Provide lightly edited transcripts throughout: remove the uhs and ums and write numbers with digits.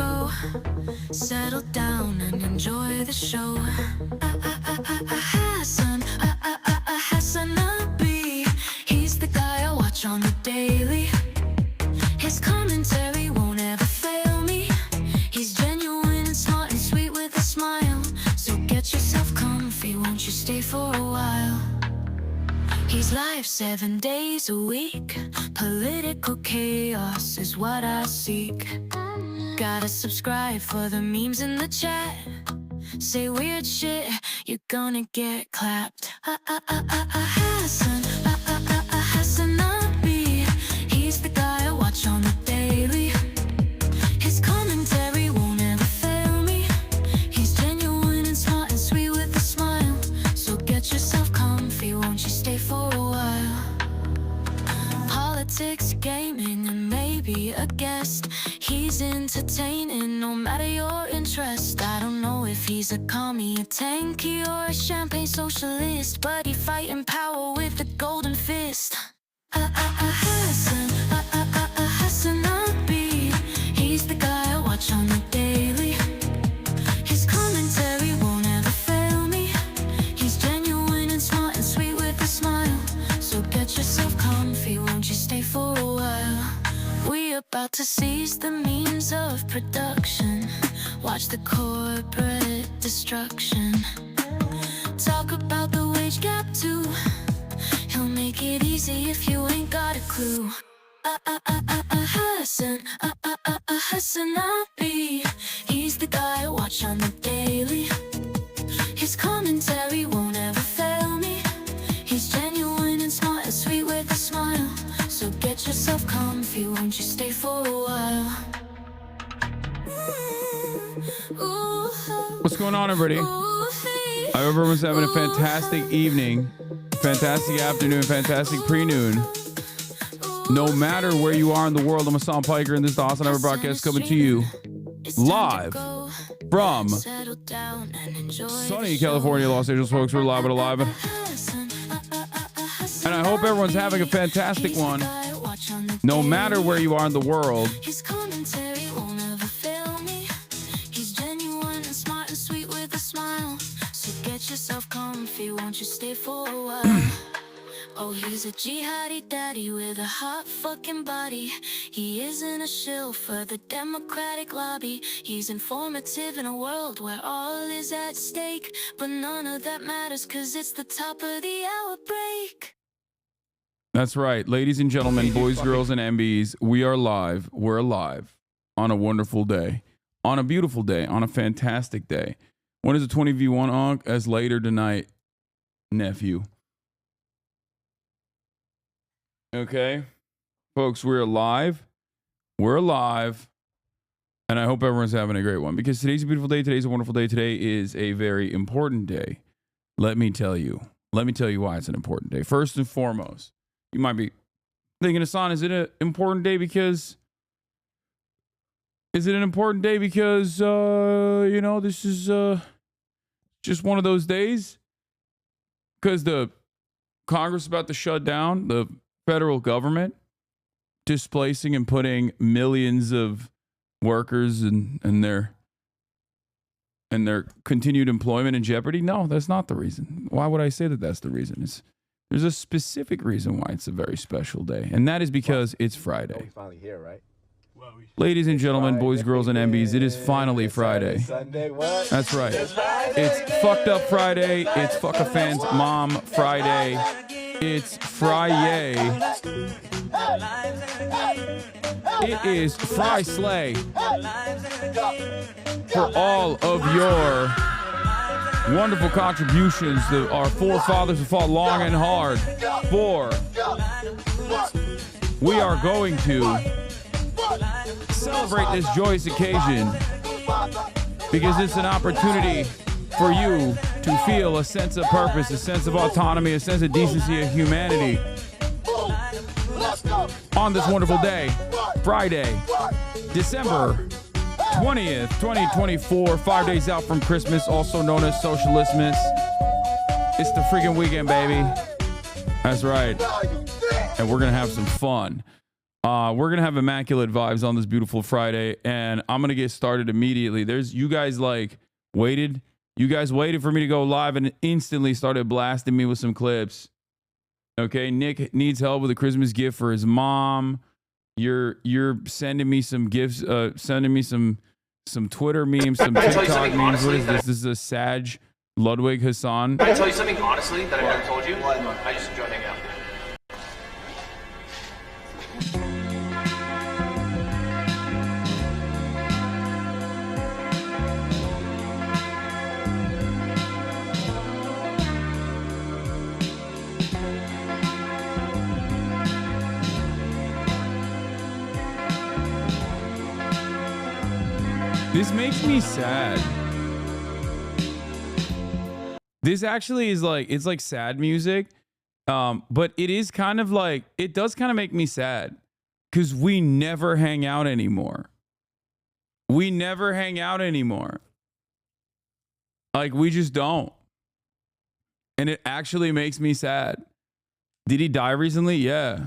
go. Settle down and enjoy the show. Hasan, Hasanabi. He's the guy I watch on the daily. His commentary won't ever fail me. He's genuine and smart and sweet with a smile. So get yourself comfy, won't you stay for a while? He's live 7 days a week. Political chaos is what I seek. Gotta subscribe for the memes in the chat. Say weird shit, you're gonna get clapped. Hasan, Hasanabi. He's the guy I watch on the daily. His commentary won't ever fail me. He's genuine and smart and sweet with a smile. So get yourself comfy, won't you stay for a while? Politics, gaming, and maybe a guest. He's entertaining no matter your interest. I don't know if he's a commie, a tanky, or a champagne socialist, but he fighting power with the golden fist. Hasan, Hasanabi. He's the guy I watch on the daily. His commentary won't ever fail me. He's genuine and smart and sweet with a smile. So get yourself comfy, won't you stay for a while? We about to seize the means of production. Watch the corporate destruction. Talk about the wage gap too. He'll make it easy if you ain't got a clue. Hasan, Hasanabi. He's the guy I watch on the daily. His commentary won't ever fail me. He's genuine and smart and sweet with a smile. So get yourself comfy, won't you stay for a while? What's going on, everybody? I hope everyone's having a fantastic evening, fantastic afternoon, fantastic pre-noon. No matter where you are in the world, I'm Hasan Piker, and this is the Hasanabi broadcast coming to you live from sunny California, Los Angeles, folks. We're live and alive. And I hope everyone's having a fantastic one, no matter where you are in the world. His commentary won't ever fail me. He's genuine and smart and sweet with a smile. So get yourself comfy, won't you stay for a while? Oh, he's a jihadi daddy with a hot fucking body. He isn't a shill for the Democratic lobby. He's informative in a world where all is at stake. But none of that matters, cause it's the top of the hour break. That's right. Ladies and gentlemen, boys, girls, and MBs, we are live. We're alive on a wonderful day, on a beautiful day, on a fantastic day. When is the 20v1 on? As later tonight, nephew. Okay, folks, we're alive. We're alive. And I hope everyone's having a great one, because today's a beautiful day. Today's a wonderful day. Today is a very important day. Let me tell you why it's an important day. First and foremost, you might be thinking, Hasan, is it an important day because this is just one of those days? Because the Congress is about to shut down, the federal government displacing and putting millions of workers and their continued employment in jeopardy? No, that's not the reason. Why would I say that that's the reason? There's a specific reason why it's a very special day, and that is because it's Friday. Finally here, right? Ladies and gentlemen, boys, girls, and MBs, it is finally Friday. Sunday, what? That's right. It's fucked up Friday. It's fuck a fan's mom Friday. It's Friday. It is Fry Slay for all of your wonderful contributions to our forefathers who fought long and hard for. We are going to celebrate this joyous occasion because it's an opportunity for you to feel a sense of purpose, a sense of autonomy, a sense of decency and humanity on this wonderful day, Friday, December 20th, 2024, 5 days out from Christmas, also known as Socialistmas. It's the freaking weekend, baby. That's right. And we're going to have some fun. We're gonna have immaculate vibes on this beautiful Friday, and I'm gonna get started immediately. You guys waited. You guys waited for me to go live and instantly started blasting me with some clips. Okay, Nick needs help with a Christmas gift for his mom. You're sending me some gifts, sending me some Twitter memes, some TikTok memes. What is this? This is a Sag Ludwig Hasan. Can I tell you something honestly that I've never told you? I just enjoy hanging out. This makes me sad. This actually is it's like sad music. But it is kind of it does kind of make me sad because we never hang out anymore. We never hang out anymore. We just don't. And it actually makes me sad. Did he die recently? Yeah.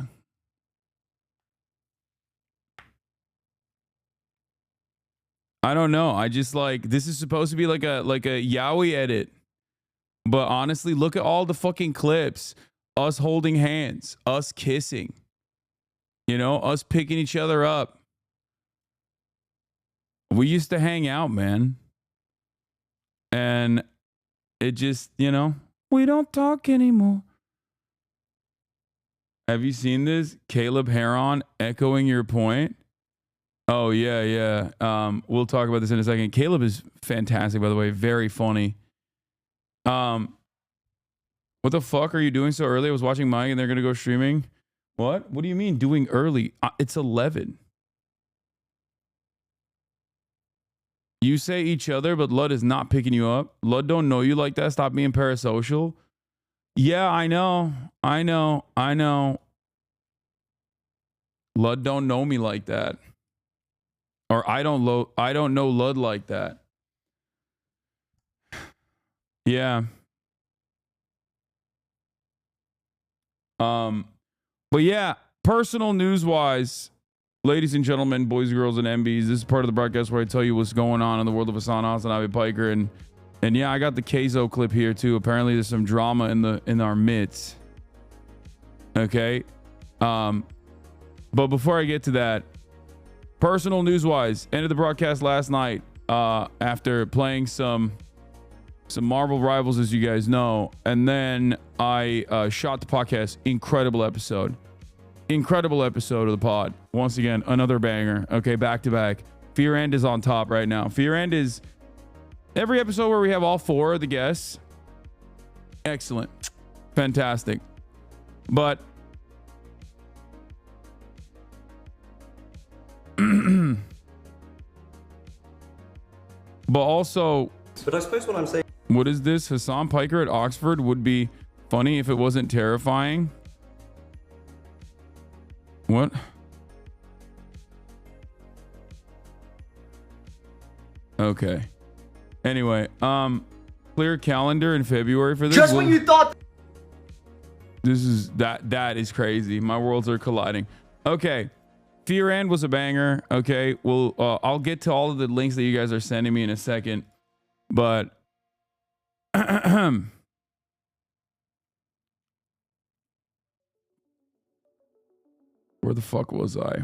I don't know. I just this is supposed to be like a yaoi edit. But honestly, look at all the fucking clips. Us holding hands, us kissing. You know, us picking each other up. We used to hang out, man. And it just, we don't talk anymore. Have you seen this? Caleb Heron echoing your point. Oh, yeah. We'll talk about this in a second. Caleb is fantastic, by the way. Very funny. What the fuck are you doing so early? I was watching Mike and they're going to go streaming. What? What do you mean doing early? It's 11. You say each other, but Lud is not picking you up. Lud don't know you like that. Stop being parasocial. Yeah, I know. Lud don't know me like that. Or I don't know Lud like that. Yeah. But yeah, personal news wise, ladies and gentlemen, boys, girls, and MBs, this is part of the broadcast where I tell you what's going on in the world of Hasan, Hasanabi, Piker, and yeah, I got the Keizo clip here too. Apparently there's some drama in our midst. Okay. But before I get to that, personal news wise, ended the broadcast last night after playing some Marvel Rivals, as you guys know, and then I shot the podcast. Incredible episode of the pod. Once again, another banger. Okay, back to back. Fear End is on top right now. Fear End is every episode where we have all four of the guests. Excellent, fantastic. But also, but I suppose what I'm saying. What is this? Hasan Piker at Oxford would be funny if it wasn't terrifying. What? Okay. Anyway, clear calendar in February for this. Just when you thought. This is that is crazy. My worlds are colliding. Okay. Fear End was a banger. Okay. Well, I'll get to all of the links that you guys are sending me in a second, but where the fuck was I?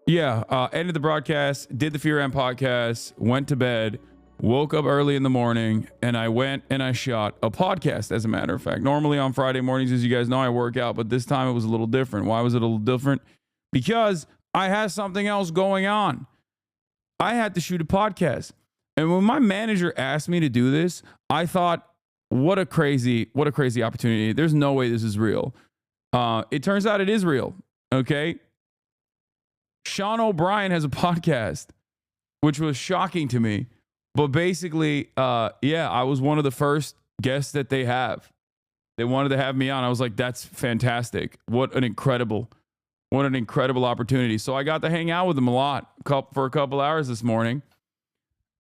Yeah, ended the broadcast, did the Fear End podcast, went to bed, woke up early in the morning, and I went and I shot a podcast, as a matter of fact. Normally on Friday mornings, as you guys know, I work out, but this time it was a little different. Why was it a little different? Because I had something else going on. I had to shoot a podcast. And when my manager asked me to do this, I thought, what a crazy opportunity. There's no way this is real. It turns out it is real. Okay. Sean O'Brien has a podcast, which was shocking to me. But basically, yeah, I was one of the first guests that they have. They wanted to have me on. I was like, that's fantastic. What an incredible opportunity. So I got to hang out with them a lot for a couple hours this morning.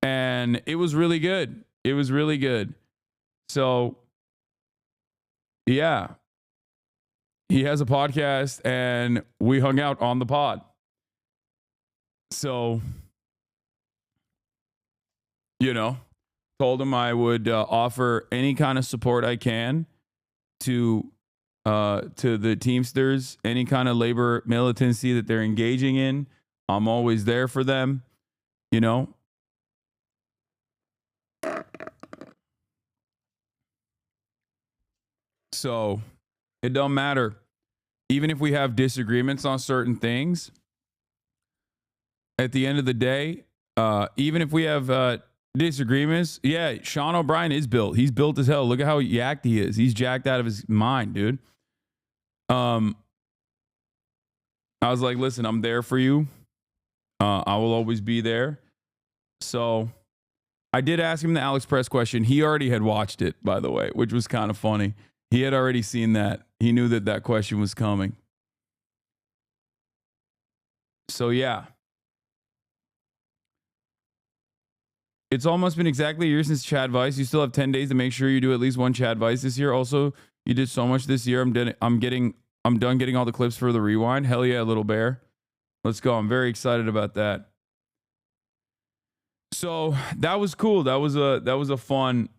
And it was really good. It was really good. So, yeah. he has a podcast and we hung out on the pod. So, you know, told him I would offer any kind of support I can to the Teamsters, any kind of labor militancy that they're engaging in. I'm always there for them, you know. So it don't matter. Even if we have disagreements on certain things, at the end of the day, even if we have disagreements, yeah, Sean O'Brien is built. He's built as hell. Look at how yacked he is. He's jacked out of his mind, dude. I was like, listen, I'm there for you. I will always be there. So I did ask him the Alex Press question. He already had watched it, by the way, which was kind of funny. He had already seen that. He knew that that question was coming. So, yeah. It's almost been exactly a year since Chad Vice. You still have 10 days to make sure you do at least one Chad Vice this year. Also, you did so much this year. I'm done getting all the clips for the rewind. Hell yeah, little bear. Let's go. I'm very excited about that. So that was cool. That was a fun.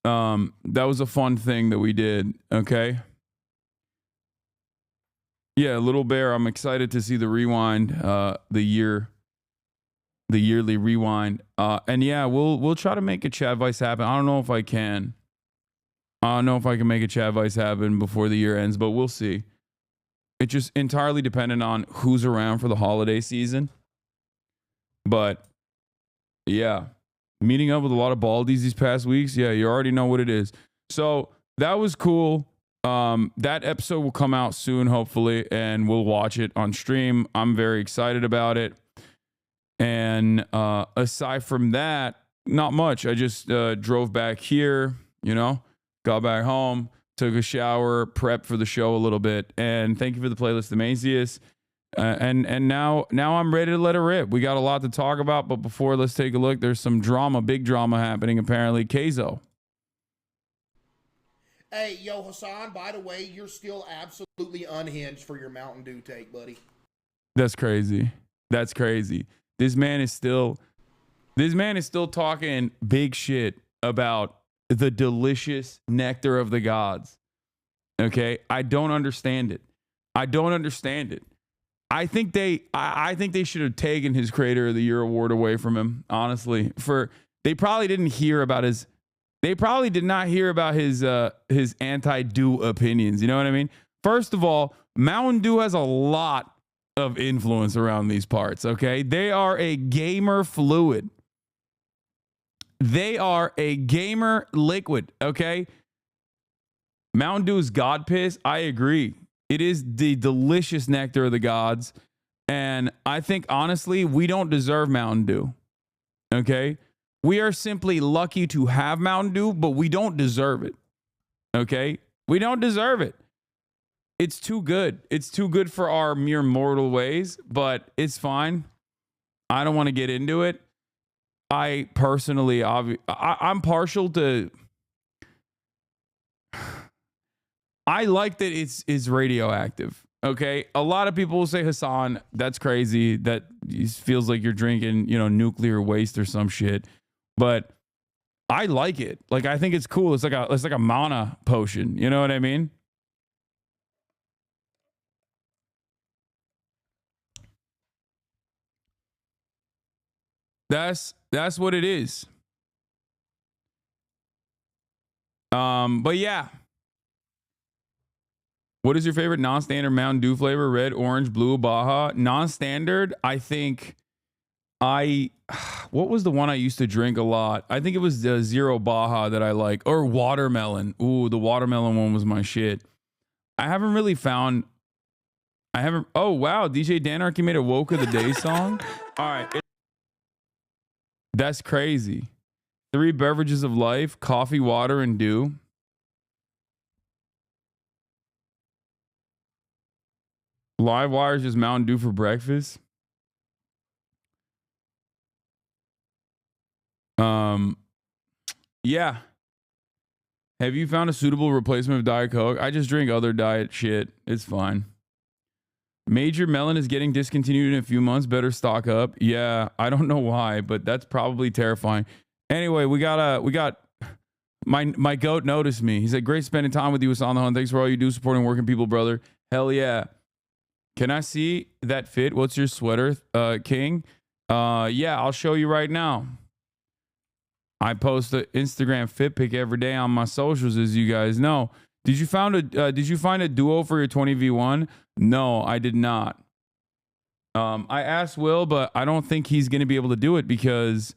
That was a fun thing that we did. Okay. Yeah, little bear. I'm excited to see the rewind. The yearly rewind. And yeah, we'll try to make a Chad Vice happen. I don't know if I can. I don't know if I can make a Chad Vice happen before the year ends, but we'll see. It's just entirely dependent on who's around for the holiday season. But yeah, meeting up with a lot of baldies these past weeks. Yeah, you already know what it is. So that was cool. That episode will come out soon, hopefully, and we'll watch it on stream. I'm very excited about it. And aside from that, not much. I just drove back here, you know, got back home, took a shower, prepped for the show a little bit. And thank you for the playlist, Amazius. And now I'm ready to let it rip. We got a lot to talk about, but before, let's take a look. There's some drama, big drama happening, apparently. Keizo. Hey, yo, Hasan, by the way, you're still absolutely unhinged for your Mountain Dew take, buddy. That's crazy. That's crazy. This man is still talking big shit about the delicious nectar of the gods. Okay? I don't understand it. I think they should have taken his Creator of the Year award away from him, honestly. They probably did not hear about his anti-Dew opinions. You know what I mean? First of all, Mountain Dew has a lot of influence around these parts, okay? They are a gamer fluid. They are a gamer liquid, okay? Mountain Dew is God piss. I agree. It is the delicious nectar of the gods. And I think, honestly, we don't deserve Mountain Dew, okay? We are simply lucky to have Mountain Dew, but we don't deserve it. Okay? We don't deserve it. It's too good. It's too good for our mere mortal ways, but it's fine. I don't want to get into it. I personally, I'm partial to... I like that it's radioactive. Okay? A lot of people will say, Hasan, that's crazy. That feels like you're drinking, nuclear waste or some shit. But I like it. Like, I think it's cool. It's like a mana potion. You know what I mean? That's what it is. But yeah. What is your favorite non-standard Mountain Dew flavor? Red, orange, blue, Baja. Non-standard, I think what was the one I used to drink a lot? I think it was the Zero Baja that I like, or watermelon. Ooh, the watermelon one was my shit. Oh wow, DJ Danarchy made a Woke of the Day song. All right. That's crazy. 3 beverages of life, coffee, water, and dew. Live Wire's just Mountain Dew for breakfast. Yeah. Have you found a suitable replacement of Diet Coke? I just drink other diet shit. It's fine. Major Melon is getting discontinued in a few months. Better stock up. Yeah, I don't know why, but that's probably terrifying. Anyway, we got my goat noticed me. He said, "Great spending time with you, Hasan the Hunt. Thanks for all you do supporting working people, brother." Hell yeah. Can I see that fit? What's your sweater, King? Yeah, I'll show you right now. I post an Instagram fit pic every day on my socials, as you guys know. Did you find a duo for your 20v1? No, I did not. I asked Will, but I don't think he's going to be able to do it because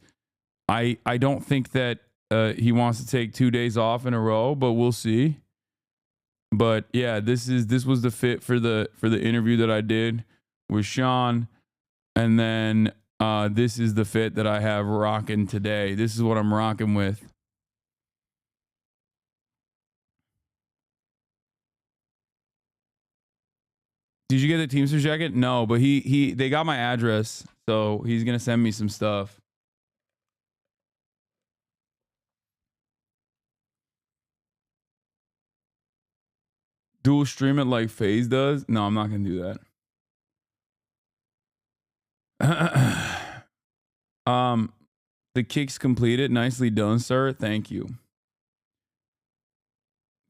I don't think that he wants to take 2 days off in a row, but we'll see. But yeah, this was the fit for the interview that I did with Sean, and then this is the fit that I have rocking today. This is what I'm rocking with. Did you get the Teamsters jacket? No, but they got my address, so he's gonna send me some stuff. Dual stream it like FaZe does? No, I'm not gonna do that. The kicks completed. Nicely done, sir. Thank you.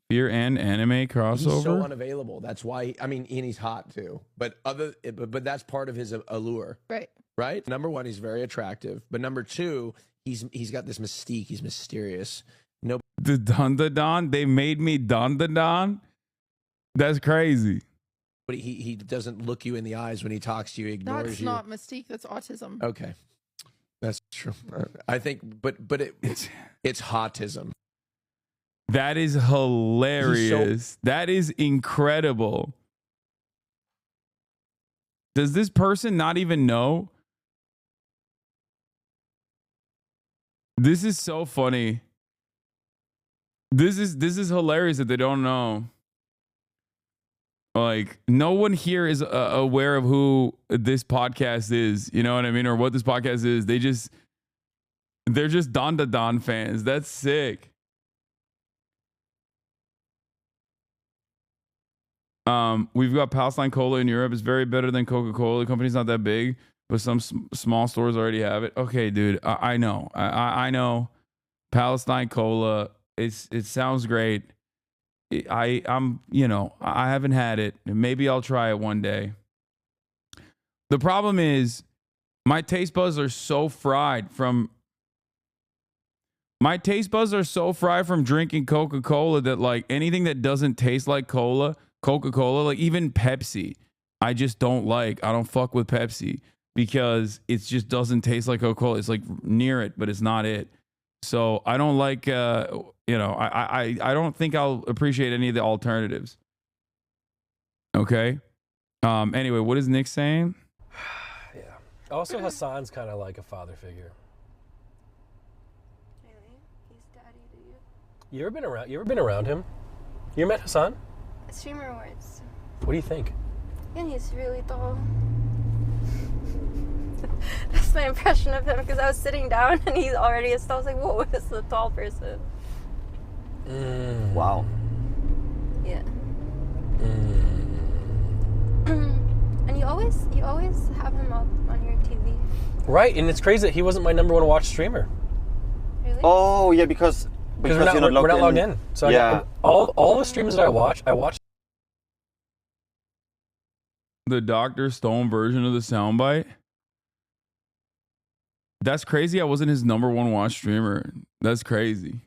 Fear and anime crossover. He's so unavailable. That's why. I mean, and he's hot too. But but that's part of his allure. Right. Right. Number one, he's very attractive. But number two, he's got this mystique. He's mysterious. No. The Dun-da-Don. They made me Dun-da-Don. That's crazy. But he doesn't look you in the eyes when he talks to you. He ignores That's you. not mystique. That's autism. Okay, that's true. I think, but it's hotism. That is hilarious. That is incredible. Does this person not even know? This is so funny. This is hilarious that they don't know. Like, no one here is aware of who this podcast is. You know what I mean? Or what this podcast is. They're just Don fans. That's sick. We've got Palestine Cola in Europe. It's very better than Coca-Cola. The company's not that big, but some small stores already have it. Okay, dude. I know. I know. Palestine Cola. It sounds great. I'm I haven't had it. Maybe I'll try it one day. The problem is my taste buds are so fried from drinking Coca-Cola that like anything that doesn't taste like Coca-Cola, like even Pepsi, I just don't like. I don't fuck with Pepsi because it just doesn't taste like Coca-Cola. It's like near it, but it's not it. So I don't like I don't think I'll appreciate any of the alternatives. Okay. Anyway, what is Nick saying? Yeah. Also, Hasan's kind of like a father figure. Really? He's daddy to you? You ever been around him? You met Hasan? Streamer awards. What do you think? Yeah, he's really tall. That's my impression of him because I was sitting down and he's already tall. I was like, whoa, this is a tall person. Wow. Yeah. And you always have him up on your TV. Right, and it's crazy that he wasn't my #1 watch streamer. Really? Oh yeah, because we're not logged in. So yeah. all the streamers that I watch. The Dr. Stone version of the soundbite. That's crazy. I wasn't his #1 watch streamer. That's crazy.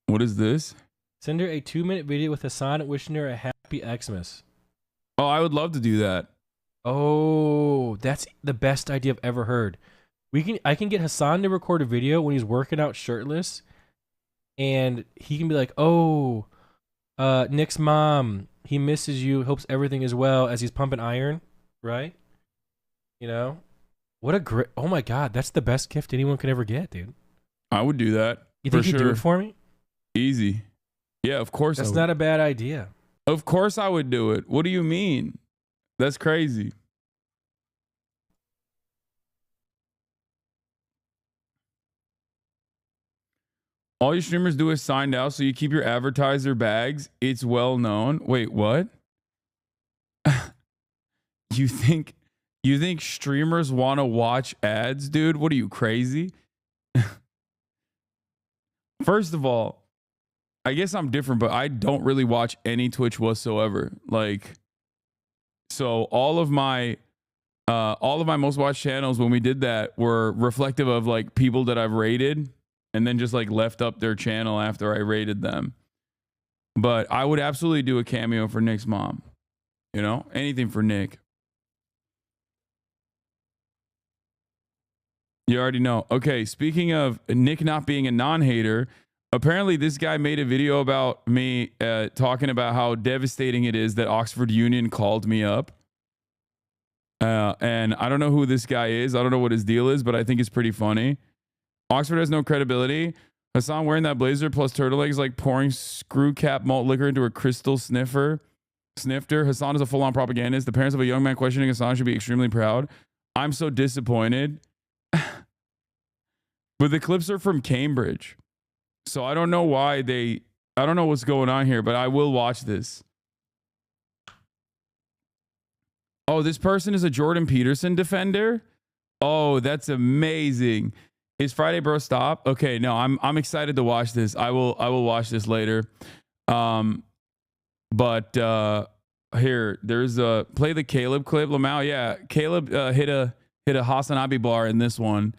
What is this? Send her a 2-minute video with Hasan wishing her a happy Xmas. Oh, I would love to do that. Oh, that's the best idea I've ever heard. I can get Hasan to record a video when he's working out shirtless, and he can be like, "Oh, Nick's mom, he misses you. Hopes everything is well," as he's pumping iron, right? You know, what a great! Oh my God, that's the best gift anyone could ever get, dude. I would do that. You think you'd do it for me? Easy. Yeah, of course. That's not a bad idea. Of course I would do it. What do you mean? That's crazy. All your streamers do is signed out, so you keep your advertiser bags. It's well known. Wait, what? You think streamers want to watch ads, dude? What are you, crazy? First of all, I guess I'm different, but I don't really watch any Twitch whatsoever. Like, so all of my most watched channels when we did that were reflective of like people that I've rated and then just like left up their channel after I rated them. But I would absolutely do a cameo for Nick's mom. You know, anything for Nick. You already know. Okay, speaking of Nick not being a non-hater, apparently this guy made a video about me talking about how devastating it is that Oxford Union called me up. And I don't know who this guy is. I don't know what his deal is, but I think it's pretty funny. Oxford has no credibility. Hasan wearing that blazer plus turtleneck is like pouring screw cap malt liquor into a crystal snifter. Hasan is a full-on propagandist. The parents of a young man questioning Hasan should be extremely proud. I'm so disappointed. But the clips are from Cambridge. So I don't know why I don't know what's going on here, but I will watch this. Oh, this person is a Jordan Peterson defender? Oh, that's amazing. Is Friday Bro Stop? Okay, no, I'm excited to watch this. I will watch this later. But here, there's play the Caleb clip. Lamau, yeah. Caleb hit a Hasanabi bar in this one.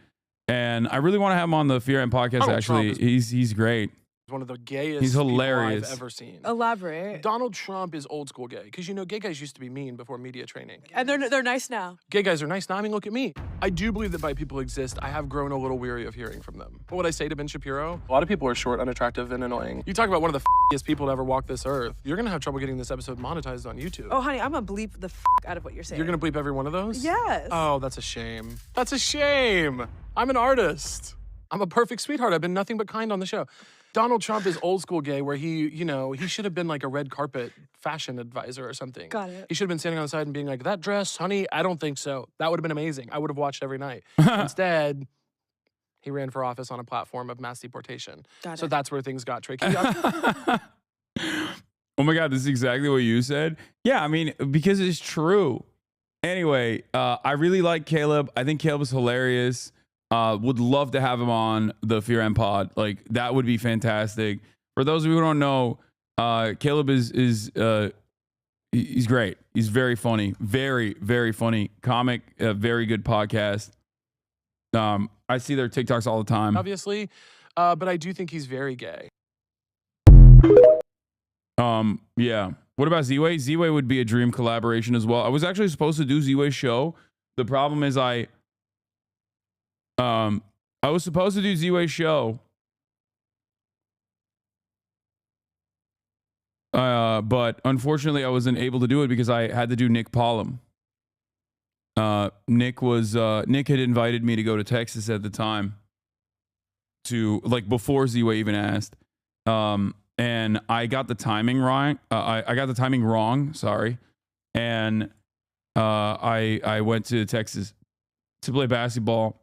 And I really want to have him on the Fear and podcast. Donald Actually, he's great. One of the gayest He's people hilarious. I've ever seen. Elaborate. Donald Trump is old school gay because you know gay guys used to be mean before media training. And they're nice now. Gay guys are nice now. I mean, look at me. I do believe that bi people exist. I have grown a little weary of hearing from them. But what I say to Ben Shapiro, a lot of people are short, unattractive, and annoying. You talk about one of the f***iest people to ever walk this earth. You're gonna have trouble getting this episode monetized on YouTube. Oh, honey, I'm gonna bleep the out of what you're saying. You're gonna bleep every one of those? Yes. Oh, that's a shame. That's a shame. I'm an artist. I'm a perfect sweetheart. I've been nothing but kind on the show. Donald Trump is old school gay where he should have been like a red carpet fashion advisor or something. Got it. He should have been standing on the side and being like, that dress, honey, I don't think so. That would have been amazing. I would have watched every night. Instead, he ran for office on a platform of mass deportation. So that's where things got tricky. Oh my God, this is exactly what you said. Yeah, I mean, because it's true. Anyway, I really like Caleb. I think Caleb is hilarious. Would love to have him on the Fear and Pod. Like, that would be fantastic. For those of you who don't know, Caleb is he's great. He's very funny. Very, very funny comic. Very good podcast. I see their TikToks all the time. Obviously, but I do think he's very gay. Yeah. What about Z-Way? Z-Way would be a dream collaboration as well. I was actually supposed to do Z-Way's show. The problem is I was supposed to do Z-Way's show. But unfortunately I wasn't able to do it because I had to do Nick Pollum. Nick had invited me to go to Texas at the time to, like, before Z-Way even asked. And I got the timing wrong. I got the timing wrong, sorry. And I went to Texas to play basketball.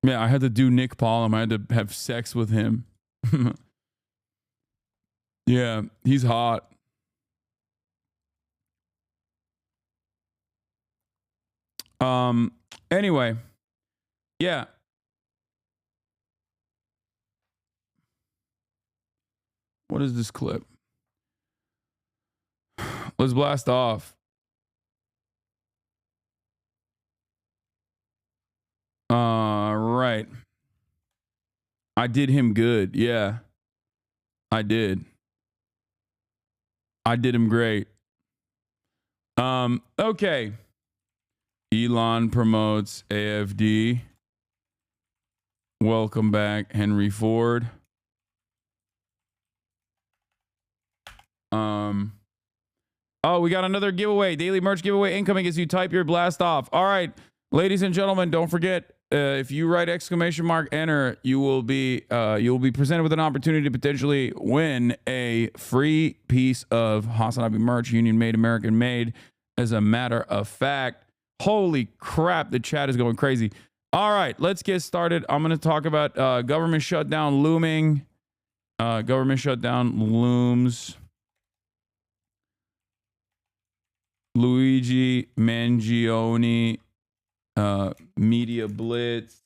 Yeah, I had to do Nick Pollum. I had to have sex with him. Yeah, he's hot. Anyway, yeah. What is this clip? Let's blast off. Right. I did him good. Yeah, I did. I did him great. Okay. Elon promotes AFD. Welcome back, Henry Ford. Oh, we got another giveaway. Daily merch giveaway incoming as you type your blast off. All right, ladies and gentlemen, don't forget, if you write !enter, you will be presented with an opportunity to potentially win a free piece of Hasanabi merch, Union made, American made. As a matter of fact, holy crap, the chat is going crazy. All right, let's get started. I'm going to talk about government shutdown looming. Government shutdown looms. Luigi Mangione, Media Blitz.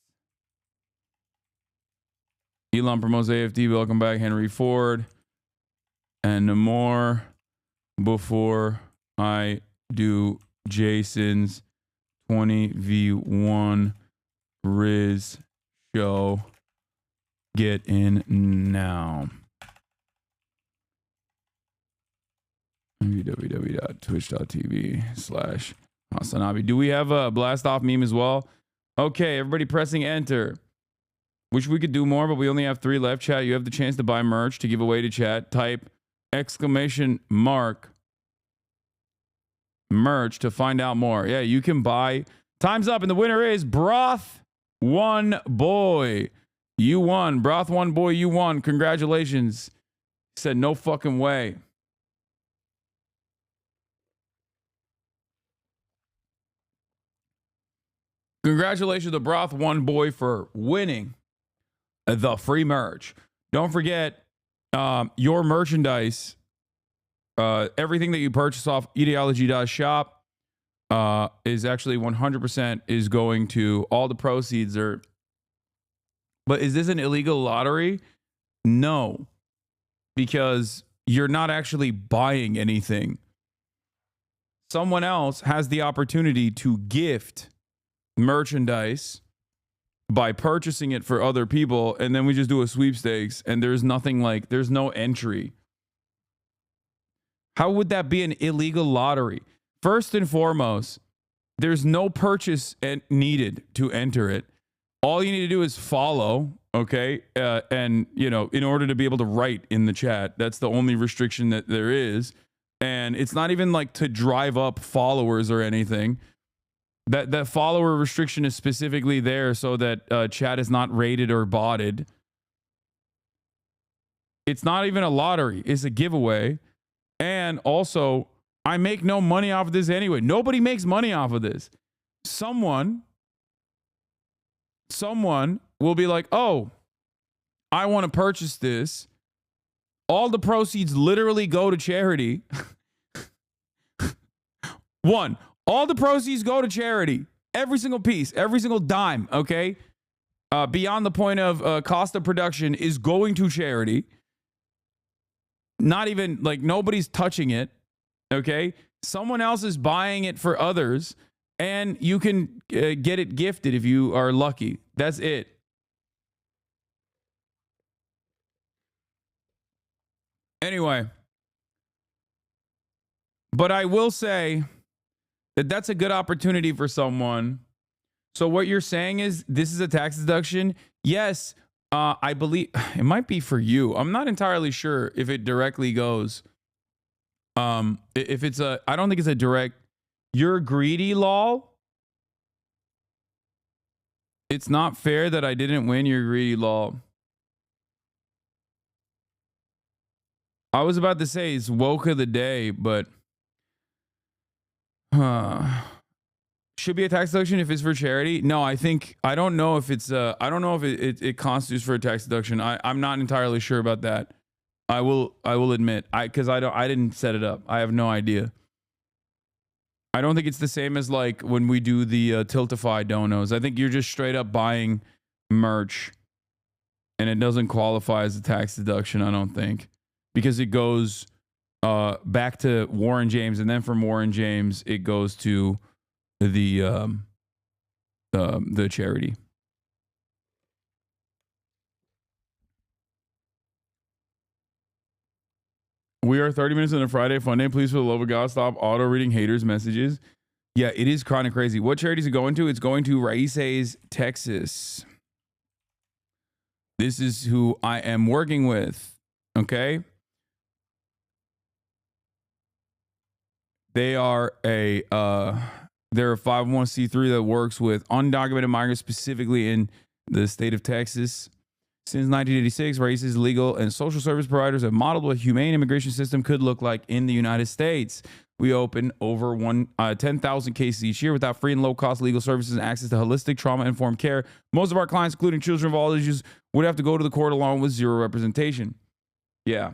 Elon promotes AFD. Welcome back, Henry Ford. And more before I do Jason's 20v1 Riz show. Get in now. www.twitch.tv/Hasanabi. Do we have a blast off meme as well? Okay, everybody pressing enter. Wish we could do more, but we only have 3 left. Chat, you have the chance to buy merch to give away to chat. Type ! merch to find out more. Yeah, you can buy. Time's up, and the winner is Broth One Boy. You won. Broth One Boy, you won. Congratulations. He said no fucking way. Congratulations to Broth One Boy for winning the free merch. Don't forget your merchandise. Everything that you purchase off ideology.shop is actually 100% is going to all the proceeds are. But is this an illegal lottery? No, because you're not actually buying anything. Someone else has the opportunity to gift merchandise by purchasing it for other people, and then we just do a sweepstakes, and there's nothing like, there's no entry. How would that be an illegal lottery? First and foremost, there's no purchase needed to enter it. All you need to do is follow, okay? And, you know, in order to be able to write in the chat, that's the only restriction that there is. And it's not even like to drive up followers or anything. That follower restriction is specifically there so that chat is not rated or botted. It's not even a lottery. It's a giveaway. And also, I make no money off of this anyway. Nobody makes money off of this. Someone will be like, oh, I want to purchase this. All the proceeds literally go to charity. All the proceeds go to charity. Every single piece, every single dime, okay? Beyond the point of cost of production is going to charity. Not even, like, nobody's touching it, okay? Someone else is buying it for others, and you can get it gifted if you are lucky. That's it. Anyway. But I will say that that's a good opportunity for someone. So what you're saying is this is a tax deduction? Yes, I believe it might be for you. I'm not entirely sure if it directly goes. If it's a, I don't think it's a direct, you're greedy, lol. It's not fair that I didn't win, you're greedy, lol. I was about to say it's woke of the day, but should be a tax deduction if it's for charity. No, I don't know if it's I don't know if it constitutes for a tax deduction. I'm not entirely sure about that. I will admit, because I didn't set it up. I have no idea. I don't think it's the same as like when we do the Tiltify donos. I think you're just straight up buying merch and it doesn't qualify as a tax deduction, I don't think, because it goes back to Warren James, and then from Warren James it goes to the charity. We are 30 minutes into Friday Fun Day. Please, for the love of God, stop auto reading haters' messages. Yeah, it is kind of crazy. What charity is it going to? It's going to Raices, Texas. This is who I am working with. Okay. They are they're a 501c3 that works with undocumented migrants, specifically in the state of Texas. Since 1986, Raices legal and social service providers have modeled what a humane immigration system could look like in the United States. We open over 10,000 cases each year without free and low-cost legal services and access to holistic, trauma-informed care. Most of our clients, including children of all ages, would have to go to the court along with zero representation. Yeah.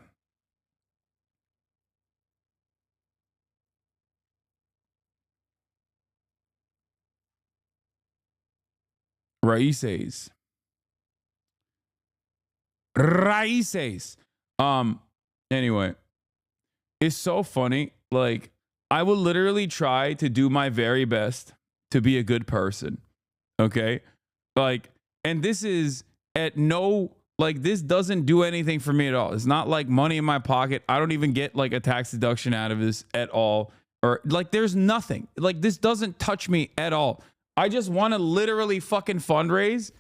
Raíces. Anyway, it's so funny. Like, I will literally try to do my very best to be a good person. Okay? Like, and this is at no, like, this doesn't do anything for me at all. It's not like money in my pocket. I don't even get like a tax deduction out of this at all. Or like, there's nothing. Like, this doesn't touch me at all. I just want to literally fucking fundraise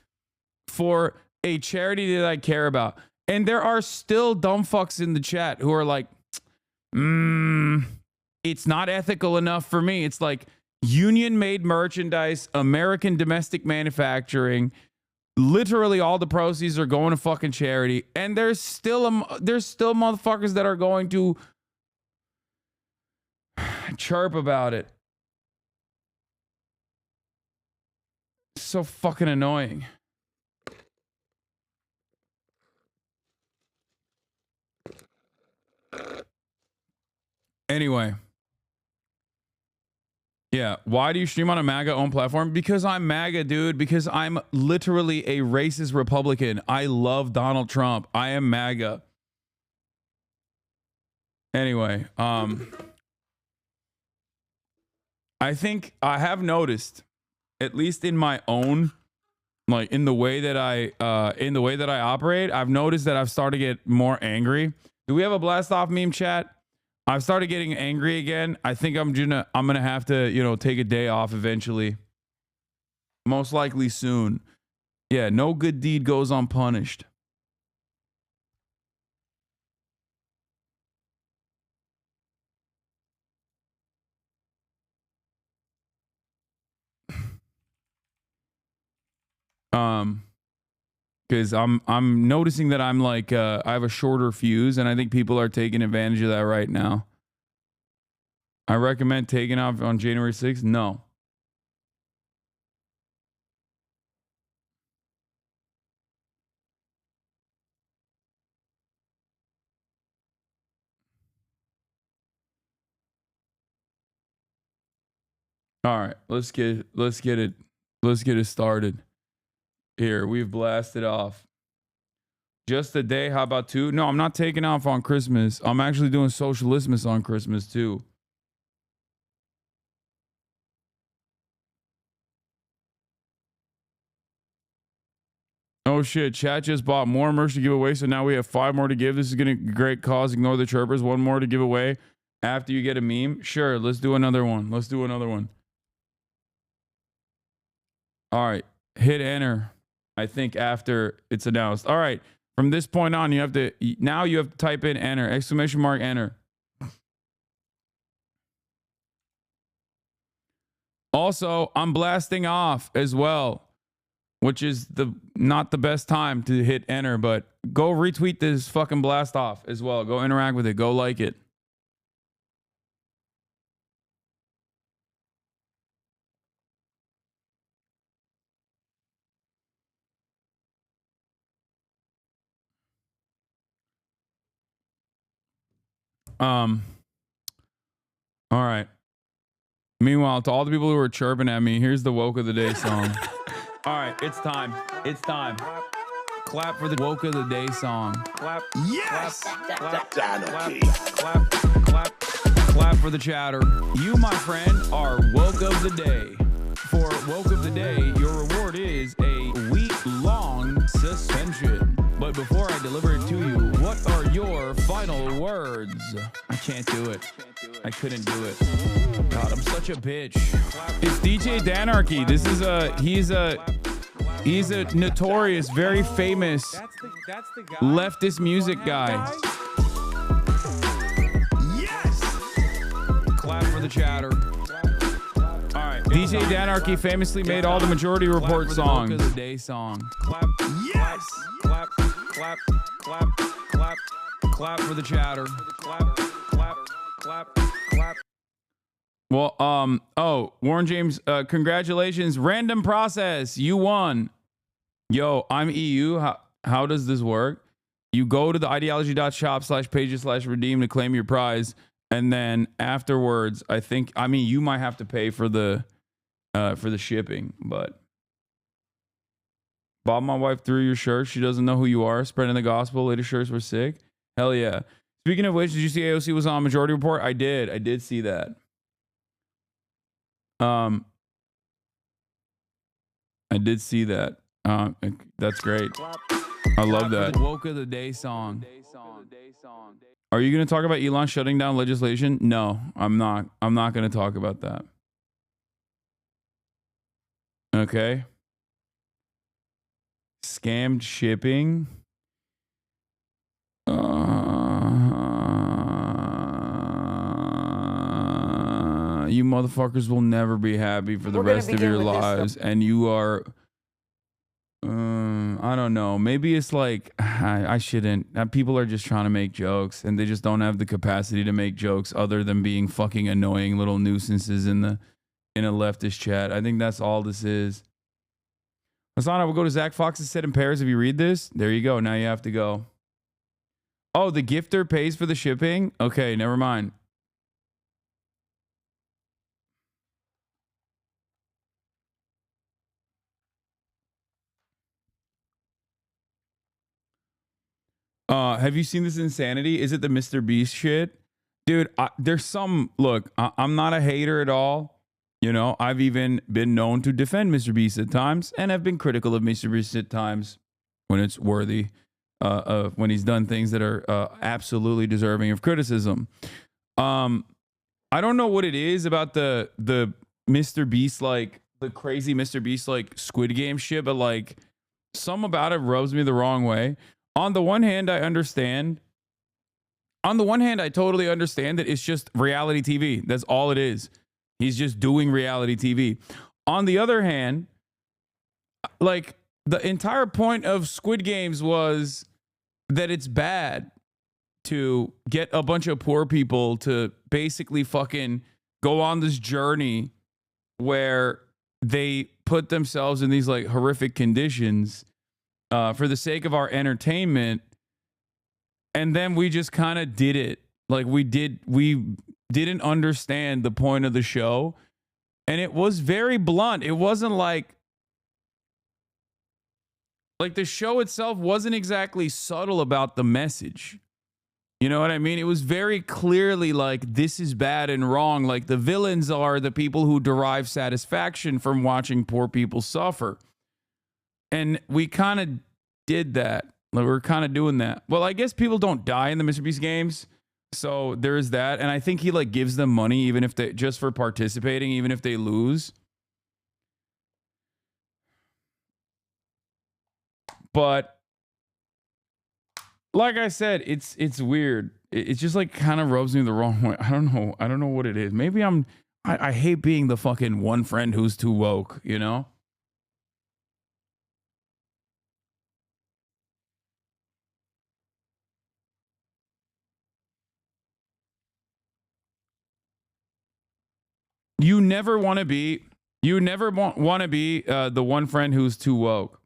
for a charity that I care about. And there are still dumb fucks in the chat who are like, it's not ethical enough for me. It's like union made merchandise, American domestic manufacturing. Literally all the proceeds are going to fucking charity. And there's still motherfuckers that are going to chirp about it. So fucking annoying. Anyway. Yeah. Why do you stream on a MAGA-owned platform? Because I'm MAGA, dude. Because I'm literally a racist Republican. I love Donald Trump. I am MAGA. Anyway. I think I have noticed, at least in my own, like in the way that I operate, I've noticed that I've started to get more angry. Do we have a blast off meme chat? I've started getting angry again. I think I'm gonna have to, take a day off eventually. Most likely soon. Yeah, no good deed goes unpunished. Because I'm noticing that I'm like I have a shorter fuse, and I think people are taking advantage of that right now. I recommend taking off on January 6th. No. All right, let's get it started. Here, we've blasted off. Just a day, how about 2? No, I'm not taking off on Christmas. I'm actually doing Socialismus on Christmas too. Oh shit, chat just bought more merch to give away, so now we have 5 more to give. This is gonna great cause. Ignore the chirpers. 1 more to give away after you get a meme. Sure, let's do another one. All right, hit enter. I think after it's announced. All right, from this point on, you have to type in enter, !, enter. Also, I'm blasting off as well, which is not the best time to hit enter, but go retweet this fucking blast off as well. Go interact with it. Go like it. All right. Meanwhile, to all the people who are chirping at me, here's the woke of the day song. All right, it's time. Clap for the woke of the day song. Clap. Yes. Clap for the chatter. You, my friend, are woke of the day. For woke of the day, your reward is a week-long suspension. But before I deliver it to you, what are your final words? I can't do it. I couldn't do it. God, I'm such a bitch. It's DJ Danarchy. This is he's a notorious, very famous leftist music guy. Yes! Clap for the chatter. All right. DJ Danarchy famously made all the Majority Report songs. Woke of the day song. Clap. Yes! Clap for the chatter. Clap. Well, oh, Warren James, congratulations. Random process. You won. Yo, I'm EU. How does this work? You go to the ideology.shop/pages/redeem to claim your prize. And then afterwards, I mean, you might have to pay for the shipping, but bought my wife through your shirt. She doesn't know who you are. Spreading the gospel. Latest shirts were sick. Hell yeah. Speaking of which, did you see AOC was on Majority Report? I did see that. I did see that. That's great. I love that. Woke of the Day song. Are you going to talk about Elon shutting down legislation? No, I'm not. I'm not going to talk about that. Okay. Scammed shipping. You motherfuckers will never be happy for the rest of your lives. And you are, I don't know. Maybe it's like, I shouldn't. People are just trying to make jokes and they just don't have the capacity to make jokes other than being fucking annoying little nuisances in a leftist chat. I think that's all this is. Hasan, I will go to Zach Fox's set in Paris. If you read this, there you go. Now you have to go. Oh, the gifter pays for the shipping? Okay, never mind. Have you seen this insanity? Is it the Mr. Beast shit? Dude, there's some... Look, I'm not a hater at all. You know, I've even been known to defend Mr. Beast at times, and I've been critical of Mr. Beast at times when it's worthy, when he's done things that are absolutely deserving of criticism. I don't know what it is about the Mr. Beast, like, the crazy Mr. Beast, like, Squid Game shit, but, like, some about it rubs me the wrong way. On the one hand, I understand. On the one hand, I totally understand that it's just reality TV. That's all it is. He's just doing reality TV. On the other hand, like, the entire point of Squid Games was that it's bad to get a bunch of poor people to basically fucking go on this journey where they put themselves in these, like, horrific conditions for the sake of our entertainment. And then we just kind of did it. Like, we didn't understand the point of the show. And it was very blunt. It wasn't like the show itself wasn't exactly subtle about the message. You know what I mean? It was very clearly like, this is bad and wrong. Like, the villains are the people who derive satisfaction from watching poor people suffer. And we kind of did that. Like, we're kind of doing that. Well, I guess people don't die in the Mr. Beast games. So there's that. And I think he, like, gives them money even if they, just for participating, even if they lose. But like I said, it's weird. It's just, like, kind of rubs me the wrong way. I don't know what it is. Maybe I hate being the fucking one friend who's too woke, you know? You never want to be the one friend who's too woke.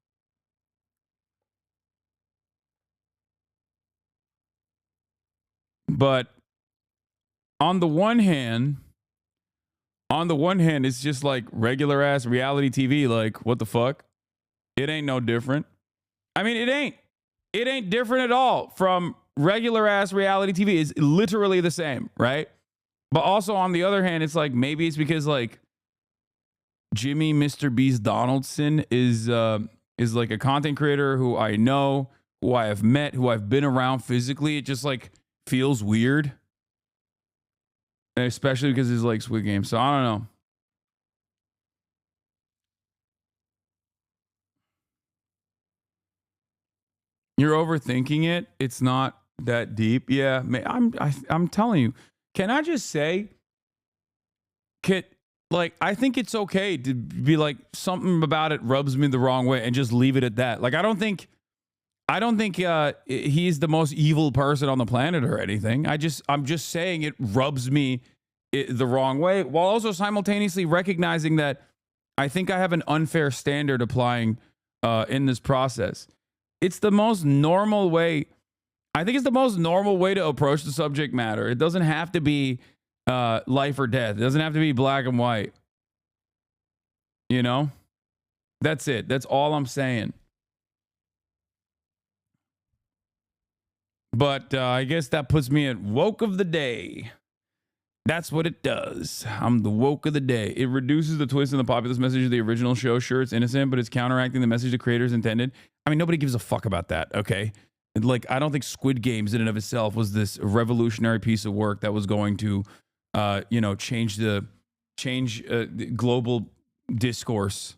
But on the one hand, it's just like regular ass reality TV. Like, what the fuck? It ain't no different. I mean, it ain't different at all from regular ass reality TV. It's literally the same, right? But also on the other hand, it's like, maybe it's because, like, Jimmy Mr. Beast Donaldson is like a content creator who I know, who I have met, who I've been around physically. It just, like, feels weird. And especially because it's like Squid Game. So I don't know. You're overthinking it. It's not that deep. Yeah, I'm telling you. Can I just say, I think it's okay to be like, something about it rubs me the wrong way and just leave it at that. Like, I don't think he's the most evil person on the planet or anything. I'm just saying it rubs me the wrong way, while also simultaneously recognizing that I think I have an unfair standard applying in this process. It's the most normal way. I think it's the most normal way to approach the subject matter. It doesn't have to be life or death. It doesn't have to be black and white. You know? That's it. That's all I'm saying. But I guess that puts me at woke of the day. That's what it does. I'm the woke of the day. It reduces the twist and the populist message of the original show. Sure, it's innocent, but it's counteracting the message the creators intended. I mean, nobody gives a fuck about that, okay? Like, I don't think Squid Games in and of itself was this revolutionary piece of work that was going to, you know, change global discourse.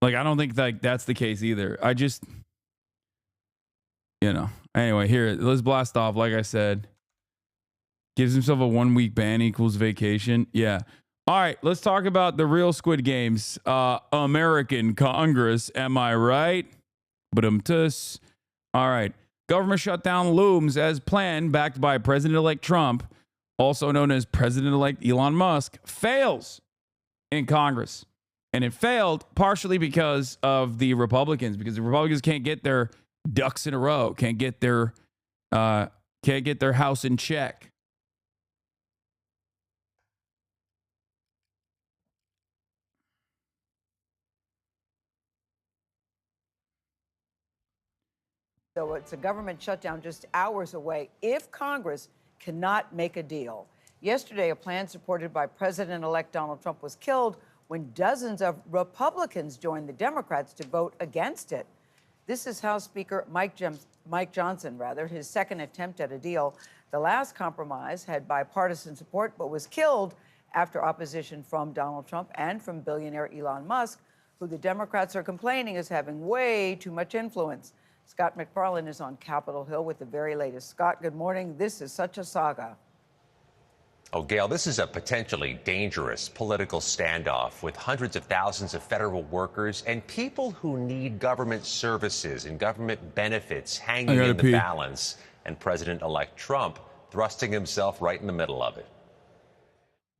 Like, I don't think like that's the case either. I just, you know. Anyway, here, let's blast off. Like I said, gives himself a 1 week ban equals vacation. Yeah. All right, let's talk about the real Squid Games. American Congress, am I right? But all right. Government shutdown looms as planned, backed by President-elect Trump, also known as President-elect Elon Musk, fails in Congress. And it failed partially because of the Republicans, because the Republicans can't get their ducks in a row, can't get their house in check. So it's a government shutdown just hours away if Congress cannot make a deal. Yesterday, a plan supported by President-elect Donald Trump was killed when dozens of Republicans joined the Democrats to vote against it. This is House Speaker Mike Johnson, his second attempt at a deal. The last compromise had bipartisan support, but was killed after opposition from Donald Trump and from billionaire Elon Musk, who the Democrats are complaining is having way too much influence. Scott McFarlane is on Capitol Hill with the very latest. Scott, good morning. This is such a saga. Oh, Gail, this is a potentially dangerous political standoff with hundreds of thousands of federal workers and people who need government services and government benefits hanging in the balance, and President-elect Trump thrusting himself right in the middle of it.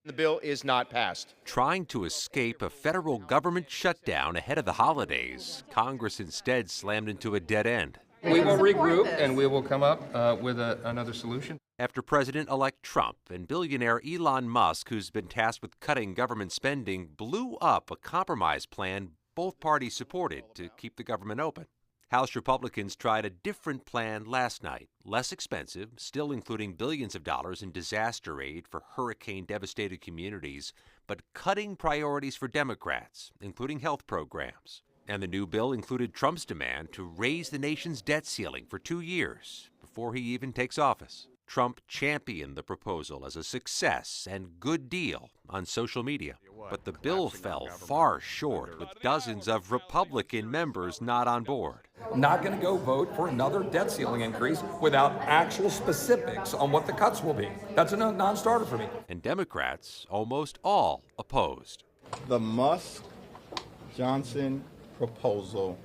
The bill is not passed. Trying to escape a federal government shutdown ahead of the holidays, Congress instead slammed into a dead end. We will regroup and we will come up with another solution. After President-elect Trump and billionaire Elon Musk, who's been tasked with cutting government spending, blew up a compromise plan both parties supported to keep the government open. House Republicans tried a different plan last night, less expensive, still including billions of dollars in disaster aid for hurricane-devastated communities, but cutting priorities for Democrats, including health programs. And the new bill included Trump's demand to raise the nation's debt ceiling for 2 years before he even takes office. Trump championed the proposal as a success and good deal on social media. But the bill fell far short, with dozens of Republican members not on board. Not going to go vote for another debt ceiling increase without actual specifics on what the cuts will be. That's a non-starter for me. And Democrats almost all opposed. The Musk-Johnson proposal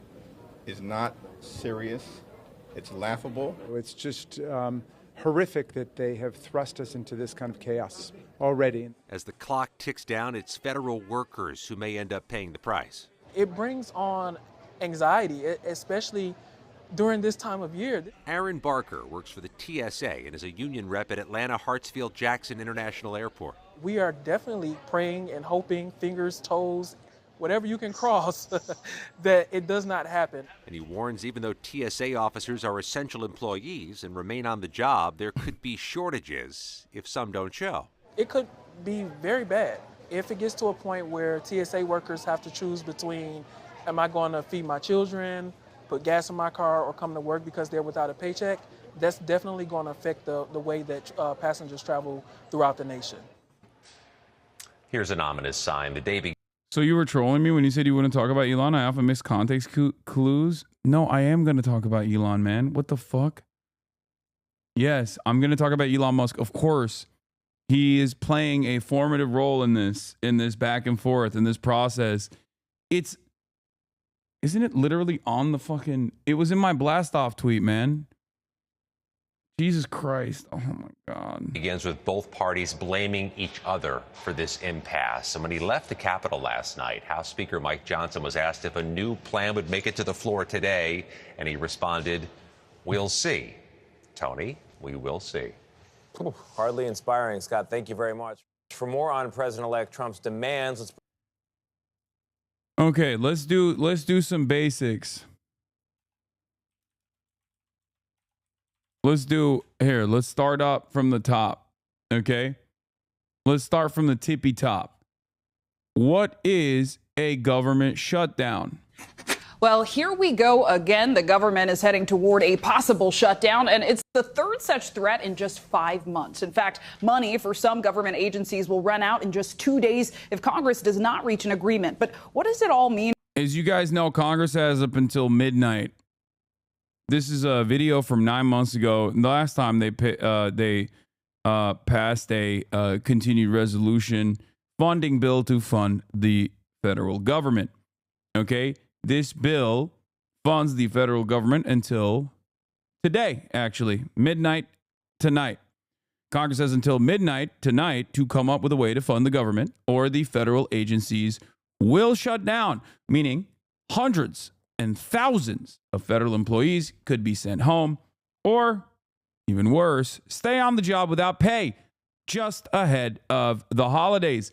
is not serious. It's laughable. It's just horrific that they have thrust us into this kind of chaos already. As the clock ticks down, it's federal workers who may end up paying the price. It brings on anxiety, especially during this time of year. Aaron Barker works for the TSA and is a union rep at Atlanta Hartsfield-Jackson International Airport. We are definitely praying and hoping, fingers, toes, whatever you can cross, that it does not happen. And he warns even though TSA officers are essential employees and remain on the job, there could be shortages if some don't show. It could be very bad if it gets to a point where TSA workers have to choose between, am I going to feed my children, put gas in my car, or come to work because they're without a paycheck. That's definitely going to affect the way that passengers travel throughout the nation. Here's an ominous sign. The day So you were trolling me when you said you wouldn't talk about Elon? I often missed context clues. No, I am going to talk about Elon, man. What the fuck? Yes, I'm going to talk about Elon Musk. Of course, he is playing a formative role in this back and forth, in this process. Isn't it literally on the fucking, it was in my blast off tweet, man. Jesus Christ. Oh my God. Begins with both parties blaming each other for this impasse. And when he left the Capitol last night, House Speaker Mike Johnson was asked if a new plan would make it to the floor today. And he responded, "We'll see." Tony, we will see. Hardly inspiring, Scott. Thank you very much. For more on President-elect Trump's demands, let's... Okay, let's do some basics. Let's start up from the top. Okay? Let's start from the tippy top. What is a government shutdown? Well, here we go again. The government is heading toward a possible shutdown, and it's the third such threat in just 5 months. In fact, money for some government agencies will run out in just 2 days if Congress does not reach an agreement. But what does it all mean? As you guys know, Congress has up until midnight. This is a video from 9 months ago. The last time they passed a continued resolution funding bill to fund the federal government. Okay? This bill funds the federal government until today, actually, midnight tonight. Congress has until midnight tonight to come up with a way to fund the government, or the federal agencies will shut down, meaning hundreds and thousands of federal employees could be sent home, or even worse, stay on the job without pay just ahead of the holidays.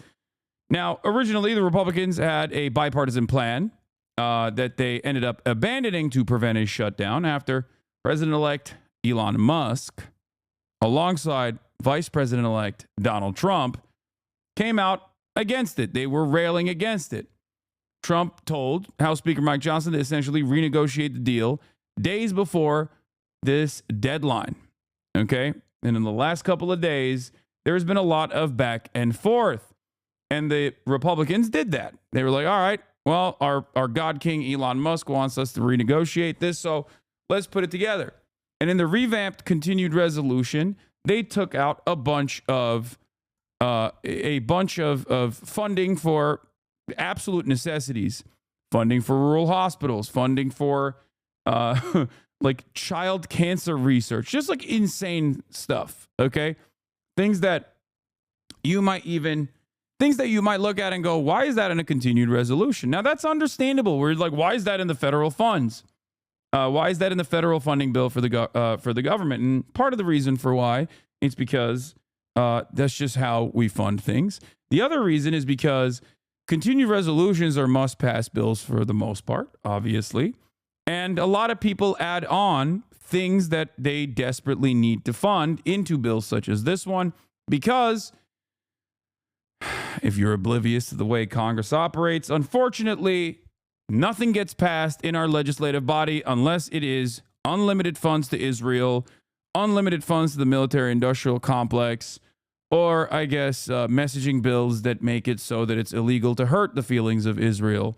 Now, originally, the Republicans had a bipartisan plan that they ended up abandoning to prevent a shutdown after President-elect Elon Musk, alongside Vice President-elect Donald Trump, came out against it. They were railing against it. Trump told House Speaker Mike Johnson to essentially renegotiate the deal days before this deadline. Okay? And in the last couple of days, there's been a lot of back and forth. And the Republicans did that. They were like, all right, well, our God King Elon Musk wants us to renegotiate this, so let's put it together. And in the revamped continued resolution, they took out a bunch of funding for absolute necessities, funding for rural hospitals, funding for like child cancer research, just like insane stuff. Okay, things that you might look at and go, why is that in a continued resolution? Now that's understandable. We're like, why is that in the federal funds? Why is that in the federal funding bill for the government? And part of the reason for why is because that's just how we fund things. The other reason is because continued resolutions are must-pass bills for the most part, obviously. And a lot of people add on things that they desperately need to fund into bills such as this one, because if you're oblivious to the way Congress operates, unfortunately, nothing gets passed in our legislative body unless it is unlimited funds to Israel, unlimited funds to the military-industrial complex, or, I guess, messaging bills that make it so that it's illegal to hurt the feelings of Israel.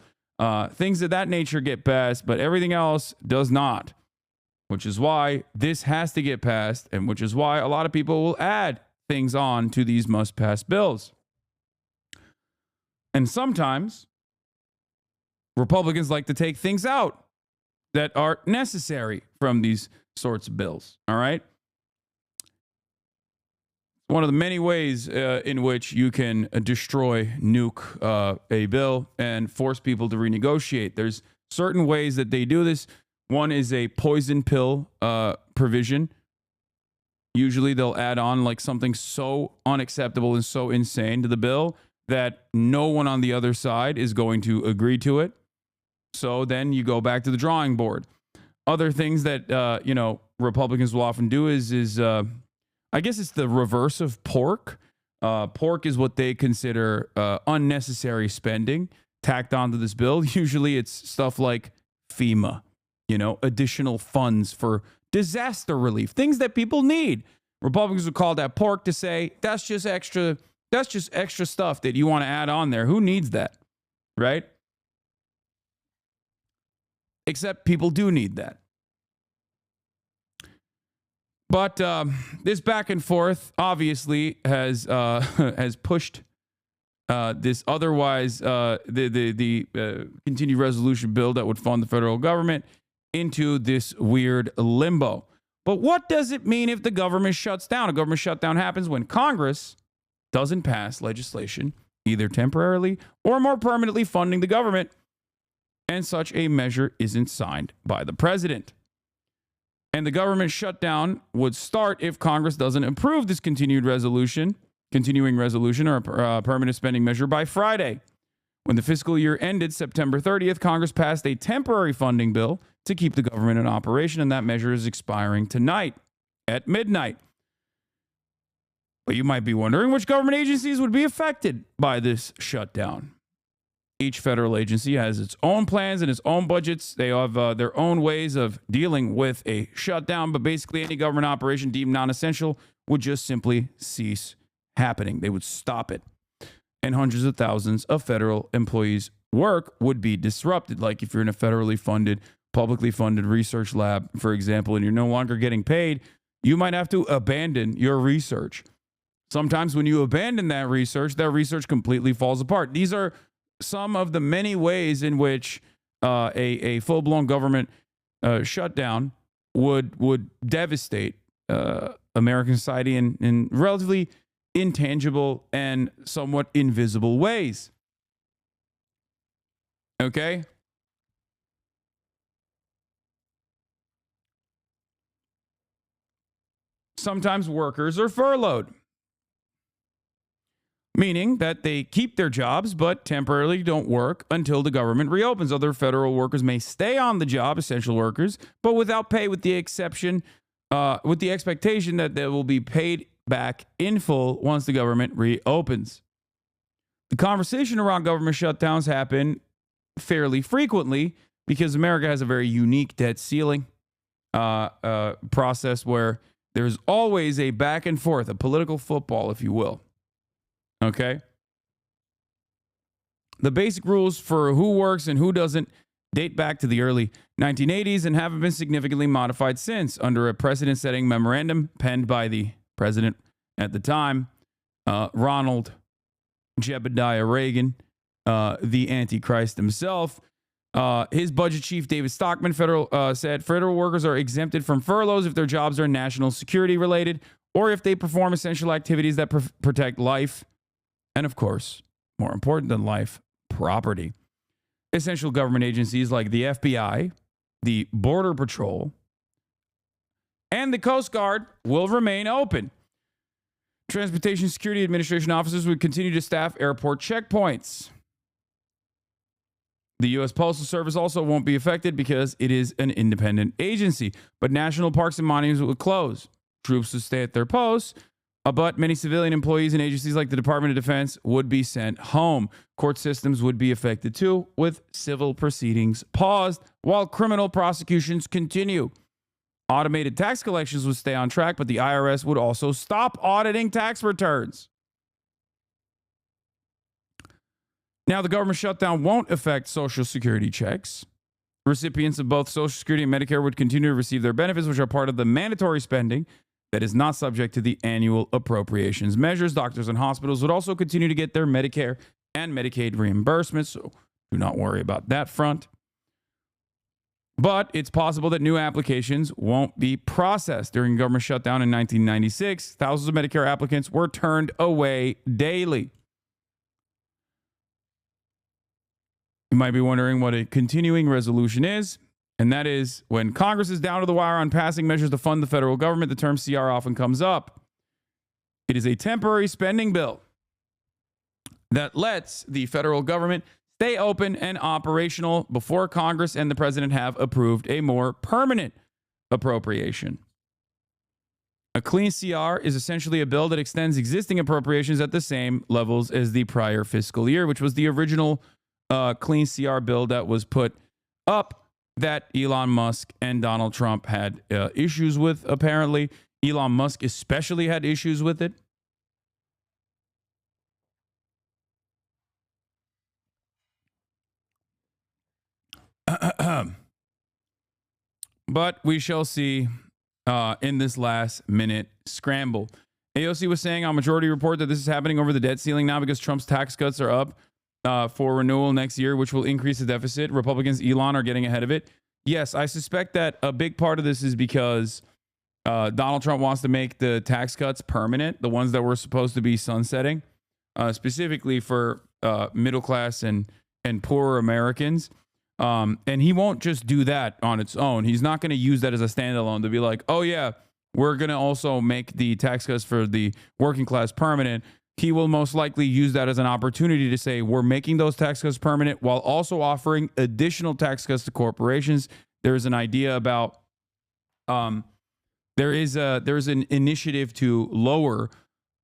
Things of that nature get passed, but everything else does not, which is why this has to get passed, and which is why a lot of people will add things on to these must-pass bills. And sometimes Republicans like to take things out that are necessary from these sorts of bills. All right? One of the many ways in which you can nuke a bill and force people to renegotiate. There's certain ways that they do this. One is a poison pill provision. Usually they'll add on like something so unacceptable and so insane to the bill that no one on the other side is going to agree to it. So then you go back to the drawing board. Other things that Republicans will often do is I guess it's the reverse of pork. Pork is what they consider unnecessary spending tacked onto this bill. Usually it's stuff like FEMA, additional funds for disaster relief, things that people need. Republicans would call that pork to say, that's just extra stuff that you want to add on there. Who needs that? Right? Except people do need that. But this back and forth obviously has pushed this otherwise the continued resolution bill that would fund the federal government into this weird limbo. But what does it mean if the government shuts down? A government shutdown happens when Congress doesn't pass legislation, either temporarily or more permanently funding the government, and such a measure isn't signed by the president. And the government shutdown would start if Congress doesn't approve this continuing resolution or a permanent spending measure by Friday. When the fiscal year ended September 30th, Congress passed a temporary funding bill to keep the government in operation, and that measure is expiring tonight at midnight. But you might be wondering which government agencies would be affected by this shutdown. Each federal agency has its own plans and its own budgets. They have their own ways of dealing with a shutdown, but basically any government operation deemed non-essential would just simply cease happening. They would stop it. And hundreds of thousands of federal employees' work would be disrupted. Like if you're in a federally funded, publicly funded research lab, for example, and you're no longer getting paid, you might have to abandon your research. Sometimes when you abandon that research completely falls apart. These are some of the many ways in which a full-blown government shutdown would devastate American society in relatively intangible and somewhat invisible ways. Okay? Sometimes workers are furloughed, meaning that they keep their jobs but temporarily don't work until the government reopens. Other federal workers may stay on the job, essential workers, but without pay, with the expectation that they will be paid back in full once the government reopens. The conversation around government shutdowns happen fairly frequently because America has a very unique debt ceiling process where there's always a back and forth, a political football, if you will. Okay? The basic rules for who works and who doesn't date back to the early 1980s and haven't been significantly modified since, under a precedent-setting memorandum penned by the president at the time, Ronald Jebediah Reagan, the Antichrist himself. His budget chief, David Stockman, said federal workers are exempted from furloughs if their jobs are national security related or if they perform essential activities that protect life and, of course, more important than life, property. Essential government agencies like the FBI, the Border Patrol, and the Coast Guard will remain open. Transportation Security Administration officers would continue to staff airport checkpoints. The U.S. Postal Service also won't be affected because it is an independent agency, but national parks and monuments would close. Troops would stay at their posts, but many civilian employees and agencies like the Department of Defense would be sent home. Court systems would be affected too, with civil proceedings paused while criminal prosecutions continue. Automated tax collections would stay on track, but the IRS would also stop auditing tax returns. Now, the government shutdown won't affect Social Security checks. Recipients of both Social Security and Medicare would continue to receive their benefits, which are part of the mandatory spending that is not subject to the annual appropriations measures. Doctors and hospitals would also continue to get their Medicare and Medicaid reimbursements, so do not worry about that front. But it's possible that new applications won't be processed. During government shutdown in 1996, thousands of Medicare applicants were turned away daily. You might be wondering what a continuing resolution is, and that is when Congress is down to the wire on passing measures to fund the federal government, the term CR often comes up. It is a temporary spending bill that lets the federal government stay open and operational before Congress and the president have approved a more permanent appropriation. A clean CR is essentially a bill that extends existing appropriations at the same levels as the prior fiscal year, which was the original clean CR bill that was put up that Elon Musk and Donald Trump had issues with, apparently. Elon Musk especially had issues with it. But we shall see in this last minute scramble. AOC was saying on Majority Report that this is happening over the debt ceiling now because Trump's tax cuts are up for renewal next year, which will increase the deficit. Republicans, Elon, are getting ahead of it. Yes, I suspect that a big part of this is because Donald Trump wants to make the tax cuts permanent, the ones that were supposed to be sunsetting, specifically for middle class and poorer Americans. And he won't just do that on its own. He's not going to use that as a standalone to be like, oh, yeah, we're going to also make the tax cuts for the working class permanent. He will most likely use that as an opportunity to say, we're making those tax cuts permanent while also offering additional tax cuts to corporations. There's an idea about there's an initiative to lower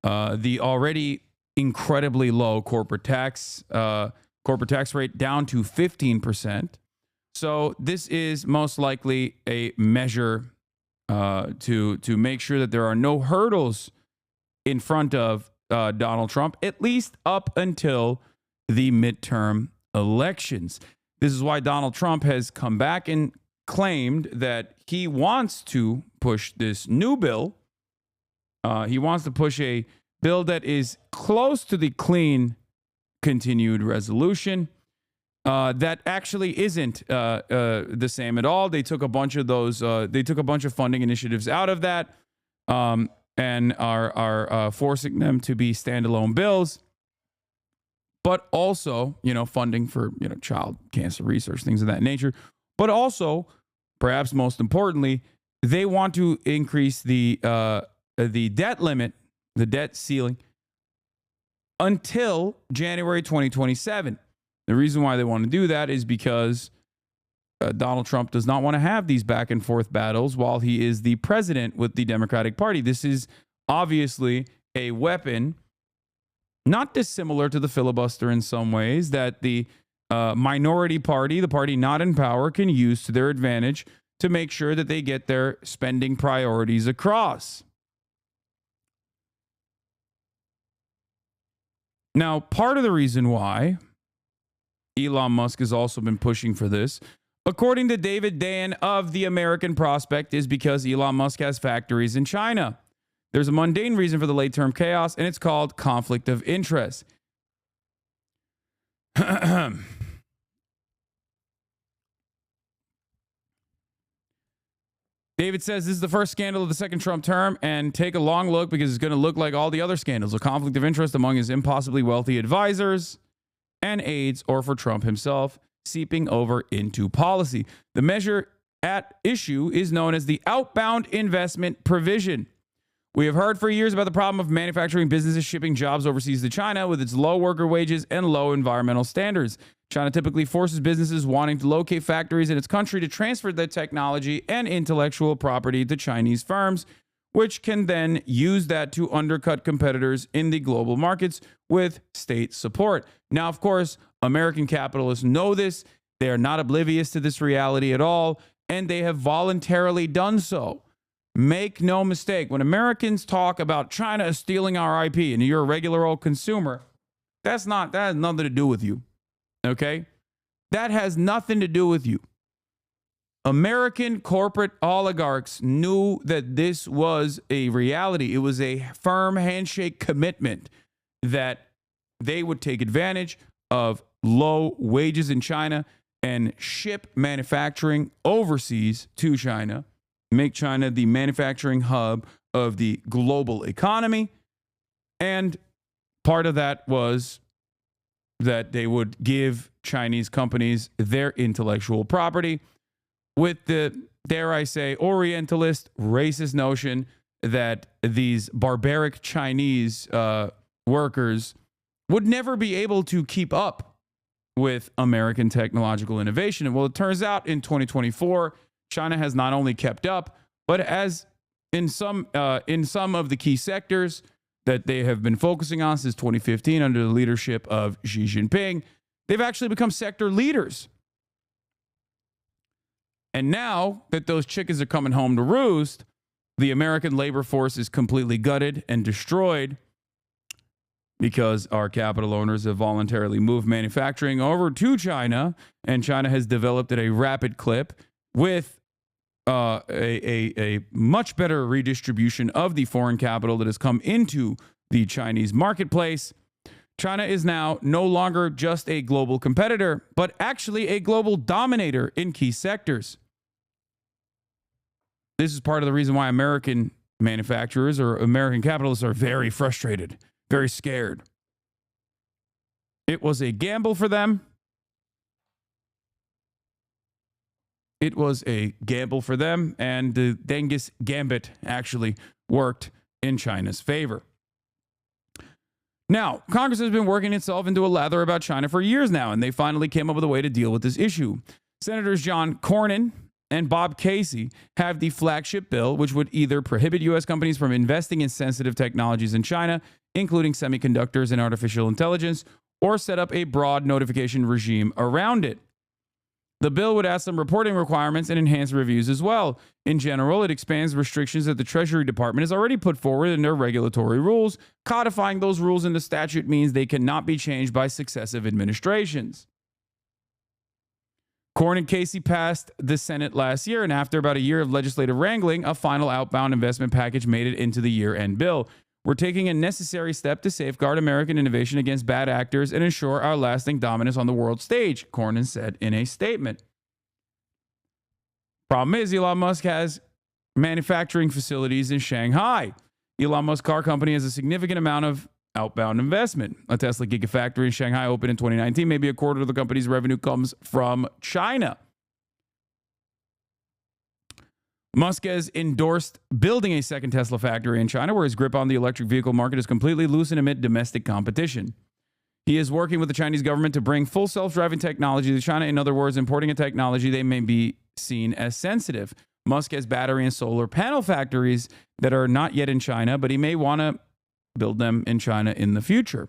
the already incredibly low corporate tax rate down to 15%. So this is most likely a measure to make sure that there are no hurdles in front of Donald Trump, at least up until the midterm elections. This is why Donald Trump has come back and claimed that he wants to push this new bill. He wants to push a bill that is close to the clean continued resolution. That actually isn't the same at all. They took a bunch of those. They took a bunch of funding initiatives out of that, and are forcing them to be standalone bills. But also, funding for child cancer research, things of that nature. But also, perhaps most importantly, they want to increase the debt limit, the debt ceiling, until January 2027. The reason why they want to do that is because Donald Trump does not want to have these back and forth battles while he is the president with the Democratic Party. This is obviously a weapon, not dissimilar to the filibuster in some ways, that the minority party, the party not in power, can use to their advantage to make sure that they get their spending priorities across. Now, part of the reason why Elon Musk has also been pushing for this, according to David Dan of The American Prospect, is because Elon Musk has factories in China. There's a mundane reason for the late-term chaos, and it's called conflict of interest. David says this is the first scandal of the second Trump term, and take a long look because it's going to look like all the other scandals. A conflict of interest among his impossibly wealthy advisors and aides, or for Trump himself, seeping over into policy. The measure at issue is known as the outbound investment provision. We have heard for years about the problem of manufacturing businesses shipping jobs overseas to China with its low worker wages and low environmental standards. China typically forces businesses wanting to locate factories in its country to transfer their technology and intellectual property to Chinese firms, which can then use that to undercut competitors in the global markets with state support. Now, of course, American capitalists know this. They are not oblivious to this reality at all, and they have voluntarily done so. Make no mistake, when Americans talk about China stealing our IP and you're a regular old consumer, that has nothing to do with you. Okay? That has nothing to do with you. American corporate oligarchs knew that this was a reality. It was a firm handshake commitment that they would take advantage of low wages in China and ship manufacturing overseas to China, make China the manufacturing hub of the global economy. And part of that was that they would give Chinese companies their intellectual property with the, dare I say, Orientalist, racist notion that these barbaric Chinese workers would never be able to keep up with American technological innovation. And well, it turns out in 2024, China has not only kept up, but as in some of the key sectors that they have been focusing on since 2015 under the leadership of Xi Jinping, they've actually become sector leaders. And now that those chickens are coming home to roost, the American labor force is completely gutted and destroyed because our capital owners have voluntarily moved manufacturing over to China, and China has developed at a rapid clip with a much better redistribution of the foreign capital that has come into the Chinese marketplace. China is now no longer just a global competitor, but actually a global dominator in key sectors. this is part of the reason why American manufacturers or American capitalists are very frustrated, very scared. It was a gamble for them. It was a gamble for them, and the Dengus Gambit actually worked in China's favor. Now, Congress has been working itself into a lather about China for years now, and they finally came up with a way to deal with this issue. Senators John Cornyn and Bob Casey have the flagship bill, which would either prohibit U.S. companies from investing in sensitive technologies in China, including semiconductors and artificial intelligence, or set up a broad notification regime around it. The bill would add some reporting requirements and enhance reviews as well. In general, it expands restrictions that the Treasury Department has already put forward in their regulatory rules. Codifying those rules into statute means they cannot be changed by successive administrations. Cornyn and Casey passed the Senate last year, and after about a year of legislative wrangling, a final outbound investment package made it into the year-end bill. We're taking a necessary step to safeguard American innovation against bad actors and ensure our lasting dominance on the world stage, Cornyn said in a statement. Problem is, Elon Musk has manufacturing facilities in Shanghai. Elon Musk's car company has a significant amount of outbound investment. A Tesla Gigafactory in Shanghai opened in 2019. Maybe a quarter of the company's revenue comes from China. Musk has endorsed building a second Tesla factory in China, where his grip on the electric vehicle market is completely loosened amid domestic competition. He is working with the Chinese government to bring full self-driving technology to China. In other words, importing a technology they may be seen as sensitive. Musk has battery and solar panel factories that are not yet in China, but he may want to build them in China in the future.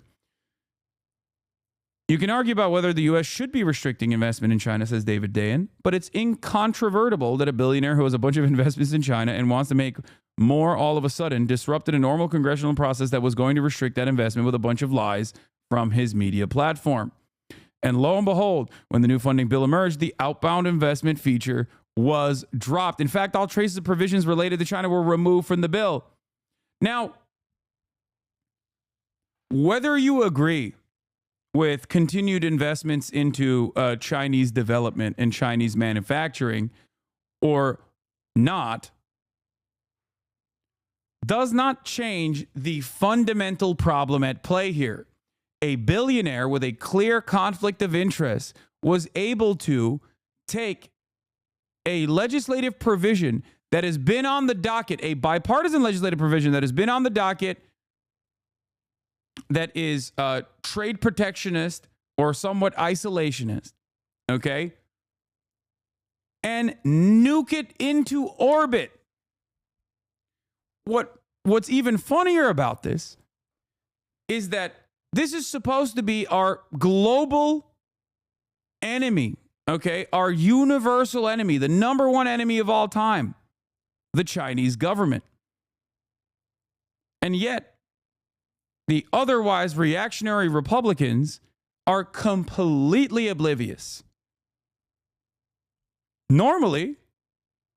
You can argue about whether the U.S. should be restricting investment in China, says David Dayen, but it's incontrovertible that a billionaire who has a bunch of investments in China and wants to make more all of a sudden disrupted a normal congressional process that was going to restrict that investment with a bunch of lies from his media platform. And lo and behold, when the new funding bill emerged, the outbound investment feature was dropped. In fact, all traces of provisions related to China were removed from the bill. Now, whether you agree with continued investments into Chinese development and Chinese manufacturing or not, does not change the fundamental problem at play here. A billionaire with a clear conflict of interest was able to take a legislative provision that has been on the docket, a bipartisan legislative provision that has been on the docket that is trade protectionist or somewhat isolationist, okay, and nuke it into orbit. What's even funnier about this is that this is supposed to be our global enemy, okay, our universal enemy, the number one enemy of all time, the Chinese government. And yet, the otherwise reactionary Republicans are completely oblivious. Normally,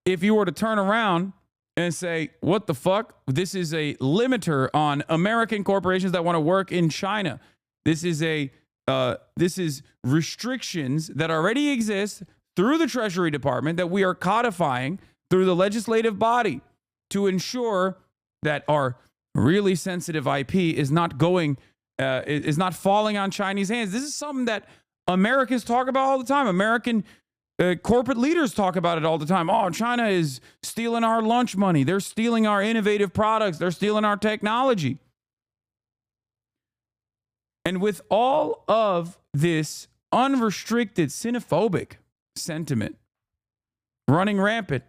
if you were to turn around and say, what the fuck? This is a limiter on American corporations that want to work in China. This is restrictions that already exist through the Treasury Department that we are codifying through the legislative body to ensure that our really sensitive IP is not going, is not falling on Chinese hands. This is something that Americans talk about all the time. American corporate leaders talk about it all the time. Oh, China is stealing our lunch money. They're stealing our innovative products. They're stealing our technology. And with all of this unrestricted xenophobic sentiment running rampant,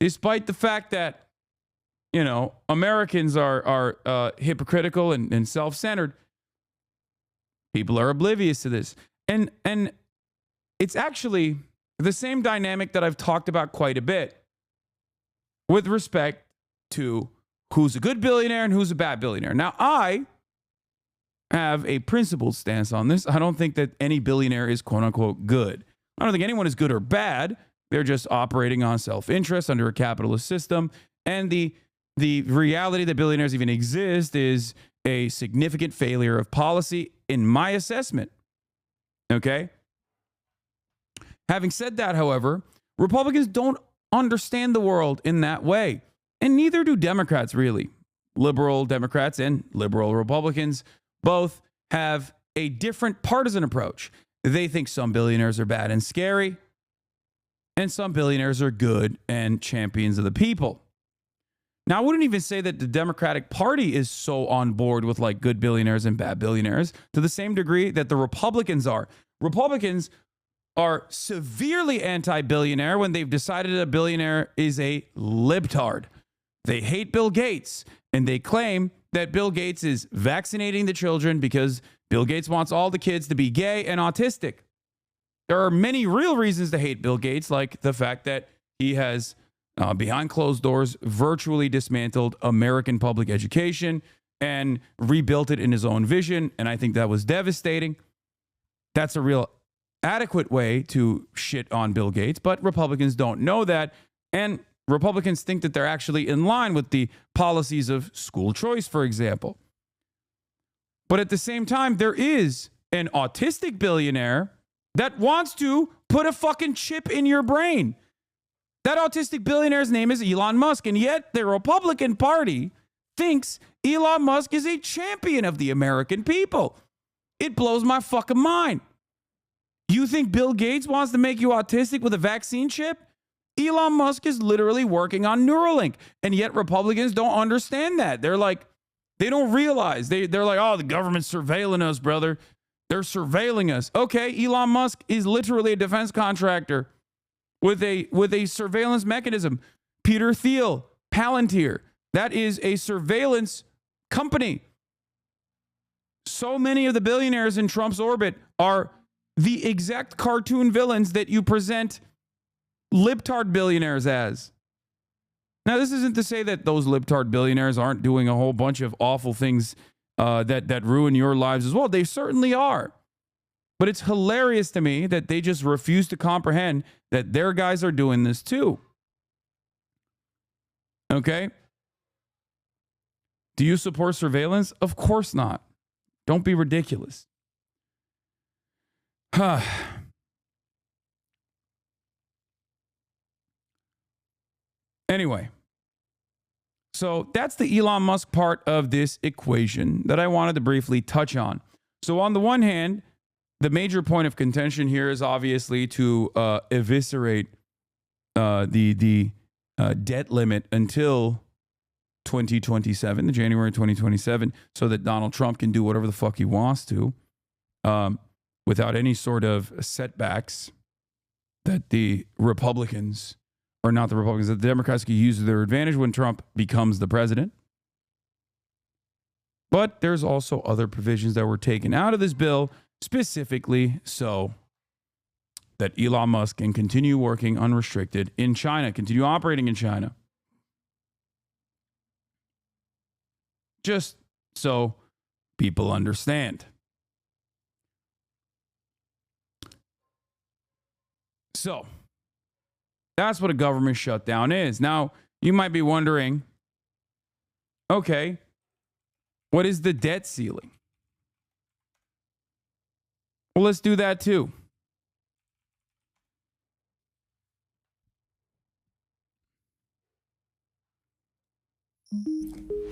despite the fact that, you know, Americans are hypocritical and self-centered, people are oblivious to this. And it's actually the same dynamic that I've talked about quite a bit with respect to who's a good billionaire and who's a bad billionaire. Now, I have a principled stance on this. I don't think that any billionaire is quote unquote good. I don't think anyone is good or bad. They're just operating on self-interest under a capitalist system. And the reality that billionaires even exist is a significant failure of policy in my assessment. Okay? Having said that, however, Republicans don't understand the world in that way. And neither do Democrats, really. Liberal Democrats and liberal Republicans both have a different partisan approach. They think some billionaires are bad and scary, and some billionaires are good and champions of the people. Now, I wouldn't even say that the Democratic Party is so on board with like good billionaires and bad billionaires to the same degree that the Republicans are. Republicans are severely anti-billionaire when they've decided a billionaire is a libtard. They hate Bill Gates, and they claim that Bill Gates is vaccinating the children because Bill Gates wants all the kids to be gay and autistic. There are many real reasons to hate Bill Gates, like the fact that he has, behind closed doors, virtually dismantled American public education and rebuilt it in his own vision. And I think that was devastating. That's a real adequate way to shit on Bill Gates, but Republicans don't know that. And Republicans think that they're actually in line with the policies of school choice, for example. But at the same time, there is an autistic billionaire that wants to put a fucking chip in your brain. That autistic billionaire's name is Elon Musk, and yet the Republican Party thinks Elon Musk is a champion of the American people. It blows my fucking mind. You think Bill Gates wants to make you autistic with a vaccine chip? Elon Musk is literally working on Neuralink, and yet Republicans don't understand that. They're like, they don't realize. They're like, oh, the government's surveilling us, brother. They're surveilling us. Okay, Elon Musk is literally a defense contractor with a surveillance mechanism. Peter Thiel, Palantir, that is a surveillance company. So many of the billionaires in Trump's orbit are the exact cartoon villains that you present libtard billionaires as. Now, this isn't to say that those libtard billionaires aren't doing a whole bunch of awful things that ruin your lives as well. They certainly are. But it's hilarious to me that they just refuse to comprehend that their guys are doing this too. Okay? Do you support surveillance? Of course not. Don't be ridiculous. Anyway, so that's the Elon Musk part of this equation that I wanted to briefly touch on. So on the one hand, the major point of contention here is obviously to eviscerate the debt limit until 2027, the January 2027, so that Donald Trump can do whatever the fuck he wants to without any sort of setbacks that the Republicans, or not the Republicans, that the Democrats can use to their advantage when Trump becomes the president. But there's also other provisions that were taken out of this bill, specifically so that Elon Musk can continue working unrestricted in China, continue operating in China. Just so people understand. So, that's what a government shutdown is. Now, you might be wondering, okay, what is the debt ceiling? Well, let's do that too.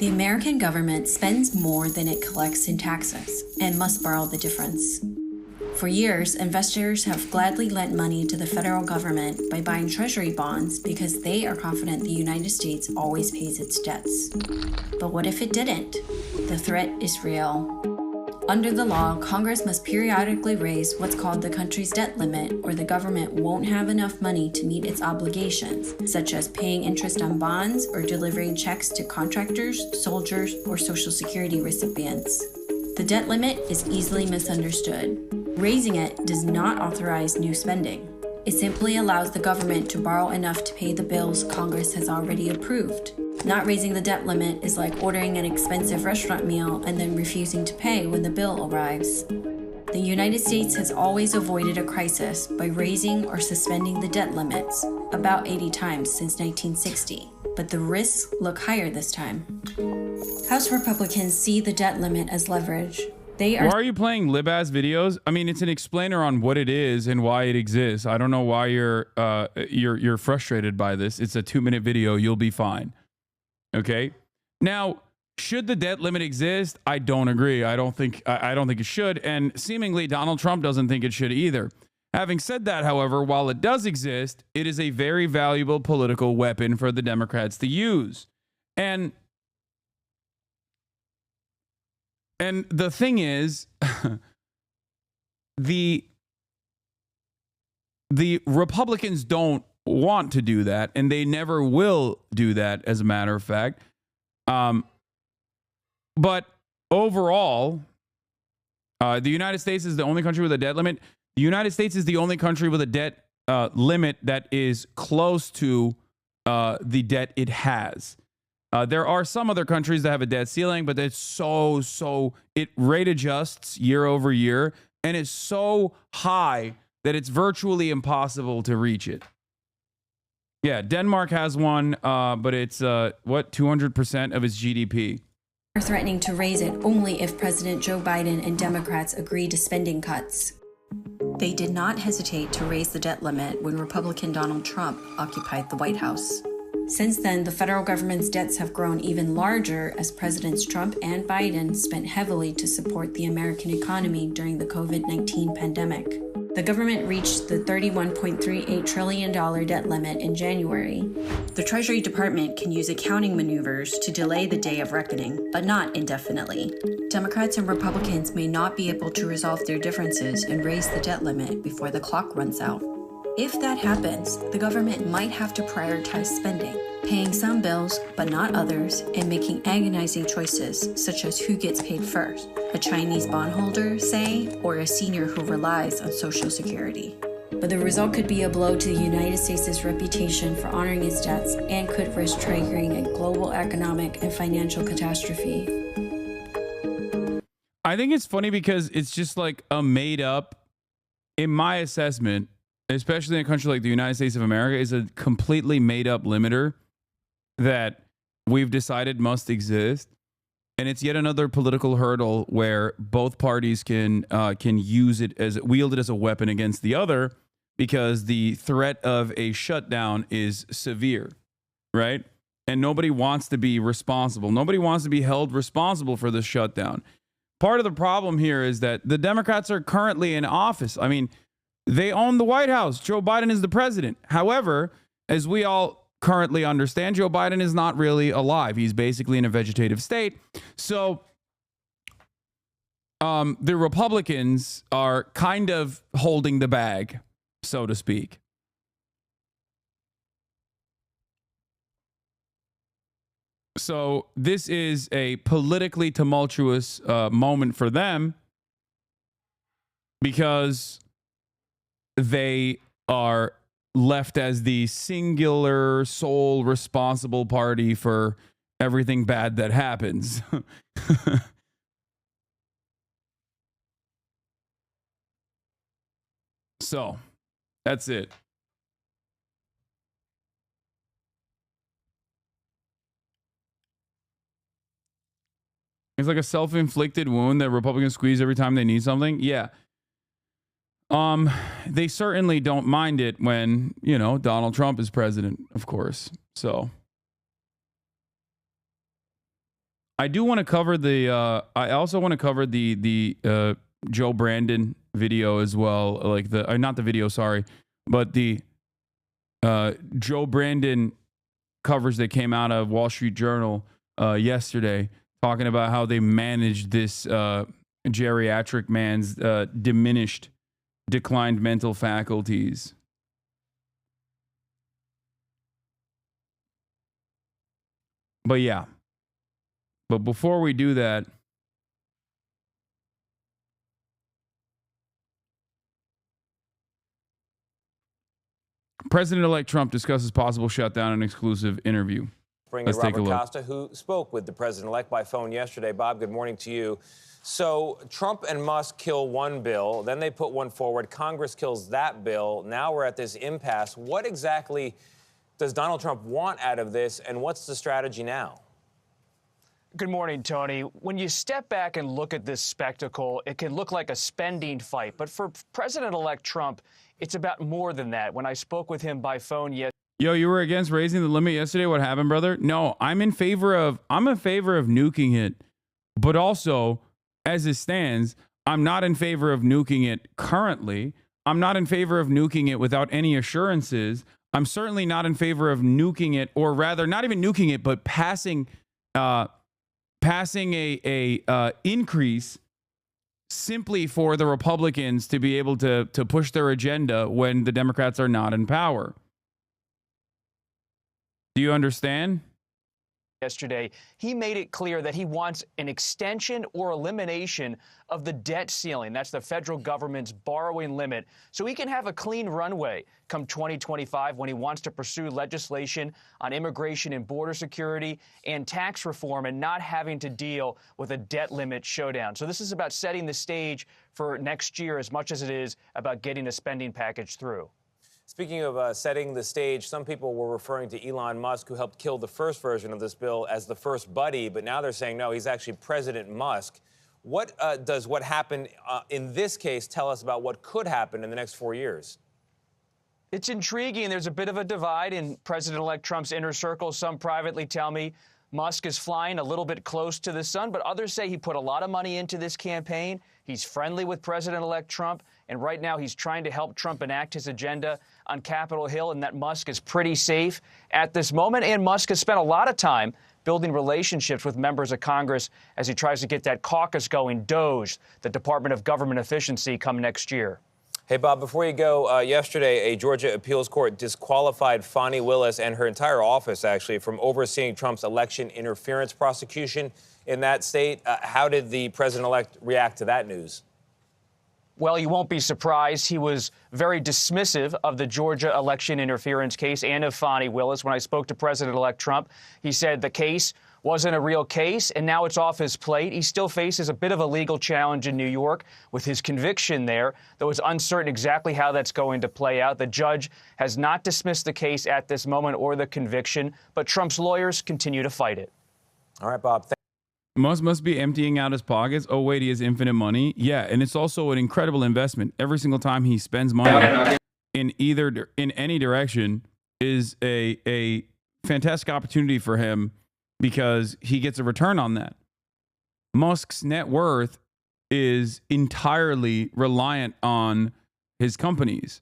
The American government spends more than it collects in taxes and must borrow the difference. For years, investors have gladly lent money to the federal government by buying treasury bonds because they are confident the United States always pays its debts. But what if it didn't? The threat is real. Under the law, Congress must periodically raise what's called the country's debt limit, or the government won't have enough money to meet its obligations, such as paying interest on bonds or delivering checks to contractors, soldiers, or Social Security recipients. The debt limit is easily misunderstood. Raising it does not authorize new spending. It simply allows the government to borrow enough to pay the bills Congress has already approved. Not raising the debt limit is like ordering an expensive restaurant meal and then refusing to pay when the bill arrives. The United States has always avoided a crisis by raising or suspending the debt limits, about 80 times since 1960. But the risks look higher this time. House Republicans see the debt limit as leverage. They are. Why are you playing lib-ass videos? I mean, it's an explainer on what it is and why it exists. I don't know why you're frustrated by this. It's a 2-minute video. You'll be fine. Okay. Now, should the debt limit exist? I don't agree. I don't think it should, and seemingly Donald Trump doesn't think it should either. Having said that, however, while it does exist, it is a very valuable political weapon for the Democrats to use. And the thing is, the Republicans don't want to do that, and they never will do that, as a matter of fact. But overall, the United States is the only country with a debt limit. The United States is the only country with a debt limit that is close to the debt it has. There are some other countries that have a debt ceiling, but it's it rate adjusts year over year, and it's so high that it's virtually impossible to reach it. Yeah, Denmark has one, but it's 200% of its GDP. Are threatening to raise it only if President Joe Biden and Democrats agree to spending cuts. They did not hesitate to raise the debt limit when Republican Donald Trump occupied the White House. Since then, the federal government's debts have grown even larger as Presidents Trump and Biden spent heavily to support the American economy during the COVID-19 pandemic. The government reached the $31.38 trillion debt limit in January. The Treasury Department can use accounting maneuvers to delay the day of reckoning, but not indefinitely. Democrats and Republicans may not be able to resolve their differences and raise the debt limit before the clock runs out. If that happens, the government might have to prioritize spending, paying some bills but not others, and making agonizing choices such as who gets paid first, a Chinese bondholder, say, or a senior who relies on Social Security. But the result could be a blow to the United States' reputation for honoring its debts and could risk triggering a global economic and financial catastrophe. I think it's funny because it's just like a made up, in my assessment, especially in a country like the United States of America, is a completely made up limiter that we've decided must exist. And it's yet another political hurdle where both parties can use it wield it as a weapon against the other, because the threat of a shutdown is severe, right? And nobody wants to be responsible. Nobody wants to be held responsible for the shutdown. Part of the problem here is that the Democrats are currently in office. I mean, they own the White House. Joe Biden is the president. However, as we all currently understand, Joe Biden is not really alive. He's basically in a vegetative state. So the Republicans are kind of holding the bag, so to speak. So this is a politically tumultuous moment for them, because they are left as the singular sole responsible party for everything bad that happens. So that's it. It's like a self-inflicted wound that Republicans squeeze every time they need something. Yeah. They certainly don't mind it when, Donald Trump is president, of course. So I do want to cover I also want to cover the Joe Brandon video as well. Like not the video, sorry, but the Joe Brandon coverage that came out of Wall Street Journal yesterday, talking about how they managed this geriatric man's declined mental faculties. But yeah. But before we do that, President-elect Trump discusses possible shutdown in an exclusive interview. Bring in Robert Costa, who spoke with the president-elect by phone yesterday. Bob, good morning to you. So Trump and Musk kill one bill, then they put one forward. Congress kills that bill. Now we're at this impasse. What exactly does Donald Trump want out of this, and what's the strategy now? Good morning, Tony. When you step back and look at this spectacle, it can look like a spending fight. But for President-elect Trump, it's about more than that. When I spoke with him by phone yesterday, Yo, you were against raising the limit yesterday. What happened, brother? No, I'm in favor of nuking it. But also, as it stands, I'm not in favor of nuking it currently. I'm not in favor of nuking it without any assurances. I'm certainly not in favor of nuking it, or rather, not even nuking it, but passing a increase simply for the Republicans to be able to push their agenda when the Democrats are not in power. Do you understand? yesterday, he made it clear that he wants an extension or elimination of the debt ceiling. That's the federal government's borrowing limit, so he can have a clean runway come 2025 when he wants to pursue legislation on immigration and border security and tax reform and not having to deal with a debt limit showdown. So this is about setting the stage for next year as much as it is about getting a spending package through. Speaking of setting the stage, some people were referring to Elon Musk, who helped kill the first version of this bill, as the first buddy, but now they're saying, no, he's actually President Musk. What does what happened in this case tell us about what could happen in the next 4 years? It's intriguing. There's a bit of a divide in President-elect Trump's inner circle. Some privately tell me Musk is flying a little bit close to the sun, but others say he put a lot of money into this campaign. He's friendly with President-elect Trump, and right now he's trying to help Trump enact his agenda on Capitol Hill, and that Musk is pretty safe at this moment. And Musk has spent a lot of time building relationships with members of Congress as he tries to get that caucus going, DOGE, the Department of Government Efficiency, come next year. Hey, Bob, before you go, yesterday, a Georgia appeals court disqualified Fani Willis and her entire office, actually, from overseeing Trump's election interference prosecution in that state. How did the president-elect react to that news? Well, you won't be surprised. He was very dismissive of the Georgia election interference case and of Fani Willis. When I spoke to President-elect Trump, he said the case wasn't a real case, and now it's off his plate. He still faces a bit of a legal challenge in New York with his conviction there, though it's uncertain exactly how that's going to play out. The judge has not dismissed the case at this moment or the conviction, but Trump's lawyers continue to fight it. All right, Bob. Musk must be emptying out his pockets. Oh, wait, he has infinite money. Yeah, and it's also an incredible investment. Every single time he spends money in any direction is a fantastic opportunity for him because he gets a return on that. Musk's net worth is entirely reliant on his companies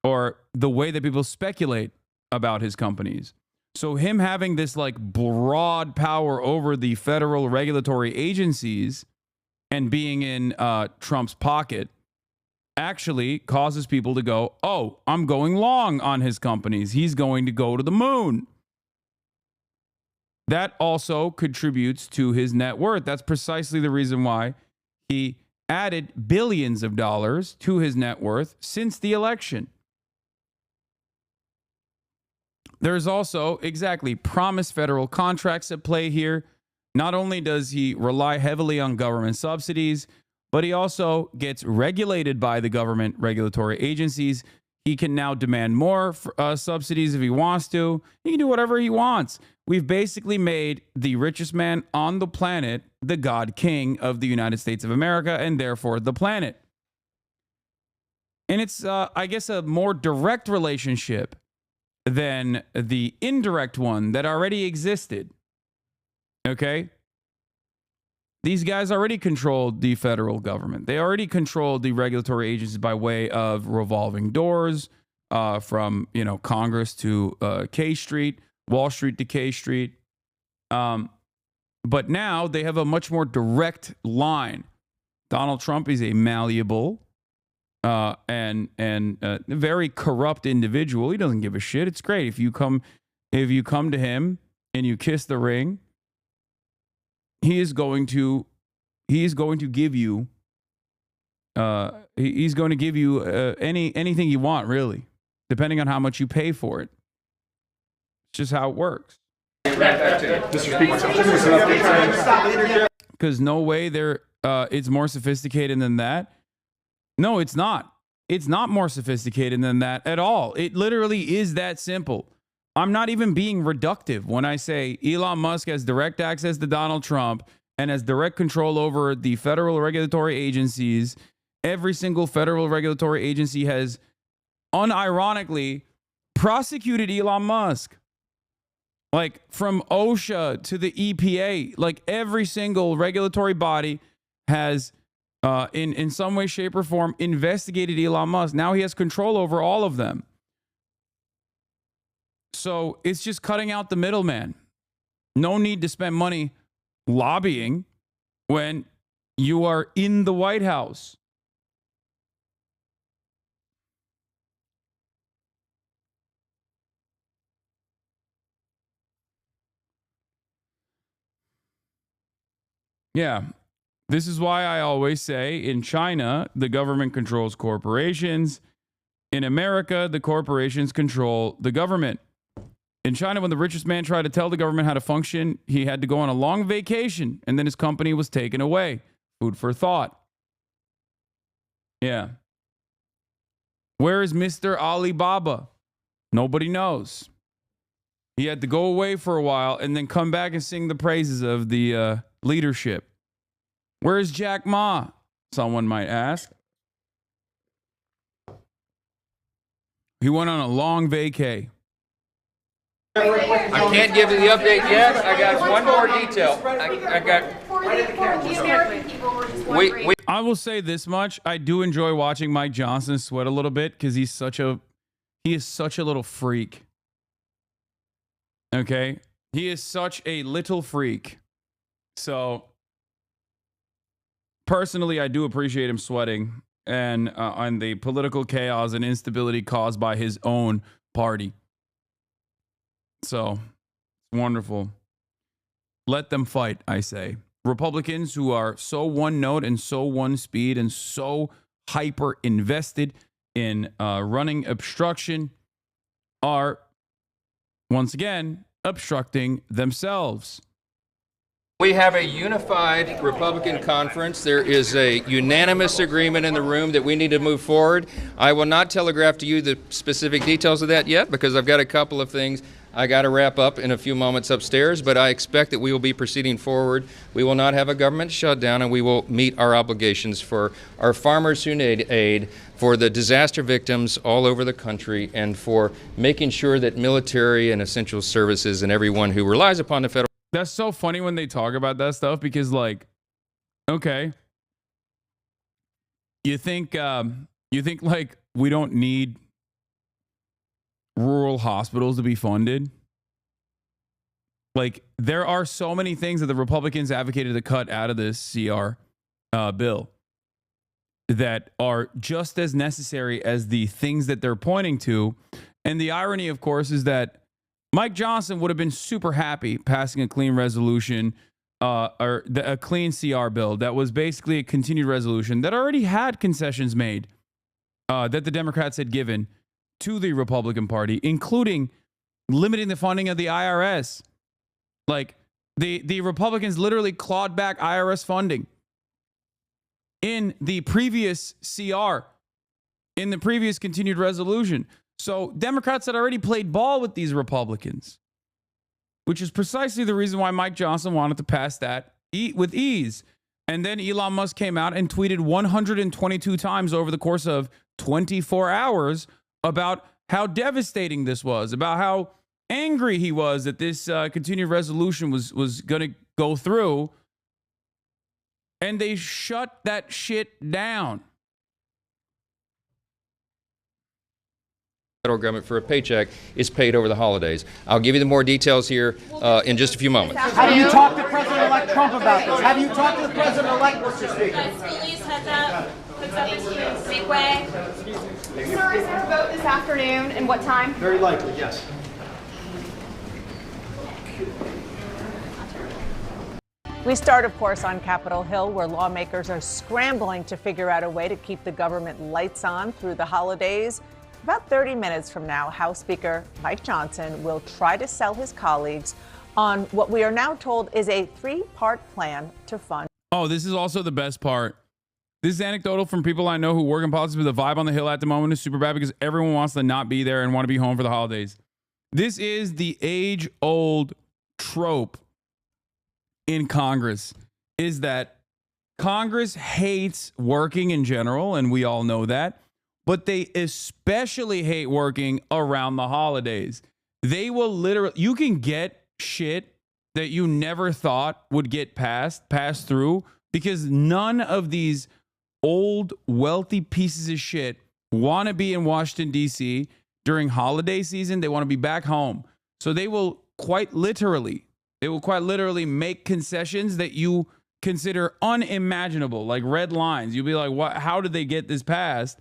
or the way that people speculate about his companies. So him having this like broad power over the federal regulatory agencies and being in Trump's pocket actually causes people to go, oh, I'm going long on his companies. He's going to go to the moon. That also contributes to his net worth. That's precisely the reason why he added billions of dollars to his net worth since the election. There's also, exactly, promised federal contracts at play here. Not only does he rely heavily on government subsidies, but he also gets regulated by the government regulatory agencies. He can now demand more subsidies if he wants to. He can do whatever he wants. We've basically made the richest man on the planet the God King of the United States of America and therefore the planet. And it's, I guess, a more direct relationship than the indirect one that already existed. Okay? These guys already controlled the federal government. They already controlled the regulatory agencies by way of revolving doors from, Congress to K Street, Wall Street to K Street. But now they have a much more direct line. Donald Trump is a malleable and very corrupt individual. He doesn't give a shit. It's great if you come to him and you kiss the ring. He's going to give you anything you want, really, depending on how much you pay for it. It's just how it works. Because no way it's more sophisticated than that. No, it's not. It's not more sophisticated than that at all. It literally is that simple. I'm not even being reductive when I say Elon Musk has direct access to Donald Trump and has direct control over the federal regulatory agencies. Every single federal regulatory agency has unironically prosecuted Elon Musk. Like from OSHA to the EPA, like every single regulatory body has in some way, shape, or form investigated Elon Musk. Now he has control over all of them. So it's just cutting out the middleman. No need to spend money lobbying when you are in the White House. Yeah. This is why I always say in China, the government controls corporations. In America, the corporations control the government. In China, when the richest man tried to tell the government how to function, he had to go on a long vacation, and then his company was taken away. Food for thought. Yeah. Where is Mr. Alibaba? Nobody knows. He had to go away for a while and then come back and sing the praises of the leadership. Where is Jack Ma? Someone might ask. He went on a long vacay. I can't give you the update yet. I got one more detail. I got. I will say this much: I do enjoy watching Mike Johnson sweat a little bit because he is such a little freak. Okay, he is such a little freak. So personally, I do appreciate him sweating and on the political chaos and instability caused by his own party. So, it's wonderful. Let them fight, I say. Republicans who are so one note and so one speed and so hyper invested in running obstruction are, once again, obstructing themselves. We have a unified Republican conference. There is a unanimous agreement in the room that we need to move forward. I will not telegraph to you the specific details of that yet because I've got a couple of things I got to wrap up in a few moments upstairs, but I expect that we will be proceeding forward. We will not have a government shutdown, and we will meet our obligations for our farmers who need aid, for the disaster victims all over the country, and for making sure that military and essential services and everyone who relies upon the federal. That's so funny when they talk about that stuff because, like, okay, you think like we don't need rural hospitals to be funded? Like, there are so many things that the Republicans advocated to cut out of this CR bill that are just as necessary as the things that they're pointing to. And the irony, of course, is that Mike Johnson would have been super happy passing a clean resolution or a clean CR bill that was basically a continued resolution that already had concessions made that the Democrats had given to the Republican Party, including limiting the funding of the IRS. Like, the Republicans literally clawed back IRS funding in the previous CR, in the previous continued resolution. So Democrats had already played ball with these Republicans, which is precisely the reason why Mike Johnson wanted to pass that with ease. And then Elon Musk came out and tweeted 122 times over the course of 24 hours about how devastating this was, about how angry he was that this continued resolution was going to go through. And they shut that shit down. Federal government for a paycheck is paid over the holidays. I'll give you the more details here in just a few moments. Have you talked to President-elect Trump about this? Have you talked to the President-elect, Mr. Speaker? Please heads up. Puts up his shoes. Make way. Sir, is there a vote this afternoon and what time? Very likely, yes. We start, of course, on Capitol Hill, where lawmakers are scrambling to figure out a way to keep the government lights on through the holidays. About 30 minutes from now, House Speaker Mike Johnson will try to sell his colleagues on what we are now told is a three-part plan to fund. Oh, this is also the best part. This is anecdotal from people I know who work in politics, but the vibe on the Hill at the moment is super bad because everyone wants to not be there and want to be home for the holidays. This is the age-old trope in Congress, is that Congress hates working in general, and we all know that, but they especially hate working around the holidays. They will literally, you can get shit that you never thought would get passed through, because none of these old, wealthy pieces of shit want to be in Washington, D.C. during holiday season. They want to be back home. So they will quite literally make concessions that you consider unimaginable, like red lines. You'll be like, what? How did they get this passed?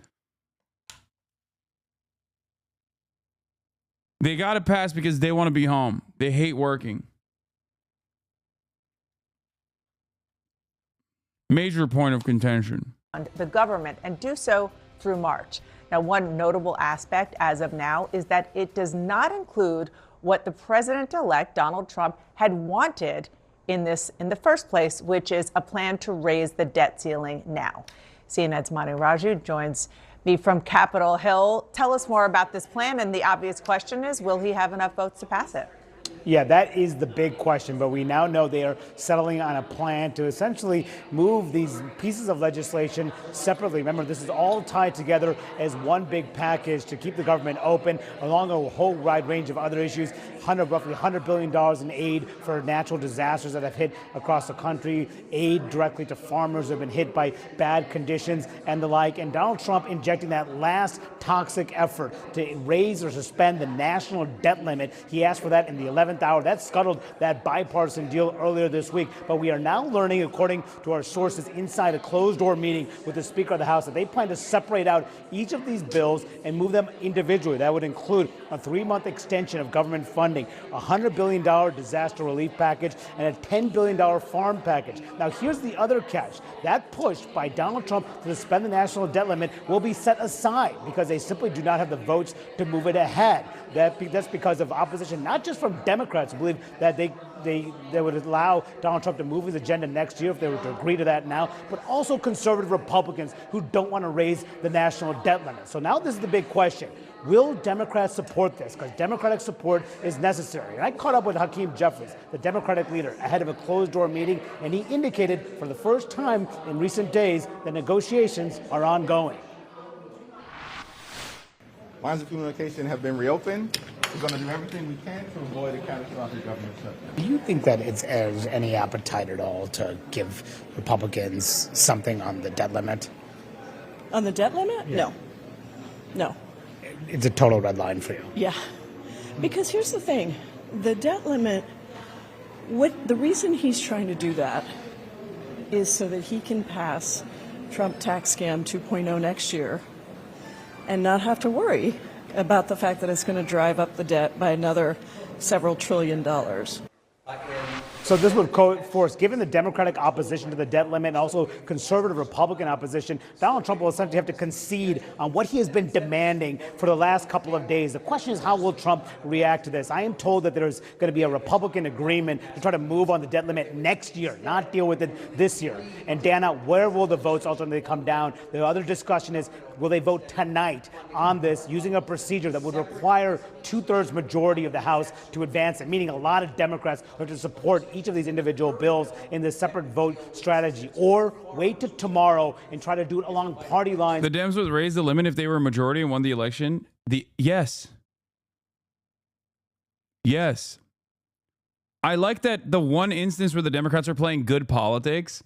They got it passed because they want to be home. They hate working. Major point of contention. The government, and do so through March. Now, one notable aspect as of now is that it does not include what the president-elect Donald Trump had wanted in the first place, which is a plan to raise the debt ceiling now. CNN's Manu Raju joins me from Capitol Hill. Tell us more about this plan, and the obvious question is, will he have enough votes to pass it? Yeah, that is the big question, but we now know they are settling on a plan to essentially move these pieces of legislation separately. Remember, this is all tied together as one big package to keep the government open, along a whole wide range of other issues. Roughly $100 billion in aid for natural disasters that have hit across the country, aid directly to farmers who have been hit by bad conditions and the like. And Donald Trump injecting that last toxic effort to raise or suspend the national debt limit. He asked for that in the 11th hour. That scuttled that bipartisan deal earlier this week. But we are now learning, according to our sources inside a closed-door meeting with the Speaker of the House, that they plan to separate out each of these bills and move them individually. That would include a 3-month extension of government funding, a $100 billion disaster relief package, and a $10 billion farm package. Now, here's the other catch. That push by Donald Trump to suspend the national debt limit will be set aside because they simply do not have the votes to move it ahead. That's because of opposition, not just from Democrats who believe that they would allow Donald Trump to move his agenda next year if they were to agree to that now, but also conservative Republicans who don't want to raise the national debt limit. So now this is the big question. Will Democrats support this? Because Democratic support is necessary. And I caught up with Hakeem Jeffries, the Democratic leader, ahead of a closed-door meeting, and he indicated for the first time in recent days that negotiations are ongoing. Lines of communication have been reopened. We're going to do everything we can to avoid a catastrophic government shutdown. Do you think that there's any appetite at all to give Republicans something on the debt limit? On the debt limit? Yeah. No. It's a total red line for you. Yeah. Because here's the thing. The debt limit, the reason he's trying to do that is so that he can pass Trump tax scam 2.0 next year and not have to worry about the fact that it's going to drive up the debt by another several $1 trillion. So this would force, given the Democratic opposition to the debt limit and also conservative Republican opposition, Donald Trump will essentially have to concede on what he has been demanding for the last couple of days. The question is, how will Trump react to this? I am told that there's going to be a Republican agreement to try to move on the debt limit next year, not deal with it this year. And Dana, where will the votes ultimately come down? The other discussion is, will they vote tonight on this using a procedure that would require 2/3 majority of the House to advance it, meaning a lot of Democrats are to support each of these individual bills in this separate vote strategy, or wait till tomorrow and try to do it along party lines. The Dems would raise the limit if they were a majority and won the election. Yes. I like that the one instance where the Democrats are playing good politics,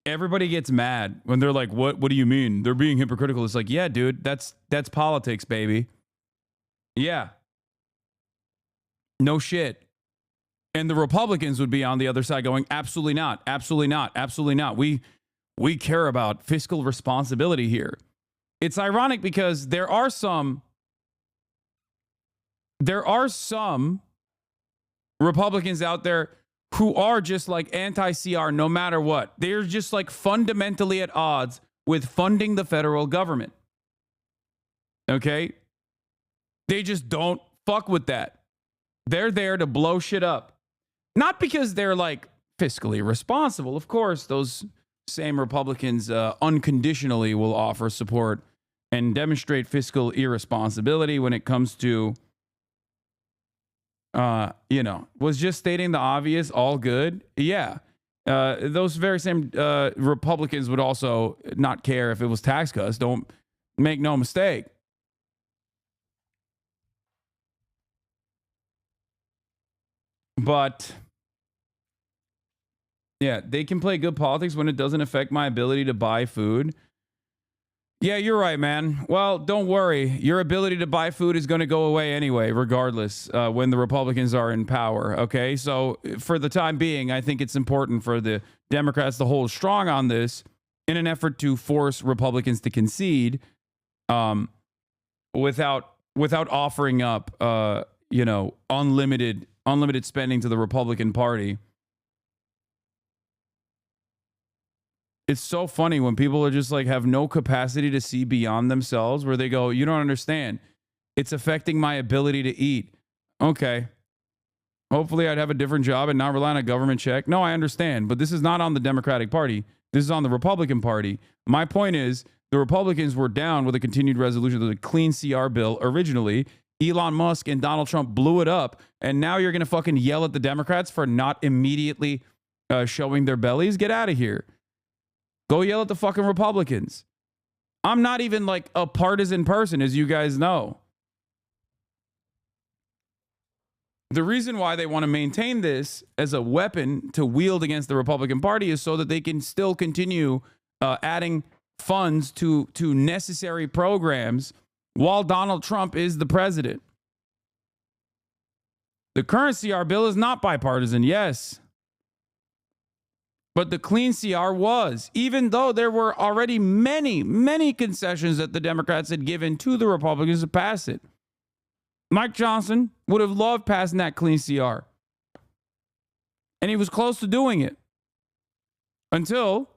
everybody gets mad when they're like, what do you mean? They're being hypocritical. It's like, yeah, dude, that's politics, baby. Yeah. No shit. And the Republicans would be on the other side going, absolutely not, absolutely not, absolutely not. We care about fiscal responsibility here. It's ironic because there are some Republicans out there who are just like anti-CR no matter what. They're just like fundamentally at odds with funding the federal government. Okay? They just don't fuck with that. They're there to blow shit up. Not because they're like fiscally responsible. Of course, those same Republicans unconditionally will offer support and demonstrate fiscal irresponsibility when it comes to you know, was just stating the obvious, all good. Yeah. Those very same Republicans would also not care if it was tax cuts. Don't make no mistake. But yeah, they can play good politics when it doesn't affect my ability to buy food. Yeah, you're right, man. Well, don't worry. Your ability to buy food is going to go away anyway, regardless, when the Republicans are in power. Okay, so for the time being, I think it's important for the Democrats to hold strong on this in an effort to force Republicans to concede, without offering up, you know, unlimited spending to the Republican Party. It's so funny when people are just like have no capacity to see beyond themselves, where they go, you don't understand. It's affecting my ability to eat. Okay. Hopefully I'd have a different job and not rely on a government check. No, I understand. But this is not on the Democratic Party. This is on the Republican Party. My point is the Republicans were down with a continued resolution of the clean CR bill originally. Elon Musk and Donald Trump blew it up. And now you're going to fucking yell at the Democrats for not immediately showing their bellies? Get out of here. Go yell at the fucking Republicans. I'm not even like a partisan person, as you guys know. The reason why they want to maintain this as a weapon to wield against the Republican Party is so that they can still continue adding funds to necessary programs while Donald Trump is the president. The current CR bill is not bipartisan, yes. But the clean CR was, even though there were already many, many concessions that the Democrats had given to the Republicans to pass it. Mike Johnson would have loved passing that clean CR. And he was close to doing it. Until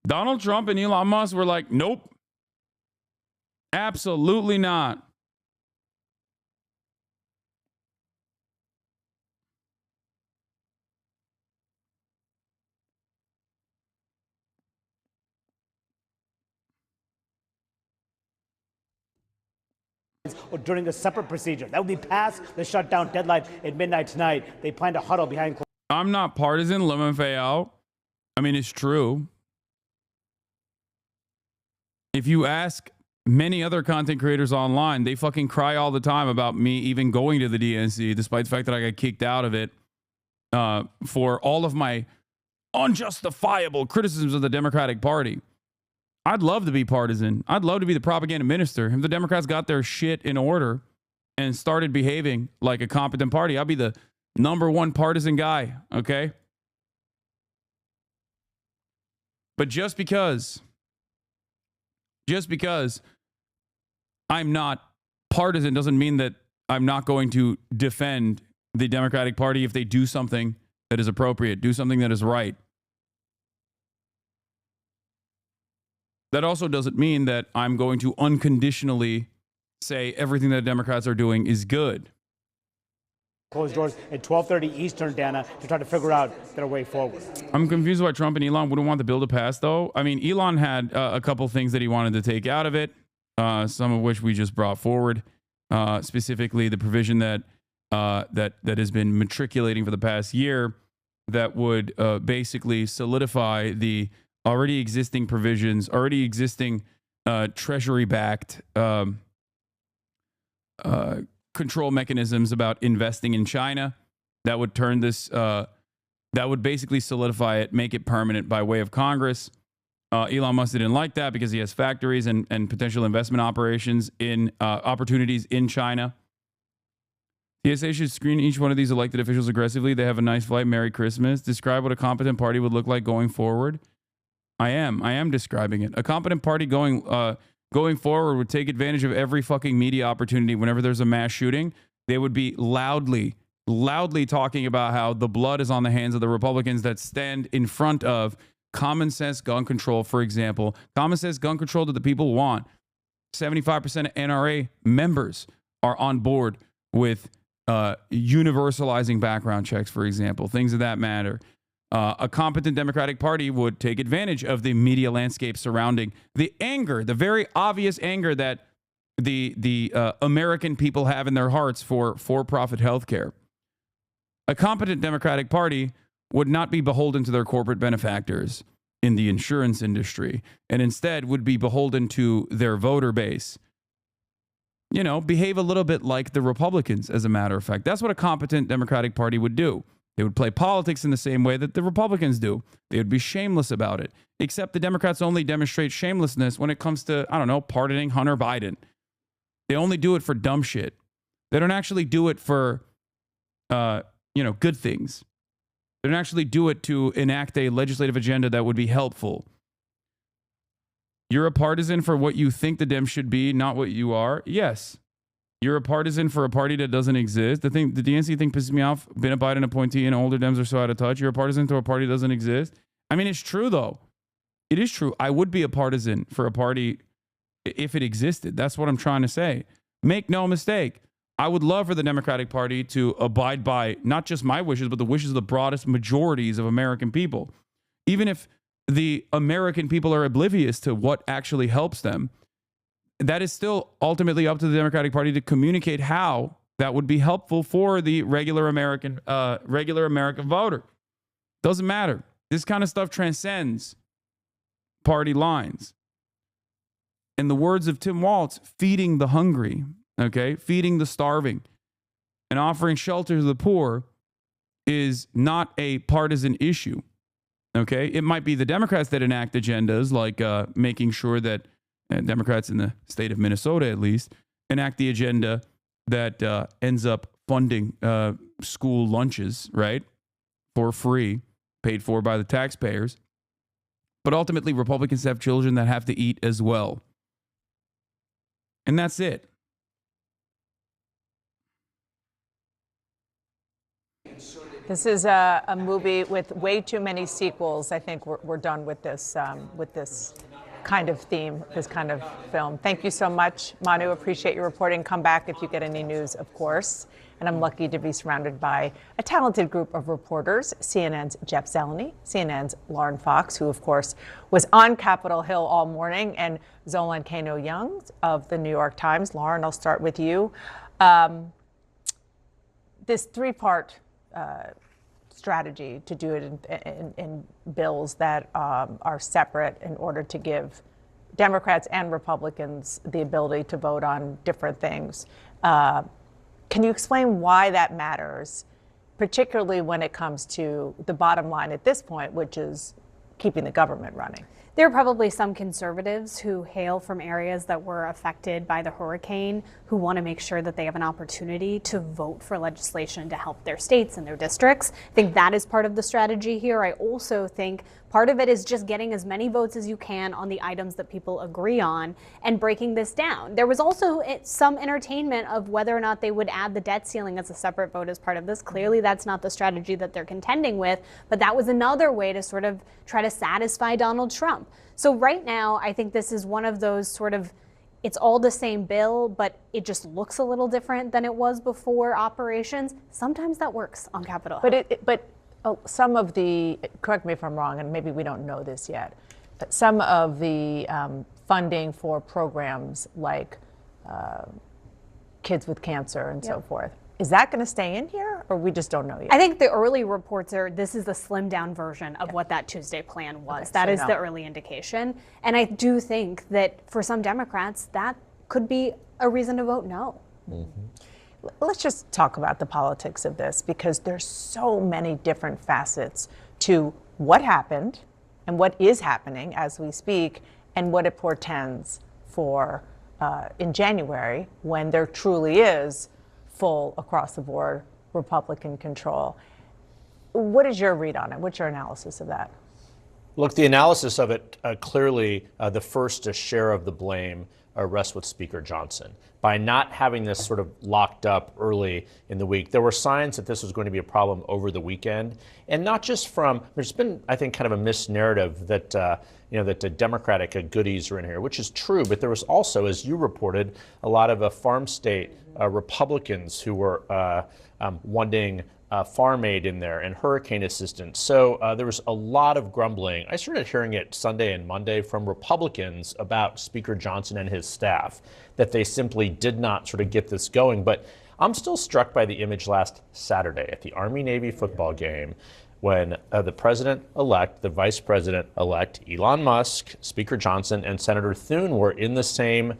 Donald Trump and Elon Musk were like, nope. Absolutely not. Or during a separate procedure. That would be past the shutdown deadline at midnight tonight. They plan to huddle behind closed. I'm not partisan, LeMonFayal. I mean, it's true. If you ask many other content creators online, they fucking cry all the time about me even going to the DNC, despite the fact that I got kicked out of it for all of my unjustifiable criticisms of the Democratic Party. I'd love to be partisan. I'd love to be the propaganda minister. If the Democrats got their shit in order and started behaving like a competent party, I'd be the #1 partisan guy, okay? But just because I'm not partisan doesn't mean that I'm not going to defend the Democratic Party if they do something that is appropriate, do something that is right. That also doesn't mean that I'm going to unconditionally say everything that Democrats are doing is good. Closed doors at 12:30 Eastern, Dana, to try to figure out their way forward. I'm confused why Trump and Elon wouldn't want the bill to pass, though. I mean, Elon had a couple things that he wanted to take out of it, some of which we just brought forward, specifically the provision that has been matriculating for the past year that would basically solidify the already existing provisions, already existing treasury-backed control mechanisms about investing in China. That would turn this, that would basically solidify it, make it permanent by way of Congress. Elon Musk didn't like that because he has factories and potential investment operations in opportunities in China. TSA should screen each one of these elected officials aggressively. They have a nice flight. Merry Christmas. Describe what a competent party would look like going forward. I am describing it. A competent party going forward would take advantage of every fucking media opportunity. Whenever there's a mass shooting, they would be loudly talking about how the blood is on the hands of the Republicans that stand in front of common sense gun control, for example. Common sense gun control that the people want. 75% of NRA members are on board with universalizing background checks, for example. Things of that matter. A competent Democratic Party would take advantage of the media landscape surrounding the anger, the very obvious anger that the American people have in their hearts for for-profit healthcare. A competent Democratic Party would not be beholden to their corporate benefactors in the insurance industry, and instead would be beholden to their voter base. You know, behave a little bit like the Republicans, as a matter of fact. That's what a competent Democratic Party would do. They would play politics in the same way that the Republicans do. They would be shameless about it. Except the Democrats only demonstrate shamelessness when it comes to, I don't know, pardoning Hunter Biden. They only do it for dumb shit. They don't actually do it for, good things. They don't actually do it to enact a legislative agenda that would be helpful. You're a partisan for what you think the Dems should be, not what you are. Yes. You're a partisan for a party that doesn't exist. The DNC thing pisses me off. Been a Biden appointee and older Dems are so out of touch. You're a partisan to a party that doesn't exist. I mean, it's true, though. It is true. I would be a partisan for a party if it existed. That's what I'm trying to say. Make no mistake. I would love for the Democratic Party to abide by not just my wishes, but the wishes of the broadest majorities of American people. Even if the American people are oblivious to what actually helps them, that is still ultimately up to the Democratic Party to communicate how that would be helpful for the regular American voter. Doesn't matter. This kind of stuff transcends party lines. In the words of Tim Walz, feeding the hungry, okay, feeding the starving, and offering shelter to the poor is not a partisan issue. Okay, it might be the Democrats that enact agendas like making sure that Democrats in the state of Minnesota, at least, enact the agenda that ends up funding school lunches, right, for free, paid for by the taxpayers. But ultimately, Republicans have children that have to eat as well. And that's it. This is a movie with way too many sequels. I think we're done with this kind of theme, this kind of film. Thank you so much, Manu. Appreciate your reporting. Come back if you get any news, of course. And I'm lucky to be surrounded by a talented group of reporters, CNN's Jeff Zeleny, CNN's Lauren Fox, who, of course, was on Capitol Hill all morning, and Zolan Kano-Young of the New York Times. Lauren, I'll start with you. This three-part strategy to do it in bills that are separate in order to give Democrats and Republicans the ability to vote on different things. Can you explain why that matters, particularly when it comes to the bottom line at this point, which is keeping the government running? There are probably some conservatives who hail from areas that were affected by the hurricane who want to make sure that they have an opportunity to vote for legislation to help their states and their districts. I think that is part of the strategy here. I also think part of it is just getting as many votes as you can on the items that people agree on and breaking this down. There was also some entertainment of whether or not they would add the debt ceiling as a separate vote as part of this. Clearly, that's not the strategy that they're contending with, but that was another way to sort of try to satisfy Donald Trump. So right now, I think this is one of those sort of, it's all the same bill, but it just looks a little different than it was before operations. Sometimes that works on Capitol Hill. But some of the, correct me if I'm wrong, and maybe we don't know this yet, but some of the funding for programs like kids with cancer and so forth, is that going to stay in here, or we just don't know yet? I think the early reports are this is the slimmed down version of what that Tuesday plan was. That is the early indication. And I do think that for some Democrats, that could be a reason to vote no. Mm-hmm. Let's just talk about the politics of this, because there's so many different facets to what happened and what is happening as we speak, and what it portends for in January, when there truly is full across the board Republican control. What is your read on it? What's your analysis of that? Look, the analysis of it, clearly the first share of the blame rests with Speaker Johnson. By not having this sort of locked up early in the week, there were signs that this was going to be a problem over the weekend. And not just from, there's been, I think, kind of a misnarrative that, that the Democratic goodies are in here, which is true. But there was also, as you reported, a lot of farm state Republicans who were wanting farm aid in there and hurricane assistance. So there was a lot of grumbling. I started hearing it Sunday and Monday from Republicans about Speaker Johnson and his staff, that they simply did not sort of get this going. But I'm still struck by the image last Saturday at the Army-Navy football game when the president-elect, the vice president-elect, Elon Musk, Speaker Johnson, and Senator Thune were in the same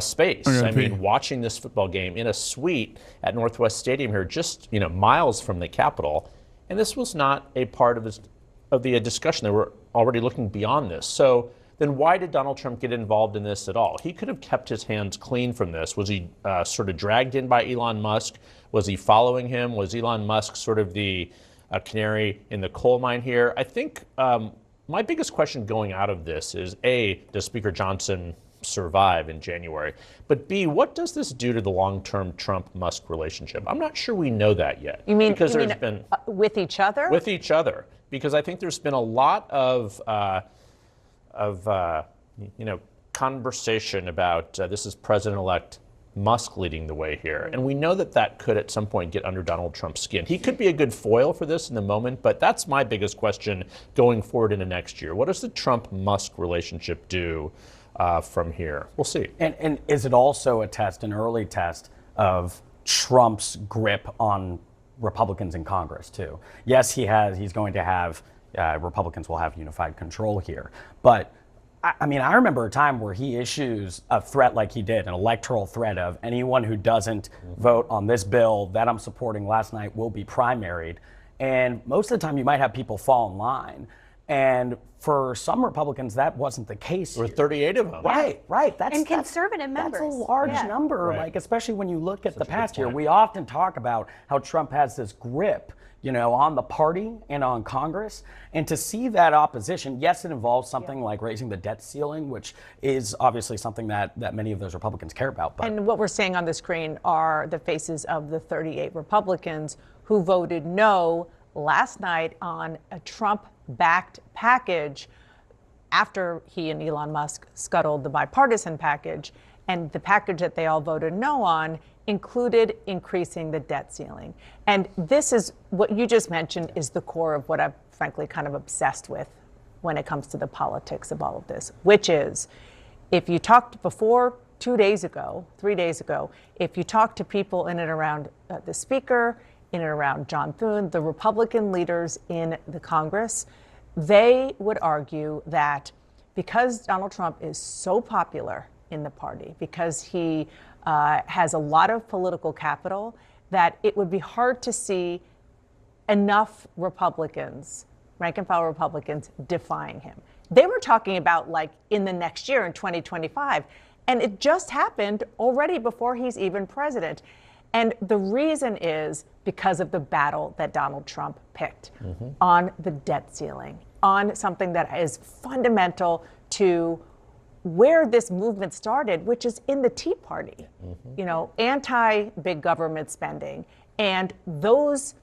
space. I mean, watching this football game in a suite at Northwest Stadium here, just miles from the Capitol, and this was not a part of the discussion. They were already looking beyond this. So then why did Donald Trump get involved in this at all? He could have kept his hands clean from this. Was he sort of dragged in by Elon Musk? Was he following him? Was Elon Musk sort of the canary in the coal mine here? I think my biggest question going out of this is, A, does Speaker Johnson survive in January? But B, what does this do to the long-term Trump-Musk relationship? I'm not sure we know that yet. You mean, because there's been with each other? With each other, because I think there's been a lot of conversation about this is President-elect Musk leading the way here. And we know that could at some point get under Donald Trump's skin. He could be a good foil for this in the moment, but that's my biggest question going forward into next year. What does the Trump-Musk relationship do from here? We'll see. And is it also an early test of Trump's grip on Republicans in Congress too? Yes, he's going to have, Republicans will have unified control here. But I mean, I remember a time where he issues a threat like he did, an electoral threat of anyone who doesn't vote on this bill that I'm supporting last night will be primaried. And most of the time you might have people fall in line. And for some Republicans, that wasn't the case. There were 38 of them. Right. And conservative members. That's a large number. Right. Like, especially when you look at the past year, we often talk about how Trump has this grip, on the party and on Congress. And to see that opposition, yes, it involves something like raising the debt ceiling, which is obviously something that many of those Republicans care about. But And what we're seeing on the screen are the faces of the 38 Republicans who voted no last night on a Trump-backed package after he and Elon Musk scuttled the bipartisan package. And the package that they all voted no on included increasing the debt ceiling. And this is what you just mentioned is the core of what I'm frankly kind of obsessed with when it comes to the politics of all of this, which is if you talked before 3 days ago, if you talked to people in and around the Speaker, in and around John Thune, the Republican leaders in the Congress, they would argue that because Donald Trump is so popular in the party, because he has a lot of political capital, that it would be hard to see enough Republicans, rank and file Republicans, defying him. They were talking about like in the next year, in 2025, and it just happened already before he's even president. And the reason is because of the battle that Donald Trump picked on the debt ceiling, on something that is fundamental to where this movement started, which is in the Tea Party, anti-big government spending. And those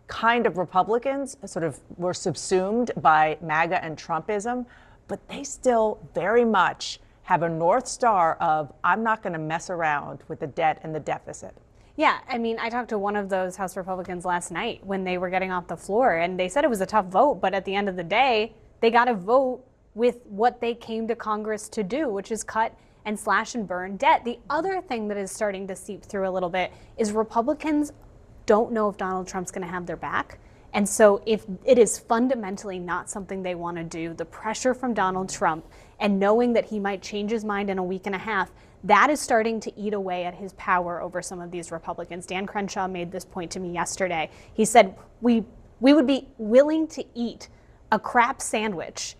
kind of Republicans sort of were subsumed by MAGA and Trumpism, but they still very much have a North Star of, I'm not going to mess around with the debt and the deficit. Yeah, I mean, I talked to one of those House Republicans last night when they were getting off the floor, and they said it was a tough vote, but at the end of the day, they got to vote with what they came to Congress to do, which is cut and slash and burn debt. The other thing that is starting to seep through a little bit is Republicans don't know if Donald Trump's going to have their back. And so if it is fundamentally not something they want to do, the pressure from Donald Trump and knowing that he might change his mind in a week and a half, that is starting to eat away at his power over some of these Republicans. Dan Crenshaw made this point to me yesterday. He said, we would be willing to eat a crap sandwich,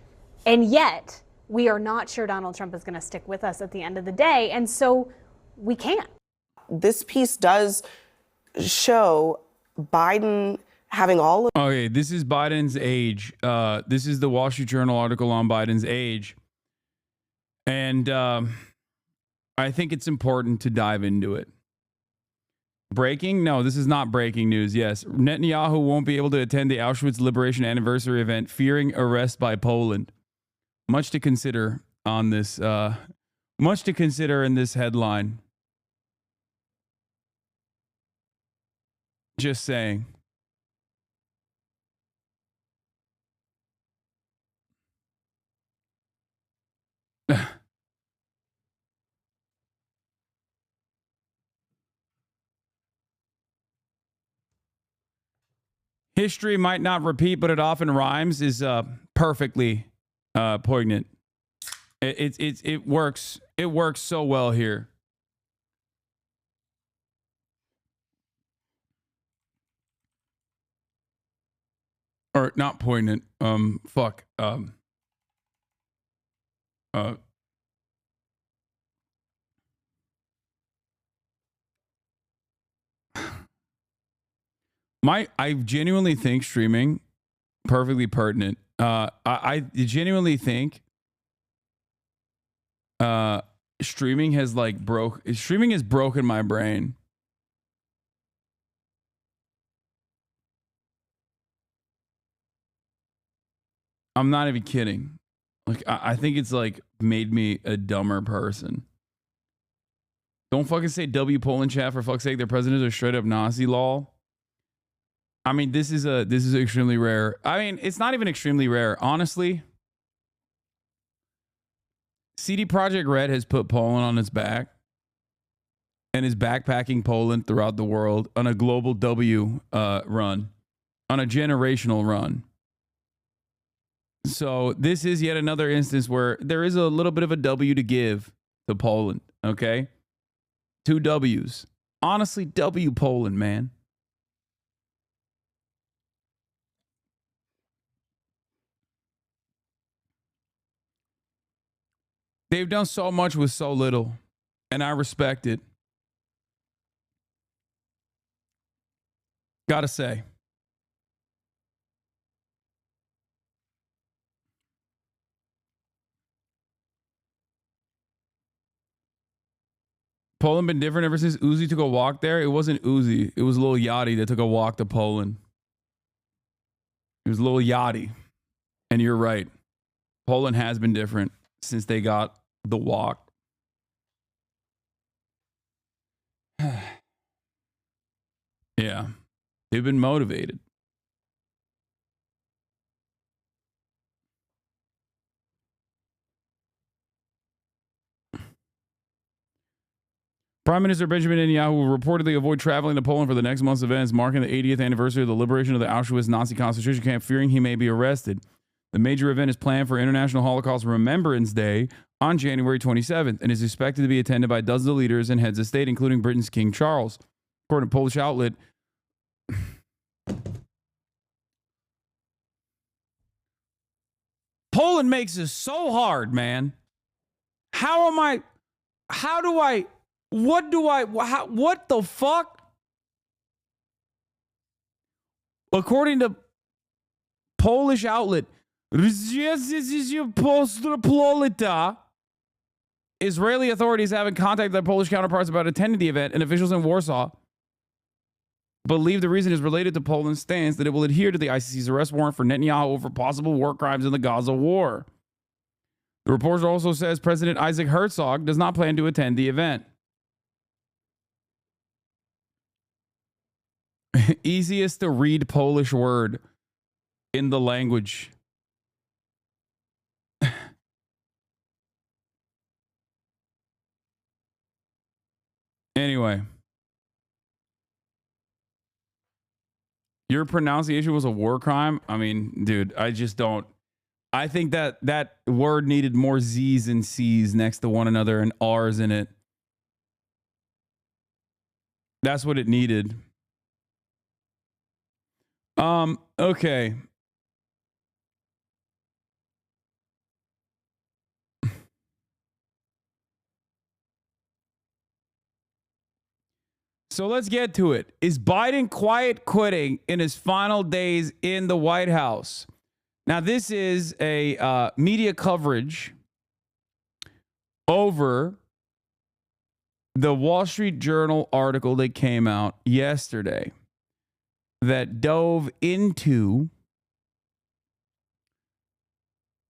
and yet we are not sure Donald Trump is going to stick with us at the end of the day. And so we can't. This piece does show Biden having all of... Okay, this is Biden's age. This is the Wall Street Journal article on Biden's age. And I think it's important to dive into it. Breaking? No, this is not breaking news. Yes, Netanyahu won't be able to attend the Auschwitz Liberation Anniversary event, fearing arrest by Poland. Much to consider on this. Much to consider in this headline. Just saying. History might not repeat, but it often rhymes is perfectly poignant. It works. It works so well here. Or not poignant. Fuck. I genuinely think streaming perfectly pertinent. I genuinely think streaming has broken my brain. I'm not even kidding. Like I think it's like made me a dumber person. Don't fucking say W Poland chat for fuck's sake. Their president is a straight up Nazi lol. I mean, this is extremely rare. I mean, it's not even extremely rare, honestly. CD Projekt Red has put Poland on its back and is backpacking Poland throughout the world on a global W run, on a generational run. So this is yet another instance where there is a little bit of a W to give to Poland, okay? 2 W's. Honestly, W Poland, man. They've done so much with so little, and I respect it. Gotta say. Poland been different ever since Uzi took a walk there? It wasn't Uzi. It was Lil Yachty that took a walk to Poland. It was Lil Yachty. And you're right. Poland has been different since they got the walk. Yeah. They've been motivated. Prime Minister Benjamin Netanyahu will reportedly avoid traveling to Poland for the next month's events, marking the 80th anniversary of the liberation of the Auschwitz Nazi concentration camp, fearing he may be arrested. The major event is planned for International Holocaust Remembrance Day on January 27th and is expected to be attended by dozens of leaders and heads of state, including Britain's King Charles. According to Polish outlet, Poland makes this so hard, man. What the fuck? According to Polish outlet, Israeli authorities haven't contacted their Polish counterparts about attending the event, and officials in Warsaw believe the reason is related to Poland's stance that it will adhere to the ICC's arrest warrant for Netanyahu over possible war crimes in the Gaza war. The report also says President Isaac Herzog does not plan to attend the event. Easiest to read Polish word in the language. Anyway. Your pronunciation was a war crime? I mean, dude, I just don't. I think that word needed more Z's and C's next to one another and R's in it. That's what it needed. Okay. So let's get to it. Is Biden quiet quitting in his final days in the White House? Now, this is a media coverage over the Wall Street Journal article that came out yesterday that dove into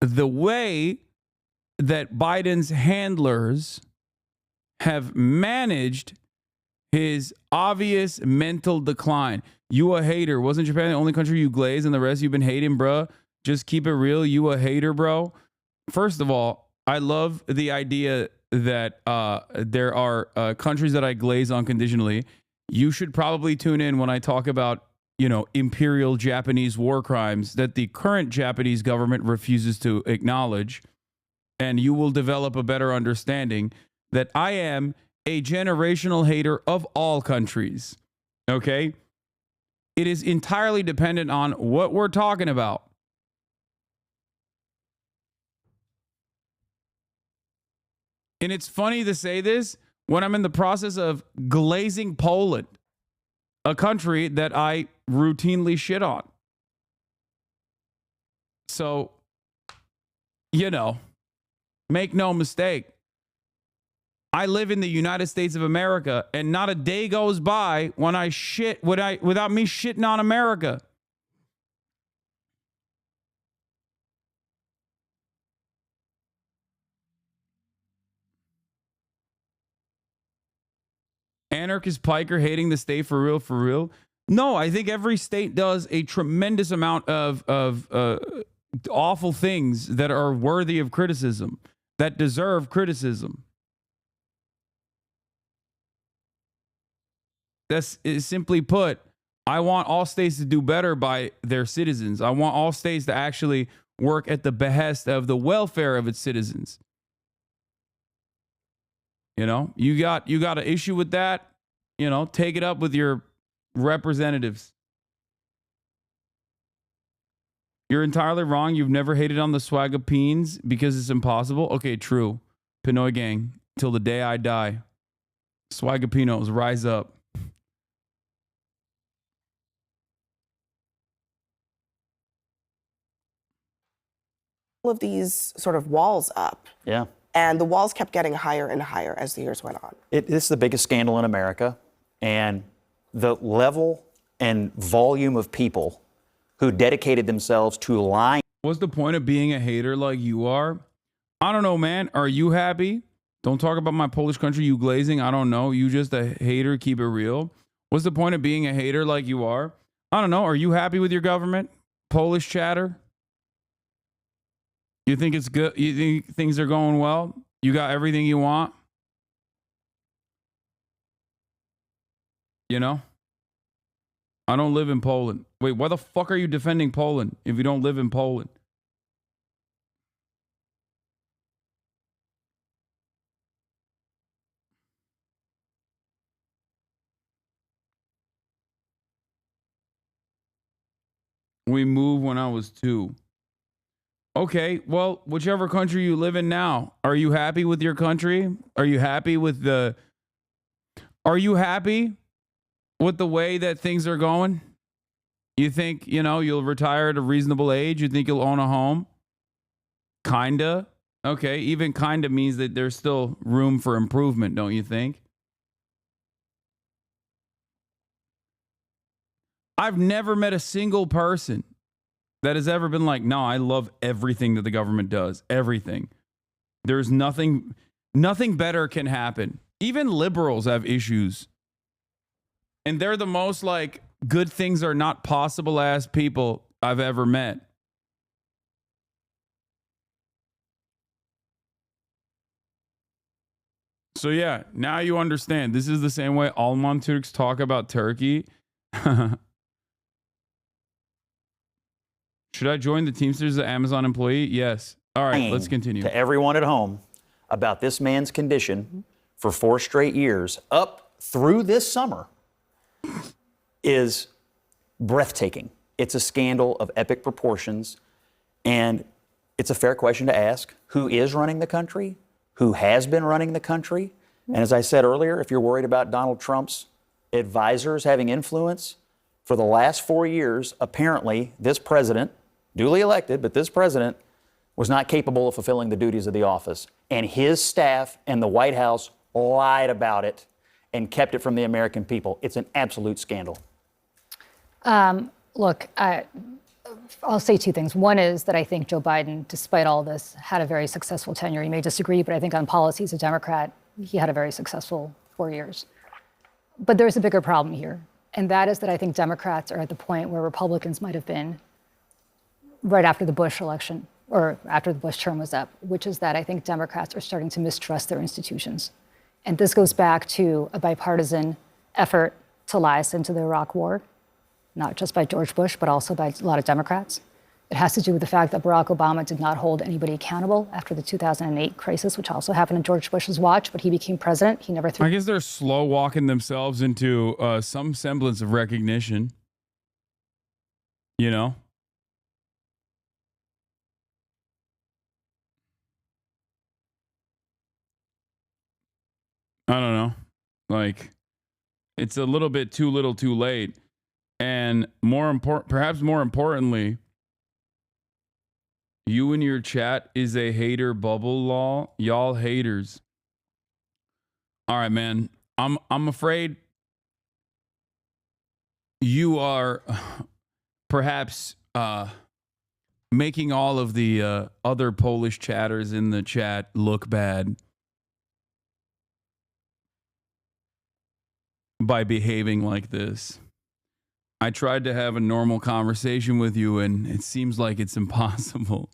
the way that Biden's handlers have managed his obvious mental decline. You a hater. Wasn't Japan the only country you glaze and the rest you've been hating, bruh? Just keep it real. You a hater, bro. First of all, I love the idea that there are countries that I glaze unconditionally. You should probably tune in when I talk about, imperial Japanese war crimes that the current Japanese government refuses to acknowledge. And you will develop a better understanding that I am a generational hater of all countries. Okay? It is entirely dependent on what we're talking about. And it's funny to say this when I'm in the process of glazing Poland, a country that I routinely shit on. So, make no mistake. I live in the United States of America, and not a day goes by when I shit without me shitting on America. Anarchist Piker hating the state for real, for real. No, I think every state does a tremendous amount of awful things that are worthy of criticism, that deserve criticism. That's simply put, I want all states to do better by their citizens. I want all states to actually work at the behest of the welfare of its citizens. You got an issue with that, take it up with your representatives. You're entirely wrong. You've never hated on the Swagapines because it's impossible. Okay, true. Pinoy gang, till the day I die. Swagapinos, rise up. All of these sort of walls up. Yeah. And the walls kept getting higher and higher as the years went on. This is the biggest scandal in America. And the level and volume of people who dedicated themselves to lying. What's the point of being a hater like you are? I don't know, man. Are you happy? Don't talk about my Polish country, you glazing. I don't know. You just a hater. Keep it real. What's the point of being a hater like you are? I don't know. Are you happy with your government? Polish chatter? You think it's good? You think things are going well? You got everything you want? I don't live in Poland. Wait, why the fuck are you defending Poland if you don't live in Poland? We moved when I was 2. Okay, well, whichever country you live in now, are you happy with your country? Are you happy with the way that things are going? You think, you'll retire at a reasonable age? You think you'll own a home? Kinda. Okay, even kinda means that there's still room for improvement, don't you think? I've never met a single person that has ever been like, no, I love everything that the government does. Everything. There's nothing better can happen. Even liberals have issues. And they're the most good things are not possible ass people I've ever met. So yeah, now you understand. This is the same way Alman Turks talk about Turkey. Should I join the Teamsters as an Amazon employee? Yes. All right, let's continue. To everyone at home about this man's condition for 4 straight years up through this summer is breathtaking. It's a scandal of epic proportions, and it's a fair question to ask. Who is running the country? Who has been running the country? And as I said earlier, if you're worried about Donald Trump's advisors having influence, for the last 4 years, apparently this president, duly elected, but this president was not capable of fulfilling the duties of the office. And his staff and the White House lied about it and kept it from the American people. It's an absolute scandal. Look, I'll say 2 things. One is that I think Joe Biden, despite all this, had a very successful tenure. You may disagree, but I think on policy as a Democrat, he had a very successful 4 years. But there's a bigger problem here, and that is that I think Democrats are at the point where Republicans might have been right after the Bush election, or after the Bush term was up, which is that I think Democrats are starting to mistrust their institutions. And this goes back to a bipartisan effort to lie us into the Iraq War, not just by George Bush, but also by a lot of Democrats. It has to do with the fact that Barack Obama did not hold anybody accountable after the 2008 crisis, which also happened in George Bush's watch, but he became president. He never threw. I guess they're slow walking themselves into some semblance of recognition. You know? I don't know. Like, it's a little bit too little too late. And perhaps more importantly, you and your chat is a hater bubble law. Y'all haters. All right, man. I'm afraid you are perhaps making all of the other Polish chatters in the chat look bad by behaving like this. I tried to have a normal conversation with you, and it seems like it's impossible.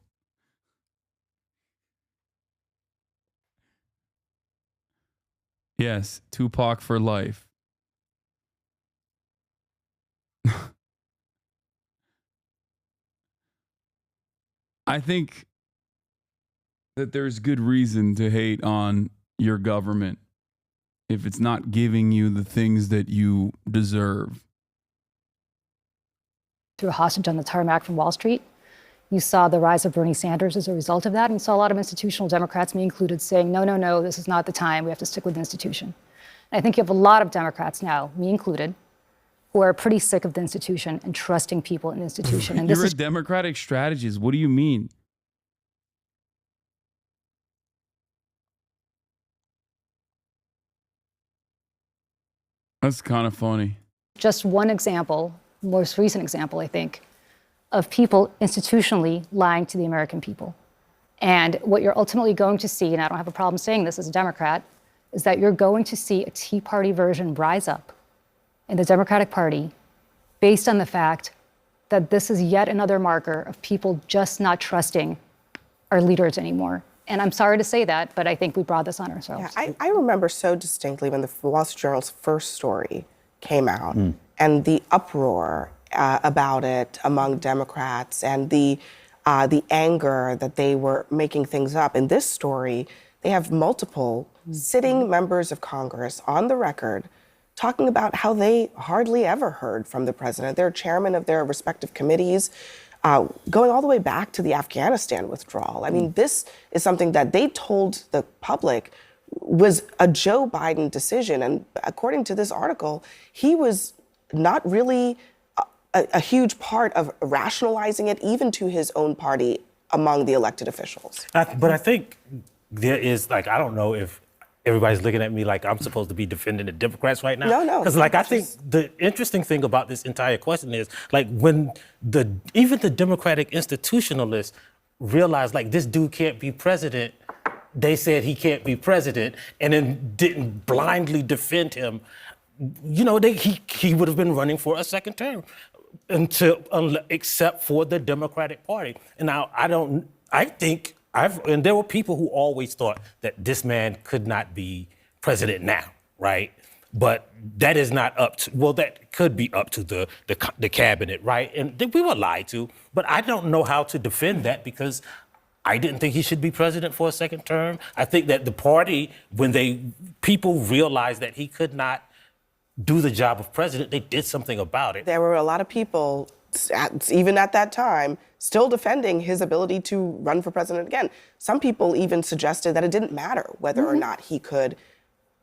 Yes, Tupac for life. I think that there's good reason to hate on your government if it's not giving you the things that you deserve. Threw a hostage on the tarmac from Wall Street. You saw the rise of Bernie Sanders as a result of that. And you saw a lot of institutional Democrats, me included, saying, no, no, no, this is not the time. We have to stick with the institution. And I think you have a lot of Democrats now, me included, who are pretty sick of the institution and trusting people in the institution. And You're a Democratic strategist. What do you mean? That's kind of funny. Just one example, most recent example, I think, of people institutionally lying to the American people. And what you're ultimately going to see, and I don't have a problem saying this as a Democrat, is that you're going to see a Tea Party version rise up in the Democratic Party based on the fact that this is yet another marker of people just not trusting our leaders anymore. And I'm sorry to say that, but I think we brought this on ourselves. Yeah, I remember so distinctly when the Wall Street Journal's first story came out and the uproar about it among Democrats and the anger that they were making things up. In this story, they have multiple sitting members of Congress on the record talking about how they hardly ever heard from the president. They're chairmen of their respective committees, going all the way back to the Afghanistan withdrawal. I mean, this is something that they told the public was a Joe Biden decision. And according to this article, he was not really a huge part of rationalizing it, even to his own party among the elected officials. But I think there is, like, I don't know if everybody's looking at me like I'm supposed to be defending the Democrats right now. No. Because, like, I think the interesting thing about this entire question is, like, when even the Democratic institutionalists realized, like, this dude can't be president, they said he can't be president, and then didn't blindly defend him. You know, he would have been running for a second term except for the Democratic Party. And now and there were people who always thought that this man could not be president now, right? But that is not up to, well, that could be up to the cabinet, right? And we were lied to, but I don't know how to defend that because I didn't think he should be president for a second term. I think that the party, when people realized that he could not do the job of president, they did something about it. There were a lot of people, even at that time, still defending his ability to run for president again. Some people even suggested that it didn't matter whether or not he could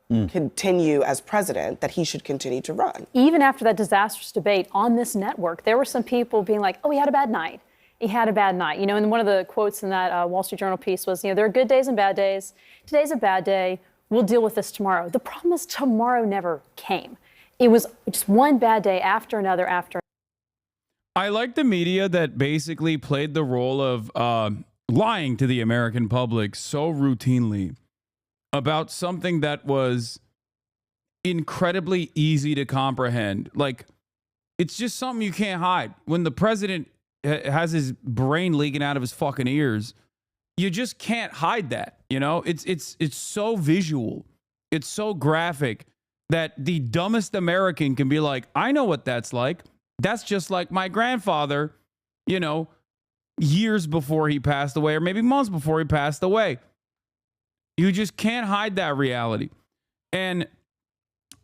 continue as president, that he should continue to run. Even after that disastrous debate on this network, there were some people being like, oh, he had a bad night. He had a bad night. You know, and one of the quotes in that Wall Street Journal piece was, you know, there are good days and bad days. Today's a bad day. We'll deal with this tomorrow. The problem is tomorrow never came. It was just one bad day after another after. I like the media that basically played the role of lying to the American public so routinely about something that was incredibly easy to comprehend. Like, it's just something you can't hide. When the president has his brain leaking out of his fucking ears. You just can't hide that. You know, it's so visual. It's so graphic that the dumbest American can be like, I know what that's like. That's just like my grandfather, you know, years before he passed away, or maybe months before he passed away. You just can't hide that reality. And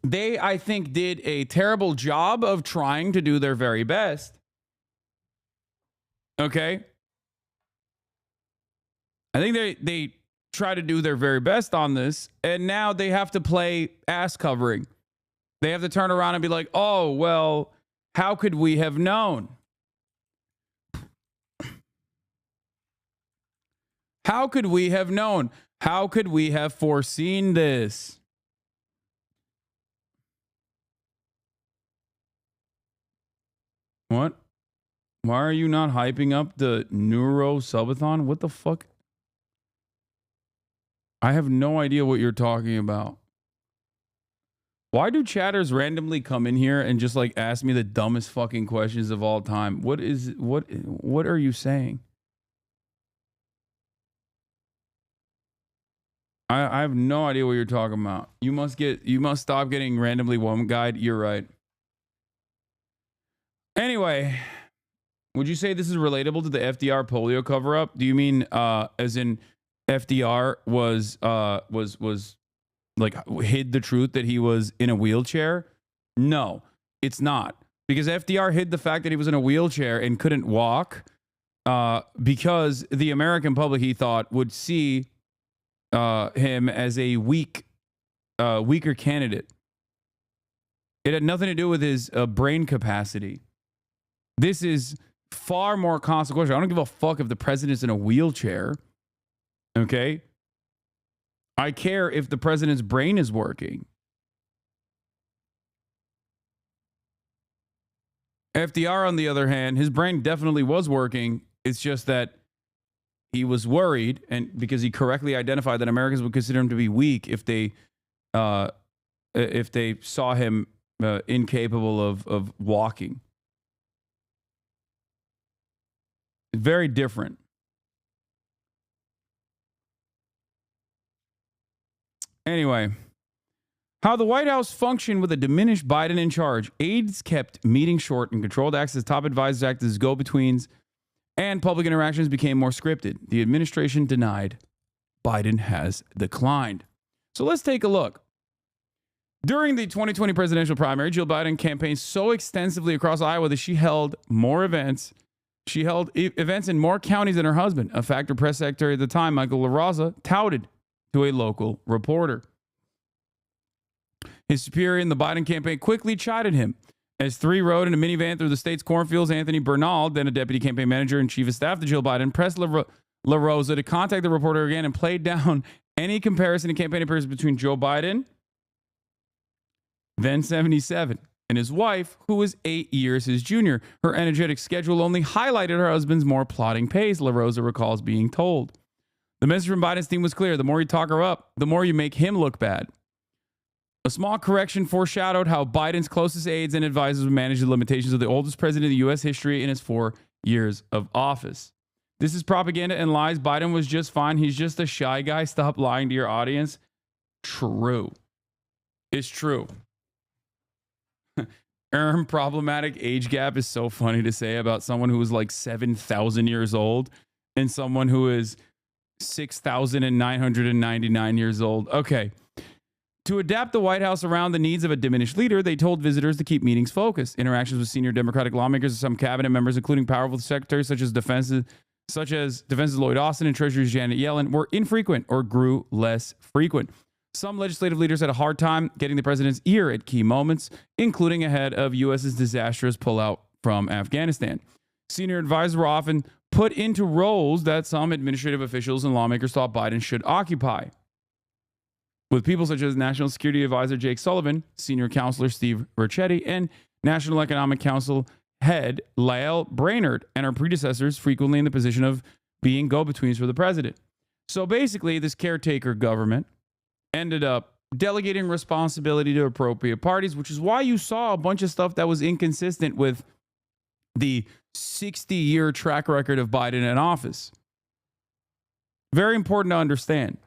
they, I think, did a terrible job of trying to do their very best. Okay? I think they try to do their very best on this, and now they have to play ass covering. They have to turn around and be like, oh, well, how could we have known? How could we have known? How could we have foreseen this? What? Why are you not hyping up the Neuro Subathon? What the fuck? I have no idea what you're talking about. Why do chatters randomly come in here and just like ask me the dumbest fucking questions of all time? What are you saying? I have no idea what you're talking about. You must stop getting randomly one guide. You're right. Anyway, would you say this is relatable to the FDR polio cover up? Do you mean as in FDR was like hid the truth that he was in a wheelchair? No, it's not, because FDR hid the fact that he was in a wheelchair and couldn't walk because the American public, he thought, would see him as a weaker candidate. It had nothing to do with his brain capacity. This is far more consequential. I don't give a fuck if the president's in a wheelchair. Okay? I care if the president's brain is working. FDR, on the other hand, his brain definitely was working. It's just that he was worried, and because he correctly identified that Americans would consider him to be weak if they saw him incapable of walking. Very different. Anyway, how the White House functioned with a diminished Biden in charge. Aides kept meetings short and controlled access. Top advisors acted as go-betweens, and public interactions became more scripted. The administration denied. Biden has declined. So let's take a look. During the 2020 presidential primary, Jill Biden campaigned so extensively across Iowa that she held more events. She held events in more counties than her husband, a fact her press secretary at the time, Michael LaRosa, touted to a local reporter. His superior in the Biden campaign quickly chided him. As three rode in a minivan through the state's cornfields, Anthony Bernal, then a deputy campaign manager and chief of staff to Jill Biden, pressed LaRosa to contact the reporter again and played down any comparison in campaign appearances between Joe Biden, then 77, and his wife, who was 8 years his junior. Her energetic schedule only highlighted her husband's more plodding pace, LaRosa recalls being told. The message from Biden's team was clear. The more you talk her up, the more you make him look bad. A small correction foreshadowed how Biden's closest aides and advisors would manage the limitations of the oldest president in U.S. history in his 4 years of office. This is propaganda and lies. Biden was just fine. He's just a shy guy. Stop lying to your audience. True. It's true. Problematic age gap is so funny to say about someone who is like 7,000 years old and someone who is 6,999 years old. Okay. To adapt the White House around the needs of a diminished leader, they told visitors to keep meetings focused. Interactions with senior Democratic lawmakers and some cabinet members, including powerful secretaries such as Defense's Lloyd Austin and Treasury's Janet Yellen, were infrequent or grew less frequent. Some legislative leaders had a hard time getting the president's ear at key moments, including ahead of U.S.'s disastrous pullout from Afghanistan. Senior advisors were often put into roles that some administrative officials and lawmakers thought Biden should occupy, with people such as National Security Advisor Jake Sullivan, Senior Counselor Steve Ricchetti, and National Economic Council head Lael Brainerd, and her predecessors frequently in the position of being go-betweens for the president. So basically, this caretaker government ended up delegating responsibility to appropriate parties, which is why you saw a bunch of stuff that was inconsistent with the 60-year track record of Biden in office. Very important to understand.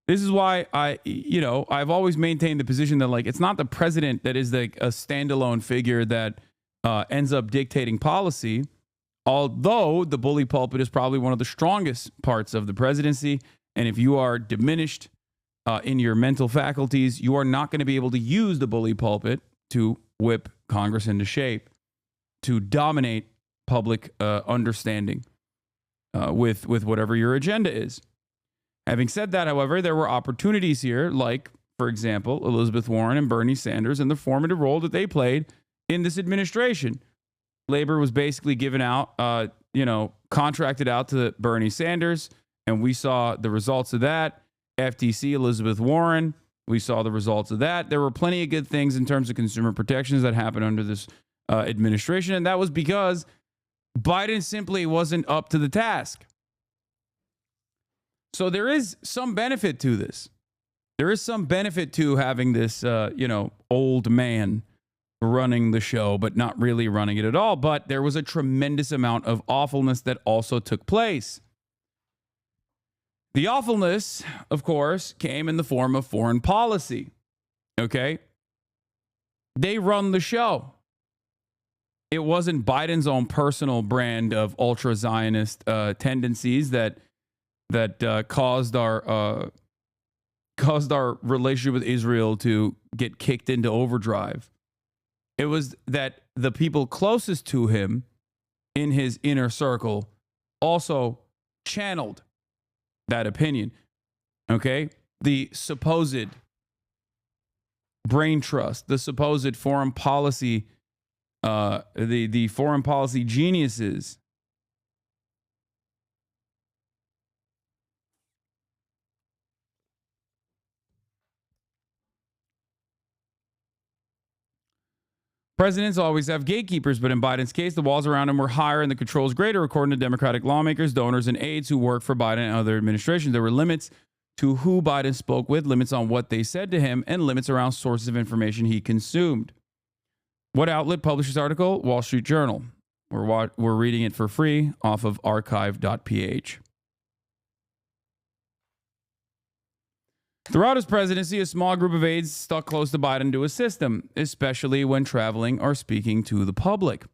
This is why I've always maintained the position that, like, it's not the president that is like a standalone figure that ends up dictating policy, although the bully pulpit is probably one of the strongest parts of the presidency. And if you are diminished in your mental faculties, you are not going to be able to use the bully pulpit to whip Congress into shape, to dominate public understanding with whatever your agenda is. Having said that, however, there were opportunities here, like, for example, Elizabeth Warren and Bernie Sanders and the formative role that they played in this administration. Labor was basically given out, contracted out to Bernie Sanders, and we saw the results of that. FTC, Elizabeth Warren, we saw the results of that. There were plenty of good things in terms of consumer protections that happened under this administration, and that was because Biden simply wasn't up to the task. So there is some benefit to this. There is some benefit to having this, old man running the show, but not really running it at all. But there was a tremendous amount of awfulness that also took place. The awfulness, of course, came in the form of foreign policy. Okay? They run the show. It wasn't Biden's own personal brand of ultra-Zionist tendencies that caused our relationship with Israel to get kicked into overdrive. It was that the people closest to him in his inner circle also channeled that opinion. Okay? The supposed brain trust, the supposed foreign policy, the foreign policy geniuses. Presidents always have gatekeepers, but in Biden's case, the walls around him were higher and the controls greater, according to Democratic lawmakers, donors, and aides who work for Biden and other administrations. There were limits to who Biden spoke with, limits on what they said to him, and limits around sources of information he consumed. What outlet published this article? Wall Street Journal. We're reading it for free off of archive.ph. Throughout his presidency, a small group of aides stuck close to Biden to assist him, especially when traveling or speaking to the public.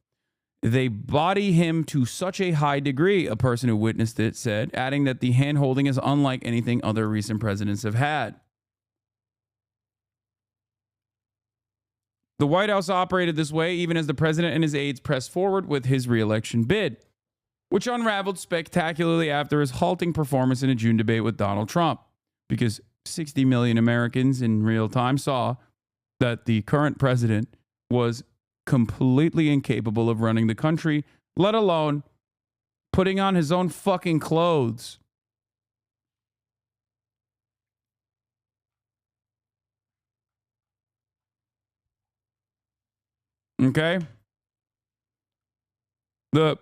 They body him to such a high degree, a person who witnessed it said, adding that the hand-holding is unlike anything other recent presidents have had. The White House operated this way even as the president and his aides pressed forward with his re-election bid, which unraveled spectacularly after his halting performance in a June debate with Donald Trump, because 60 million Americans in real time saw that the current president was completely incapable of running the country, let alone putting on his own fucking clothes. Okay? The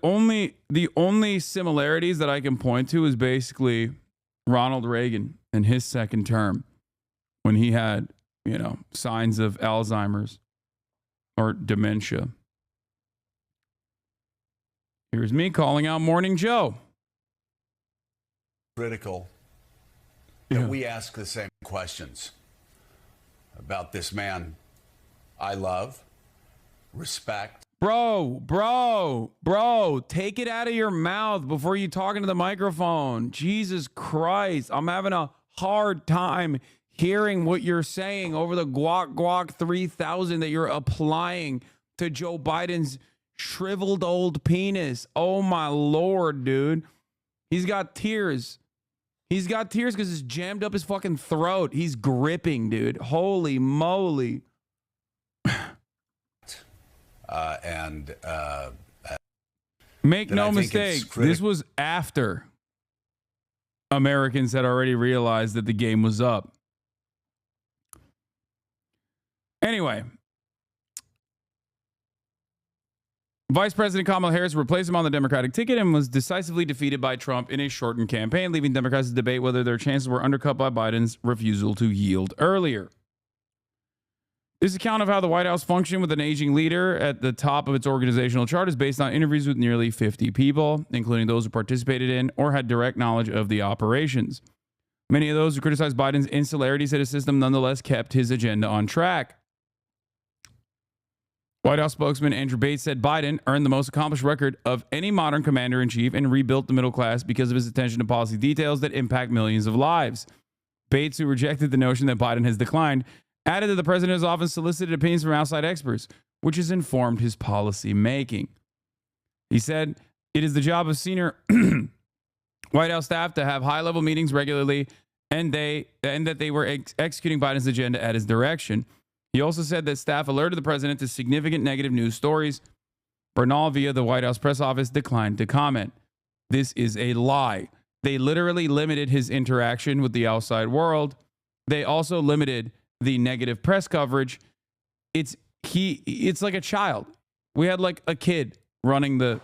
only similarities that I can point to is basically Ronald Reagan in his second term, when he had, signs of Alzheimer's or dementia. Here's me calling out Morning Joe. Critical that we ask the same questions about this man I love, respect. Bro, take it out of your mouth before you talk into the microphone. Jesus Christ, I'm having a hard time hearing what you're saying over the guac 3000 that you're applying to Joe Biden's shriveled old penis. Oh my Lord, dude. He's got tears. He's got tears because it's jammed up his fucking throat. He's gripping, dude. Holy moly. Make no mistake, this was after Americans had already realized that the game was up. Anyway, Vice President Kamala Harris replaced him on the Democratic ticket and was decisively defeated by Trump in a shortened campaign, leaving Democrats to debate whether their chances were undercut by Biden's refusal to yield earlier. This account of how the White House functioned with an aging leader at the top of its organizational chart is based on interviews with nearly 50 people, including those who participated in or had direct knowledge of the operations. Many of those who criticized Biden's insularity said his system nonetheless kept his agenda on track. White House spokesman Andrew Bates said Biden earned the most accomplished record of any modern commander-in-chief and rebuilt the middle class because of his attention to policy details that impact millions of lives. Bates, who rejected the notion that Biden has declined, added that the president has often solicited opinions from outside experts, which has informed his policy making. He said, it is the job of senior White House staff to have high-level meetings regularly and that they were executing Biden's agenda at his direction. He also said that staff alerted the president to significant negative news stories. Bernal, via the White House press office, declined to comment. This is a lie. They literally limited his interaction with the outside world. They also limited the negative press coverage. It's like a child. We had like a kid running the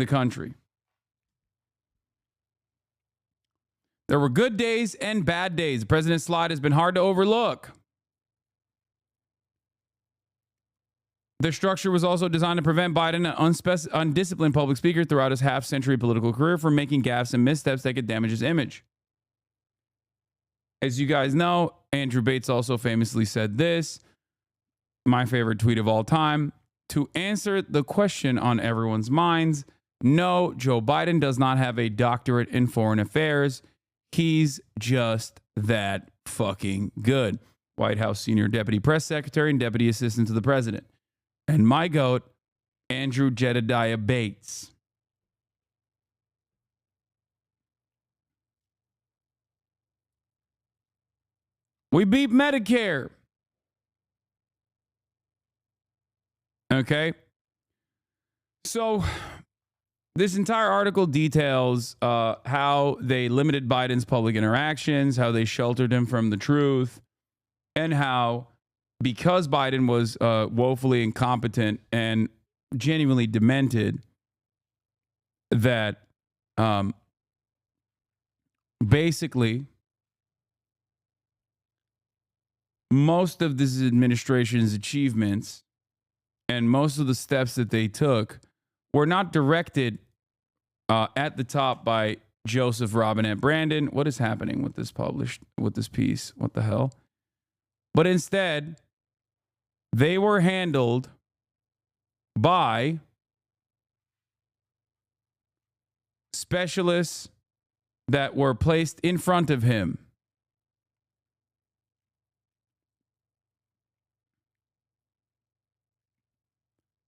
country. There were good days and bad days. The president's slide has been hard to overlook. The structure was also designed to prevent Biden, an undisciplined public speaker throughout his half-century political career, from making gaffes and missteps that could damage his image. As you guys know, Andrew Bates also famously said this, my favorite tweet of all time, to answer the question on everyone's minds, no, Joe Biden does not have a doctorate in foreign affairs. He's just that fucking good. White House Senior Deputy Press Secretary and Deputy Assistant to the President. And my GOAT, Andrew Jedediah Bates. We beat Medicare. Okay. So this entire article details how they limited Biden's public interactions, how they sheltered him from the truth, and how because Biden was woefully incompetent and genuinely demented, that basically most of this administration's achievements and most of the steps that they took were not directed at the top by Joseph Robinette Brandon. What is happening with this piece? What the hell? But instead, they were handled by specialists that were placed in front of him.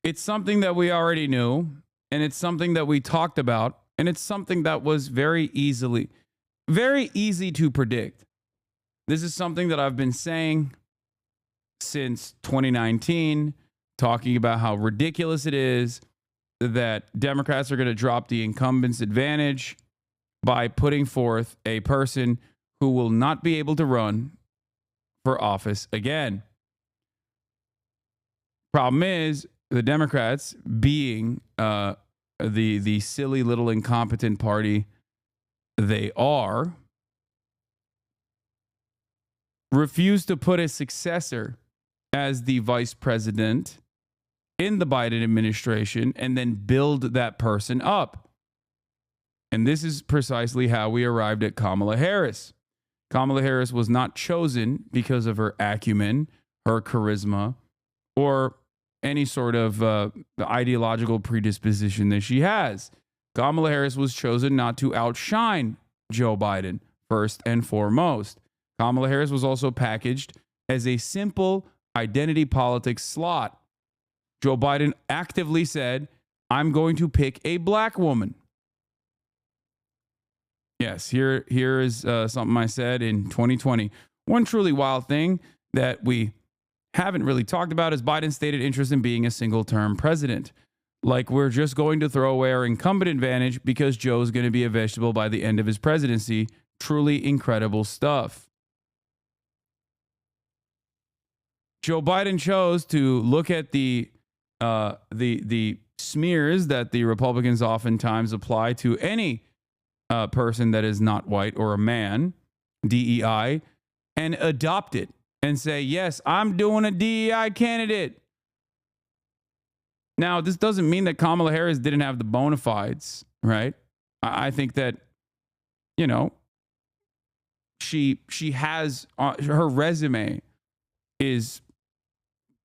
It's something that we already knew, and it's something that we talked about, and it's something that was very easy to predict. This is something that I've been saying since 2019, talking about how ridiculous it is that Democrats are going to drop the incumbent's advantage by putting forth a person who will not be able to run for office again. Problem is, the Democrats, being the silly little incompetent party they are, refuse to put a successor as the vice president in the Biden administration and then build that person up. And this is precisely how we arrived at Kamala Harris. Kamala Harris was not chosen because of her acumen, her charisma, or any sort of ideological predisposition that she has. Kamala Harris was chosen not to outshine Joe Biden, first and foremost. Kamala Harris was also packaged as a simple identity politics slot. Joe Biden actively said, I'm going to pick a black woman. Yes, here is something I said in 2020. One truly wild thing that we haven't really talked about is Biden's stated interest in being a single-term president. Like we're just going to throw away our incumbent advantage because Joe's going to be a vegetable by the end of his presidency. Truly incredible stuff. Joe Biden chose to look at the smears that the Republicans oftentimes apply to any person that is not white or a man, DEI, and adopt it and say, yes, I'm doing a DEI candidate. Now, this doesn't mean that Kamala Harris didn't have the bona fides, right? I think that, you know, she has, her resume is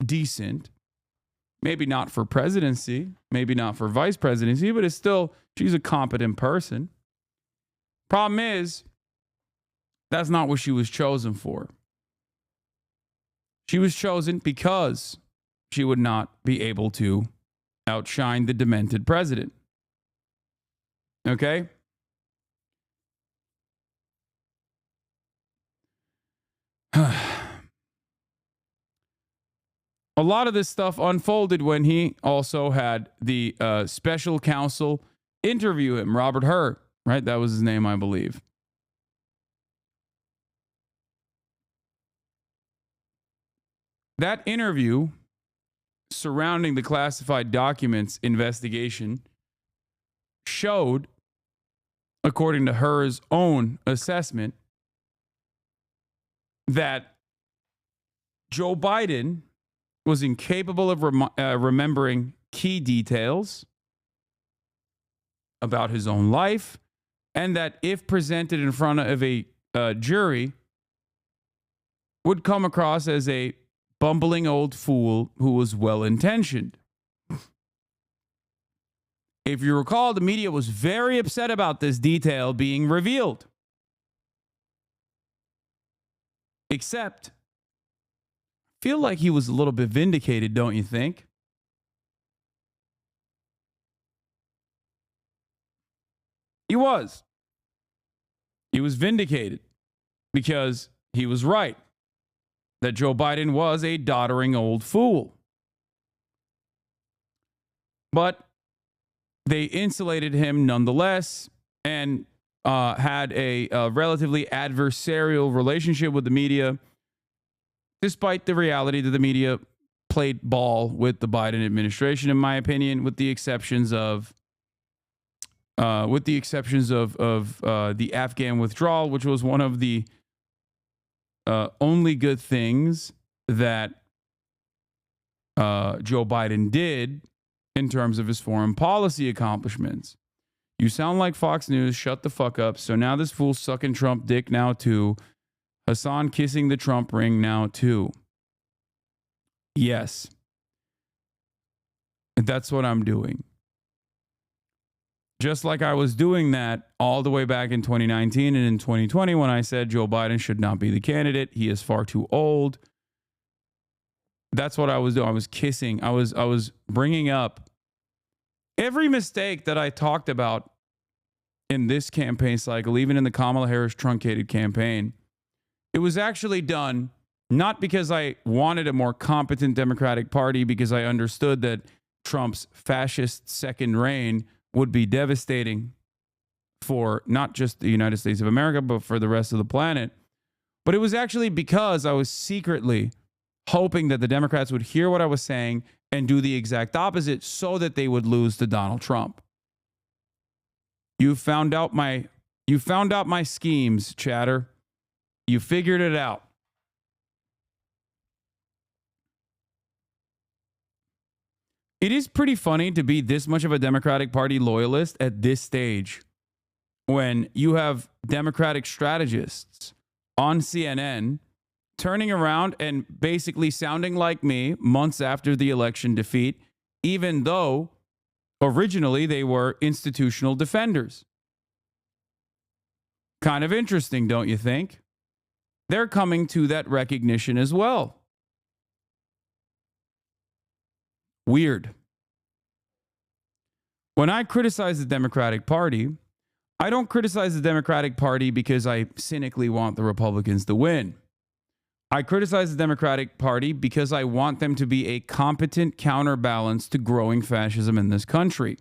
decent. Maybe not for presidency, maybe not for vice presidency, but it's still, she's a competent person. Problem is, that's not what she was chosen for. She was chosen because she would not be able to outshine the demented president. Okay? A lot of this stuff unfolded when he also had the special counsel interview him, Robert Hur, right? That was his name, I believe. That interview surrounding the classified documents investigation showed, according to Hur's own assessment, that Joe Biden was incapable of remembering key details about his own life, and that if presented in front of a jury, would come across as a bumbling old fool who was well-intentioned. If you recall, the media was very upset about this detail being revealed. Except, I feel like he was a little bit vindicated, don't you think? He was. He was vindicated because he was right that Joe Biden was a doddering old fool. But they insulated him nonetheless and had a relatively adversarial relationship with the media, despite the reality that the media played ball with the Biden administration, in my opinion, with the exceptions of the Afghan withdrawal, which was one of the only good things that Joe Biden did in terms of his foreign policy accomplishments. You sound like Fox News. Shut the fuck up. So now this fool's sucking Trump dick now too. Hasan kissing the Trump ring now too. Yes. That's what I'm doing. Just like I was doing that all the way back in 2019 and in 2020 when I said Joe Biden should not be the candidate. He is far too old. That's what I was doing. I was kissing. I was bringing up every mistake that I talked about in this campaign cycle, even in the Kamala Harris truncated campaign. It was actually done not because I wanted a more competent Democratic Party, because I understood that Trump's fascist second reign would be devastating for not just the United States of America, but for the rest of the planet. But it was actually because I was secretly hoping that the Democrats would hear what I was saying and do the exact opposite so that they would lose to Donald Trump. You found out my schemes, chatter. You figured it out. It is pretty funny to be this much of a Democratic Party loyalist at this stage when you have Democratic strategists on CNN turning around and basically sounding like me months after the election defeat, even though originally they were institutional defenders. Kind of interesting, don't you think? They're coming to that recognition as well. Weird. When I criticize the Democratic Party, I don't criticize the Democratic Party because I cynically want the Republicans to win. I criticize the Democratic Party because I want them to be a competent counterbalance to growing fascism in this country.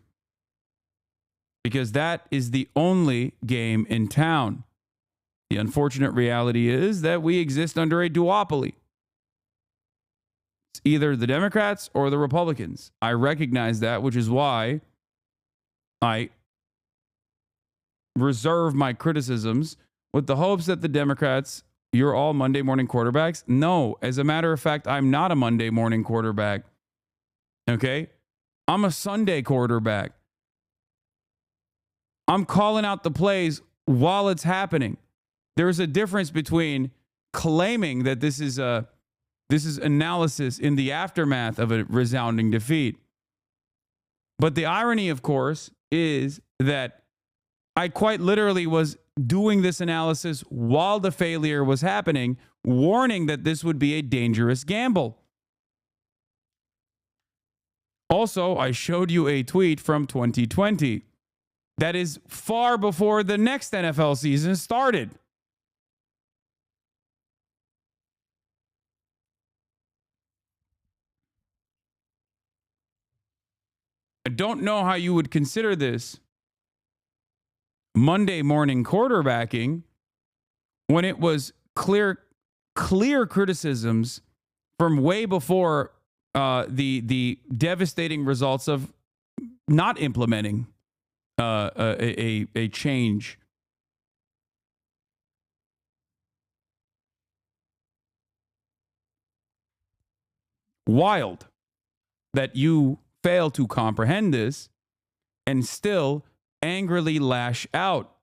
Because that is the only game in town. The unfortunate reality is that we exist under a duopoly. It's either the Democrats or the Republicans. I recognize that, which is why I reserve my criticisms with the hopes that the Democrats you're all Monday morning quarterbacks? No. As a matter of fact, I'm not a Monday morning quarterback. Okay? I'm a Sunday quarterback. I'm calling out the plays while it's happening. There's a difference between claiming that this is analysis in the aftermath of a resounding defeat. But the irony, of course, is that I quite literally was doing this analysis while the failure was happening, warning that this would be a dangerous gamble. Also, I showed you a tweet from 2020 that is far before the next NFL season started. I don't know how you would consider this Monday morning quarterbacking when it was clear criticisms from way before the devastating results of not implementing a change. Wild that you fail to comprehend this and still angrily lash out.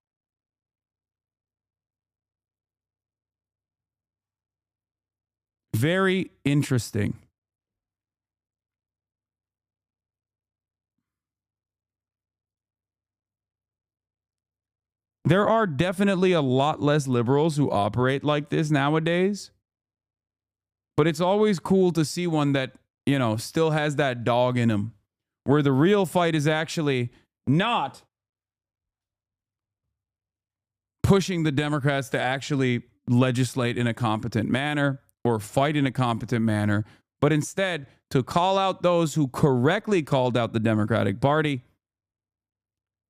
Very interesting. There are definitely a lot less liberals who operate like this nowadays. But it's always cool to see one that, you know, still has that dog in him, where the real fight is actually not pushing the Democrats to actually legislate in a competent manner or fight in a competent manner, but instead to call out those who correctly called out the Democratic Party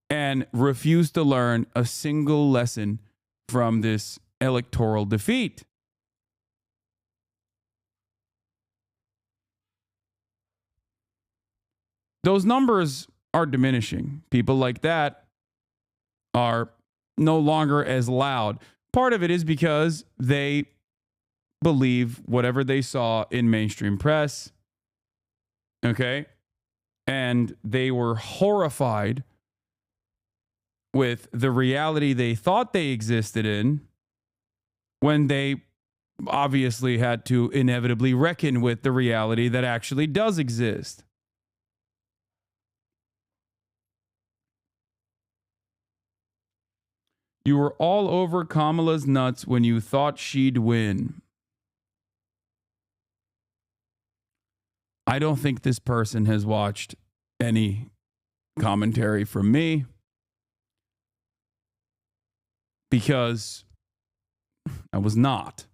and refuse to learn a single lesson from this electoral defeat. Those numbers are diminishing. People like that are no longer as loud. Part of it is because they believe whatever they saw in mainstream press. Okay? And they were horrified with the reality they thought they existed in when they obviously had to inevitably reckon with the reality that actually does exist. You were all over Kamala's nuts when you thought she'd win. I don't think this person has watched any commentary from me because I was not.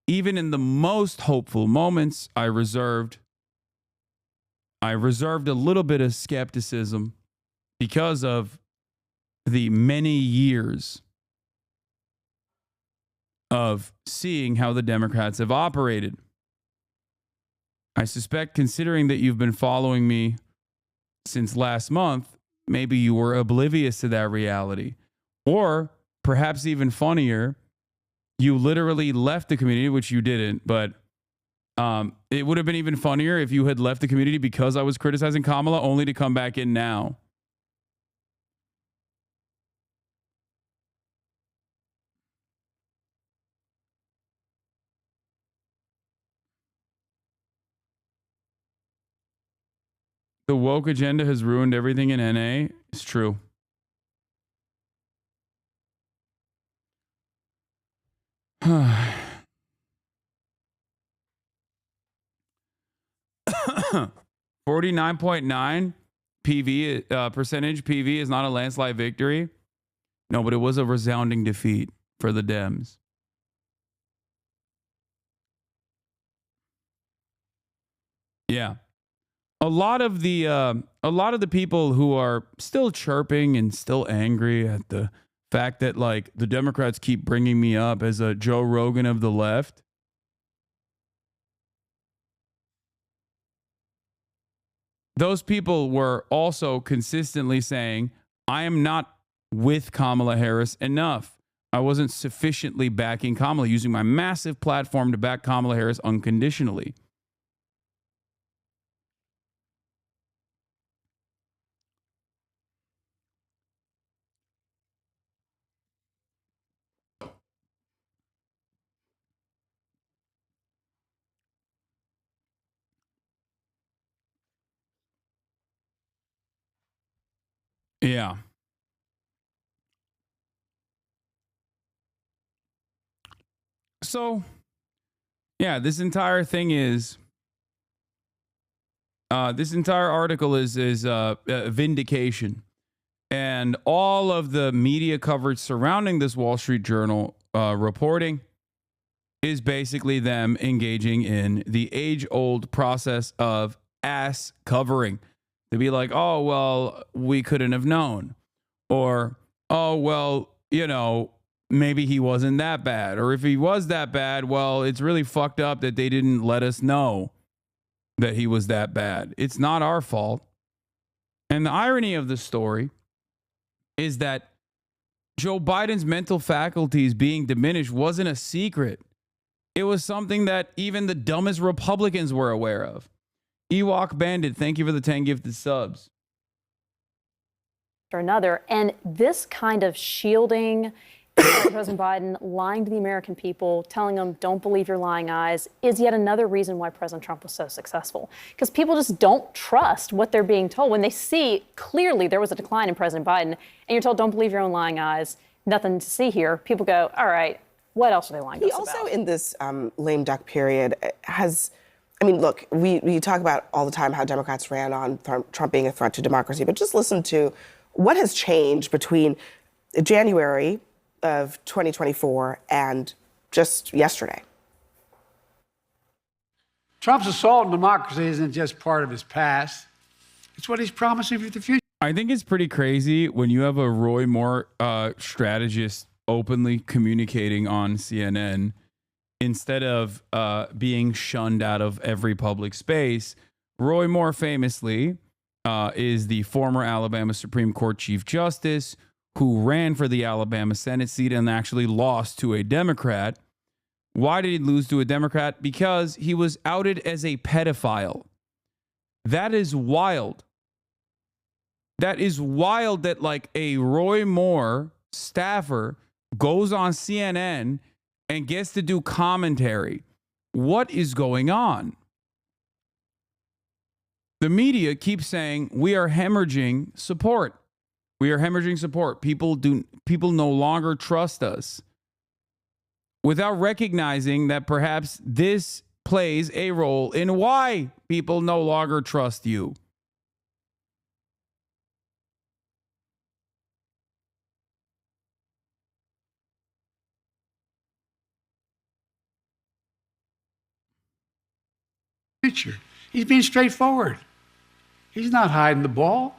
Even in the most hopeful moments, I reserved a little bit of skepticism because of the many years of seeing how the Democrats have operated. I suspect, considering that you've been following me since last month, maybe you were oblivious to that reality. Or perhaps even funnier, you literally left the community, which you didn't, but it would have been even funnier if you had left the community because I was criticizing Kamala, only to come back in now. The woke agenda has ruined everything in NA. It's true. .9 PV percentage PV is not a landslide victory. No, but it was a resounding defeat for the Dems. Yeah. A lot of the people who are still chirping and still angry at the fact that, like, the Democrats keep bringing me up as a Joe Rogan of the left. Those people were also consistently saying, I am not with Kamala Harris enough. I wasn't sufficiently backing Kamala, using my massive platform to back Kamala Harris unconditionally. Yeah. So, yeah, this entire thing is, this entire article is vindication. And all of the media coverage surrounding this Wall Street Journal reporting is basically them engaging in the age-old process of ass covering. To be like, oh, well, we couldn't have known. Or, oh, well, you know, maybe he wasn't that bad. Or if he was that bad, well, it's really fucked up that they didn't let us know that he was that bad. It's not our fault. And the irony of the story is that Joe Biden's mental faculties being diminished wasn't a secret. It was something that even the dumbest Republicans were aware of. Ewok Bandit, thank you for the 10 gifted subs. Or another. And this kind of shielding President Biden, lying to the American people, telling them, don't believe your lying eyes, is yet another reason why President Trump was so successful. Because people just don't trust what they're being told. When they see clearly there was a decline in President Biden, and you're told, don't believe your own lying eyes, nothing to see here, people go, all right, what else are they lying to us about? He also, in this lame duck period, has... I mean, look, we talk about all the time how Democrats ran on Trump being a threat to democracy, but just listen to what has changed between January of 2024 and just yesterday. Trump's assault on democracy isn't just part of his past. It's what he's promising for the future. I think it's pretty crazy when you have a Roy Moore strategist openly communicating on CNN instead of being shunned out of every public space. Roy Moore famously is the former Alabama Supreme Court Chief Justice who ran for the Alabama Senate seat and actually lost to a Democrat. Why did he lose to a Democrat? Because he was outed as a pedophile. That is wild. That is wild that like a Roy Moore staffer goes on CNN and gets to do commentary. What is going on? The media keeps saying we are hemorrhaging support. We are hemorrhaging support. People no longer trust us, without recognizing that perhaps this plays a role in why people no longer trust you. He's being straightforward. He's not hiding the ball.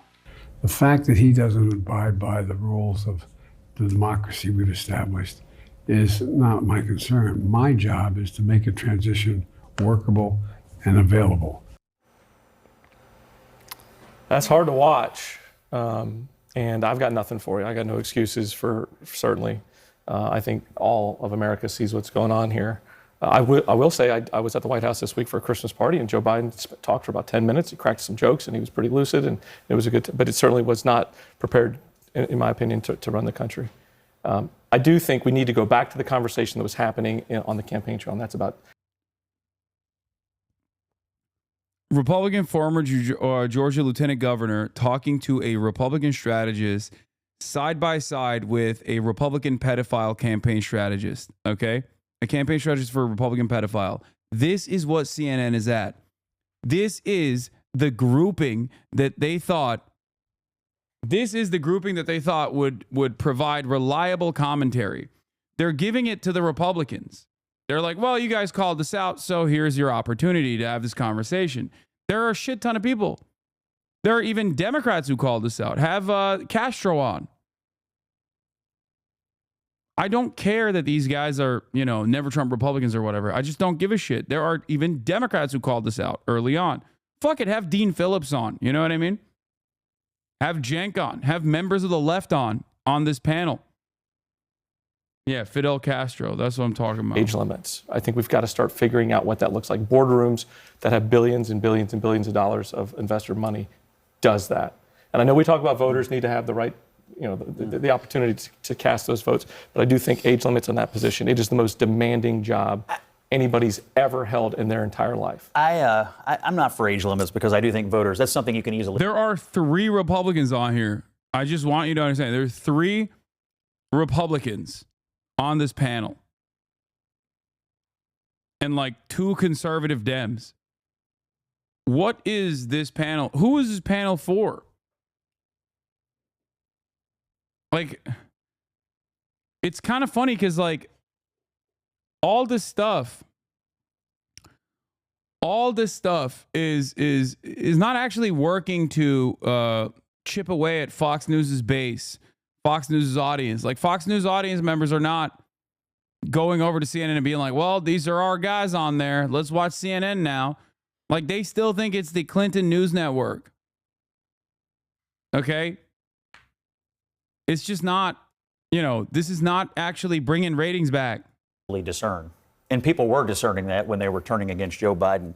The fact that he doesn't abide by the rules of the democracy we've established is not my concern. My job is to make a transition workable and available. That's hard to watch, and I've got nothing for you. I got no excuses for certainly. I think all of America sees what's going on here. I will say I was at the White House this week for a Christmas party, and Joe Biden talked for about 10 minutes. He cracked some jokes, and he was pretty lucid, and it was a good. But it certainly was not prepared, in my opinion, to run the country. I do think we need to go back to the conversation that was happening on the campaign trail, and that's about Republican former Georgia lieutenant governor talking to a Republican strategist side by side with a Republican pedophile campaign strategist. Okay. A campaign strategist for a Republican pedophile. This is what CNN is at. This is the grouping that they thought. This is the grouping that they thought would provide reliable commentary. They're giving it to the Republicans. They're like, well, you guys called us out, so here's your opportunity to have this conversation. There are a shit ton of people. There are even Democrats who called us out. Have Castro on. I don't care that these guys are, never Trump Republicans or whatever. I just don't give a shit. There are even Democrats who called this out early on. Fuck it. Have Dean Phillips on. You know what I mean? Have Cenk on. Have members of the left on this panel. Yeah, Fidel Castro. That's what I'm talking about. Age limits. I think we've got to start figuring out what that looks like. Boardrooms that have billions and billions and billions of dollars of investor money does that. And I know we talk about voters need to have the right, the opportunity to cast those votes. But I do think age limits on that position, it is the most demanding job anybody's ever held in their entire life. I'm not for age limits because I do think voters, that's something you can easily. There are 3 Republicans on here. I just want you to understand. There are 3 Republicans on this panel. And like 2 conservative Dems. What is this panel? Who is this panel for? Like, it's kind of funny because like all this stuff is not actually working to chip away at Fox News's base, Fox News's audience. Like Fox News audience members are not going over to CNN and being like, well, these are our guys on there. Let's watch CNN now. Like they still think it's the Clinton News Network. Okay? It's just not, this is not actually bringing ratings back. Discern. And people were discerning that when they were turning against Joe Biden.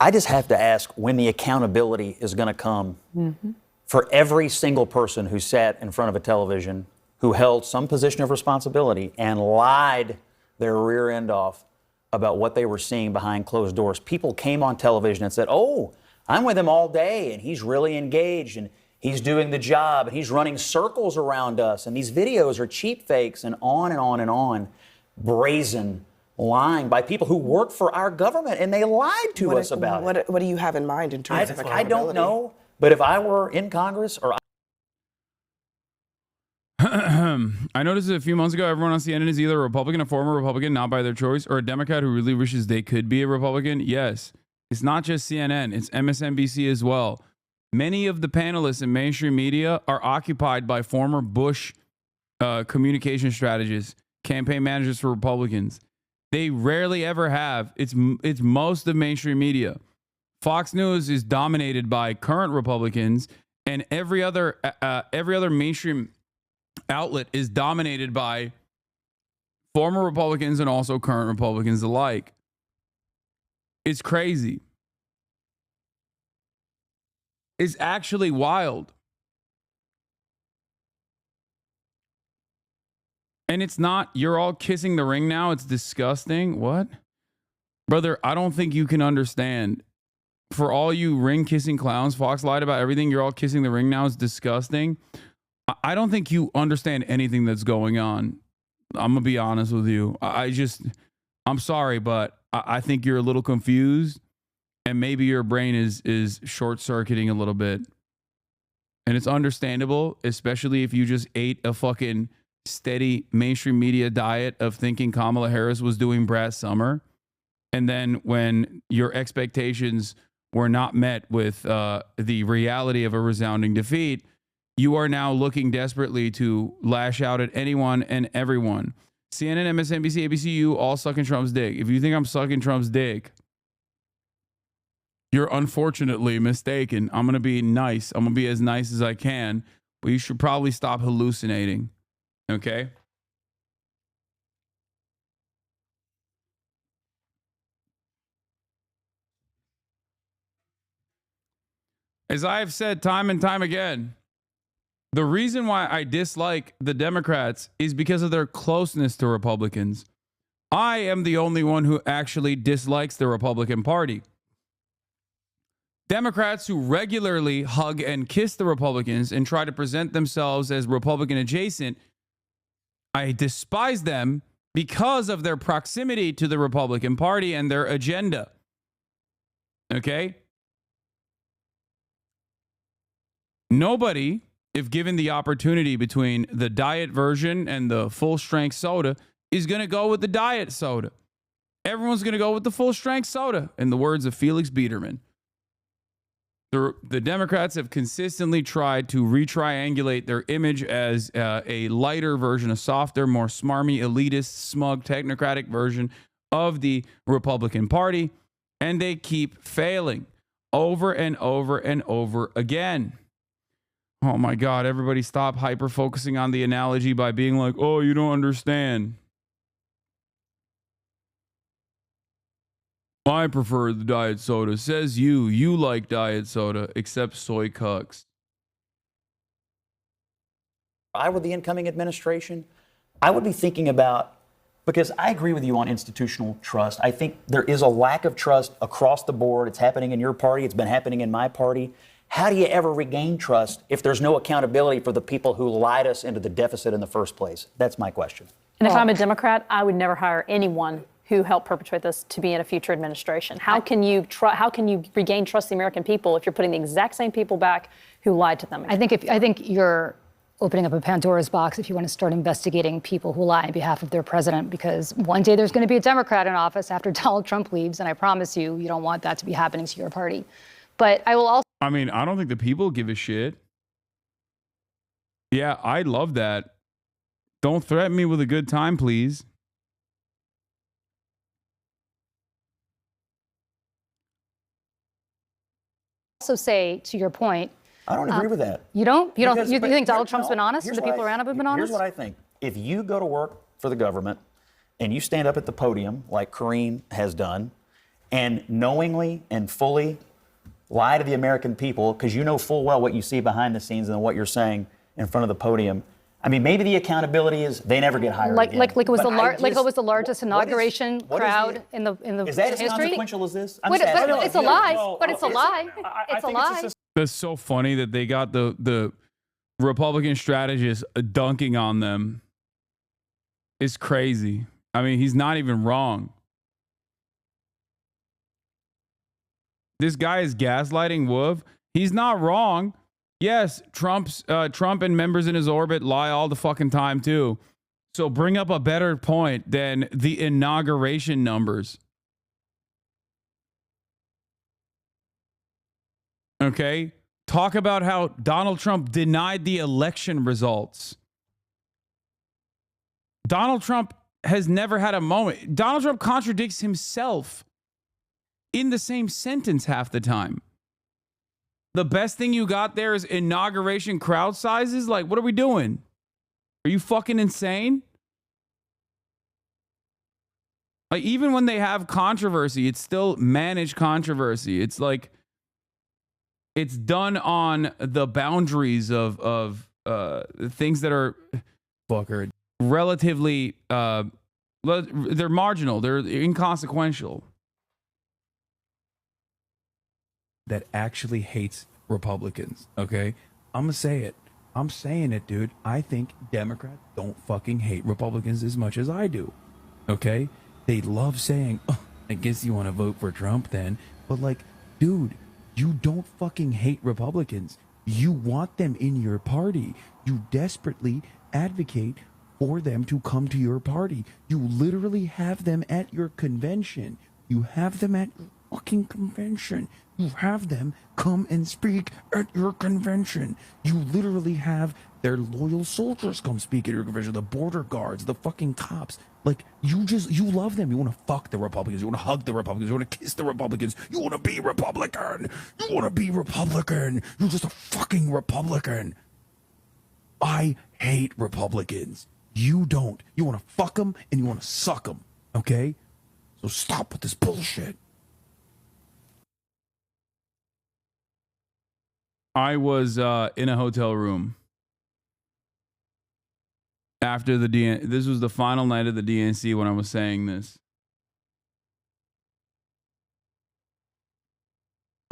I just have to ask when the accountability is going to come for every single person who sat in front of a television, who held some position of responsibility and lied their rear end off about what they were seeing behind closed doors. People came on television and said, oh, I'm with him all day and he's really engaged and he's doing the job and he's running circles around us and these videos are cheap fakes and on and on and on. Brazen lying by people who work for our government and they lied to us about it. What do you have in mind in terms of accountability? I don't know, but if I were in Congress or I noticed a few months ago, everyone on CNN is either a Republican, a former Republican, not by their choice, or a Democrat who really wishes they could be a Republican. Yes, it's not just CNN, it's MSNBC as well. Many of the panelists in mainstream media are occupied by former Bush communication strategists, campaign managers for Republicans. They rarely ever have. It's most of mainstream media. Fox News is dominated by current Republicans, and every other mainstream outlet is dominated by former Republicans and also current Republicans alike. It's crazy. It's actually wild. And it's not, you're all kissing the ring now. It's disgusting. What? Brother, I don't think you can understand. For all you ring kissing clowns, Fox lied about everything. You're all kissing the ring now. It's disgusting. I don't think you understand anything that's going on. I'm going to be honest with you. I'm sorry, but I think you're a little confused and maybe your brain is short-circuiting a little bit. And it's understandable, especially if you just ate a fucking steady mainstream media diet of thinking Kamala Harris was doing Brad Summer. And then when your expectations were not met with the reality of a resounding defeat, you are now looking desperately to lash out at anyone and everyone. CNN, MSNBC, ABC, you all sucking Trump's dick. If you think I'm sucking Trump's dick, you're unfortunately mistaken. I'm going to be nice. I'm going to be as nice as I can, but you should probably stop hallucinating. Okay? As I have said time and time again, the reason why I dislike the Democrats is because of their closeness to Republicans. I am the only one who actually dislikes the Republican Party. Democrats who regularly hug and kiss the Republicans and try to present themselves as Republican adjacent, I despise them because of their proximity to the Republican Party and their agenda. Okay? Nobody, if given the opportunity between the diet version and the full strength soda, is going to go with the diet soda. Everyone's going to go with the full strength soda, in the words of Felix Biederman. The Democrats have consistently tried to retriangulate their image as a lighter version, a softer, more smarmy, elitist, smug, technocratic version of the Republican Party, and they keep failing over and over and over again. Oh my God, everybody stop hyper-focusing on the analogy by being like, oh, you don't understand. I prefer the diet soda. Says you like diet soda, except soy cucks. If I were the incoming administration, I would be thinking about, because I agree with you on institutional trust. I think there is a lack of trust across the board. It's happening in your party. It's been happening in my party. How do you ever regain trust if there's no accountability for the people who lied us into the deficit in the first place? That's my question. And if I'm a Democrat, I would never hire anyone who helped perpetrate this to be in a future administration. How can you regain trust of the American people if you're putting the exact same people back who lied to them? I think you're opening up a Pandora's box if you want to start investigating people who lie on behalf of their president, because one day there's going to be a Democrat in office after Donald Trump leaves, and I promise you, you don't want that to be happening to your party. But I will also... I mean, I don't think the people give a shit. Yeah, I love that. Don't threaten me with a good time, please. Also say, to your point, I don't agree with that. You don't? You Because- think Donald but Trump's been honest and the people around him have been honest? Here's what I think. If you go to work for the government and you stand up at the podium like Karine has done and knowingly and fully lie to the American people because you know full well what you see behind the scenes and what you're saying in front of the podium, I mean, maybe the accountability is they never get hired again. Like it was But the largest inauguration crowd in the Is that as history? consequential as this? But it's a lie. But it's a lie. It's a lie. That's so funny that they got the Republican strategist dunking on them. It's crazy. I mean, he's not even wrong. This guy is gaslighting Wolf. He's not wrong. Yes, Trump and members in his orbit lie all the fucking time too. So bring up a better point than the inauguration numbers. Okay? Talk about how Donald Trump denied the election results. Donald Trump has never had a moment. Donald Trump contradicts himself in the same sentence half the time. The best thing you got there is inauguration crowd sizes? Like, what are we doing? Are you fucking insane? Like, even when they have controversy, it's still managed controversy. It's like, it's done on the boundaries of things that are relatively, they're marginal. They're inconsequential. That actually hates Republicans, okay? I'm gonna say it. I'm saying it, dude. I think Democrats don't fucking hate Republicans as much as I do, okay? They love saying, oh, I guess you want to vote for Trump then. But like, dude, you don't fucking hate Republicans. You want them in your party. You desperately advocate for them to come to your party. You literally have them at your convention. You have them at your fucking convention. You have them come and speak at your convention. You literally have their loyal soldiers come speak at your convention. The border guards, the fucking cops. Like, you love them. You want to fuck the Republicans. You want to hug the Republicans. You want to kiss the Republicans. You want to be Republican. You want to be Republican. You're just a fucking Republican. I hate Republicans. You don't. You want to fuck them and you want to suck them. Okay? So stop with this bullshit. I was in a hotel room after the this was the final night of the DNC when I was saying this.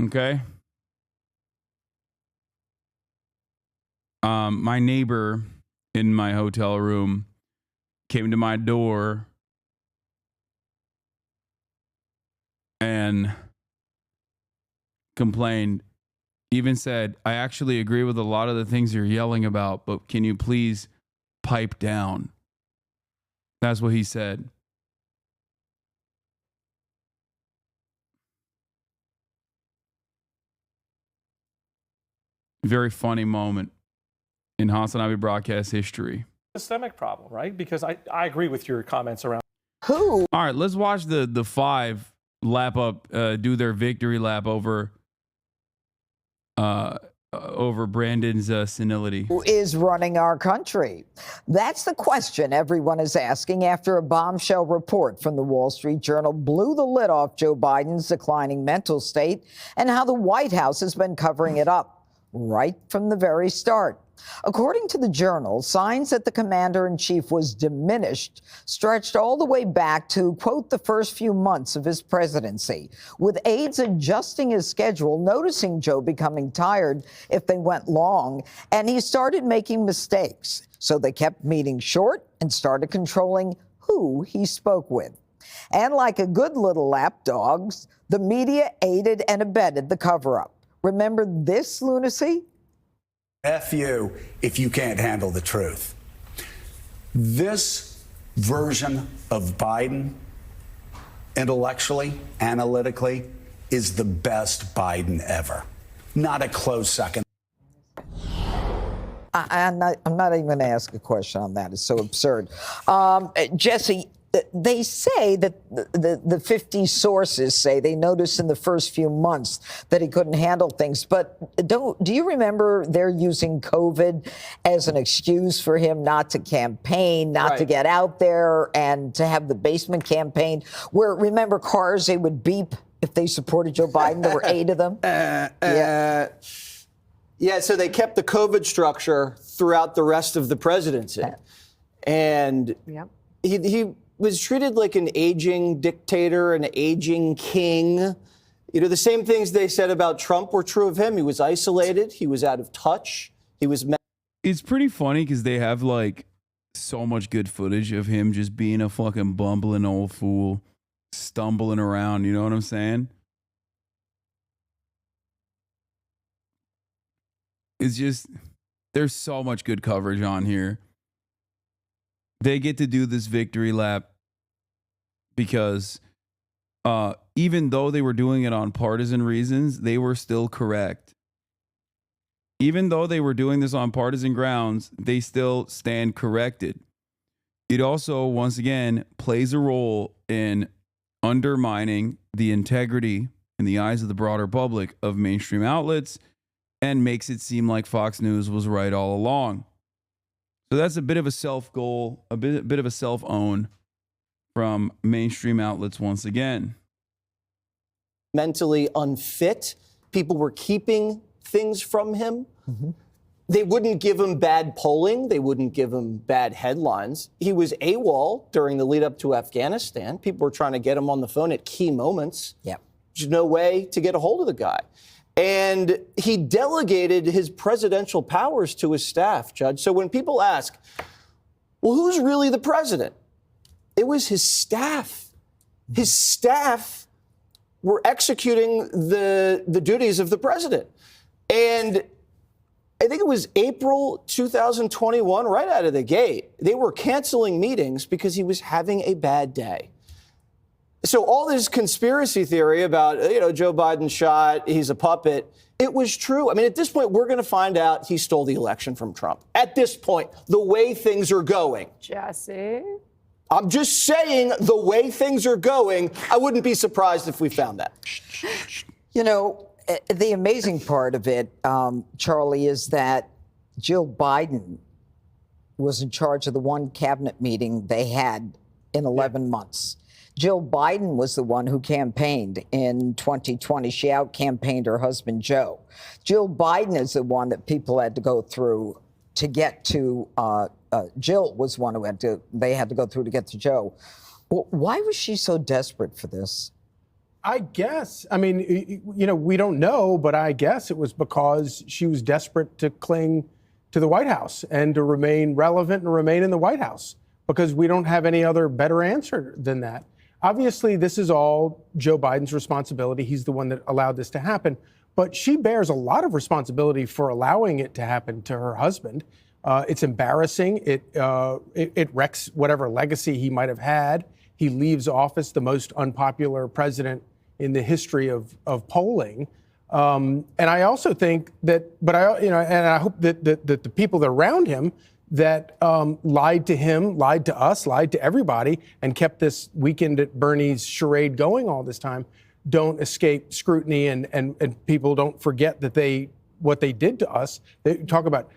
Okay. My neighbor in my hotel room came to my door and complained. Even said, I actually agree with a lot of the things you're yelling about, but can you please pipe down? That's what he said. Very funny moment in Hasanabi broadcast history. Systemic problem, right? Because I agree with your comments around. Who? All right, let's watch the five lap up, do their victory lap over over Brandon's senility. Is running our country? That's the question everyone is asking after a bombshell report from the Wall Street Journal blew the lid off Joe Biden's declining mental state and how the White House has been covering it up right from the very start. According to the Journal, signs that the commander-in-chief was diminished stretched all the way back to, quote, the first few months of his presidency, with aides adjusting his schedule, noticing Joe becoming tired if they went long, and he started making mistakes. So they kept meetings short and started controlling who he spoke with. And like a good little lapdogs, the media aided and abetted the cover-up. Remember this lunacy? F you if you can't handle the truth. This version of Biden, intellectually, analytically, is the best Biden ever. Not a close second. I'm not even going to ask a question on that. It's so absurd. Jesse, they say that the 50 sources say they noticed in the first few months that he couldn't handle things. But do you remember they're using COVID as an excuse for him not to campaign, not to get out there and to have the basement campaign where, remember, cars, they would beep if they supported Joe Biden? There were 8 of them. Yeah, so they kept the COVID structure throughout the rest of the presidency. And he was treated like an aging dictator, an aging king. You know, the same things they said about Trump were true of him. He was isolated. He was out of touch. He was... It's pretty funny because they have like so much good footage of him just being a fucking bumbling old fool, stumbling around. You know what I'm saying? It's just, there's so much good coverage on here. They get to do this victory lap because even though they were doing it on partisan reasons, they were still correct. Even though they were doing this on partisan grounds, they still stand corrected. It also, once again, plays a role in undermining the integrity in the eyes of the broader public of mainstream outlets and makes it seem like Fox News was right all along. So that's a bit of a self-goal, a bit of a self-own from mainstream outlets once again. Mentally unfit. People were keeping things from him. They wouldn't give him bad polling. They wouldn't give him bad headlines. He was AWOL during the lead up to Afghanistan. People were trying to get him on the phone at key moments. There's no way to get a hold of the guy. And he delegated his presidential powers to his staff, Judge. So when people ask, well, who's really the president? It was his staff. His staff were executing the duties of the president. And I think it was April 2021, right out of the gate, they were canceling meetings because he was having a bad day. So all this conspiracy theory about, Joe Biden shot, he's a puppet, it was true. I mean, at this point, we're going to find out he stole the election from Trump. At this point, the way things are going. Jesse? I'm just saying the way things are going, I wouldn't be surprised if we found that. You know, the amazing part of it, Charlie, is that Jill Biden was in charge of the one cabinet meeting they had in 11 months. Jill Biden was the one who campaigned in 2020. She out-campaigned her husband, Joe. Jill Biden is the one that people had to go through to get to. Jill was one who they had to go through to get to Joe. Well, why was she so desperate for this? I guess. I mean, we don't know, but I guess it was because she was desperate to cling to the White House and to remain relevant and remain in the White House, because we don't have any other better answer than that. Obviously, this is all Joe Biden's responsibility. He's the one that allowed this to happen. But she bears a lot of responsibility for allowing it to happen to her husband. It's embarrassing. It wrecks whatever legacy he might have had. He leaves office the most unpopular president in the history of polling. And I also think that, and I hope that the people that are around him that lied to him, lied to us, lied to everybody, and kept this Weekend at Bernie's charade going all this time, don't escape scrutiny, and people don't forget that they what they did to us. They talk about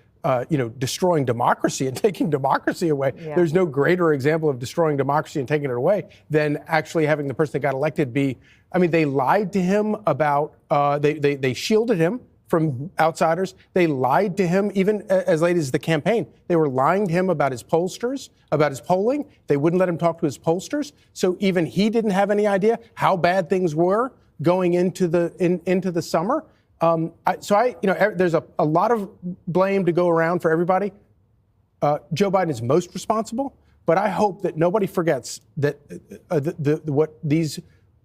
destroying democracy and taking democracy away. Yeah. There's no greater example of destroying democracy and taking it away than actually having the person that got elected be. I mean, they lied to him about. They shielded him from outsiders. They lied to him even as late as the campaign. They were lying to him about his pollsters, about his polling. They wouldn't let him talk to his pollsters. So even he didn't have any idea how bad things were going into the summer. There's a lot of blame to go around for everybody. Joe Biden is most responsible, but I hope that nobody forgets that what these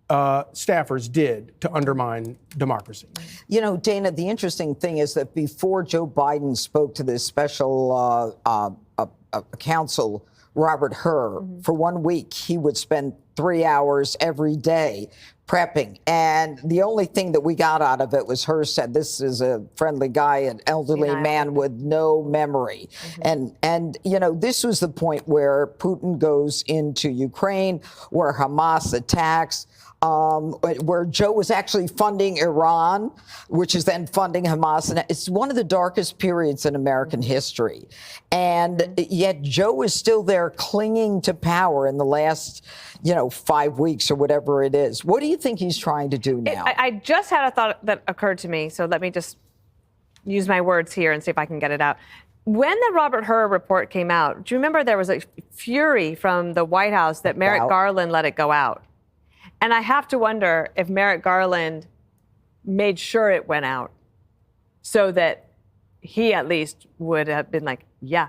staffers did to undermine democracy. You know, Dana, the interesting thing is that before Joe Biden spoke to this special counsel, Robert Hur, for 1 week, he would spend 3 hours every day prepping. And the only thing that we got out of it was Hur said, this is a friendly guy, an elderly man with no memory. And this was the point where Putin goes into Ukraine, where Hamas attacks, where Joe was actually funding Iran, which is then funding Hamas. And it's one of the darkest periods in American history. And yet Joe is still there clinging to power in the last, 5 weeks or whatever it is. What do you think he's trying to do now? I just had a thought that occurred to me, so let me just use my words here and see if I can get it out. When the Robert Hur report came out, do you remember there was a fury from the White House that Merrick Garland let it go out? And I have to wonder if Merrick Garland made sure it went out so that he at least would have been like, yeah.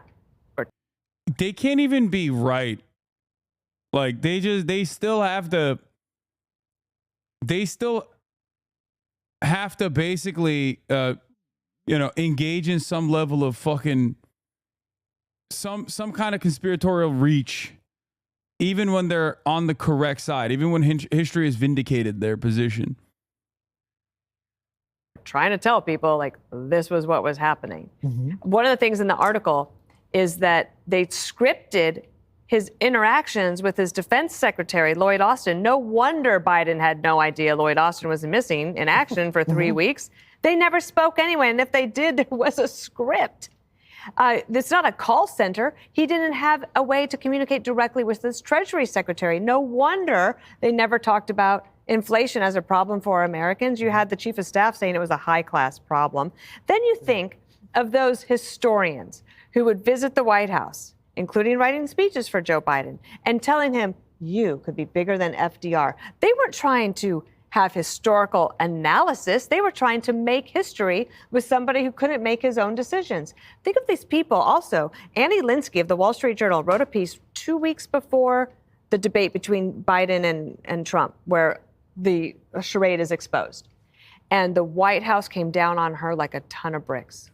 They can't even be right. Like, they still have to basically, engage in some level of fucking, some kind of conspiratorial reach, even when they're on the correct side, even when history has vindicated their position. Trying to tell people, like, this was what was happening. One of the things in the article is that they scripted his interactions with his defense secretary, Lloyd Austin. No wonder Biden had no idea Lloyd Austin was missing in action for 3 weeks. They never spoke anyway, and if they did, there was a script. It's not a call center. He didn't have a way to communicate directly with his Treasury Secretary. No wonder they never talked about inflation as a problem for Americans. You had the Chief of Staff saying it was a high-class problem. Then you think of those historians who would visit the White House, including writing speeches for Joe Biden, and telling him, you could be bigger than FDR. They weren't trying to have historical analysis. They were trying to make history with somebody who couldn't make his own decisions. Think of these people also. Annie Linsky of the Wall Street Journal wrote a piece 2 weeks before the debate between Biden and Trump, where the charade is exposed. And the White House came down on her like a ton of bricks.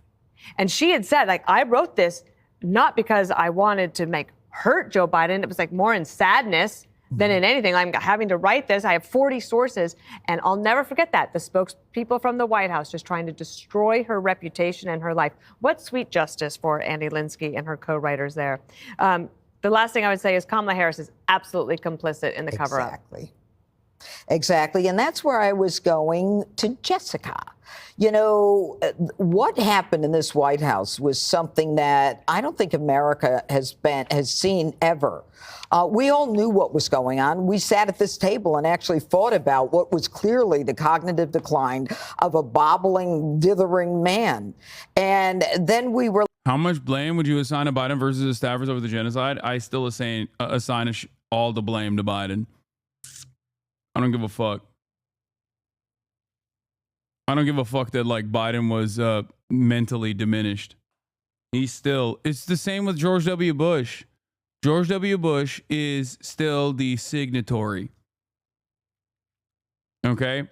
And she had said, like, I wrote this not because I wanted to hurt Joe Biden. It was like more in sadness than in anything. I'm having to write this. I have 40 sources, and I'll never forget that. The spokespeople from the White House just trying to destroy her reputation and her life. What sweet justice for Annie Linsky and her co-writers there. The last thing I would say is Kamala Harris is absolutely complicit in the cover-up. Exactly. And that's where I was going to Jessica. What happened in this White House was something that I don't think America has seen ever. We all knew what was going on. We sat at this table and actually thought about what was clearly the cognitive decline of a bobbling, dithering man. And then we were. How much blame would you assign to Biden versus the staffers over the genocide? I still assign all the blame to Biden. I don't give a fuck. I don't give a fuck that Biden was mentally diminished. It's the same with George W. Bush. George W. Bush is still the signatory. Okay?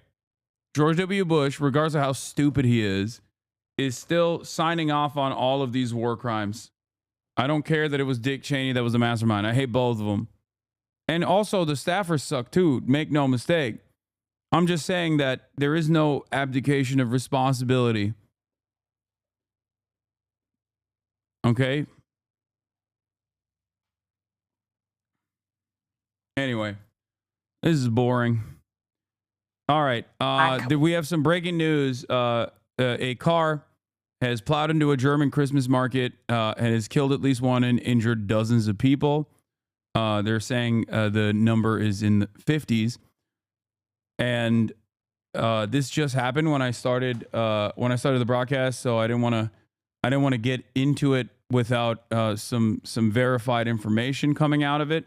George W. Bush, regardless of how stupid he is still signing off on all of these war crimes. I don't care that it was Dick Cheney that was the mastermind. I hate both of them. And also the staffers suck too, make no mistake. I'm just saying that there is no abdication of responsibility. Okay? Anyway, this is boring. All right. We have some breaking news. A car has plowed into a German Christmas market and has killed at least one and injured dozens of people. They're saying the number is in the 50s. And this just happened when I started the broadcast, so I didn't want to get into it without some verified information coming out of it.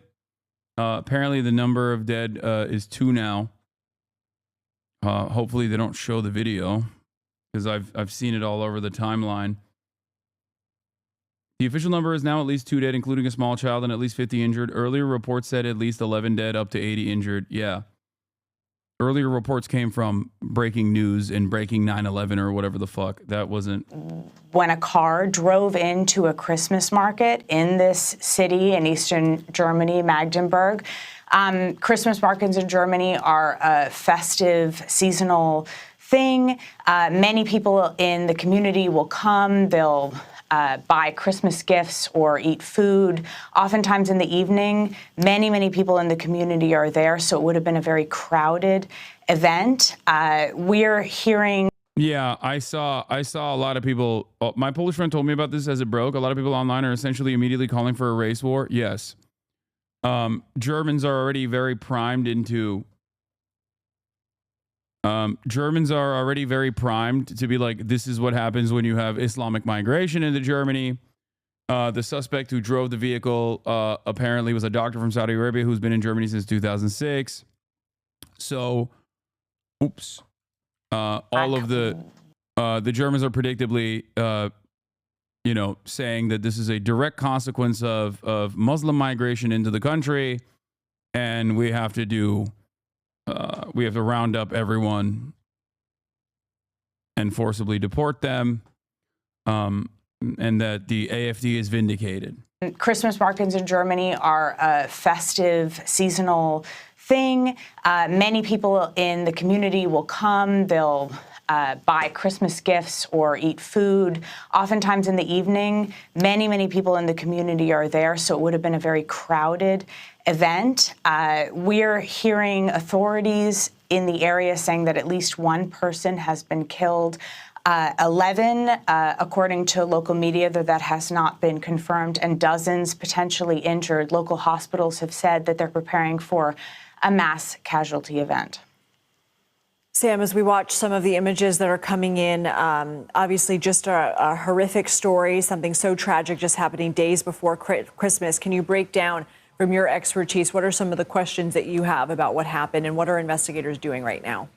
Apparently, the number of dead is 2 now. Hopefully, they don't show the video because I've seen it all over the timeline. The official number is now at least 2 dead, including a small child, and at least 50 injured. Earlier reports said at least 11 dead, up to 80 injured. Yeah. Earlier reports came from Breaking News and Breaking 9/11 or whatever the fuck. That wasn't. When a car drove into a Christmas market in this city in eastern Germany, Magdeburg. Christmas markets in Germany are a festive, seasonal thing. Many people in the community will come. They'll buy Christmas gifts or eat food. Oftentimes in the evening, many people in the community are there, so it would have been a very crowded event. We're hearing. Yeah, I saw a lot of people. My Polish friend told me about this as it broke. A lot of people online are essentially immediately calling for a race war. Yes. Germans are already very primed into. Germans are already very primed to be like, this is what happens when you have Islamic migration into Germany. The suspect who drove the vehicle apparently was a doctor from Saudi Arabia who's been in Germany since 2006. So, oops. All of the Germans are predictably, saying that this is a direct consequence of Muslim migration into the country, and we have to round up everyone and forcibly deport them, and that the AfD is vindicated. Christmas markets in Germany are a festive, seasonal thing. Many people in the community will come. They'll buy Christmas gifts or eat food. Oftentimes in the evening, many people in the community are there, so it would have been a very crowded event. We're hearing authorities in the area saying that at least one person has been killed. 11, according to local media, though that has not been confirmed, and dozens potentially injured. Local hospitals have said that they're preparing for a mass casualty event. Sam, as we watch some of the images that are coming in, obviously just a horrific story, something so tragic just happening days before Christmas. Can you break down from your expertise, what are some of the questions that you have about what happened and what are investigators doing right now?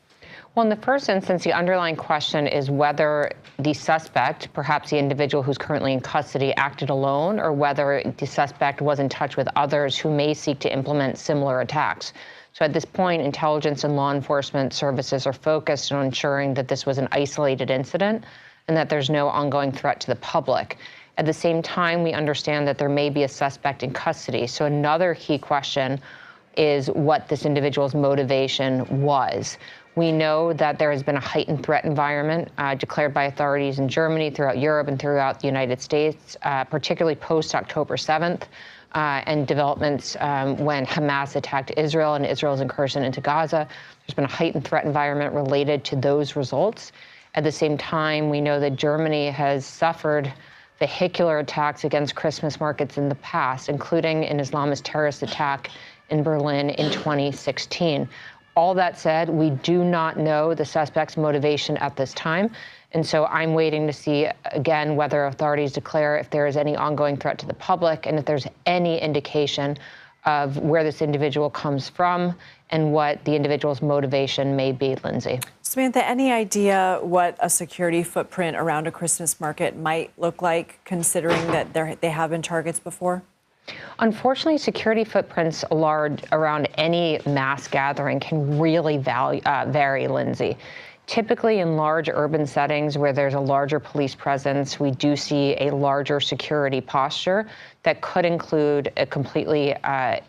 Well, in the first instance, the underlying question is whether the suspect, perhaps the individual who's currently in custody, acted alone, or whether the suspect was in touch with others who may seek to implement similar attacks. So at this point, intelligence and law enforcement services are focused on ensuring that this was an isolated incident and that there's no ongoing threat to the public. At the same time, we understand that there may be a suspect in custody. So another key question is what this individual's motivation was. We know that there has been a heightened threat environment declared by authorities in Germany, throughout Europe, and throughout the United States, particularly post-October 7th, and developments when Hamas attacked Israel and Israel's incursion into Gaza. There's been a heightened threat environment related to those results. At the same time, we know that Germany has suffered vehicular attacks against Christmas markets in the past, including an Islamist terrorist attack in Berlin in 2016. All that said, we do not know the suspect's motivation at this time. And so I'm waiting to see, again, whether authorities declare if there is any ongoing threat to the public and if there's any indication of where this individual comes from and what the individual's motivation may be, Lindsay. Samantha, any idea what a security footprint around a Christmas market might look like, considering that they have been targets before? Unfortunately, security footprints around any mass gathering can really vary, Lindsay. Typically in large urban settings where there's a larger police presence, we do see a larger security posture that could include a completely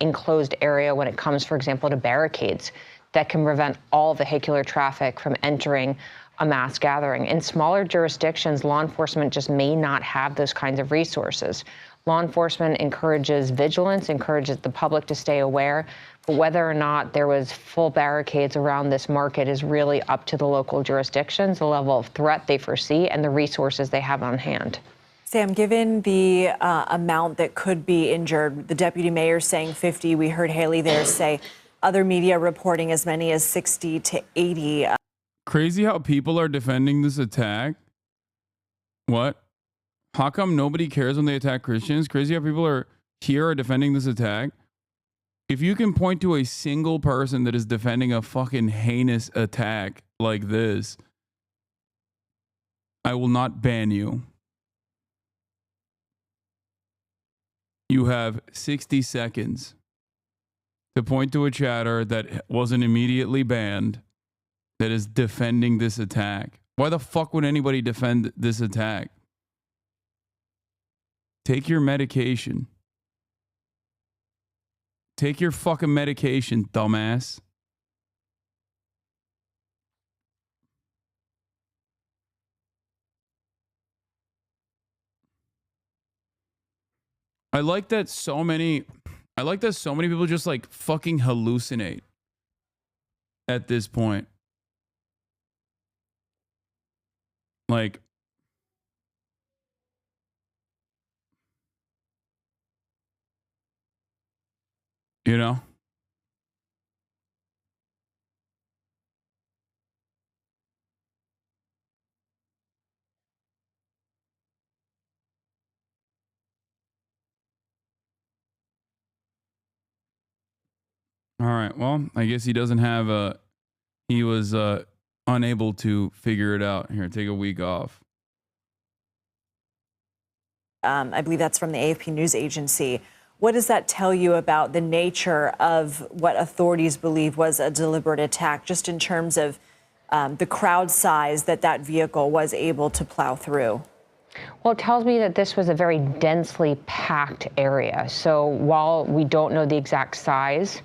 enclosed area when it comes, for example, to barricades that can prevent all vehicular traffic from entering a mass gathering. In smaller jurisdictions, law enforcement just may not have those kinds of resources. Law enforcement encourages vigilance, encourages the public to stay aware, But whether or not there was full barricades around this market is really up to the local jurisdictions, the level of threat they foresee, and the resources they have on hand. Sam, given the amount that could be injured, the deputy mayor saying 50, we heard Haley there say other media reporting as many as 60 to 80. Crazy how people are defending this attack. What? How come nobody cares when they attack Christians? Crazy how people are defending this attack. If you can point to a single person that is defending a fucking heinous attack like this, I will not ban you. You have 60 seconds to point to a chatter that wasn't immediately banned that is defending this attack. Why the fuck would anybody defend this attack? Take your medication. Take your fucking medication, dumbass. I like that so many people just like fucking hallucinate at this point. Like, you know? All right. Well, I guess he doesn't have he was unable to figure it out. Here, take a week off. I believe that's from the AFP news agency. What does that tell you about the nature of what authorities believe was a deliberate attack, just in terms of the crowd size that vehicle was able to plow through? Well, it tells me that this was a very densely packed area. So while we don't know the exact size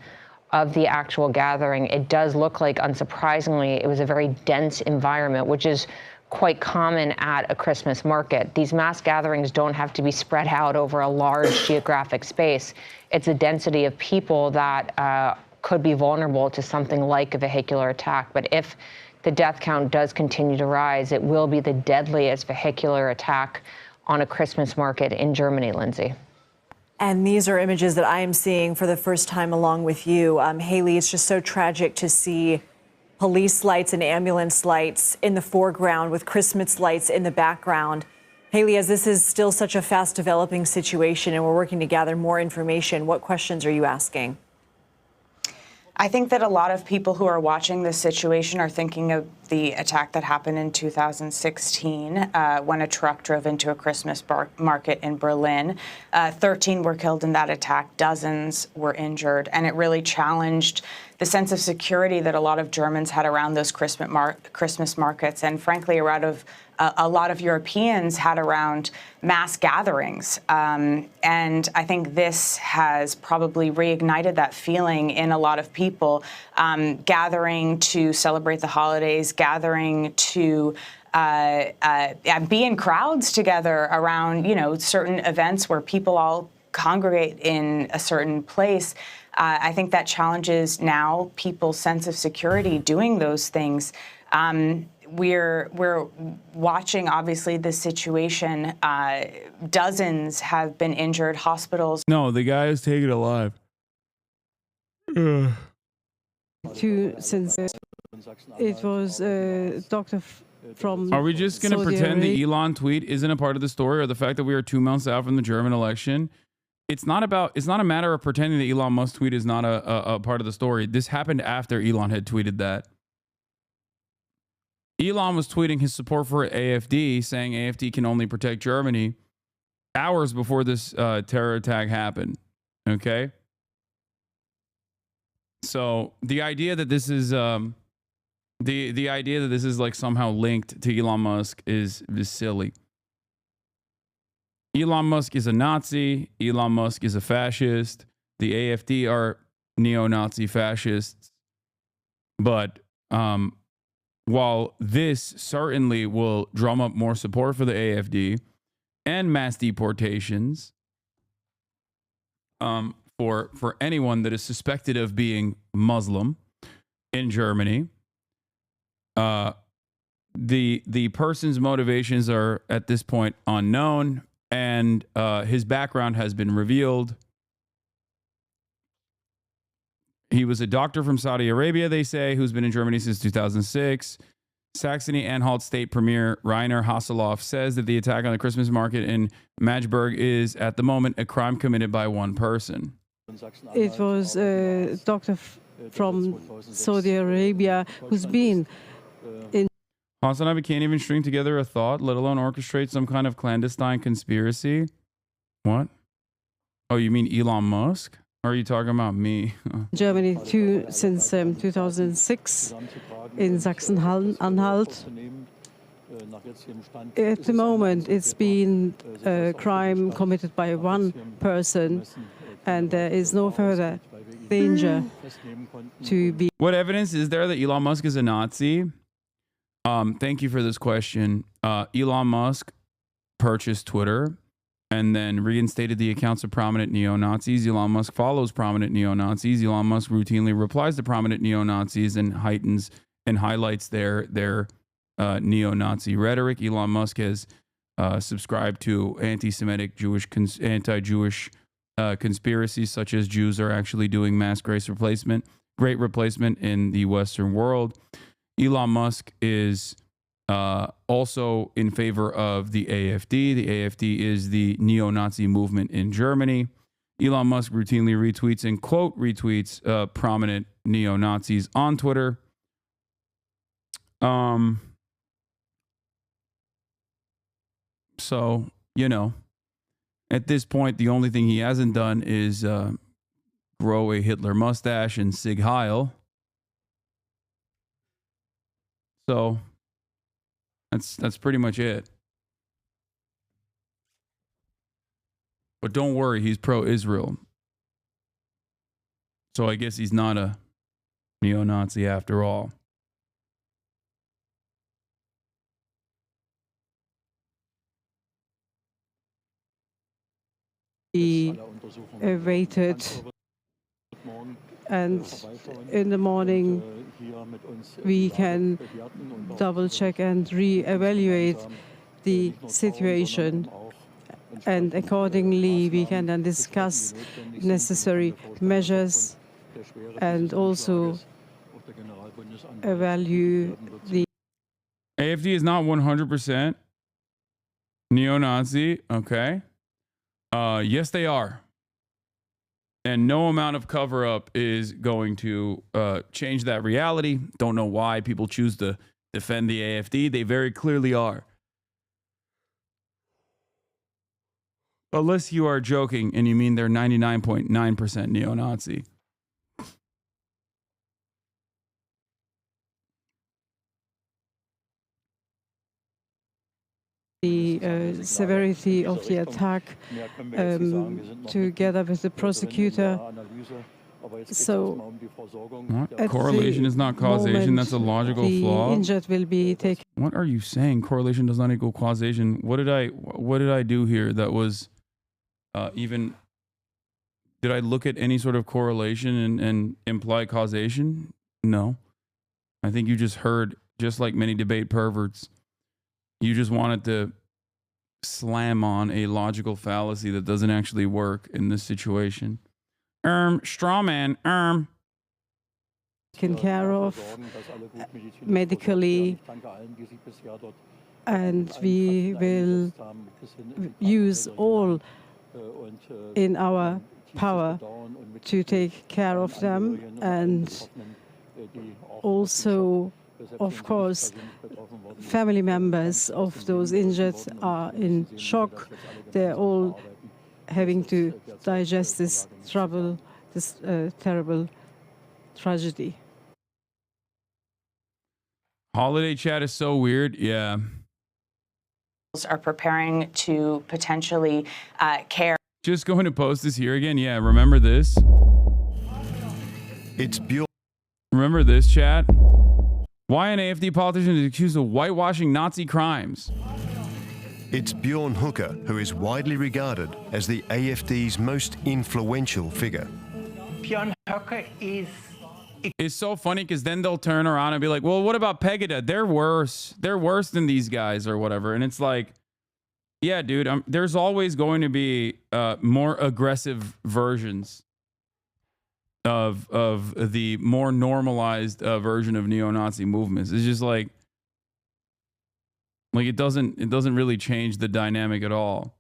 of the actual gathering, it does look like, unsurprisingly, it was a very dense environment, which is quite common at a Christmas market. These mass gatherings don't have to be spread out over a large geographic space. It's a density of people that could be vulnerable to something like a vehicular attack. But if the death count does continue to rise, it will be the deadliest vehicular attack on a Christmas market in Germany, Lindsay. And these are images that I am seeing for the first time along with you. Haley, it's just so tragic to see police lights and ambulance lights in the foreground with Christmas lights in the background. Haley, as this is still such a fast developing situation and we're working to gather more information, what questions are you asking? I think that a lot of people who are watching this situation are thinking of the attack that happened in 2016 when a truck drove into a Christmas market in Berlin. 13 were killed in that attack. Dozens were injured. And it really challenged the sense of security that a lot of Germans had around those Christmas markets, and frankly, a lot of Europeans had around mass gatherings. And I think this has probably reignited that feeling in a lot of people, gathering to celebrate the holidays, gathering to be in crowds together around, certain events where people all congregate in a certain place. I think that challenges now people's sense of security doing those things. We're watching, obviously, this situation. Dozens have been injured. Hospitals. No, the guy is taken alive. Since it was a doctor from. Are we just going to pretend the Elon tweet isn't a part of the story, or the fact that we are 2 months out from the German election? It's not a matter of pretending that Elon Musk tweet is not a part of the story. This happened after Elon had tweeted that. Elon was tweeting his support for AFD, saying AFD can only protect Germany, hours before this terror attack happened. Okay? So the idea that this is the idea that this is like somehow linked to Elon Musk is silly. Elon Musk is a Nazi. Elon Musk is a fascist. The AFD are neo-Nazi fascists. But while this certainly will drum up more support for the AFD and mass deportations, for anyone that is suspected of being Muslim in Germany. The person's motivations are at this point unknown, and his background has been revealed. He was a doctor from Saudi Arabia, they say, who's been in Germany since 2006. Saxony-Anhalt State Premier Rainer Haseloff says that the attack on the Christmas market in Magdeburg is, at the moment, a crime committed by one person. It was a doctor from Saudi Arabia who's been in. Hasanabi can't even string together a thought, let alone orchestrate some kind of clandestine conspiracy. What? Oh, you mean Elon Musk? Or are you talking about me? Germany too, since 2006 in Sachsen-Anhalt. At the moment, it's been a crime committed by one person, and there is no further danger to be. What evidence is there that Elon Musk is a Nazi? Thank you for this question. Elon Musk purchased Twitter and then reinstated the accounts of prominent neo-Nazis. Elon Musk follows prominent neo-Nazis. Elon Musk routinely replies to prominent neo-Nazis and highlights their neo-Nazi rhetoric. Elon Musk has subscribed to anti-Semitic anti-Jewish conspiracies, such as Jews are actually doing mass great replacement in the Western world. Elon Musk is also in favor of the AfD. The AfD is the neo-Nazi movement in Germany. Elon Musk routinely retweets and quote retweets prominent neo-Nazis on Twitter. So, you know, at this point, the only thing he hasn't done is grow a Hitler mustache and Sig Heil. So that's pretty much it. But don't worry, he's pro-Israel. So I guess he's not a neo-Nazi after all. He waited, and in the morning we can double check and re-evaluate the situation, and accordingly we can then discuss necessary measures and also evaluate the AfD is not 100% neo-Nazi, okay? Yes, they are. And no amount of cover-up is going to change that reality. Don't know why people choose to defend the AfD. They very clearly are. Unless you are joking and you mean they're 99.9% neo-Nazi. The severity of the attack together with the prosecutor. So correlation is not causation. That's a logical flaw. The injured will be taken. What are you saying? Correlation does not equal causation. What did I do here that was even? Did I look at any sort of correlation and imply causation? No. I think you just heard, just like many debate perverts, you just wanted to slam on a logical fallacy that doesn't actually work in this situation. Straw man, Taken care of medically, and we will use all in our power to take care of them, and also, of course, family members of those injured are in shock. They're all having to digest this trouble, this terrible tragedy. Holiday chat is so weird. Yeah. Are preparing to potentially care. Just going to post this here again. Yeah, remember this? It's beautiful. Remember this, chat? Why an AfD politician is accused of whitewashing Nazi crimes? It's Bjorn Hooker who is widely regarded as the AFD's most influential figure. Bjorn Hooker is... It's so funny because then they'll turn around and be like, well, what about Pegida? They're worse. They're worse than these guys or whatever. And it's like, yeah, dude, there's always going to be more aggressive versions of the more normalized version of neo-Nazi movements. It's just like it doesn't really change the dynamic at all.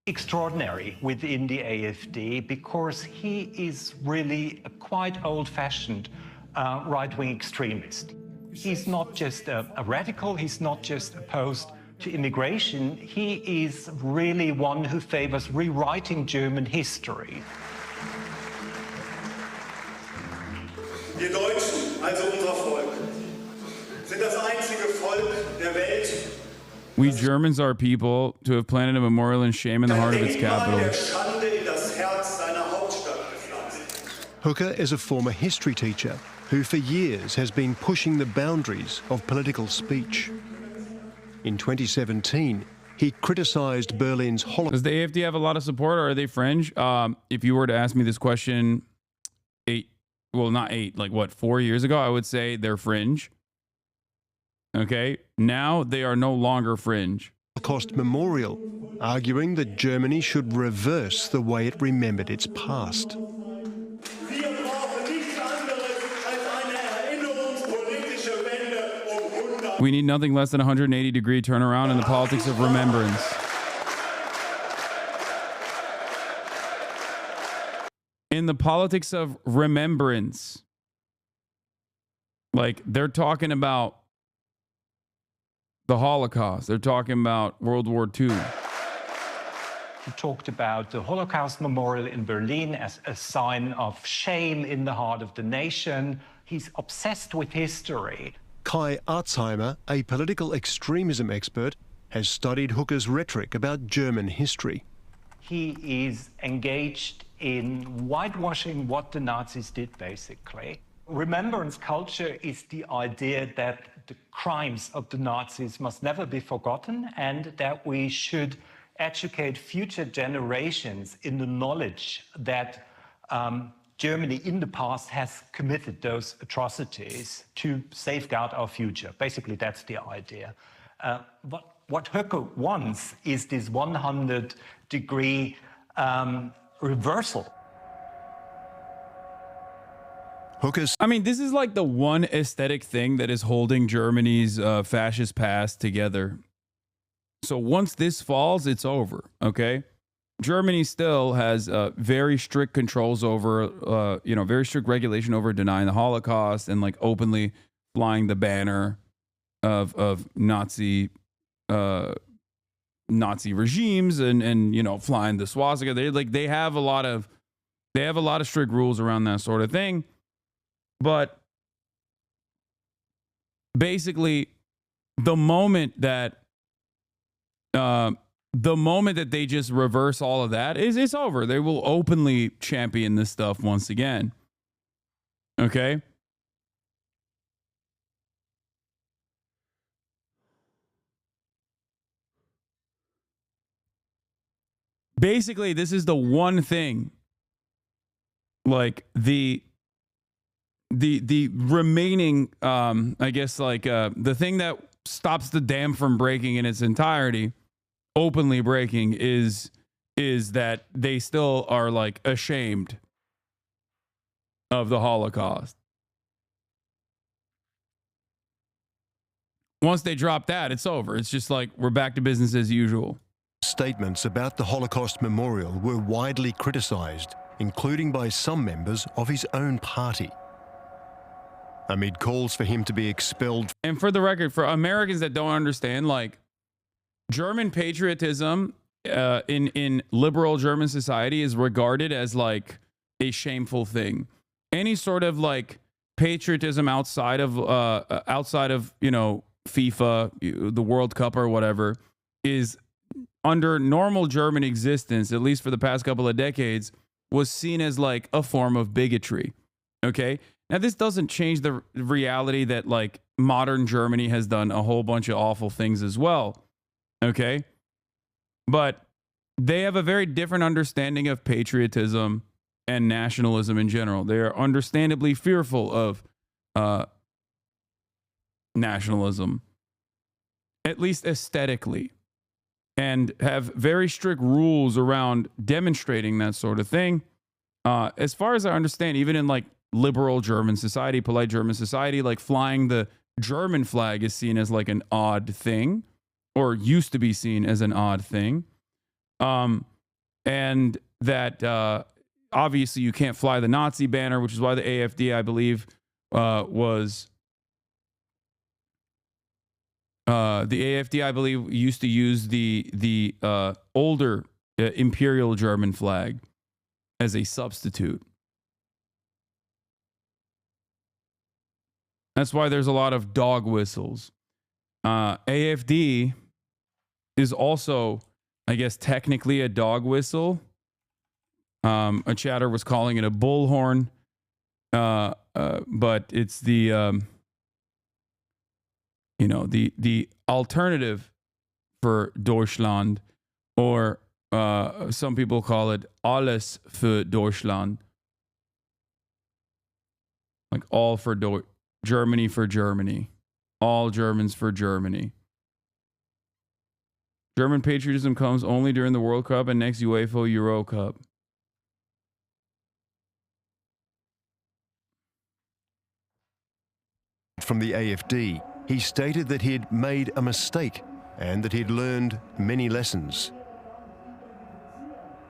Extraordinary within the AFD because he is really a quite old-fashioned right-wing extremist. He's not just a radical, he's not just opposed to immigration, he is really one who favors rewriting German history. Wir Deutschen, also unser Volk, sind das einzige Volk der Welt. We Germans are people to have planted a memorial in shame in the heart of its capital. Hooker is a former history teacher who for years has been pushing the boundaries of political speech. In 2017, he criticized Berlin's Holocaust. Does the AFD have a lot of support, or are they fringe? If you were to ask me this question 4 years ago, I would say they're fringe. Okay, now they are no longer fringe. Holocaust Memorial, arguing that Germany should reverse the way it remembered its past. We need nothing less than a 180-degree turnaround in the politics of remembrance. In the politics of remembrance. Like, they're talking about the Holocaust. They're talking about World War II. He talked about the Holocaust Memorial in Berlin as a sign of shame in the heart of the nation. He's obsessed with history. Kai Arzheimer, a political extremism expert, has studied Hooker's rhetoric about German history. He is engaged in whitewashing what the Nazis did, basically. Remembrance culture is the idea that the crimes of the Nazis must never be forgotten and that we should educate future generations in the knowledge that Germany in the past has committed those atrocities to safeguard our future. Basically, that's the idea. What Hooker wants is this 100-degree reversal. I mean, this is like the one aesthetic thing that is holding Germany's fascist past together. So once this falls, it's over, okay? Germany still has very strict controls over, very strict regulation over denying the Holocaust and like openly flying the banner of Nazi regimes and flying the swastika. They have a lot of strict rules around that sort of thing. But basically, the moment that they just reverse all of that, it's over. They will openly champion this stuff once again. Okay? Basically, this is the one thing, like the remaining, the thing that stops the dam from breaking in its entirety, openly breaking, is that they still are like ashamed of the Holocaust. Once they drop that, it's over. It's just like we're back to business as usual. Statements about the Holocaust Memorial were widely criticized, including by some members of his own party, amid calls for him to be expelled. And for the record, for Americans that don't understand, like, German patriotism in liberal German society is regarded as like a shameful thing. Any sort of like patriotism outside of FIFA, the World Cup or whatever, is under normal German existence, at least for the past couple of decades, was seen as like a form of bigotry. Okay. Now, this doesn't change the reality that like modern Germany has done a whole bunch of awful things as well. Okay. But they have a very different understanding of patriotism and nationalism in general. They are understandably fearful of nationalism, at least aesthetically, and have very strict rules around demonstrating that sort of thing. As far as I understand, even in like liberal German society, polite German society, like flying the German flag is seen as like an odd thing, or used to be seen as an odd thing. And that obviously you can't fly the Nazi banner, which is why the AfD, I believe, was the AfD, I believe, used to use the older Imperial German flag as a substitute. That's why there's a lot of dog whistles. AfD is also, I guess, technically a dog whistle. A chatter was calling it a bullhorn, but it's the the alternative for Deutschland, or some people call it alles für Deutschland, like all for Germany for Germany, all Germans for Germany. German patriotism comes only during the World Cup and next UEFA Euro Cup. From the AfD, he stated that he had made a mistake and that he'd learned many lessons.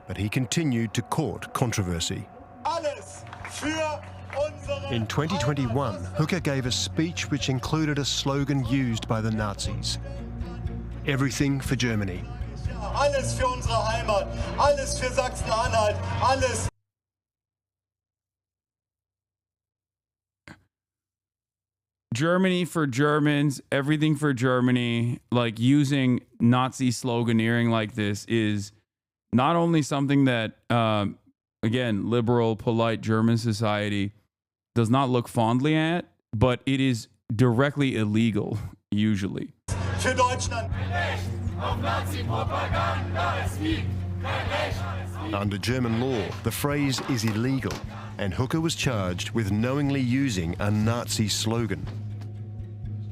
But he continued to court controversy. In 2021, Hooker gave a speech which included a slogan used by the Nazis: "Everything for Germany." Alles für unsere Heimat, alles für Sachsen-Anhalt, alles. Germany for Germans, everything for Germany. Like, using Nazi sloganeering like this is not only something that, again, liberal, polite German society does not look fondly at, but it is directly illegal, usually. Für Deutschland. Under German law, the phrase is illegal, and Hooker was charged with knowingly using a Nazi slogan.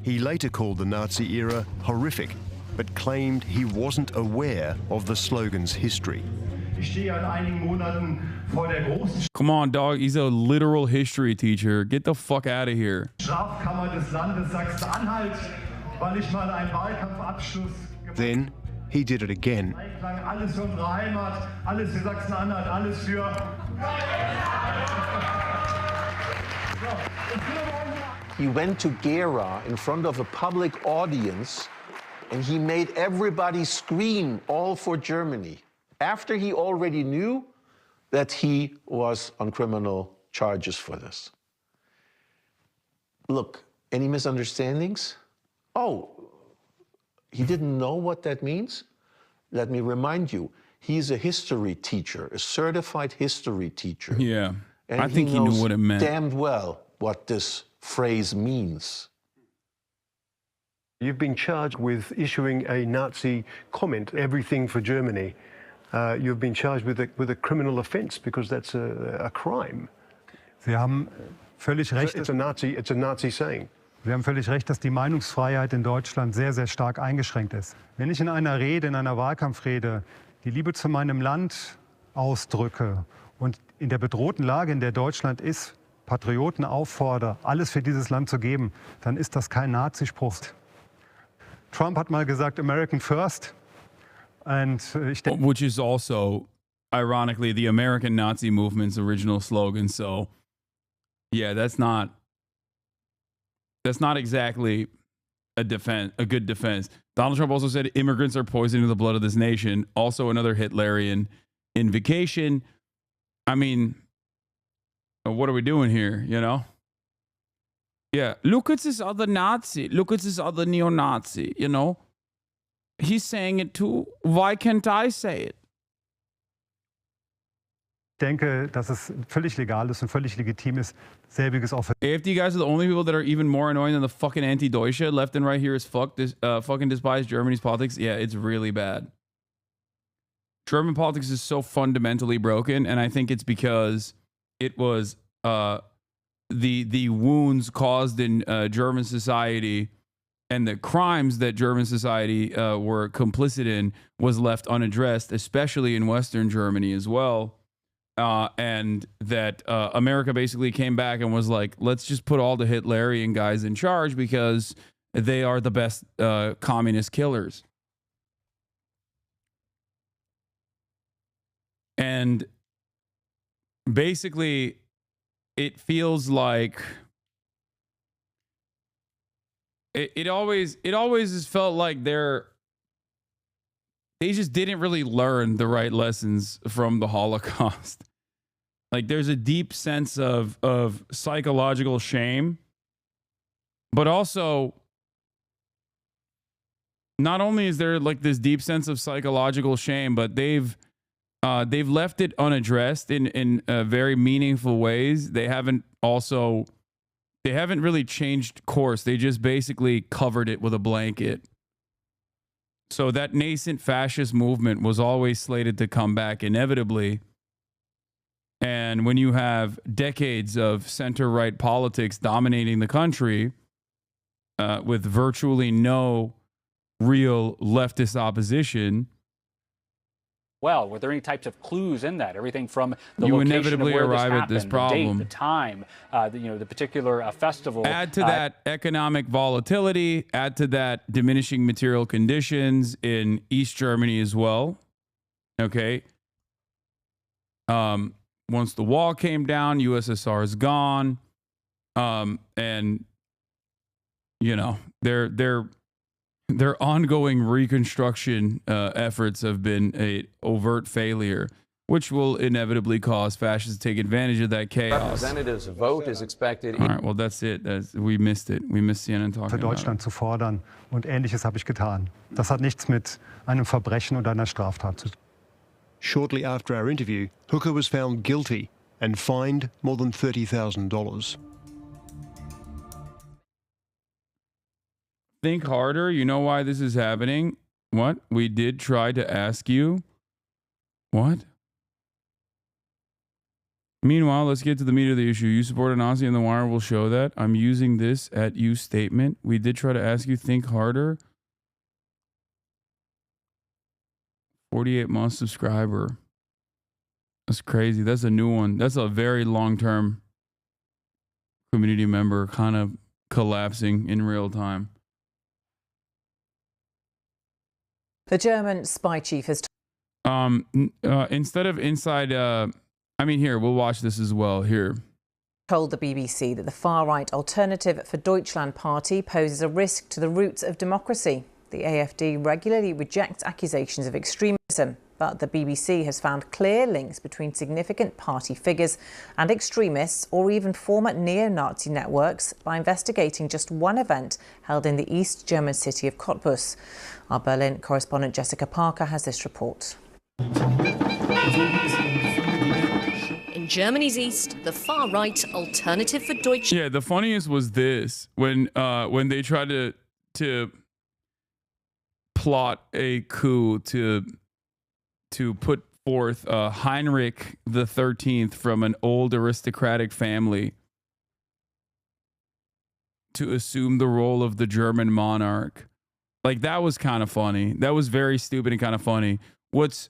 He later called the Nazi era horrific, but claimed he wasn't aware of the slogan's history. Come on, dog. He's a literal history teacher. Get the fuck out of here. Then he did it again. He went to Gera in front of a public audience, and he made everybody scream, "All for Germany," after he already knew that he was on criminal charges for this. Look, any misunderstandings? Oh, he didn't know what that means? Let me remind you, he's a history teacher, a certified history teacher. Yeah, And I think he knew what it meant. Damned well what this phrase means. You've been charged with issuing a Nazi comment, "Everything for Germany." You've been charged with a criminal offense because that's a crime. Sie haben völlig recht. It's a Nazi saying. Sie haben völlig recht, dass die Meinungsfreiheit in Deutschland sehr, sehr stark eingeschränkt ist. Wenn ich in einer Rede, in einer Wahlkampfrede, die Liebe zu meinem Land ausdrücke und in der bedrohten Lage, in der Deutschland ist, Patrioten auffordere, alles für dieses Land zu geben, dann ist das kein Nazispruch. Trump hat mal gesagt, American first. Which is also, ironically, the American Nazi movement's original slogan. So, yeah, that's not exactly a good defense. Donald Trump also said immigrants are poisoning the blood of this nation. Also another Hitlerian invocation. I mean, what are we doing here, you know? Yeah, look at this other Nazi. Look at this other neo-Nazi, you know? He's saying it too. Why can't I say it? denke, dass es völlig legal ist und völlig legitim ist, selbiges auch für If you guys are the only people that are even more annoying than the fucking anti-Deutsche left and right here is fucking despise Germany's politics. Yeah, it's really bad. German politics is so fundamentally broken, and I think it's because it was the wounds caused in German society and the crimes that German society were complicit in was left unaddressed, especially in Western Germany as well. And that America basically came back and was like, let's just put all the Hitlerian guys in charge because they are the best communist killers. And basically, it feels like it always has felt like they just didn't really learn the right lessons from the Holocaust. Like there's a deep sense of psychological shame, but also not only is there like this deep sense of psychological shame, but they've left it unaddressed in very meaningful ways. They haven't really changed course. They just basically covered it with a blanket. So that nascent fascist movement was always slated to come back inevitably. And when you have decades of center-right politics dominating the country with virtually no real leftist opposition, well, were there any types of clues in that? Everything from the you location inevitably of where arrive this at this happened, problem. the date, the time, the particular festival. Add to that economic volatility, add to that diminishing material conditions in East Germany as well. Okay. Once the wall came down, USSR is gone. And you know, their ongoing reconstruction efforts have been an overt failure, which will inevitably cause fascists to take advantage of that chaos. Representatives' vote is expected. All right, well, that's it. We missed it. We missed CNN talking für about it. Deutschland zu fordern. Und Ähnliches habe ich getan. Das hat nichts mit einem Verbrechen oder einer Straftat zu tun. Shortly after our interview, Hooker was found guilty and fined more than $30,000. Think harder. You know why this is happening? What? We did try to ask you. What? Meanwhile, let's get to the meat of the issue. You support a Nazi and the Wire will show that. I'm using this at you statement. We did try to ask you. Think harder. 48-month subscriber. That's crazy. That's a new one. That's a very long-term community member kind of collapsing in real time. The German spy chief has instead of inside, I mean, here, we'll watch this as well. Here. Told the BBC that the far-right Alternative for Deutschland party poses a risk to the roots of democracy. The AfD regularly rejects accusations of extremism, but the BBC has found clear links between significant party figures and extremists or even former neo-Nazi networks by investigating just one event held in the East German city of Cottbus. Our Berlin correspondent Jessica Parker has this report. In Germany's east, the far-right Alternative for Deutschland. Yeah, the funniest was this when they tried to plot a coup to put forth Heinrich the 13th from an old aristocratic family to assume the role of the German monarch. Like, that was kind of funny. That was very stupid and kind of funny. What's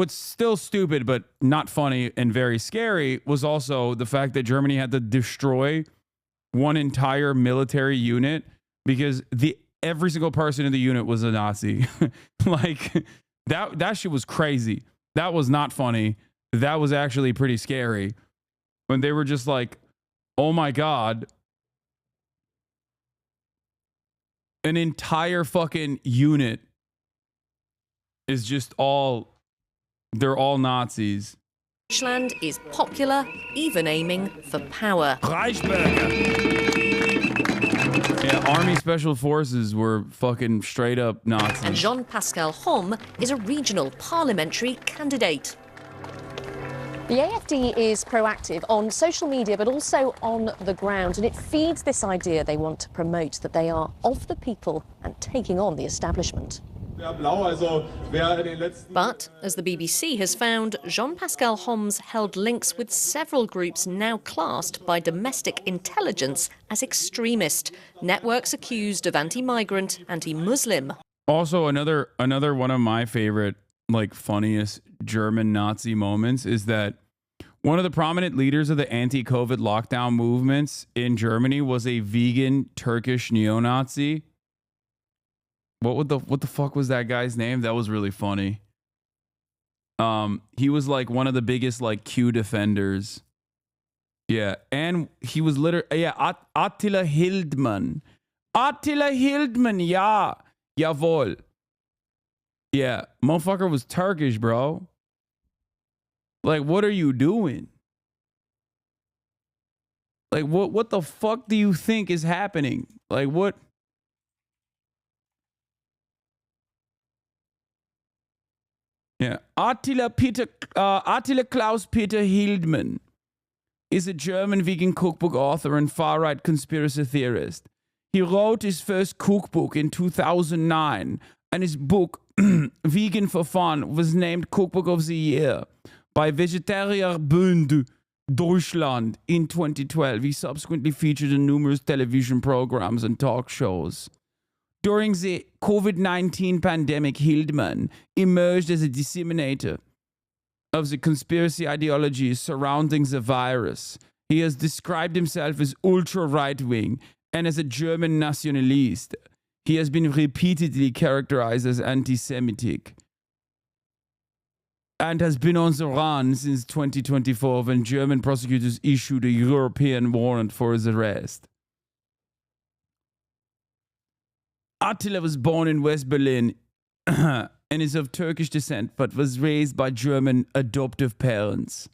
still stupid but not funny and very scary was also the fact that Germany had to destroy one entire military unit because every single person in the unit was a Nazi. Like, that shit was crazy. That was not funny. That was actually pretty scary. When they were just like, oh my God, an entire fucking unit is just they're all Nazis. Deutschland is popular, even aiming for power. Yeah, Army Special Forces were fucking straight up Nazis. And Jean-Pascal Homme is a regional parliamentary candidate. The AFD is proactive on social media, but also on the ground, and it feeds this idea they want to promote, that they are of the people and taking on the establishment. But, as the BBC has found, Jean-Pascal Homs held links with several groups now classed by domestic intelligence as extremist, networks accused of anti-migrant, anti-Muslim. Also, another one of my favorite, like, funniest German Nazi moments is that one of the prominent leaders of the anti-COVID lockdown movements in Germany was a vegan Turkish neo-Nazi. What the fuck was that guy's name? That was really funny. He was like one of the biggest like Q defenders. Yeah, and he was literally Attila Hildmann. Attila Hildmann, ja. Jawohl. Yeah, motherfucker was Turkish, bro. Like, what are you doing? Like, what the fuck do you think is happening? Like, what? Yeah, Attila Klaus Peter Hildmann is a German vegan cookbook author and far-right conspiracy theorist. He wrote his first cookbook in 2009, and his book, Vegan for Fun, was named Cookbook of the Year by Vegetarierbund Deutschland in 2012. He subsequently featured in numerous television programs and talk shows. During the COVID-19 pandemic, Hildmann emerged as a disseminator of the conspiracy ideologies surrounding the virus. He has described himself as ultra-right-wing and as a German nationalist. He has been repeatedly characterized as anti-Semitic and has been on the run since 2024 when German prosecutors issued a European warrant for his arrest. Attila was born in West Berlin and is of Turkish descent, but was raised by German adoptive parents.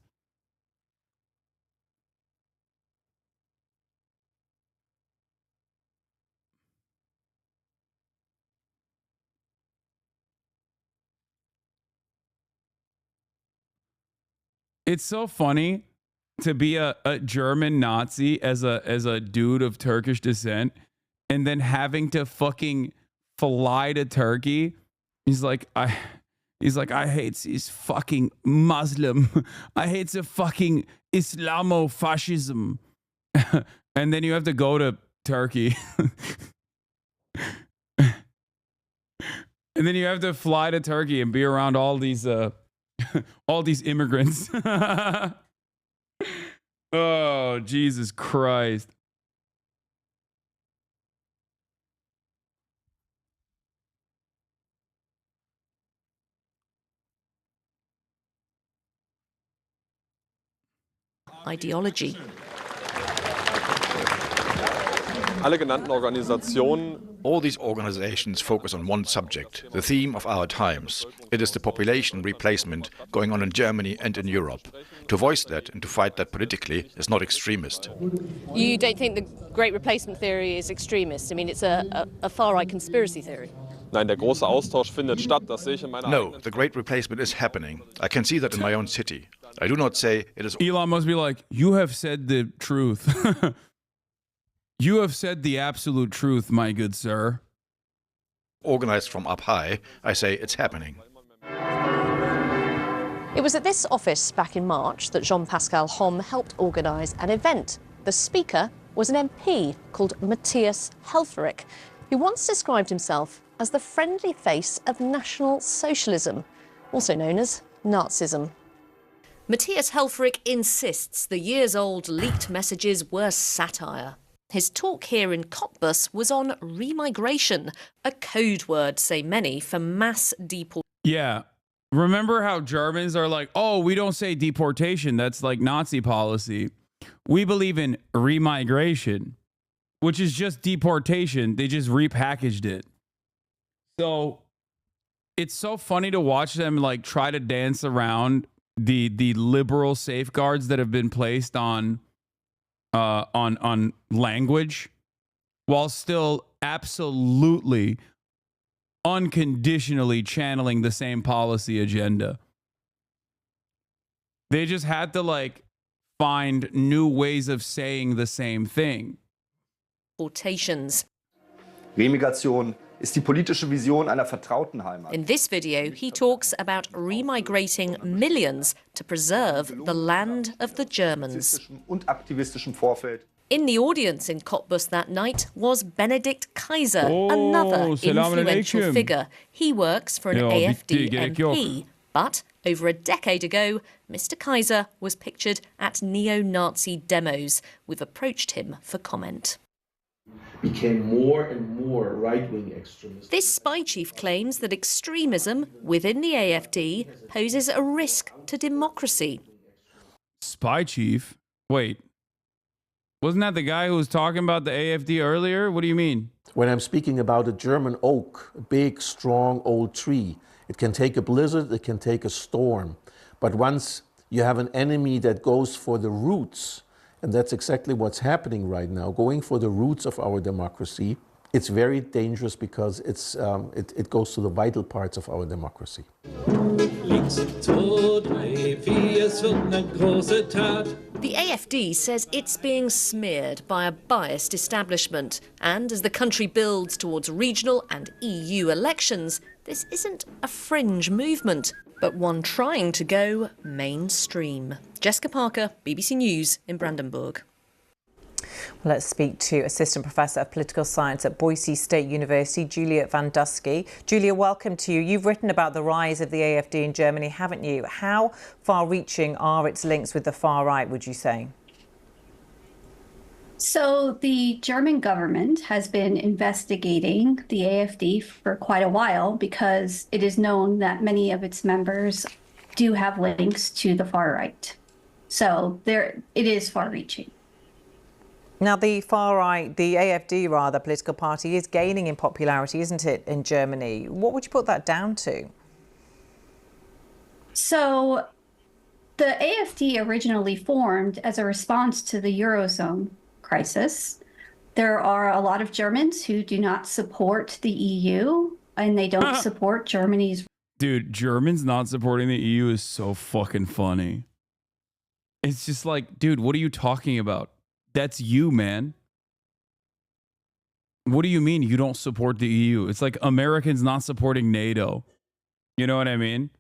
It's so funny to be a German Nazi as a dude of Turkish descent, and then having to fucking fly to Turkey. He's like, I hate these fucking Muslim. I hate the fucking Islamo-fascism. And then you have to go to Turkey. And then you have to fly to Turkey and be around all these immigrants. Oh, Jesus Christ. Ideology. All these organizations focus on one subject, the theme of our times. It is the population replacement going on in Germany and in Europe. To voice that and to fight that politically is not extremist. You don't think the Great Replacement theory is extremist? I mean, it's a far-right conspiracy theory. No, the Great Replacement is happening. I can see that in my own city. I do not say it is... Elon must be like, you have said the truth. You have said the absolute truth, my good sir. Organized from up high, I say it's happening. It was at this office back in March that Jean-Pascal Homme helped organise an event. The speaker was an MP called Matthias Helfferich, who once described himself as the friendly face of National Socialism, also known as Nazism. Matthias Helfferich insists the years-old leaked messages were satire. His talk here in Cottbus was on remigration, a code word, say many, for mass deportation. Yeah. Remember how Germans are like, oh, we don't say deportation. That's like Nazi policy. We believe in remigration, which is just deportation. They just repackaged it. So it's so funny to watch them like try to dance around the liberal safeguards that have been placed on language, while still absolutely unconditionally channeling the same policy agenda. They just had to like find new ways of saying the same thing. Deportations. Remigration ist die politische Vision einer vertrauten Heimat. In this video, he talks about remigrating millions to preserve the land of the Germans. Und aktivistischem Vorfeld. In the audience in Cottbus that night was Benedikt Kaiser, another influential alaikum. figure. He works for an Ja, AfD bitte, gerek yok. MP. But over a decade ago, Mr. Kaiser was pictured at neo-Nazi demos. We've approached him for comment. Became more and more right-wing extremists. This spy chief claims that extremism within the AfD poses a risk to democracy. Spy chief? Wait. Wasn't that the guy who was talking about the AfD earlier? What do you mean? When I'm speaking about a German oak, a big, strong, old tree, it can take a blizzard, it can take a storm. But once you have an enemy that goes for the roots, and that's exactly what's happening right now, going for the roots of our democracy, it's very dangerous because it goes to the vital parts of our democracy. The AfD says it's being smeared by a biased establishment. And as the country builds towards regional and EU elections, this isn't a fringe movement, but one trying to go mainstream. Jessica Parker, BBC News in Brandenburg. Let's speak to Assistant Professor of Political Science at Boise State University, Julia Van Dusky. Julia, welcome to you. You've written about the rise of the AfD in Germany, haven't you? How far-reaching are its links with the far right, would you say? So the German government has been investigating the AfD for quite a while because it is known that many of its members do have links to the far right. So it is far-reaching. Now, the far right, the AfD rather, political party, is gaining in popularity, isn't it, in Germany? What would you put that down to? So the AfD originally formed as a response to the Eurozone crisis. There are a lot of Germans who do not support the EU, and they don't support Germany's. Dude, Germans not supporting the EU is so fucking funny. It's just like, dude, what are you talking about? That's you, man. What do you mean you don't support the EU? It's like Americans not supporting NATO. You know what I mean?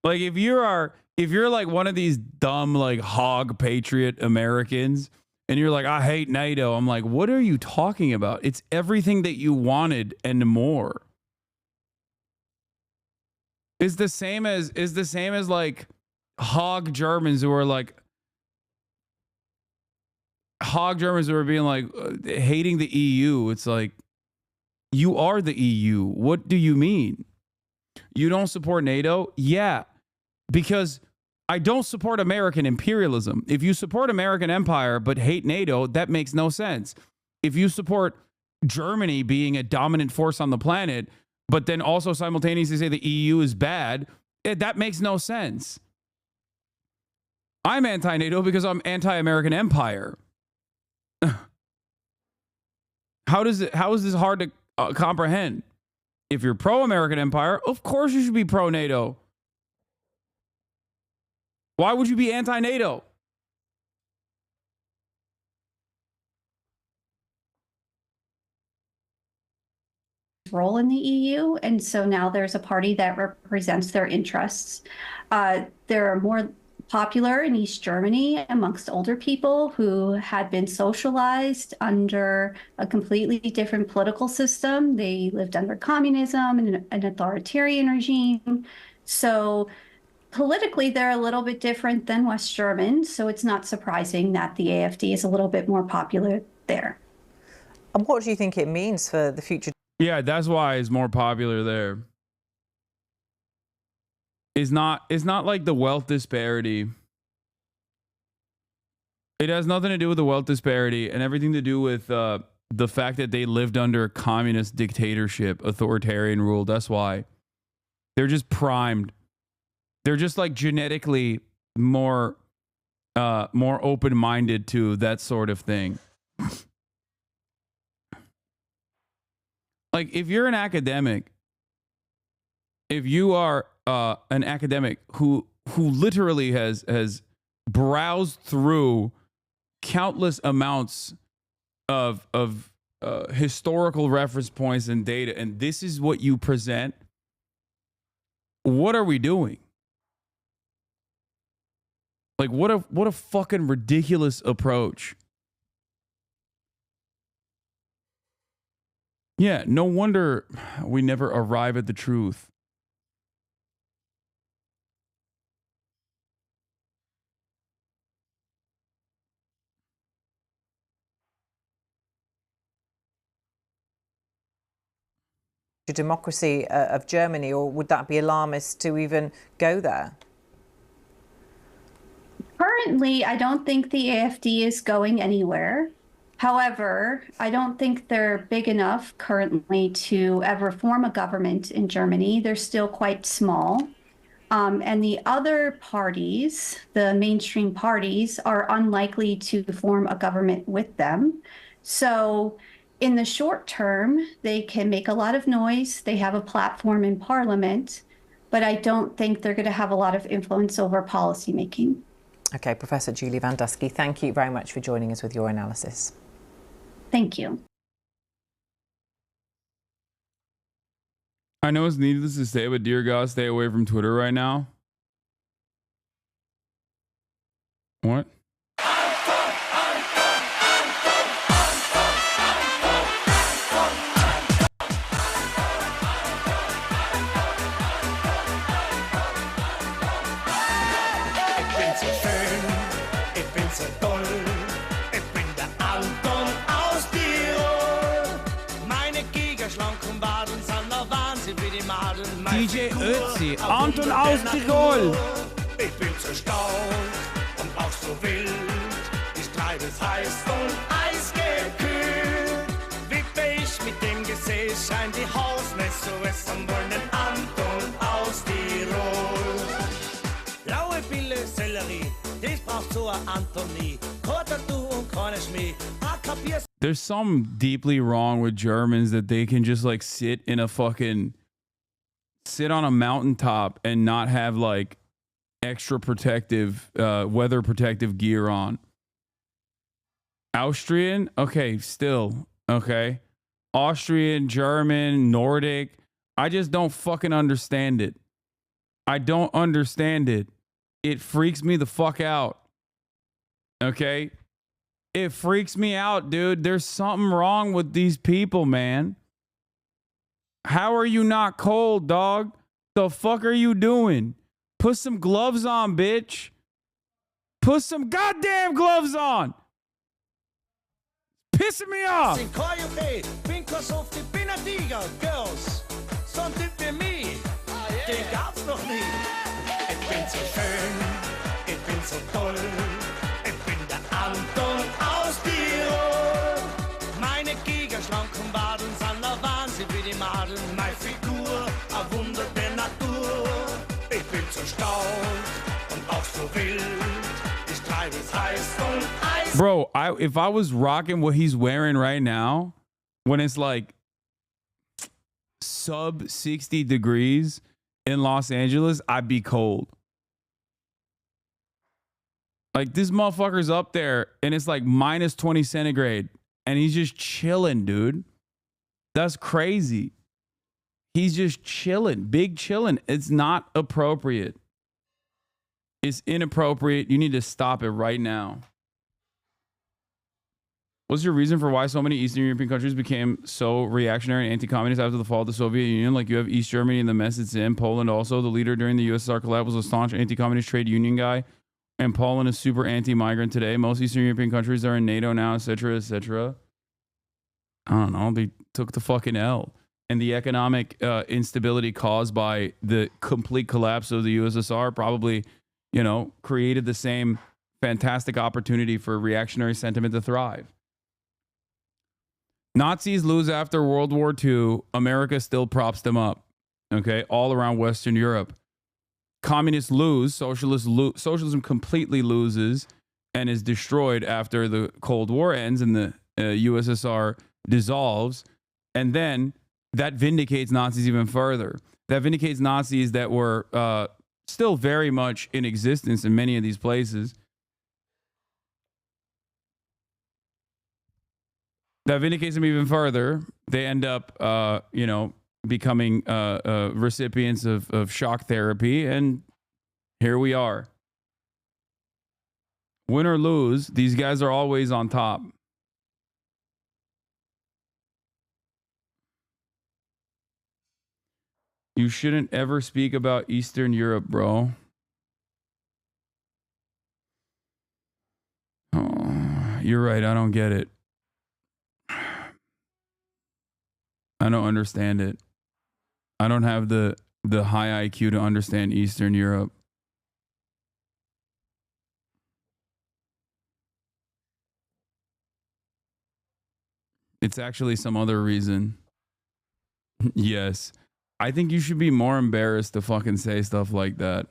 Like if you're like one of these dumb like hog patriot Americans and you're like, I hate NATO, I'm like, what are you talking about? It's everything that you wanted and more. Is the same as like hog Germans who are like being like hating the EU. It's like, you are the EU. What do you mean? You don't support NATO? Yeah, because I don't support American imperialism. If you support American empire but hate NATO, that makes no sense. If you support Germany being a dominant force on the planet, but then also simultaneously say the EU is bad, that makes no sense. I'm anti-NATO because I'm anti-American empire. How is this hard to comprehend? If you're pro-American empire, of course you should be pro-NATO. Why would you be anti-NATO? Role in the EU, and so now there's a party that represents their interests. They're more popular in East Germany amongst older people who had been socialized under a completely different political system. They lived under communism and an authoritarian regime. So politically, they're a little bit different than West Germans. So it's not surprising that the AfD is a little bit more popular there. And what do you think it means for the future? Yeah, that's why it's more popular there. It's not like the wealth disparity. It has nothing to do with the wealth disparity and everything to do with the fact that they lived under communist dictatorship, authoritarian rule. That's why. They're just primed. They're just like genetically more open-minded to that sort of thing. Like if you're an academic if you are an academic who literally has browsed through countless amounts of historical reference points and data, and this is what you present, what are we doing? Like, what a fucking ridiculous approach. Yeah, no wonder we never arrive at the truth. Democracy of Germany, or would that be alarmist to even go there? Currently, I don't think the AfD is going anywhere. However, I don't think they're big enough currently to ever form a government in Germany. They're still quite small. And the other parties, the mainstream parties, are unlikely to form a government with them. So in the short term, they can make a lot of noise. They have a platform in parliament, but I don't think they're going to have a lot of influence over policymaking. Okay, Professor Julie Van Dusky, thank you very much for joining us with your analysis. Thank you. I know it's needless to say, but dear God, stay away from Twitter right now. What? DJ Ötzi, Anton aus Tirol. Ich bin so stark und auch so wild. Ich treibe es heiß und eisgekühlt. Wippe ich mit dem Gesäß, scheint die Hausmesse es am wollen Anton aus Tirol. Blaue Pille, Sellerie, das braucht so ein Antonie. Kotter du und keine Schmied. Kapierst. There's something deeply wrong with Germans that they can just like sit on a mountaintop and not have like extra protective, weather protective gear on. Austrian, okay, still, okay. Austrian, German, Nordic, I just don't fucking understand it. I don't understand it. It freaks me the fuck out. Okay? It freaks me out, dude. There's something wrong with these people, man. How are you not cold, dog? The fuck are you doing? Put some gloves on, bitch. Put some goddamn gloves on. Pissing me off. Den gab's noch nie. Ich bin so schön, ich bin so toll. Ich bin der Anton aus Tirol. Meine gigaschlanken Waden sind der Wahnsinn wie die Madeln. Meine Figur, ein Wunder der Natur. Ich bin so stark und auch so wild. Ich treibe es heiß und Eis. Bro, if I was rocking what he's wearing right now, when it's like sub 60 degrees in Los Angeles, I'd be cold. Like, this motherfucker's up there and it's like minus 20 centigrade and he's just chilling, dude. That's crazy. He's just chilling, big chilling. It's not appropriate. It's inappropriate. You need to stop it right now. What's your reason for why so many Eastern European countries became so reactionary and anti-communist after the fall of the Soviet Union? Like, you have East Germany and the mess it's in. Poland also. The leader during the USSR collapse was a staunch anti-communist trade union guy. And Poland is super anti-migrant today. Most Eastern European countries are in NATO now, etc., etc. I don't know. They took the fucking L. And the economic instability caused by the complete collapse of the USSR probably, you know, created the same fantastic opportunity for reactionary sentiment to thrive. Nazis lose after World War II. America still props them up. Okay, all around Western Europe. Communists lose. Socialism completely loses and is destroyed after the Cold War ends and the USSR dissolves. And then that vindicates Nazis even further. that vindicates Nazis that were still very much in existence in many of these places. That vindicates them even further. They end up, becoming recipients of shock therapy, and here we are. Win or lose, these guys are always on top. You shouldn't ever speak about Eastern Europe, bro. Oh, you're right. I don't get it. I don't understand it. I don't have the high IQ to understand Eastern Europe. It's actually some other reason. Yes. I think you should be more embarrassed to fucking say stuff like that.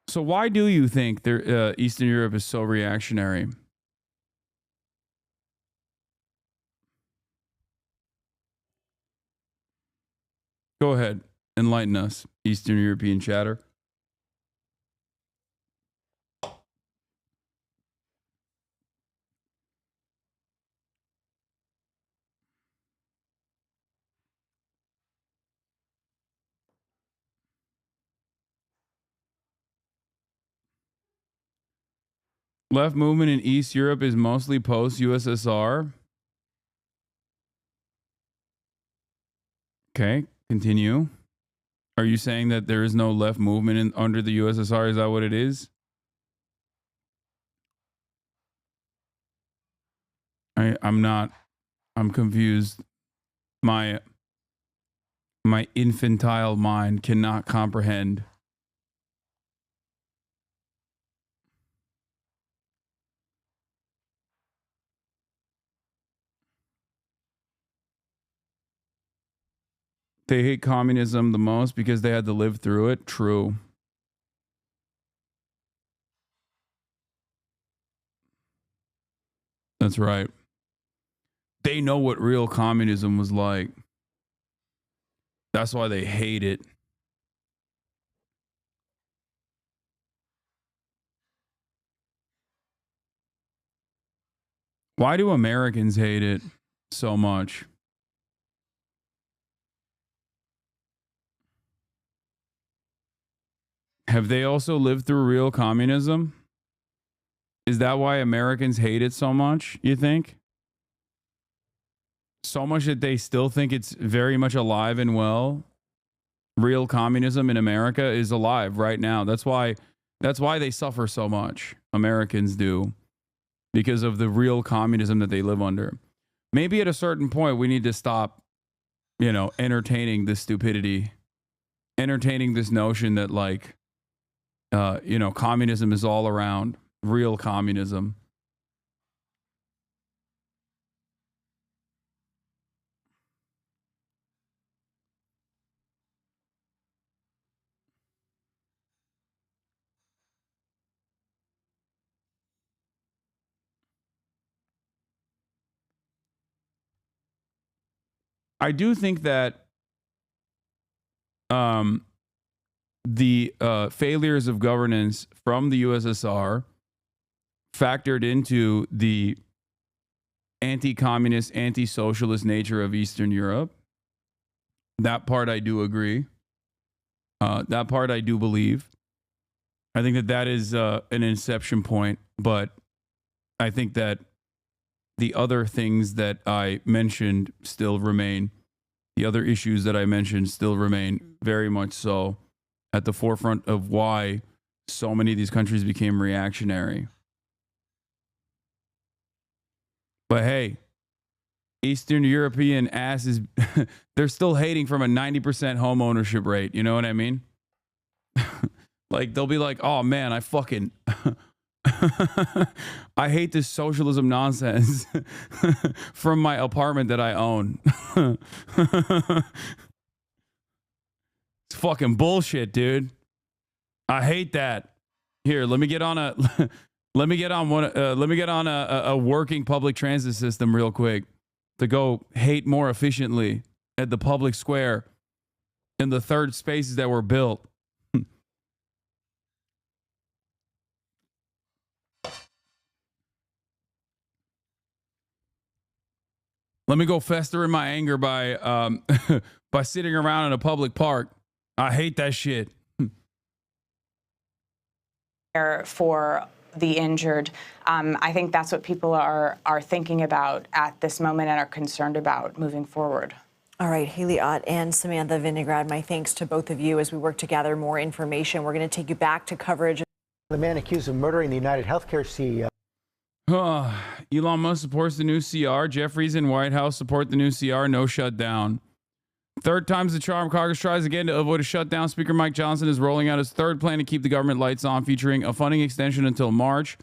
So why do you think Eastern Europe is so reactionary? Go ahead. Enlighten us, Eastern European chatter. Left movement in East Europe is mostly post-USSR. Okay, continue. Are you saying that there is no left movement under the USSR? Is that what it is? I'm not. I'm confused. My infantile mind cannot comprehend. They hate communism the most because they had to live through it. True. That's right. They know what real communism was like. That's why they hate it. Why do Americans hate it so much? Have they also lived through real communism? Is that why Americans hate it so much, you think? So much that they still think it's very much alive and well? Real communism in America is alive right now. That's why they suffer so much. Americans do. Because of the real communism that they live under. Maybe at a certain point we need to stop, entertaining this stupidity. Entertaining this notion that communism is all around. Real communism. I do think that the failures of governance from the USSR factored into the anti-communist, anti-socialist nature of Eastern Europe. That part I do agree. That part I do believe. I think that is an inception point, but I think that the other things that I mentioned still remain. The other issues that I mentioned still remain very much so at the forefront of why so many of these countries became reactionary. But hey, Eastern European asses, they're still hating from a 90% home ownership rate. You know what I mean? Like, they'll be like, oh man, I fucking... I hate this socialism nonsense from my apartment that I own. It's fucking bullshit, dude. I hate that. Here, let me get on a working public transit system real quick to go hate more efficiently at the public square in the third spaces that were built. Let me go fester in my anger by by sitting around in a public park. I hate that shit. For the injured. I think that's what people are thinking about at this moment and are concerned about moving forward. All right, Haley Ott and Samantha Vinograd, my thanks to both of you as we work to gather more information. We're going to take you back to coverage. The man accused of murdering the United Healthcare CEO. Elon Musk supports the new CR. Jeffries and White House support the new CR. No shutdown. Third time's the charm. Congress tries again to avoid a shutdown. Speaker Mike Johnson is rolling out his third plan to keep the government lights on, featuring a funding extension until March,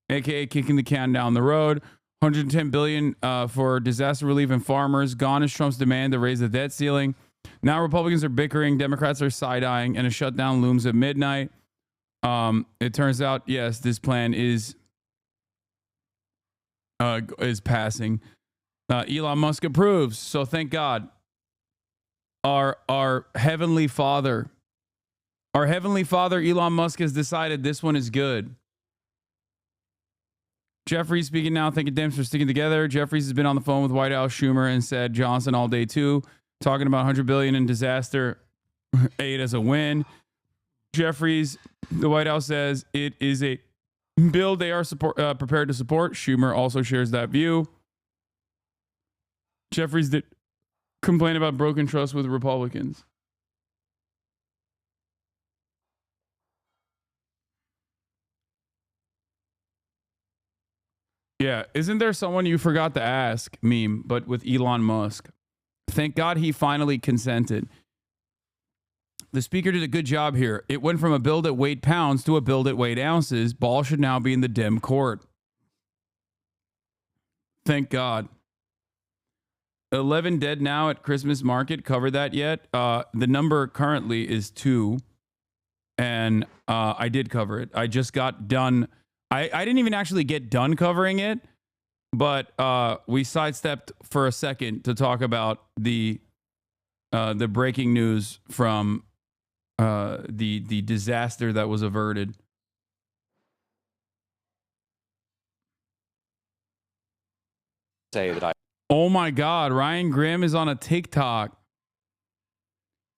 aka kicking the can down the road. $110 billion for disaster relief and farmers. Gone is Trump's demand to raise the debt ceiling. Now Republicans are bickering, Democrats are side-eyeing, and a shutdown looms at midnight. It turns out, yes, this plan is passing. Elon Musk approves, so thank God. Our heavenly father, Elon Musk, has decided this one is good. Jeffries speaking now, thanking Dems for sticking together. Jeffries has been on the phone with White House, Schumer, and said Johnson all day too, talking about $100 billion in disaster aid as a win. Jeffries, the White House says it is a bill they are prepared to support. Schumer also shares that view. Jeffries did complain about broken trust with Republicans. Yeah, isn't there someone you forgot to ask meme, but with Elon Musk? Thank God he finally consented. The speaker did a good job here. It went from a bill that weighed pounds to a bill that weighed ounces. Ball should now be in the Dem court. Thank God. 11 dead now at Christmas market. Covered that yet? The number currently is 2. And I did cover it. I just got done. I didn't even actually get done covering it, but we sidestepped for a second to talk about the breaking news from the disaster that was averted. Say that Oh my God, Ryan Grimm is on a TikTok.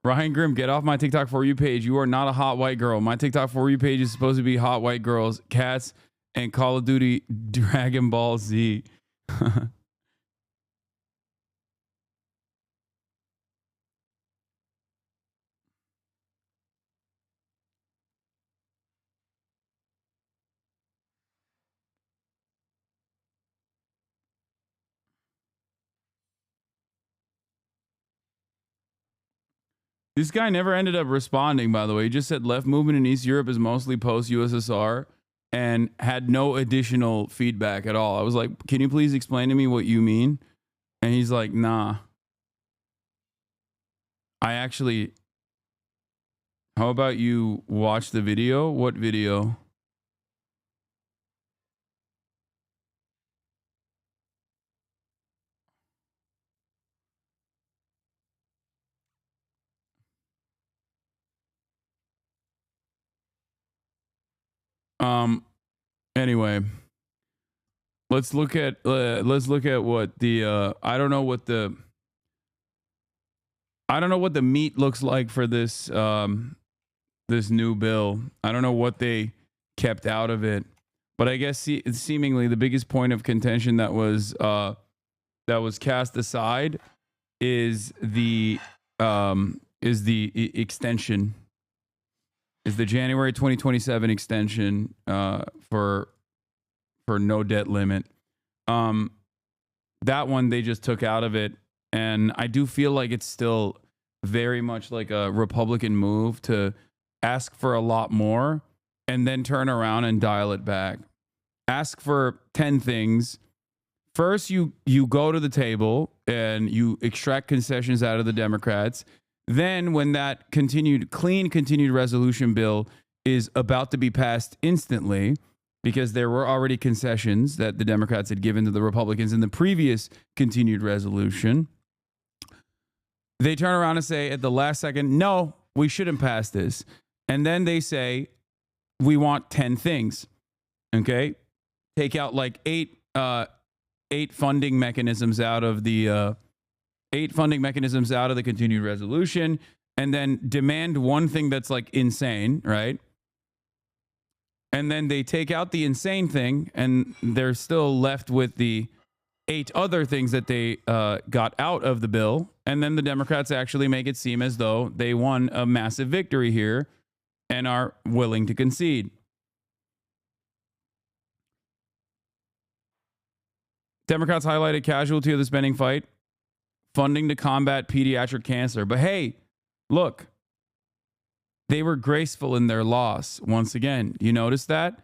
Ryan Grimm, get off my TikTok For You page. You are not a hot white girl. My TikTok For You page is supposed to be hot white girls, cats, and Call of Duty Dragon Ball Z. This guy never ended up responding, by the way. He just said left movement in East Europe is mostly post-USSR and had no additional feedback at all. I was like, can you please explain to me what you mean? And he's like, nah. How about you watch the video? What video? Anyway, let's look at what the I don't know what the meat looks like for this this new bill. I don't know what they kept out of it, but I guess seemingly the biggest point of contention that was cast aside is the extension. Is the January 2027 extension for no debt limit. That one they just took out of it. And I do feel like it's still very much like a Republican move to ask for a lot more and then turn around and dial it back. Ask for 10 things. First, you go to the table and you extract concessions out of the Democrats. Then when that continued resolution bill is about to be passed instantly, because there were already concessions that the Democrats had given to the Republicans in the previous continued resolution, They turn around and say at the last second, no, we shouldn't pass this. And then they say, we want 10 things. Okay. Take out like eight funding mechanisms out of the continued resolution, and then demand one thing that's like insane, right? And then they take out the insane thing, and they're still left with the 8 other things that they got out of the bill. And then the Democrats actually make it seem as though they won a massive victory here and are willing to concede. Democrats highlighted casualty of the spending fight, funding to combat pediatric cancer. But hey, look, they were graceful in their loss. Once again, you notice that?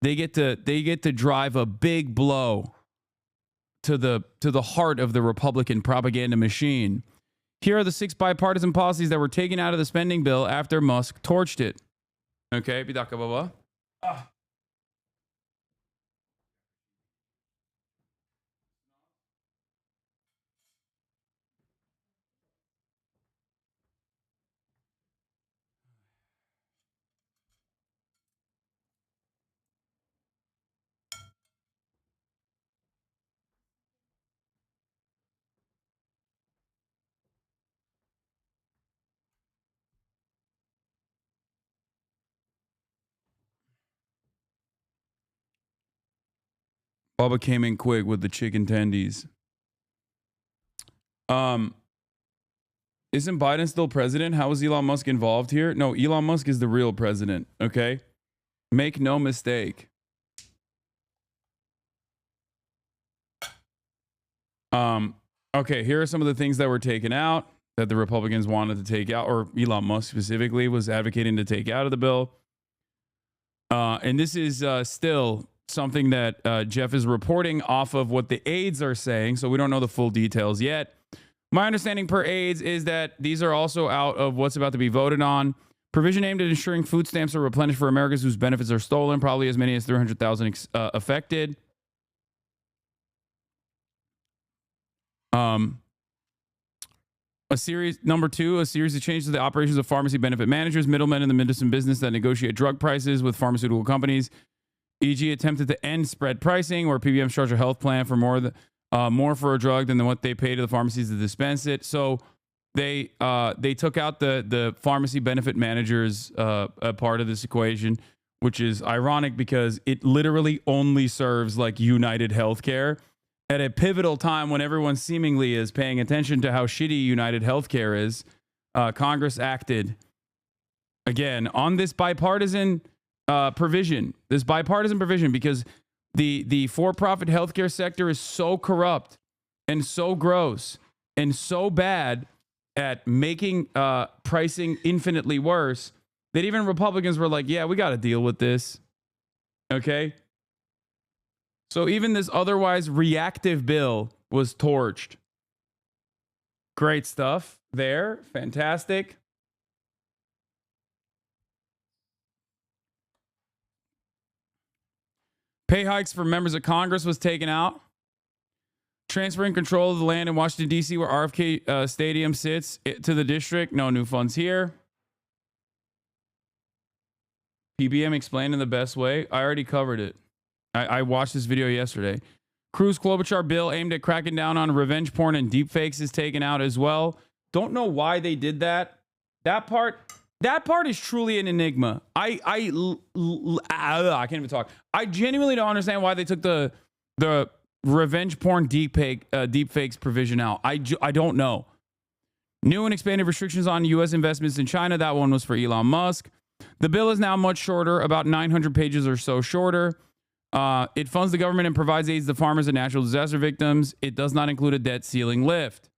They get to drive a big blow to the heart of the Republican propaganda machine. Here are the 6 bipartisan policies that were taken out of the spending bill after Musk torched it. Okay, bidaka baba. Bubba came in quick with the chicken tendies. Isn't Biden still president? How is Elon Musk involved here? No, Elon Musk is the real president, okay? Make no mistake. Okay, here are some of the things that were taken out that the Republicans wanted to take out, or Elon Musk specifically was advocating to take out of the bill. And this is still something that Jeff is reporting off of what the aides are saying, so we don't know the full details yet. My understanding per aides is that these are also out of what's about to be voted on. Provision aimed at ensuring food stamps are replenished for Americans whose benefits are stolen, probably as many as 300,000 affected. Number 2, a series of changes to the operations of pharmacy benefit managers, middlemen in the medicine business that negotiate drug prices with pharmaceutical companies. E.g., attempted to end spread pricing, where PBMs charge a health plan for more for a drug than what they pay to the pharmacies to dispense it. So they took out the pharmacy benefit managers a part of this equation, which is ironic because it literally only serves like United Healthcare at a pivotal time when everyone seemingly is paying attention to how shitty United Healthcare is. Congress acted again on this bipartisan provision, because the for-profit healthcare sector is so corrupt and so gross and so bad at making pricing infinitely worse that even Republicans were like, yeah, we got to deal with this. Okay. So even this otherwise reactive bill was torched. Great stuff there. Fantastic. Pay hikes for members of Congress was taken out. Transferring control of the land in Washington, D.C., where RFK Stadium sits, to the district. No new funds here. PBM explained in the best way. I already covered it. I watched this video yesterday. Cruz Klobuchar bill aimed at cracking down on revenge porn and deepfakes is taken out as well. Don't know why they did that. That part is truly an enigma. I can't even talk. I genuinely don't understand why they took the revenge porn deepfakes provision out. I don't know. New and expanded restrictions on U.S. investments in China. That one was for Elon Musk. The bill is now much shorter, about 900 pages or so shorter. It funds the government and provides aids to farmers and natural disaster victims. It does not include a debt ceiling lift.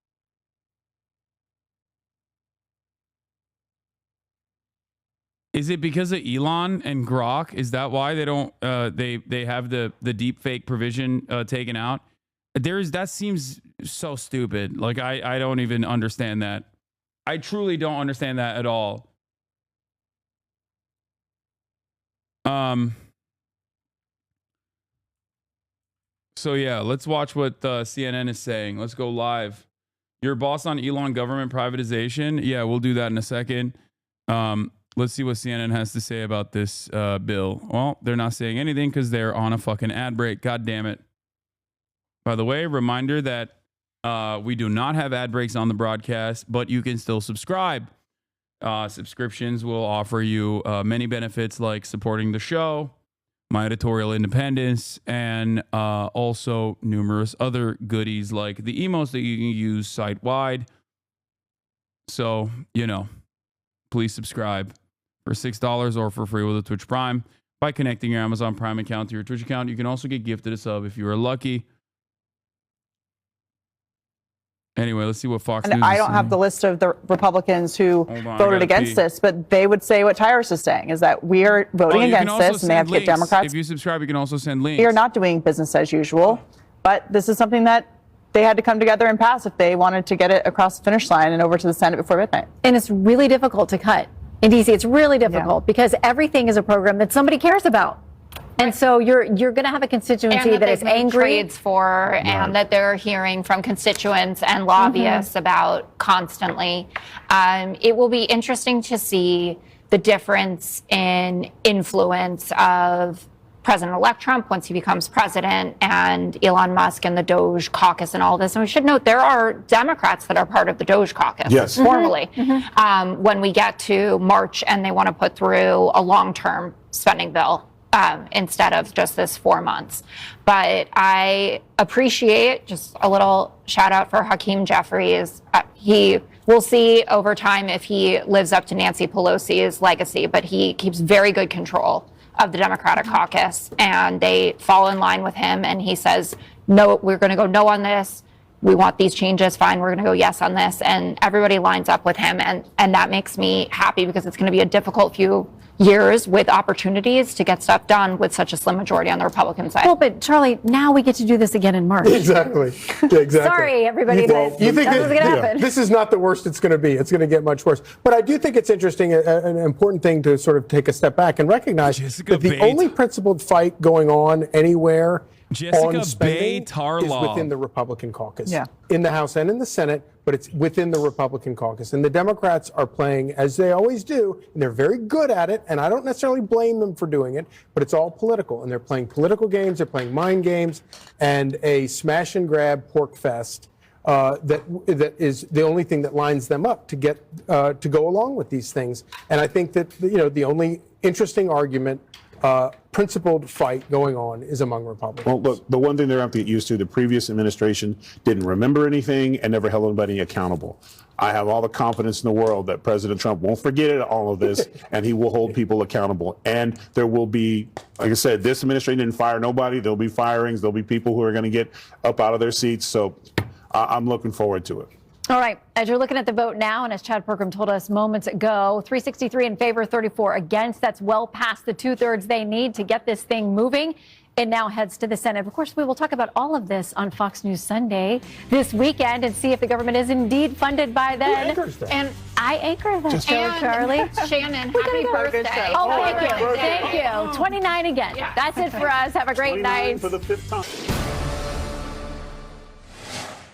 Is it because of Elon and Grok? Is that why they don't they have the deep fake provision taken out? That seems so stupid. Like I don't even understand that. I truly don't understand that at all. So yeah, let's watch what CNN is saying. Let's go live. Your boss on Elon government privatization. Yeah, we'll do that in a second. Let's see what CNN has to say about this bill. Well, they're not saying anything because they're on a fucking ad break. God damn it. By the way, reminder that we do not have ad breaks on the broadcast, but you can still subscribe. Subscriptions will offer you many benefits like supporting the show, my editorial independence, and also numerous other goodies like the emotes that you can use site-wide. So, you know, please subscribe for $6 or for free with a Twitch Prime by connecting your Amazon Prime account to your Twitch account. You can also get gifted a sub if you are lucky. Anyway, let's see what Fox News is I don't have the list of the Republicans who voted against this, but they would say what Tyrus is saying, is that we are voting against this, and they have to get Democrats. If you subscribe, you can also send links. We are not doing business as usual, but this is something that they had to come together and pass if they wanted to get it across the finish line and over to the Senate before midnight. And it's really difficult to cut. In D.C., it's really difficult because everything is a program that somebody cares about. And so you're going to have a constituency that is angry trades for, and that they're hearing from constituents and lobbyists about constantly. It will be interesting to see the difference in influence of President-elect Trump once he becomes president, and Elon Musk and the Doge caucus and all this. And we should note there are Democrats that are part of the Doge caucus formally when we get to March and they want to put through a long-term spending bill. Instead of just this 4 months. But I appreciate, just a little shout out for Hakeem Jeffries. We'll see over time if he lives up to Nancy Pelosi's legacy, but he keeps very good control of the Democratic caucus, and they fall in line with him, and he says, no, we're going to go no on this. We want these changes. Fine, we're going to go yes on this. And everybody lines up with him, and that makes me happy because it's going to be a difficult few years with opportunities to get stuff done with such a slim majority on the Republican side. Well, but Charlie, now we get to do this again in March. Exactly. Sorry, everybody, but you think that's what's going to happen. This is not the worst it's going to be. It's going to get much worse. But I do think it's interesting, an important thing to sort of take a step back and recognize that the only principled fight going on anywhere on spending is within the Republican caucus. In the House and in the Senate, but it's within the Republican caucus. And the Democrats are playing, as they always do, and they're very good at it, and I don't necessarily blame them for doing it, but it's all political. And they're playing political games, they're playing mind games, and a smash and grab pork fest that is the only thing that lines them up to get to go along with these things. And I think that, you know, the only interesting argument, principled fight going on is among Republicans. Well, look, the one thing they're going to have to get used to, the previous administration didn't remember anything and never held anybody accountable. I have all the confidence in the world that President Trump won't forget all of this, and he will hold people accountable. And there will be, like I said, this administration didn't fire nobody. There'll be firings. There'll be people who are going to get up out of their seats. So I'm looking forward to it. All right, as you're looking at the vote now, and as Chad Pergram told us moments ago, 363 in favor, 34 against. That's well past the 2/3 they need to get this thing moving. It now heads to the Senate. Of course, we will talk about all of this on Fox News Sunday this weekend and see if the government is indeed funded by then. And I anchor that show, Charlie. Shannon, happy birthday. Oh, thank you. Thank you. 29 again. Yeah. That's it for us. Have a great night. For the 5th time.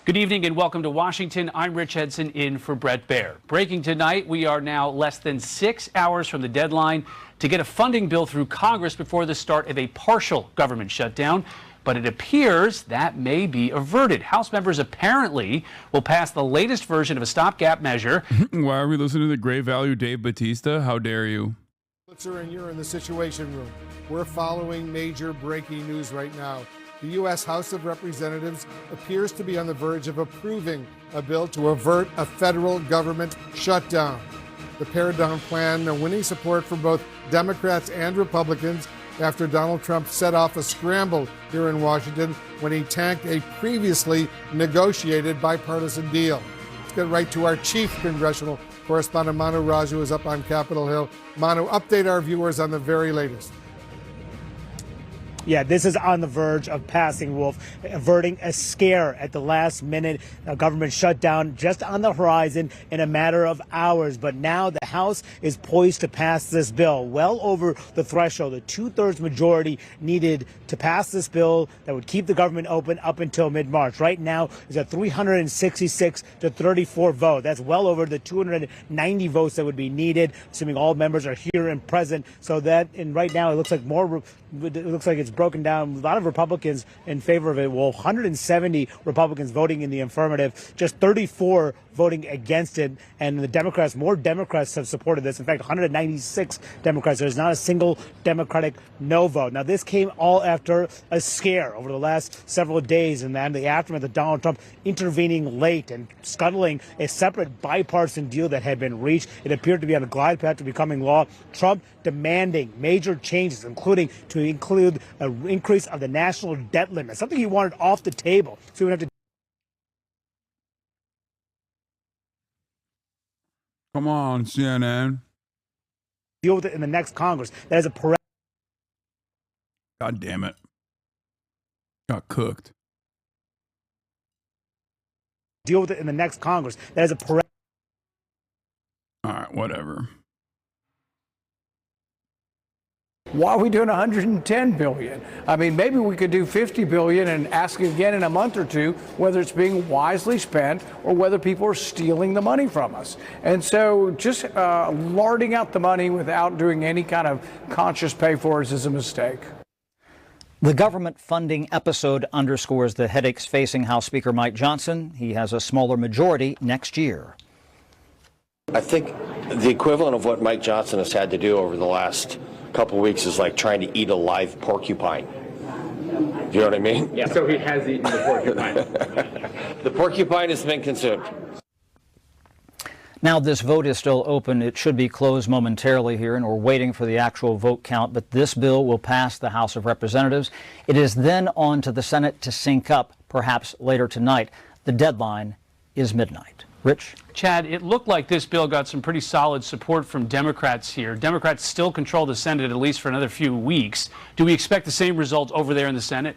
Good evening and welcome to Washington. I'm Rich Edson in for Brett Baer. Breaking tonight, we are now less than 6 hours from the deadline to get a funding bill through Congress before the start of a partial government shutdown. But it appears that may be averted. House members apparently will pass the latest version of a stopgap measure. Why are we listening to the great value Dave Bautista? How dare you? And you're in the Situation Room. We're following major breaking news right now. The U.S. House of Representatives appears to be on the verge of approving a bill to avert a federal government shutdown. The pared-down plan winning support from both Democrats and Republicans after Donald Trump set off a scramble here in Washington when he tanked a previously negotiated bipartisan deal. Let's get right to our chief congressional correspondent, Manu Raju, is up on Capitol Hill. Manu, update our viewers on the very latest. Yeah, this is on the verge of passing, Wolf, averting a scare at the last minute. A government shutdown just on the horizon in a matter of hours. But now the House is poised to pass this bill well over the threshold, the 2/3 majority needed to pass this bill that would keep the government open up until mid-March. Right now is a 366 to 34 vote. That's well over the 290 votes that would be needed, assuming all members are here and present. So that, and right now it looks like it's broken down. A lot of Republicans in favor of it. Well, 170 Republicans voting in the affirmative, just 34 voting against it. And the Democrats, more Democrats have supported this. In fact, 196 Democrats. There's not a single Democratic no vote. Now, this came all after a scare over the last several days, and then the aftermath of Donald Trump intervening late and scuttling a separate bipartisan deal that had been reached. It appeared to be on a glide path to becoming law. Trump demanding major changes, including to include an increase of the national debt limit, something he wanted off the table. So we would have to Come on, CNN. deal with it in the next Congress. That is a God damn it. Got cooked. deal with it in the next Congress. That is a All right, whatever. Why are we doing 110 billion? I mean, maybe we could do 50 billion and ask again in a month or two whether it's being wisely spent or whether people are stealing the money from us. And so just larding out the money without doing any kind of conscious pay for it is a mistake. The government funding episode underscores the headaches facing House Speaker Mike Johnson. He has a smaller majority next year. I think the equivalent of what Mike Johnson has had to do over the last couple of weeks is like trying to eat a live porcupine. You know what I mean? Yeah, so he has eaten the porcupine. The porcupine has been consumed. Now this vote is still open. It should be closed momentarily here, and we're waiting for the actual vote count. But this bill will pass the House of Representatives. It is then on to the Senate to sync up, perhaps later tonight. The deadline is midnight. Rich? Chad, it looked like this bill got some pretty solid support from Democrats here. Democrats still control the Senate at least for another few weeks. Do we expect the same result over there in the Senate?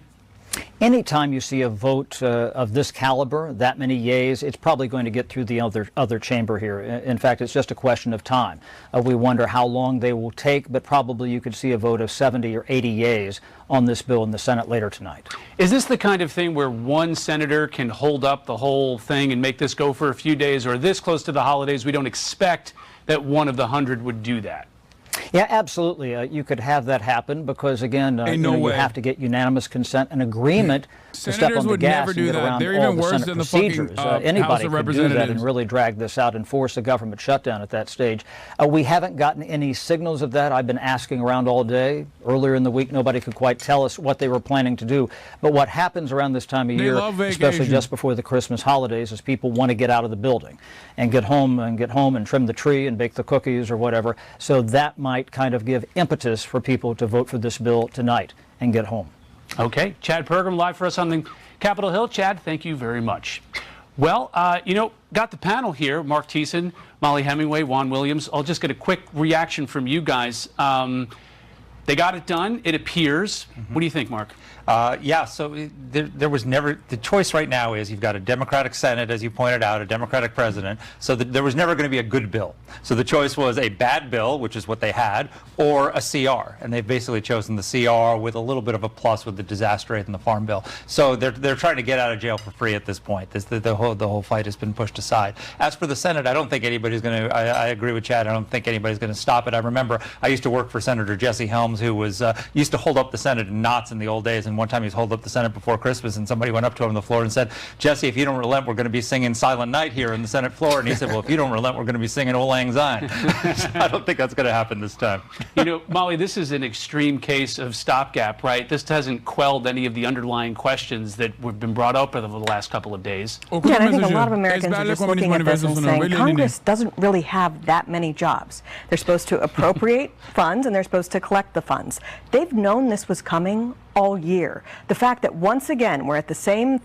Anytime you see a vote of this caliber, that many yeas, it's probably going to get through the other chamber here. In fact, it's just a question of time. We wonder how long they will take, but probably you could see a vote of 70 or 80 yeas on this bill in the Senate later tonight. Is this the kind of thing where one senator can hold up the whole thing and make this go for a few days, or this close to the holidays, we don't expect that one of the 100 would do that? Yeah, absolutely. You could have that happen because, again, you have to get unanimous consent and agreement to step on the gas and get around all the Senate procedures. Anybody could do that and really drag this out and force a government shutdown at that stage. We haven't gotten any signals of that. I've been asking around all day. Earlier in the week, nobody could quite tell us what they were planning to do. But what happens around this time of year, especially just before the Christmas holidays, is people want to get out of the building and get home and trim the tree and bake the cookies or whatever. So that might kind of give impetus for people to vote for this bill tonight and get home. Okay. Chad Pergram live for us on the Capitol Hill. Chad, thank you very much. Well, got the panel here, Mark Thiessen, Molly Hemingway, Juan Williams. I'll just get a quick reaction from you guys. They got it done, it appears. What do you think, Mark? So there was never, the choice right now is you've got a Democratic Senate, as you pointed out, a Democratic president, so there was never going to be a good bill. So the choice was a bad bill, which is what they had, or a CR. And they've basically chosen the CR with a little bit of a plus with the disaster rate in the Farm Bill. So they're trying to get out of jail for free at this point. The whole fight has been pushed aside. As for the Senate, I don't think anybody's going to, I agree with Chad, I don't think anybody's going to stop it. I remember I used to work for Senator Jesse Helms, who was used to hold up the Senate in knots in the old days. And one time he was holding up the Senate before Christmas, and somebody went up to him on the floor and said, "Jesse, if you don't relent, we're going to be singing Silent Night here in the Senate floor." And he said, "Well, if you don't relent, we're going to be singing Old Lang Syne." So I don't think that's going to happen this time. Molly, this is an extreme case of stopgap, right? This hasn't quelled any of the underlying questions that have been brought up over the last couple of days. Yeah, and I think a lot of Americans are just looking at this and saying Congress doesn't really have that many jobs. They're supposed to appropriate funds and they're supposed to collect the funds. They've known this was coming all year. The fact that once again we're at the same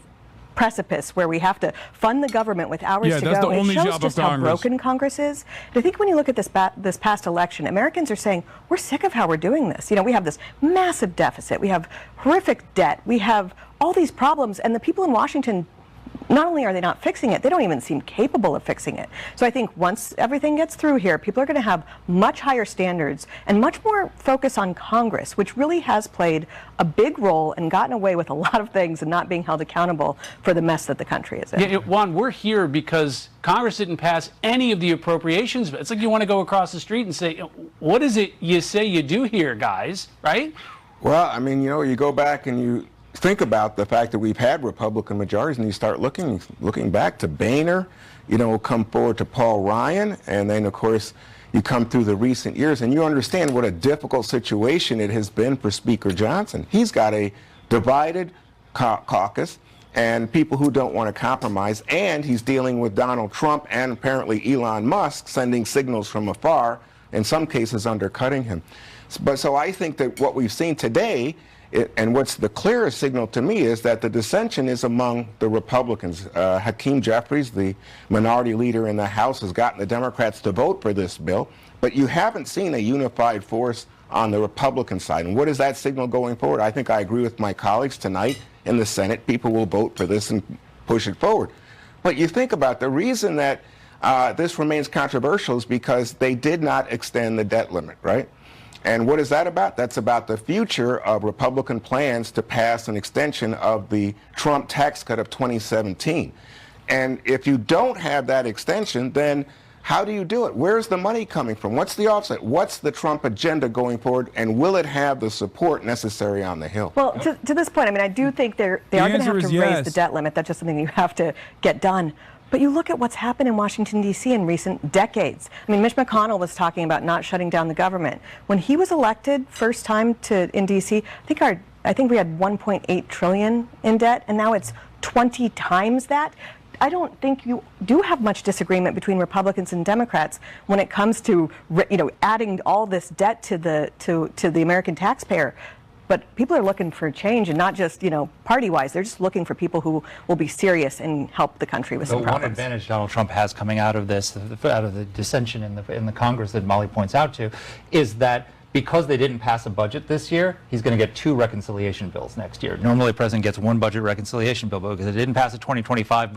precipice where we have to fund the government with hours to go. It shows just how broken Congress is. And I think when you look at this past election, Americans are saying, we're sick of how we're doing this. You know, we have this massive deficit. We have horrific debt. We have all these problems. And the people in Washington, not only are they not fixing it, they don't even seem capable of fixing it. So I think once everything gets through here, people are going to have much higher standards and much more focus on Congress, which really has played a big role and gotten away with a lot of things and not being held accountable for the mess that the country is in. Yeah, Juan, we're here because Congress didn't pass any of the appropriations. It's like you want to go across the street and say, what is it you say you do here, guys, right? Well, I mean, you know, you go back and you think about the fact that we've had Republican majorities, and you start looking back to Boehner, you know, come forward to Paul Ryan, and then, of course, you come through the recent years, and you understand what a difficult situation it has been for Speaker Johnson. He's got a divided caucus and people who don't want to compromise, and he's dealing with Donald Trump and apparently Elon Musk sending signals from afar, in some cases undercutting him. But so I think that what we've seen today, and what's the clearest signal to me, is that the dissension is among the Republicans. Hakeem Jeffries, the minority leader in the House, has gotten the Democrats to vote for this bill, but you haven't seen a unified force on the Republican side. And what is that signal going forward? I think I agree with my colleagues tonight in the Senate. People will vote for this and push it forward. But you think about the reason that this remains controversial is because they did not extend the debt limit, right? And what is that about? That's about the future of Republican plans to pass an extension of the Trump tax cut of 2017. And if you don't have that extension, then how do you do it? Where's the money coming from? What's the offset? What's the Trump agenda going forward? And will it have the support necessary on the Hill? Well, to this point, I mean, I do think they are going to have to raise the debt limit. That's just something you have to get done. But you look at what's happened in Washington, D.C. in recent decades. I mean, Mitch McConnell was talking about not shutting down the government. When he was elected first time in D.C., I think we had 1.8 trillion in debt, and now it's 20 times that. I don't think you do have much disagreement between Republicans and Democrats when it comes to, you know, adding all this debt to the American taxpayer. But people are looking for change, and not just, you know, party-wise. They're just looking for people who will be serious and help the country with some problems. One advantage Donald Trump has coming out of this, out of the dissension in the Congress that Molly points out to, is that because they didn't pass a budget this year, he's going to get 2 reconciliation bills next year. Normally, the president gets 1 budget reconciliation bill, but because they didn't pass a 2025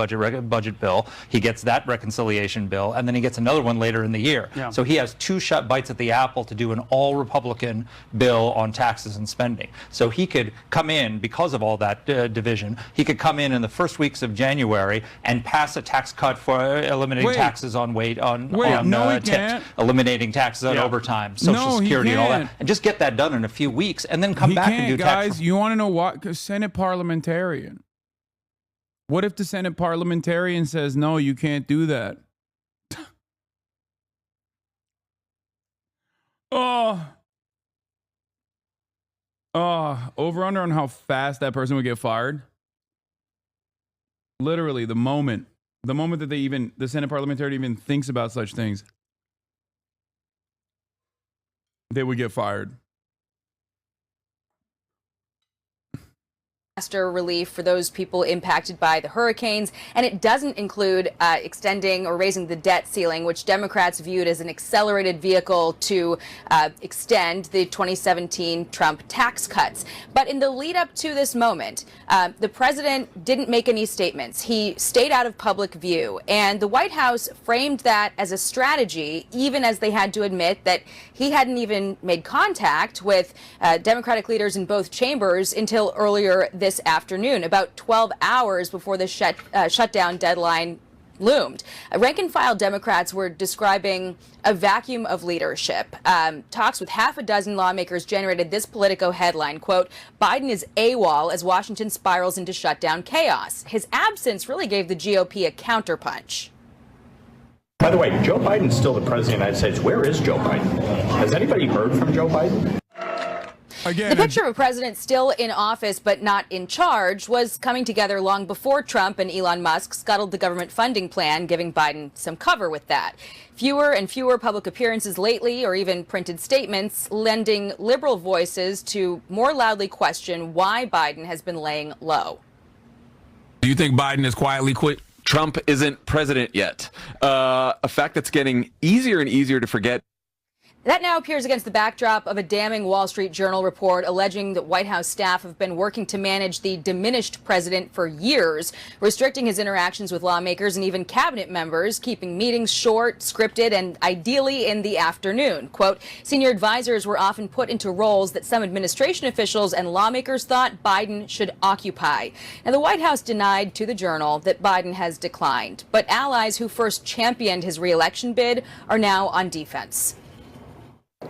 budget bill, he gets that reconciliation bill, and then he gets another one later in the year. Yeah. So he has 2 bites at the apple to do an all-Republican bill on taxes and spending. So he could come in, because of all that division, he could come in the first weeks of January and pass a tax cut for eliminating taxes on tips, eliminating taxes on overtime, Social Security, all that, and just get that done in a few weeks, and then come back and do tax. Guys, you want to know what? Because Senate parliamentarian. What if the Senate parliamentarian says, no, you can't do that? Over under on how fast that person would get fired. Literally, the moment that the Senate parliamentarian even thinks about such things, they would get fired. Disaster relief for those people impacted by the hurricanes, and it doesn't include extending or raising the debt ceiling, which Democrats viewed as an accelerated vehicle to extend the 2017 Trump tax cuts. But in the lead up to this moment, the president didn't make any statements. He stayed out of public view, and the White House framed that as a strategy, even as they had to admit that he hadn't even made contact with Democratic leaders in both chambers until earlier this afternoon, about 12 hours before the shutdown deadline loomed. Rank-and-file Democrats were describing a vacuum of leadership. Talks with half a dozen lawmakers generated this Politico headline, quote, Biden is AWOL as Washington spirals into shutdown chaos. His absence really gave the GOP a counterpunch. By the way, Joe Biden's still the president of the United States. Where is Joe Biden? Has anybody heard from Joe Biden? Again, the picture of a president still in office but not in charge was coming together long before Trump and Elon Musk scuttled the government funding plan, giving Biden some cover with that. Fewer and fewer public appearances lately, or even printed statements, lending liberal voices to more loudly question why Biden has been laying low. Do you think Biden has quietly quit? Trump isn't president yet. A fact that's getting easier and easier to forget. That now appears against the backdrop of a damning Wall Street Journal report alleging that White House staff have been working to manage the diminished president for years, restricting his interactions with lawmakers and even cabinet members, keeping meetings short, scripted, and ideally in the afternoon. Quote, senior advisors were often put into roles that some administration officials and lawmakers thought Biden should occupy. Now, the White House denied to the Journal that Biden has declined, but allies who first championed his re-election bid are now on defense.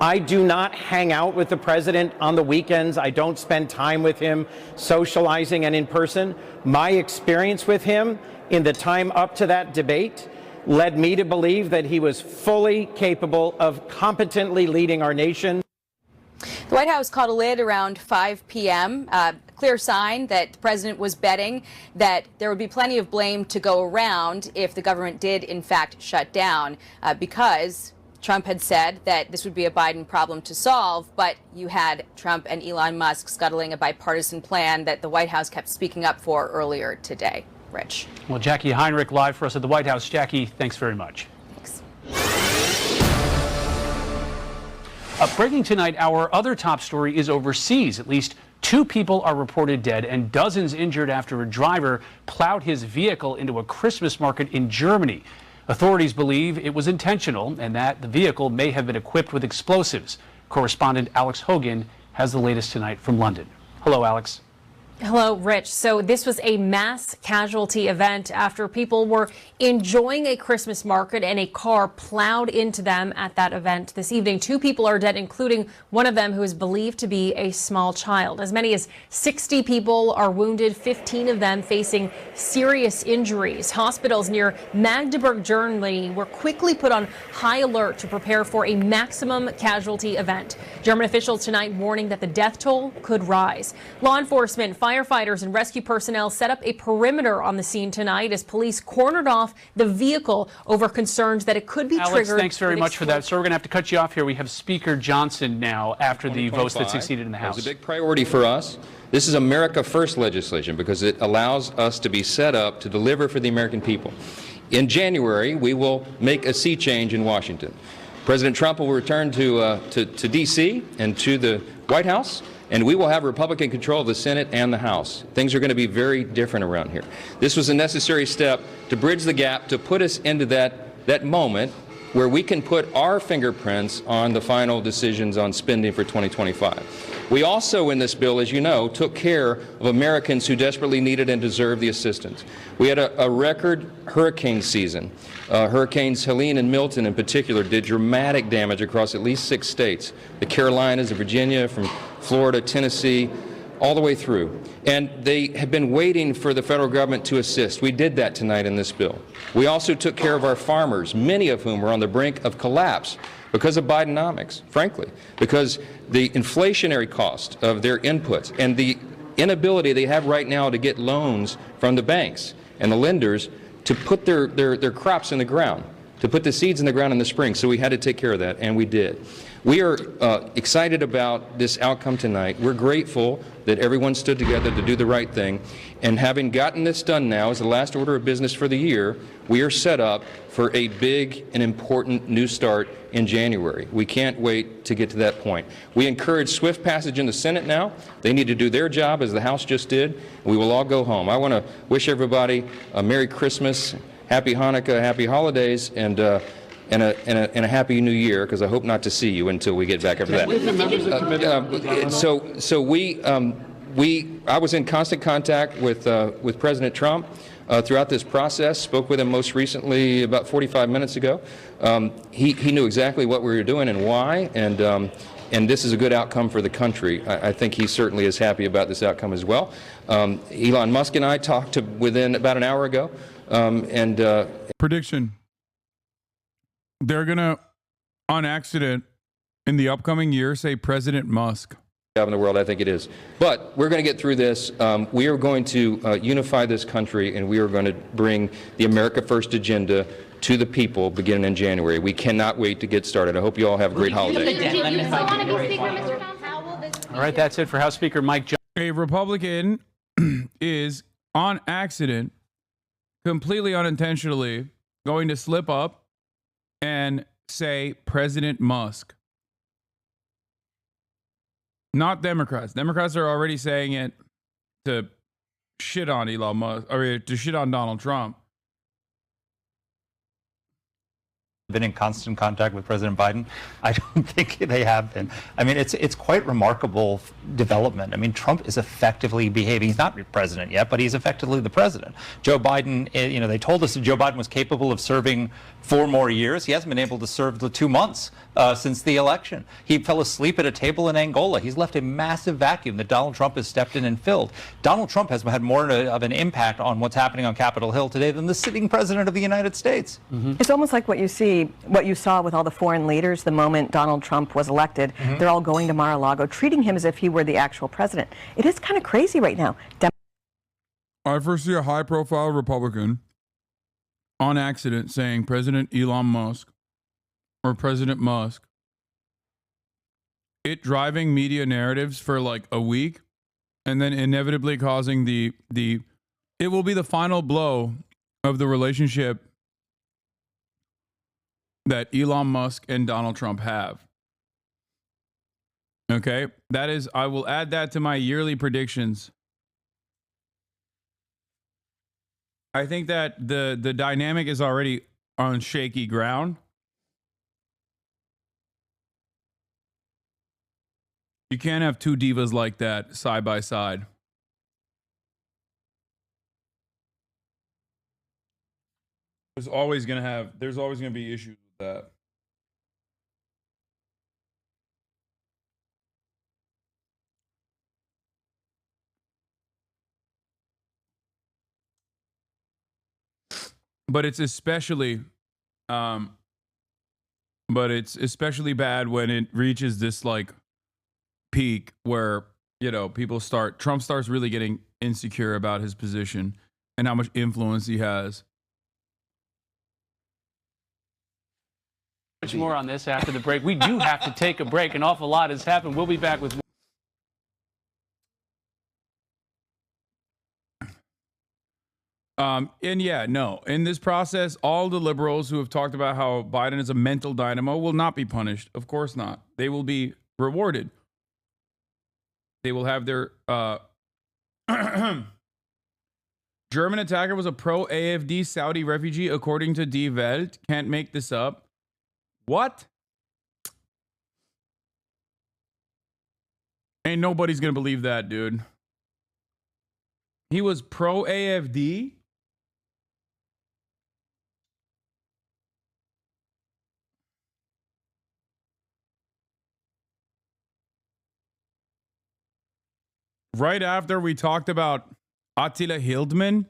I do not hang out with the president on the weekends. I don't spend time with him socializing and in person. My experience with him in the time up to that debate led me to believe that he was fully capable of competently leading our nation. The White House caught a lid around 5 p.m., clear sign that the president was betting that there would be plenty of blame to go around if the government did, in fact, shut down, because Trump had said that this would be a Biden problem to solve, but you had Trump and Elon Musk scuttling a bipartisan plan that the White House kept speaking up for earlier today. Rich. Well, Jackie Heinrich live for us at the White House. Jackie, thanks very much. Thanks. Breaking tonight, our other top story is overseas. At least 2 people are reported dead and dozens injured after a driver plowed his vehicle into a Christmas market in Germany. Authorities believe it was intentional and that the vehicle may have been equipped with explosives. Correspondent Alex Hogan has the latest tonight from London. Hello, Alex. Hello, Rich. So this was a mass casualty event after people were enjoying a Christmas market and a car plowed into them at that event this evening. 2 people are dead, including one of them who is believed to be a small child. As many as 60 people are wounded, 15 of them facing serious injuries. Hospitals near Magdeburg, Germany were quickly put on high alert to prepare for a maximum casualty event. German officials tonight warning that the death toll could rise. Law enforcement, firefighters and rescue personnel set up a perimeter on the scene tonight as police cornered off the vehicle over concerns that it could be triggered. Alex, thanks very much for that. So we're going to have to cut you off here. We have Speaker Johnson now after the votes that succeeded in the House. It's a big priority for us. This is America First legislation because it allows us to be set up to deliver for the American people. In January, we will make a sea change in Washington. President Trump will return to D.C. and to the White House, and we will have Republican control of the Senate and the House. Things are going to be very different around here. This was a necessary step to bridge the gap, to put us into that moment where we can put our fingerprints on the final decisions on spending for 2025. We also, in this bill, as you know, took care of Americans who desperately needed and deserved the assistance. We had a record hurricane season. Hurricanes Helene and Milton in particular did dramatic damage across at least 6 states. The Carolinas, Virginia, from Florida, Tennessee, all the way through. And they have been waiting for the federal government to assist. We did that tonight in this bill. We also took care of our farmers, many of whom were on the brink of collapse because of Bidenomics, frankly, because the inflationary cost of their inputs and the inability they have right now to get loans from the banks and the lenders to put their crops in the ground, to put the seeds in the ground in the spring. So we had to take care of that, and we did. We are excited about this outcome tonight. We're grateful that everyone stood together to do the right thing. And having gotten this done now as the last order of business for the year, we are set up for a big and important new start in January. We can't wait to get to that point. We encourage swift passage in the Senate now. They need to do their job as the House just did. We will all go home. I want to wish everybody a Merry Christmas, Happy Hanukkah, Happy Holidays, and a Happy New Year, because I hope not to see you until we get back after that. I was in constant contact with President Trump throughout this process. Spoke with him most recently about 45 minutes ago. He knew exactly what we were doing and why, and this is a good outcome for the country. I think he certainly is happy about this outcome as well. Elon Musk and I talked within about an hour ago, Prediction. They're going to, on accident, in the upcoming year, say President Musk. In the world, I think it is. But we're going to get through this. We are going to unify this country, and we are going to bring the America First agenda to the people beginning in January. We cannot wait to get started. I hope you all have a great holiday. All right, that's it for House Speaker Mike Johnson. A Republican is on accident, completely unintentionally, going to slip up and say President Musk. Not Democrats. Democrats are already saying it to shit on Elon Musk, or to shit on Donald Trump. Been in constant contact with President Biden? I don't think they have been. I mean, it's quite remarkable development. I mean, Trump is effectively behaving. He's not president yet, but he's effectively the president. Joe Biden, you know, they told us that Joe Biden was capable of serving 4 more years. He hasn't been able to serve the 2 months since the election. He fell asleep at a table in Angola. He's left a massive vacuum that Donald Trump has stepped in and filled. Donald Trump has had more of an impact on what's happening on Capitol Hill today than the sitting president of the United States. It's almost like what you saw with all the foreign leaders the moment Donald Trump was elected. They're all going to Mar-a-Lago, treating him as if he were the actual president. It is kind of crazy right now. I first see a high-profile Republican on accident saying President Elon Musk or President Musk. It driving media narratives for like a week, and then inevitably causing it will be the final blow of the relationship that Elon Musk and Donald Trump have. Okay? That is, I will add that to my yearly predictions. I think that the dynamic is already on shaky ground. You can't have 2 divas like that side by side. There's always going to be issues with that. But it's especially bad when it reaches this like peak where, you know, Trump starts really getting insecure about his position and how much influence he has. Much more on this after the break. We do have to take a break. An awful lot has happened. We'll be back with more. In this process, all the liberals who have talked about how Biden is a mental dynamo will not be punished. Of course not. They will be rewarded. They will have their German attacker was a pro-AfD Saudi refugee, according to Die Welt. Can't make this up. What? Ain't nobody's gonna believe that, dude. He was pro-AfD? Right after we talked about Attila Hildmann?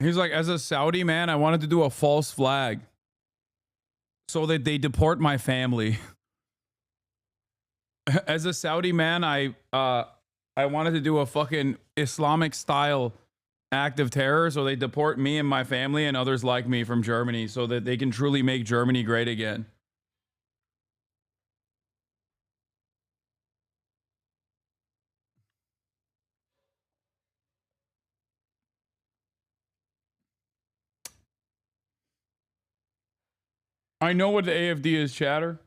He's like, as a Saudi man, I wanted to do a false flag so that they deport my family. As a Saudi man, I wanted to do a fucking Islamic style act of terror so they deport me and my family and others like me from Germany so that they can truly make Germany great again. I know what the AfD is, chatter.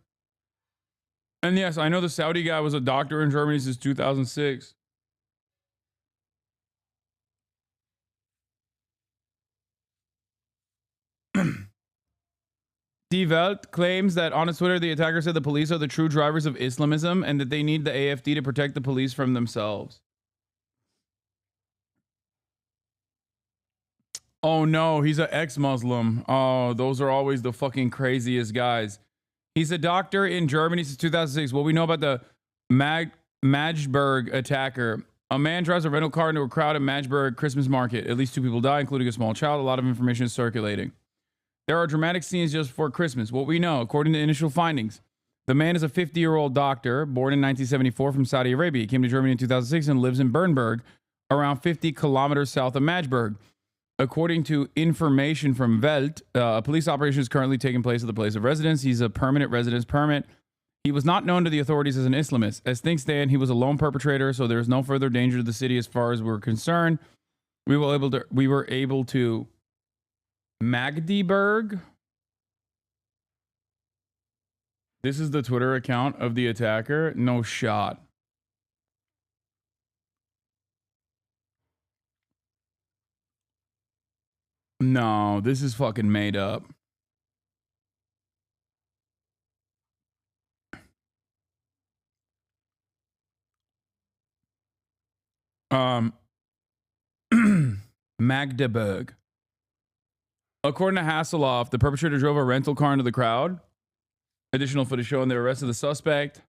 And yes, I know the Saudi guy was a doctor in Germany since 2006. Die Welt claims that on his Twitter, the attacker said the police are the true drivers of Islamism and that they need the AfD to protect the police from themselves. Oh no, he's an ex-Muslim. Oh, those are always the fucking craziest guys. He's a doctor in Germany since 2006. What we know about the Magdeburg attacker. A man drives a rental car into a crowd at Magdeburg Christmas market. At least 2 people die, including a small child. A lot of information is circulating. There are dramatic scenes just before Christmas. What we know, according to initial findings, the man is a 50-year-old doctor born in 1974 from Saudi Arabia. He came to Germany in 2006 and lives in Bernburg, around 50 kilometers south of Magdeburg. According to information from Welt, a police operation is currently taking place at the place of residence. He's a permanent residence permit He was not known to the authorities as an Islamist. As things stand, he was a lone perpetrator, so there is no further danger to the city as far as we're concerned. We were able to Magdeburg. This is the Twitter account of the attacker. No shot. No, this is fucking made up. Magdeburg. According to Hasselhoff, the perpetrator drove a rental car into the crowd. Additional footage showing the arrest of the suspect.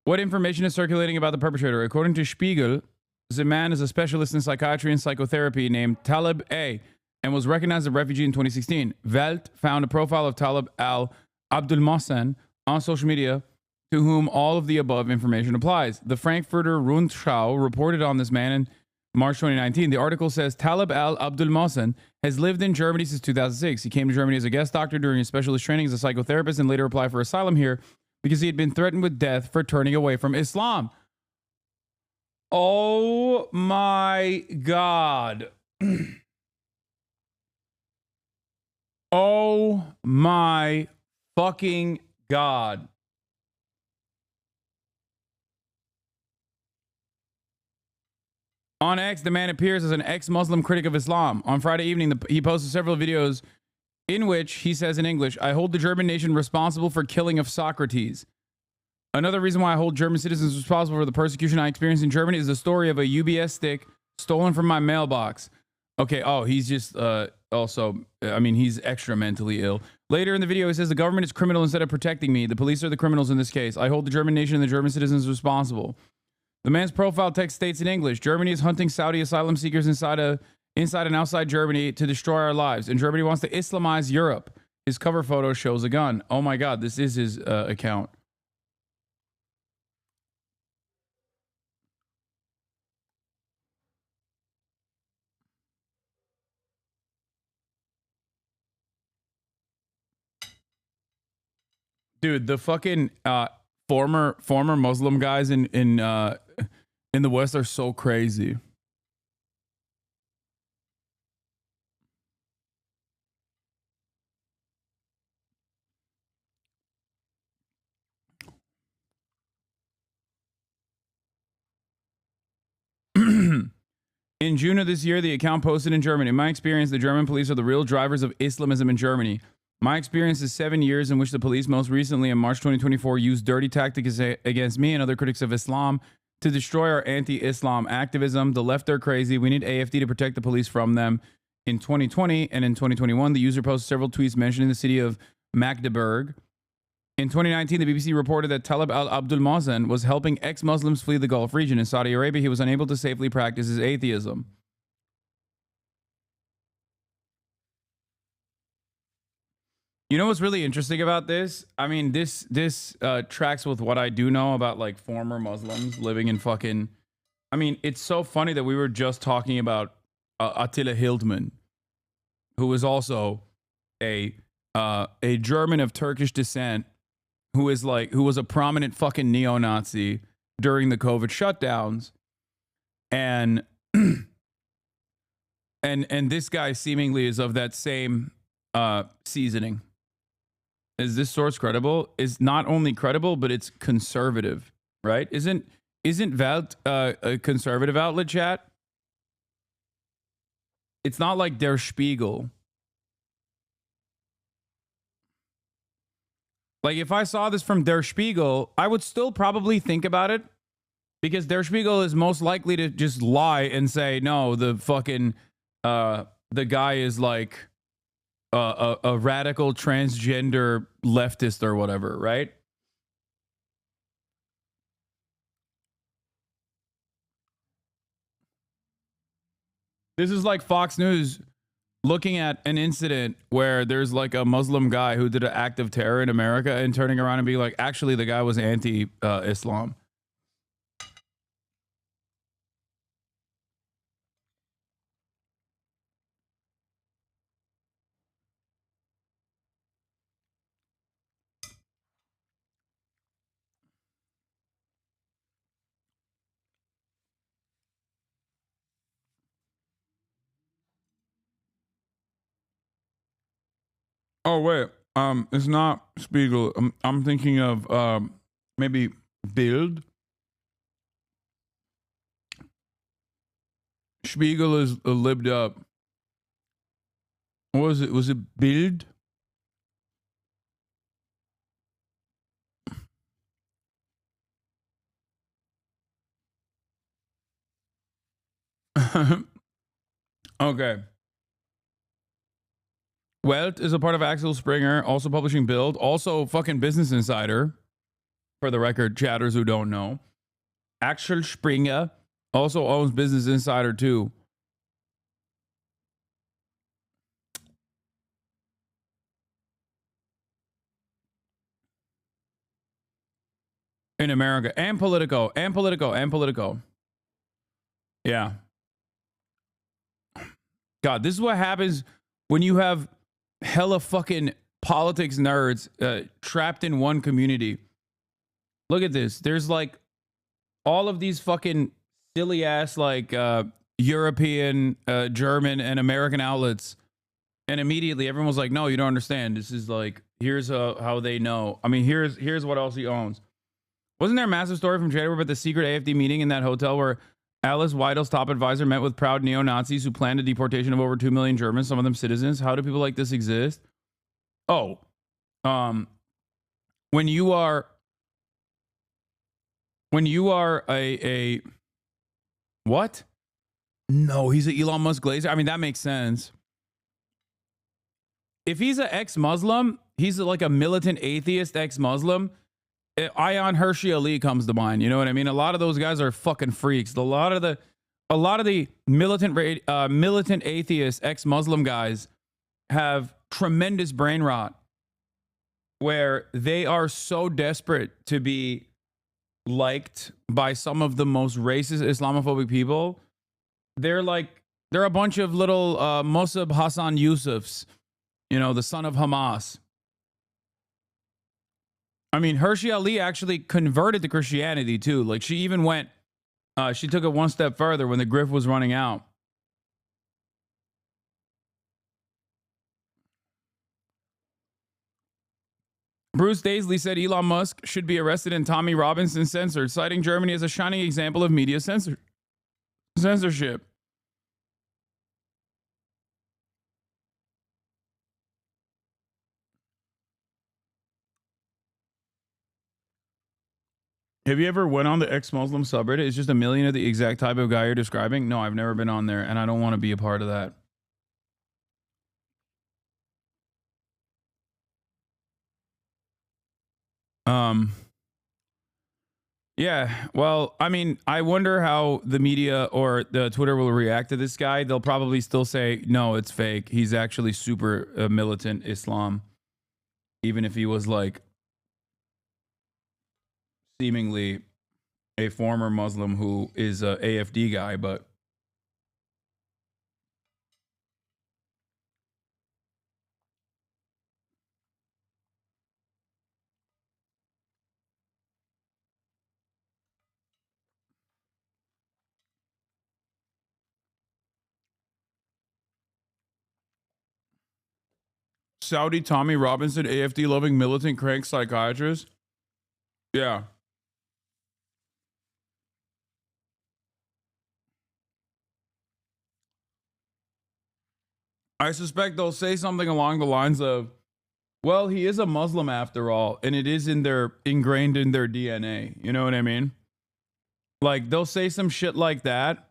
What information is circulating about the perpetrator? According to Spiegel, the man is a specialist in psychiatry and psychotherapy named Talib A and was recognized as a refugee in 2016. Welt found a profile of Talib al-Abdul Mohsen on social media to whom all of the above information applies. The Frankfurter Rundschau reported on this man in March 2019. The article says Talib al-Abdul Mohsen has lived in Germany since 2006. He came to Germany as a guest doctor during his specialist training as a psychotherapist and later applied for asylum here because he had been threatened with death for turning away from Islam. Oh my God. Oh my fucking God. On X, the man appears as an ex-Muslim critic of Islam. On Friday evening, he posted several videos in which he says in English, I hold the German nation responsible for killing of Socrates. Another reason why I hold German citizens responsible for the persecution I experienced in Germany is the story of a UBS stick stolen from my mailbox. Okay, oh, he's just he's extra mentally ill. Later in the video, he says the government is criminal instead of protecting me. The police are the criminals in this case. I hold the German nation and the German citizens responsible. The man's profile text states in English, Germany is hunting Saudi asylum seekers inside and outside Germany to destroy our lives. And Germany wants to Islamize Europe. His cover photo shows a gun. Oh my God, this is his account. Dude, the fucking former Muslim guys in the West are so crazy. In June of this year, the account posted in German. In my experience, the German police are the real drivers of Islamism in Germany. My experience is 7 years in which the police most recently in March 2024 used dirty tactics against me and other critics of Islam to destroy our anti-Islam activism. The left are crazy. We need AFD to protect the police from them. In 2020 and in 2021, the user posted several tweets mentioning the city of Magdeburg. In 2019, the BBC reported that Talib al-Abdul Mohsen was helping ex-Muslims flee the Gulf region. In Saudi Arabia, he was unable to safely practice his atheism. You know what's really interesting about this? I mean, this tracks with what I do know about like former Muslims living in fucking... I mean, it's so funny that we were just talking about Attila Hildmann, who is also a German of Turkish descent, who was a prominent fucking neo-Nazi during the COVID shutdowns, and this guy seemingly is of that same seasoning. Is this source credible? Is not only credible, but it's conservative, right? Isn't Welt a conservative outlet, chat? It's not like Der Spiegel. Like, if I saw this from Der Spiegel, I would still probably think about it, because Der Spiegel is most likely to just lie and say, no, the fucking, the guy is like a radical transgender leftist or whatever, right? This is like Fox News looking at an incident where there's like a Muslim guy who did an act of terror in America and turning around and being like, actually, the guy was anti-Islam. Oh wait, it's not Spiegel. I'm thinking of maybe Bild. Spiegel is libbed up. What was it? Was it Bild? Okay. Welt is a part of Axel Springer, also publishing Bild, also fucking Business Insider, for the record, chatters who don't know. Axel Springer also owns Business Insider too. In America, and Politico. Yeah. God, this is what happens when you have hella fucking politics nerds trapped in one community. Look at this. There's like all of these fucking silly ass like European, German, and American outlets. And immediately everyone was like, no, you don't understand. This is like, here's how they know. I mean, here's what else he owns. Wasn't there a massive story from January about the secret AFD meeting in that hotel where Alice Weidel's top advisor met with proud neo-Nazis who planned a deportation of over 2 million Germans, some of them citizens? How do people like this exist? Oh, when you are a what? No, he's an Elon Musk glazer. I mean, that makes sense. If he's an ex-Muslim, he's like a militant atheist ex-Muslim. Ayaan Hirsi Ali comes to mind. You know what I mean? A lot of those guys are fucking freaks. A lot of the militant atheist ex-Muslim guys have tremendous brain rot, where they are so desperate to be liked by some of the most racist Islamophobic people. They're a bunch of little Mossab Hassan Yusufs, you know, the son of Hamas. I mean, Hirsi Ali actually converted to Christianity too. Like, she even went, she took it one step further when the grift was running out. Bruce Daisley said Elon Musk should be arrested and Tommy Robinson censored, citing Germany as a shining example of media censorship. Have you ever went on the ex-Muslim subreddit? It's just a million of the exact type of guy you're describing. No, I've never been on there, and I don't want to be a part of that. Yeah, well, I mean, I wonder how the media or the Twitter will react to this guy. They'll probably still say, no, it's fake. He's actually super militant Islam, even if he was like seemingly a former Muslim who is a AFD guy, but Saudi Tommy Robinson, AFD loving militant crank psychiatrist. Yeah. I suspect they'll say something along the lines of, well, he is a Muslim after all, and it is ingrained in their DNA. You know what I mean? Like, they'll say some shit like that,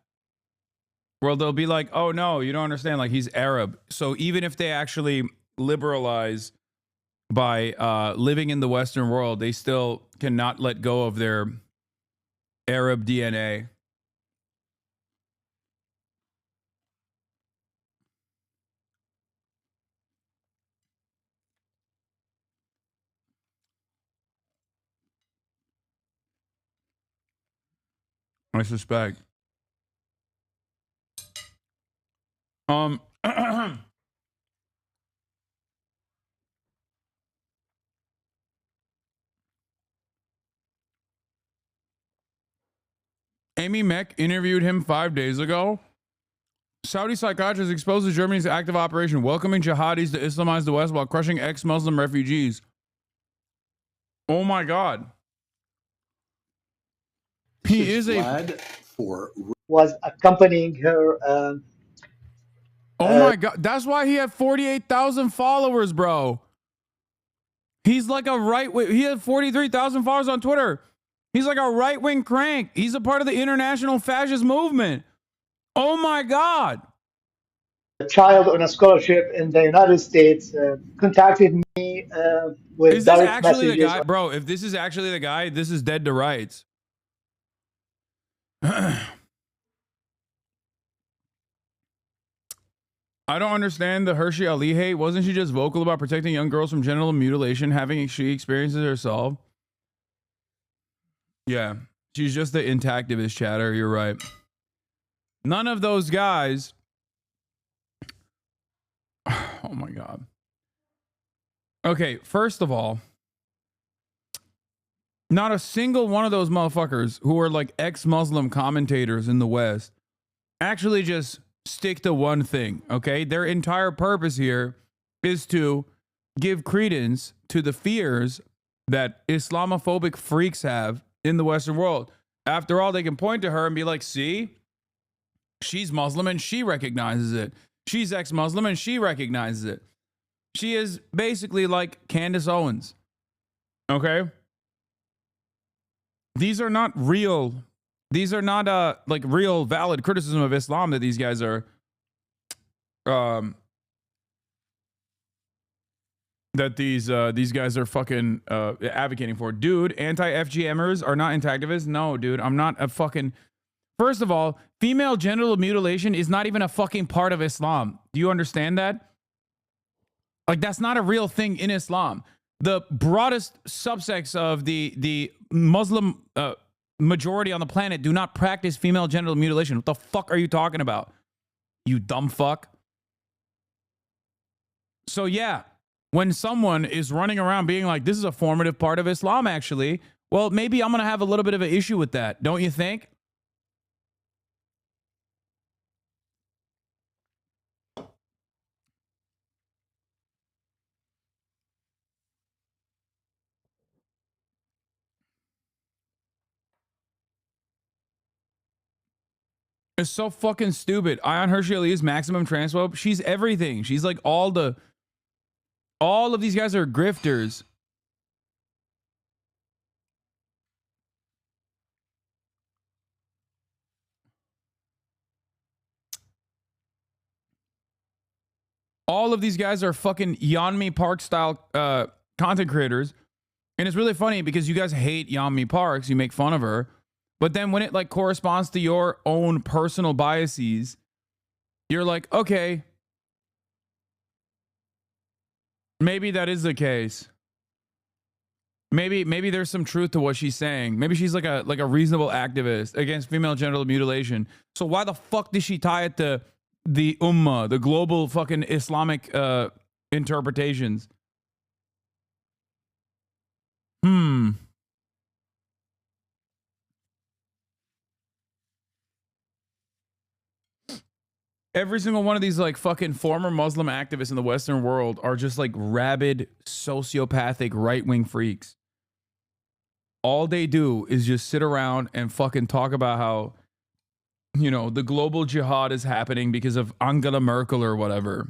where they'll be like, oh no, you don't understand, like, he's Arab. So even if they actually liberalize by living in the Western world, they still cannot let go of their Arab DNA. I suspect. Amy Meck interviewed him 5 days ago, Saudi psychiatrist exposes Germany's active operation, welcoming jihadis to Islamize the West while crushing ex-Muslim refugees. Oh my God. He is was accompanying her. Oh my God. That's why he had 48,000 followers, bro. He's like a he had 43,000 followers on Twitter. He's like a right-wing crank. He's a part of the international fascist movement. Oh my God. A child on a scholarship in the United States contacted me with Is this direct actually messages. the guy? Bro, if this is actually the guy, this is dead to rights. I don't understand the Hershey Ali hate. Wasn't she just vocal about protecting young girls from genital mutilation, having she experiences herself? Yeah, she's just the intactivist chatter. You're right. None of those guys. Oh my God. Okay, first of all, not a single one of those motherfuckers who are like ex-Muslim commentators in the West actually just stick to one thing, okay? Their entire purpose here is to give credence to the fears that Islamophobic freaks have in the Western world. After all, they can point to her and be like, see, she's Muslim and she recognizes it. She's ex-Muslim and she recognizes it. She is basically like Candace Owens, okay? These are not real. These are not like real valid criticism of Islam that these guys are these guys are fucking advocating for. Dude, anti-FGMers are not intactivists. No, dude, I'm not a fucking. First of all, female genital mutilation is not even a fucking part of Islam. Do you understand that? Like, that's not a real thing in Islam. The broadest subsects of the Muslim majority on the planet do not practice female genital mutilation. What the fuck are you talking about? You dumb fuck. So yeah, when someone is running around being like, this is a formative part of Islam, actually, well, maybe I'm going to have a little bit of an issue with that. Don't you think? It's so fucking stupid. Ion Hershey Ali is maximum transphobe. She's everything. She's like all of these guys are grifters. All of these guys are fucking Yeonmi Park style content creators. And it's really funny because you guys hate Yeonmi Parks. You make fun of her. But then when it like corresponds to your own personal biases, you're like, okay, maybe that is the case. Maybe there's some truth to what she's saying. Maybe she's like a reasonable activist against female genital mutilation. So why the fuck did she tie it to the Ummah, the global fucking Islamic interpretations? Every single one of these like fucking former Muslim activists in the Western world are just like rabid, sociopathic, right-wing freaks. All they do is just sit around and fucking talk about how, you know, the global jihad is happening because of Angela Merkel or whatever.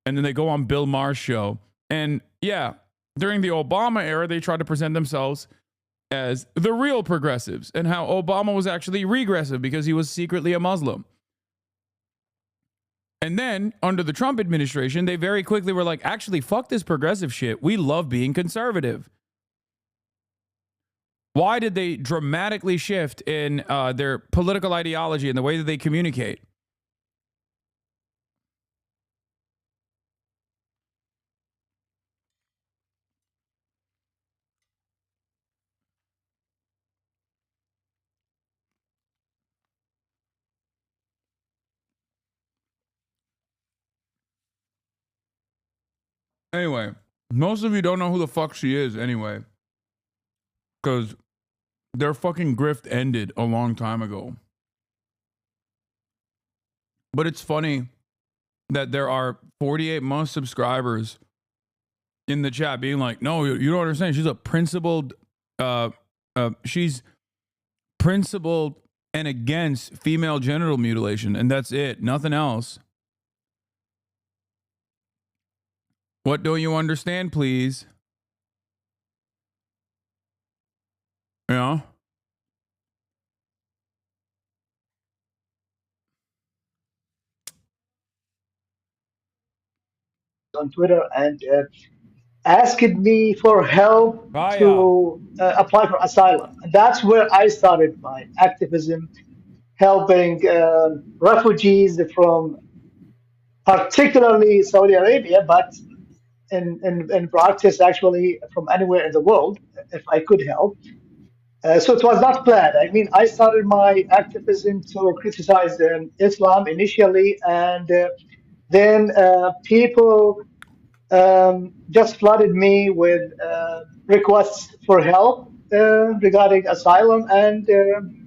And then they go on Bill Maher's show. And yeah, during the Obama era, they tried to present themselves as the real progressives and how Obama was actually regressive because he was secretly a Muslim. And then under the Trump administration, they very quickly were like, actually, fuck this progressive shit. We love being conservative. Why did they dramatically shift in their political ideology and the way that they communicate? Anyway, most of you don't know who the fuck she is anyway. Because their fucking grift ended a long time ago. But it's funny that there are 48 month subscribers in the chat being like, no, you don't understand. She's a principled, she's principled and against female genital mutilation. And that's it. Nothing else. What don't you understand, please? Yeah. On Twitter and asked me for help to apply for asylum. And that's where I started my activism, helping refugees from particularly Saudi Arabia, but in practice, actually, from anywhere in the world, if I could help. So it was not planned. I mean, I started my activism to criticize Islam initially, and then people just flooded me with requests for help regarding asylum and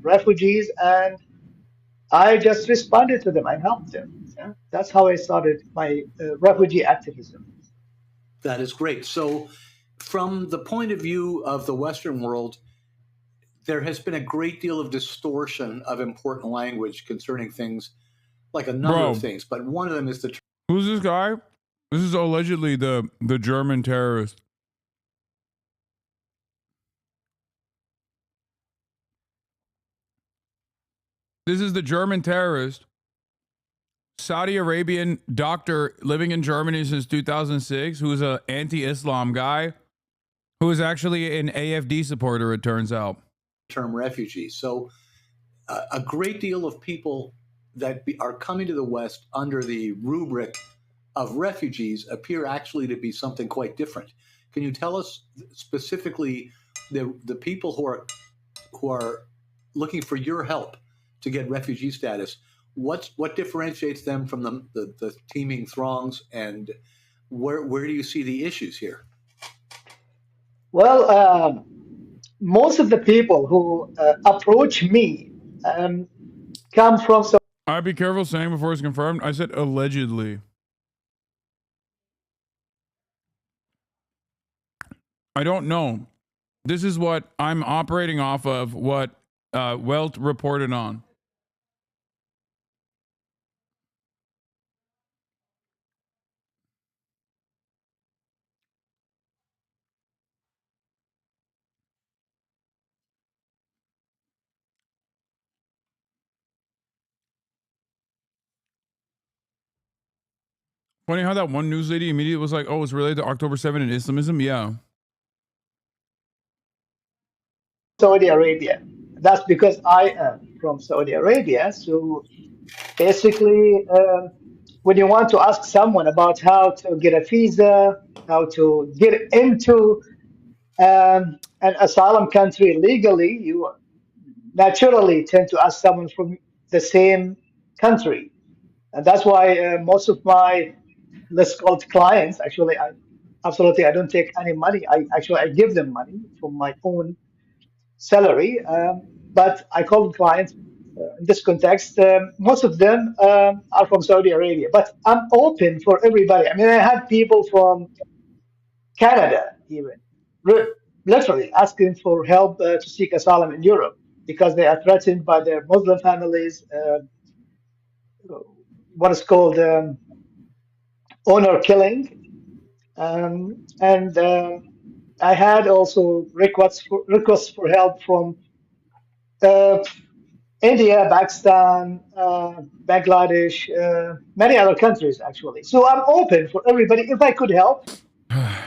refugees, and I just responded to them. I helped them. Yeah? That's how I started my refugee activism. That is great. So from the point of view of the Western world, there has been a great deal of distortion of important language concerning things, like a number of things. But one of them is the... Who's this guy? This is allegedly the German terrorist. This is the German terrorist, Saudi Arabian doctor living in Germany since 2006, who is an anti-Islam guy, who is actually an AFD supporter, it turns out. Term refugees. So a great deal of people that are coming to the West under the rubric of refugees appear actually to be something quite different. Can you tell us specifically the people who are looking for your help to get refugee status? What differentiates them from the teeming throngs, and where do you see the issues here? Well, most of the people who approach me come from... I'd be careful saying before it's confirmed. I said allegedly. I don't know. This is what I'm operating off of, what Welt reported on. Funny how that one news lady immediately was like, oh, it's related to October 7 and Islamism? Yeah. Saudi Arabia. That's because I am from Saudi Arabia. So basically, when you want to ask someone about how to get a visa, how to get into an asylum country legally, you naturally tend to ask someone from the same country. And that's why most of my, let's call it clients, actually, I don't take any money. I give them money from my own salary, but I call them clients in this context. Most of them are from Saudi Arabia, but I'm open for everybody. I mean, I had people from Canada even, literally asking for help to seek asylum in Europe because they are threatened by their Muslim families, what is called honor killing. And I had also requests for help from India, Pakistan, Bangladesh, many other countries, actually. So I'm open for everybody if I could help.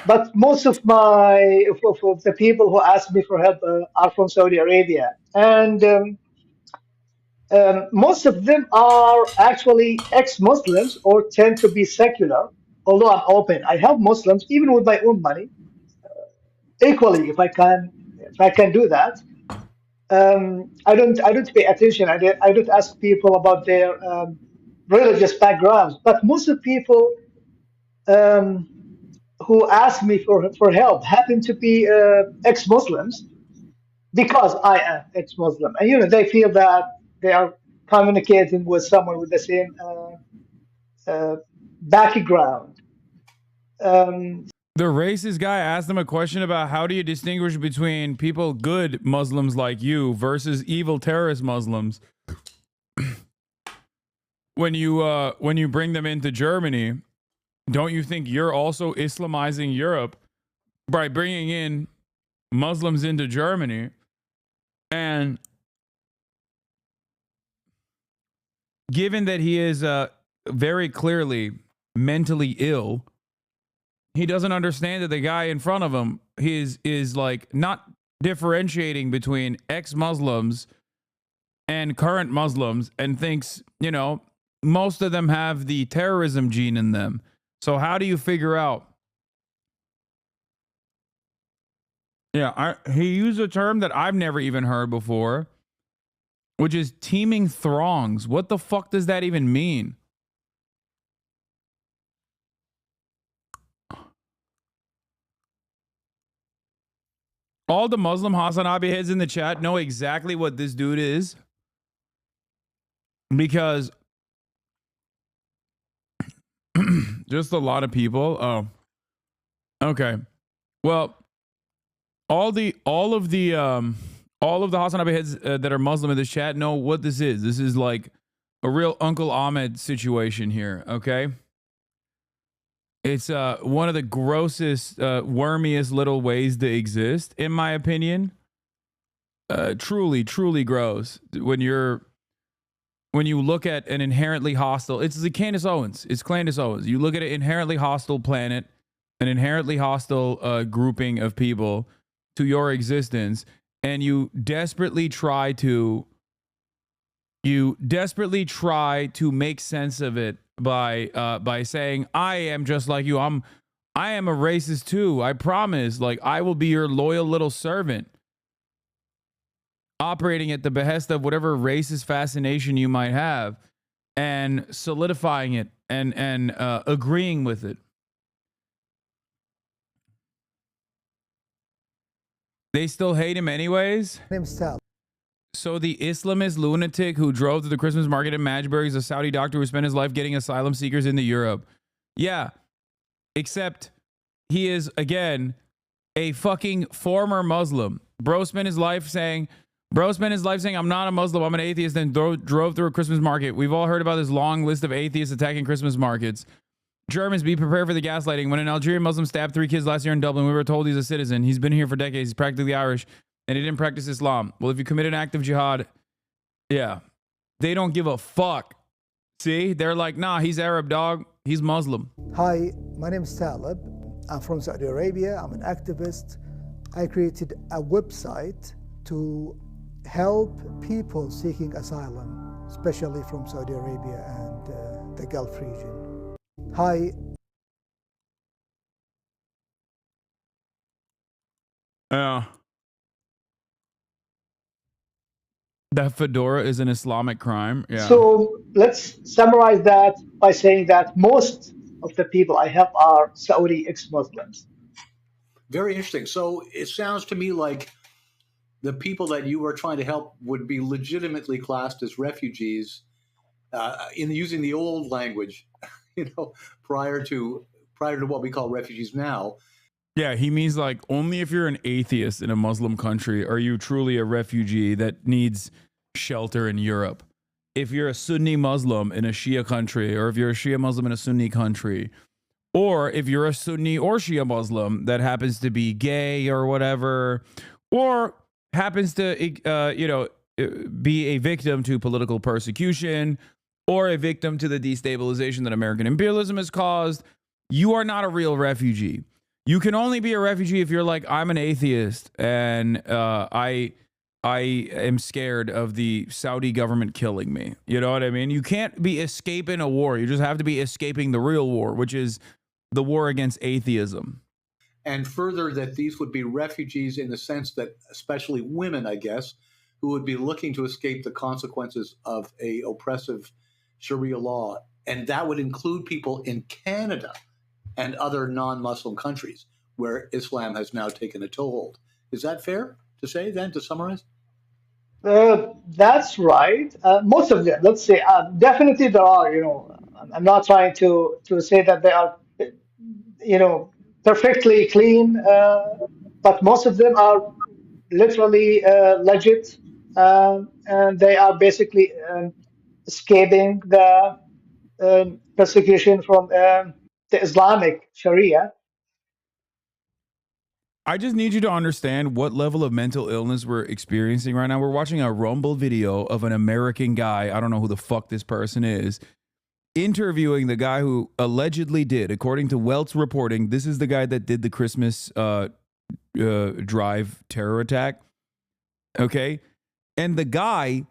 But most of the people who ask me for help are from Saudi Arabia. And most of them are actually ex-Muslims or tend to be secular, although I'm open. I help Muslims, even with my own money, equally, if I can do that. I don't pay attention. I don't ask people about their religious backgrounds. But most of the people who ask me for help happen to be ex-Muslims because I am ex-Muslim, and they feel that they are communicating with someone with the same background. The racist guy asked them a question about how do you distinguish between people, good Muslims like you, versus evil terrorist Muslims. When you bring them into Germany, don't you think you're also Islamizing Europe by bringing in Muslims into Germany? And given that he is very clearly mentally ill, he doesn't understand that the guy in front of him is like not differentiating between ex-Muslims and current Muslims, and thinks, you know, most of them have the terrorism gene in them. So how do you figure out? Yeah, he used a term that I've never even heard before, which is teeming throngs. What the fuck does that even mean? All the Muslim Hasanabi heads in the chat know exactly what this dude is, because just a lot of people. Oh, okay. Well, all of the Hasanabi heads that are Muslim in this chat know what this is. This is like a real Uncle Ahmed situation here. Okay. It's one of the grossest, wormiest little ways to exist, in my opinion. Truly, truly gross. When you look at an inherently hostile, it's the Candace Owens. It's Candace Owens. You look at an inherently hostile planet, an inherently hostile grouping of people to your existence, and you desperately try to make sense of it by saying, I am just like you. I am a racist too. I promise. Like, I will be your loyal little servant, operating at the behest of whatever racist fascination you might have, and solidifying it and agreeing with it. They still hate him anyways. So the Islamist lunatic who drove to the Christmas market in Madgebury is a Saudi doctor who spent his life getting asylum seekers into Europe. Yeah, except he is, again, a fucking former Muslim. Bro spent his life saying, I'm not a Muslim, I'm an atheist, and drove through a Christmas market. We've all heard about this long list of atheists attacking Christmas markets. Germans, be prepared for the gaslighting. When an Algerian Muslim stabbed 3 kids last year in Dublin, we were told he's a citizen. He's been here for decades. He's practically Irish, and he didn't practice Islam. Well, if you commit an act of jihad, yeah, they don't give a fuck. See? They're like, nah, he's Arab, dog. He's Muslim. Hi, my name is Talib. I'm from Saudi Arabia. I'm an activist. I created a website to help people seeking asylum, especially from Saudi Arabia and the Gulf region. Hi. That fedora is an Islamic crime. Yeah. So let's summarize that by saying that most of the people I help are Saudi ex-Muslims. Very interesting. So it sounds to me like the people that you were trying to help would be legitimately classed as refugees in using the old language, prior to what we call refugees now. Yeah, he means like only if you're an atheist in a Muslim country are you truly a refugee that needs shelter in Europe. If you're a Sunni Muslim in a Shia country, or if you're a Shia Muslim in a Sunni country, or if you're a Sunni or Shia Muslim that happens to be gay or whatever, or happens to, be a victim to political persecution, or a victim to the destabilization that American imperialism has caused, you are not a real refugee. You can only be a refugee if you're like, I'm an atheist and I am scared of the Saudi government killing me. You know what I mean? You can't be escaping a war. You just have to be escaping the real war, which is the war against atheism. And further, that these would be refugees in the sense that, especially women, I guess, who would be looking to escape the consequences of a oppressive Sharia law. And that would include people in Canada and other non-Muslim countries where Islam has now taken a toehold. Is that fair to say then, to summarize? That's right. Most of them, let's say, definitely there are, I'm not trying to say that they are, perfectly clean, but most of them are literally legit, and they are basically escaping the persecution from the Islamic Sharia. I just need you to understand what level of mental illness we're experiencing right now. We're watching a Rumble video of an American guy. I don't know who the fuck this person is, interviewing the guy who allegedly did, according to Welt's reporting, this is the guy that did the Christmas drive terror attack. Okay. And the guy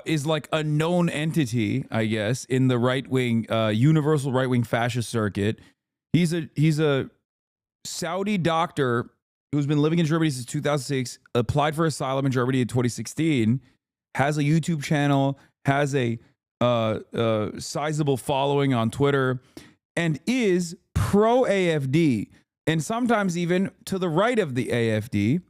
is like a known entity, I guess, in the right-wing, universal right-wing fascist circuit. He's a Saudi doctor who's been living in Germany since 2006, applied for asylum in Germany in 2016, has a YouTube channel, has a sizable following on Twitter, and is pro-AFD, and sometimes even to the right of the AFD.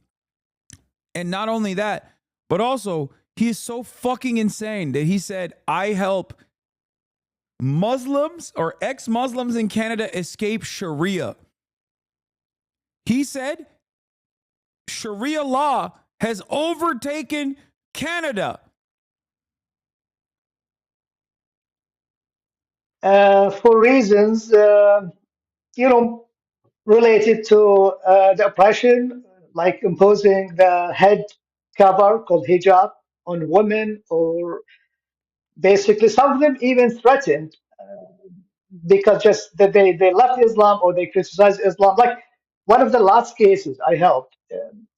And not only that, but also he is so fucking insane that he said, I help Muslims or ex-Muslims in Canada escape Sharia. He said Sharia law has overtaken Canada. For reasons, related to the oppression, like imposing the head cover called hijab on women, or basically some of them even threatened because just that they left Islam or they criticized Islam. Like one of the last cases I helped,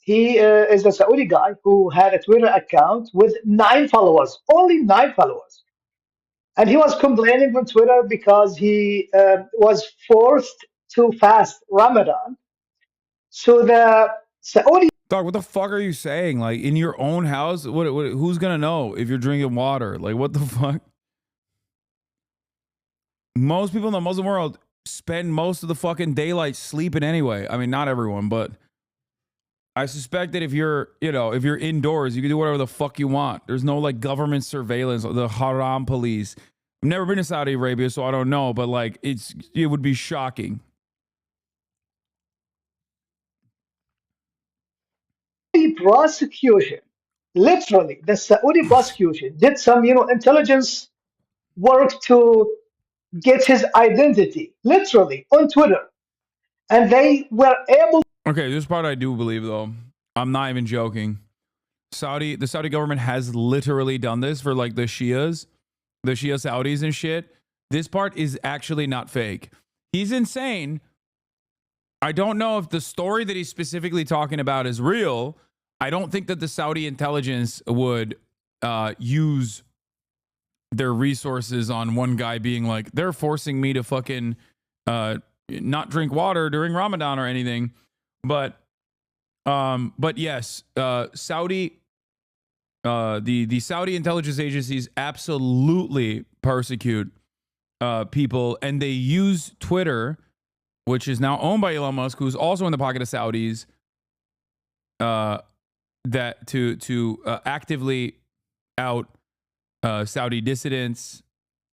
he is a Saudi guy who had a Twitter account with 9 followers, only 9 followers. And he was complaining on Twitter because he was forced to fast Ramadan. So the Saudi... Dog, what the fuck are you saying? Like, in your own house? What who's going to know if you're drinking water? Like, what the fuck? Most people in the Muslim world spend most of the fucking daylight sleeping anyway. I mean, not everyone, but I suspect that if you're indoors, you can do whatever the fuck you want. There's no like government surveillance, the haram police. I've never been to Saudi Arabia, so I don't know, but like it would be shocking. Prosecution, literally, the Saudi prosecution did some, intelligence work to get his identity, literally, on Twitter. And they were able... Okay, this part I do believe, though. I'm not even joking. The Saudi government has literally done this for like the Shia Saudis and shit. This part is actually not fake. He's insane. I don't know if the story that he's specifically talking about is real. I don't think that the Saudi intelligence would use their resources on one guy being like, they're forcing me to fucking not drink water during Ramadan or anything. But yes, Saudi, the Saudi intelligence agencies absolutely persecute people, and they use Twitter, which is now owned by Elon Musk, who's also in the pocket of Saudis, that to actively out Saudi dissidents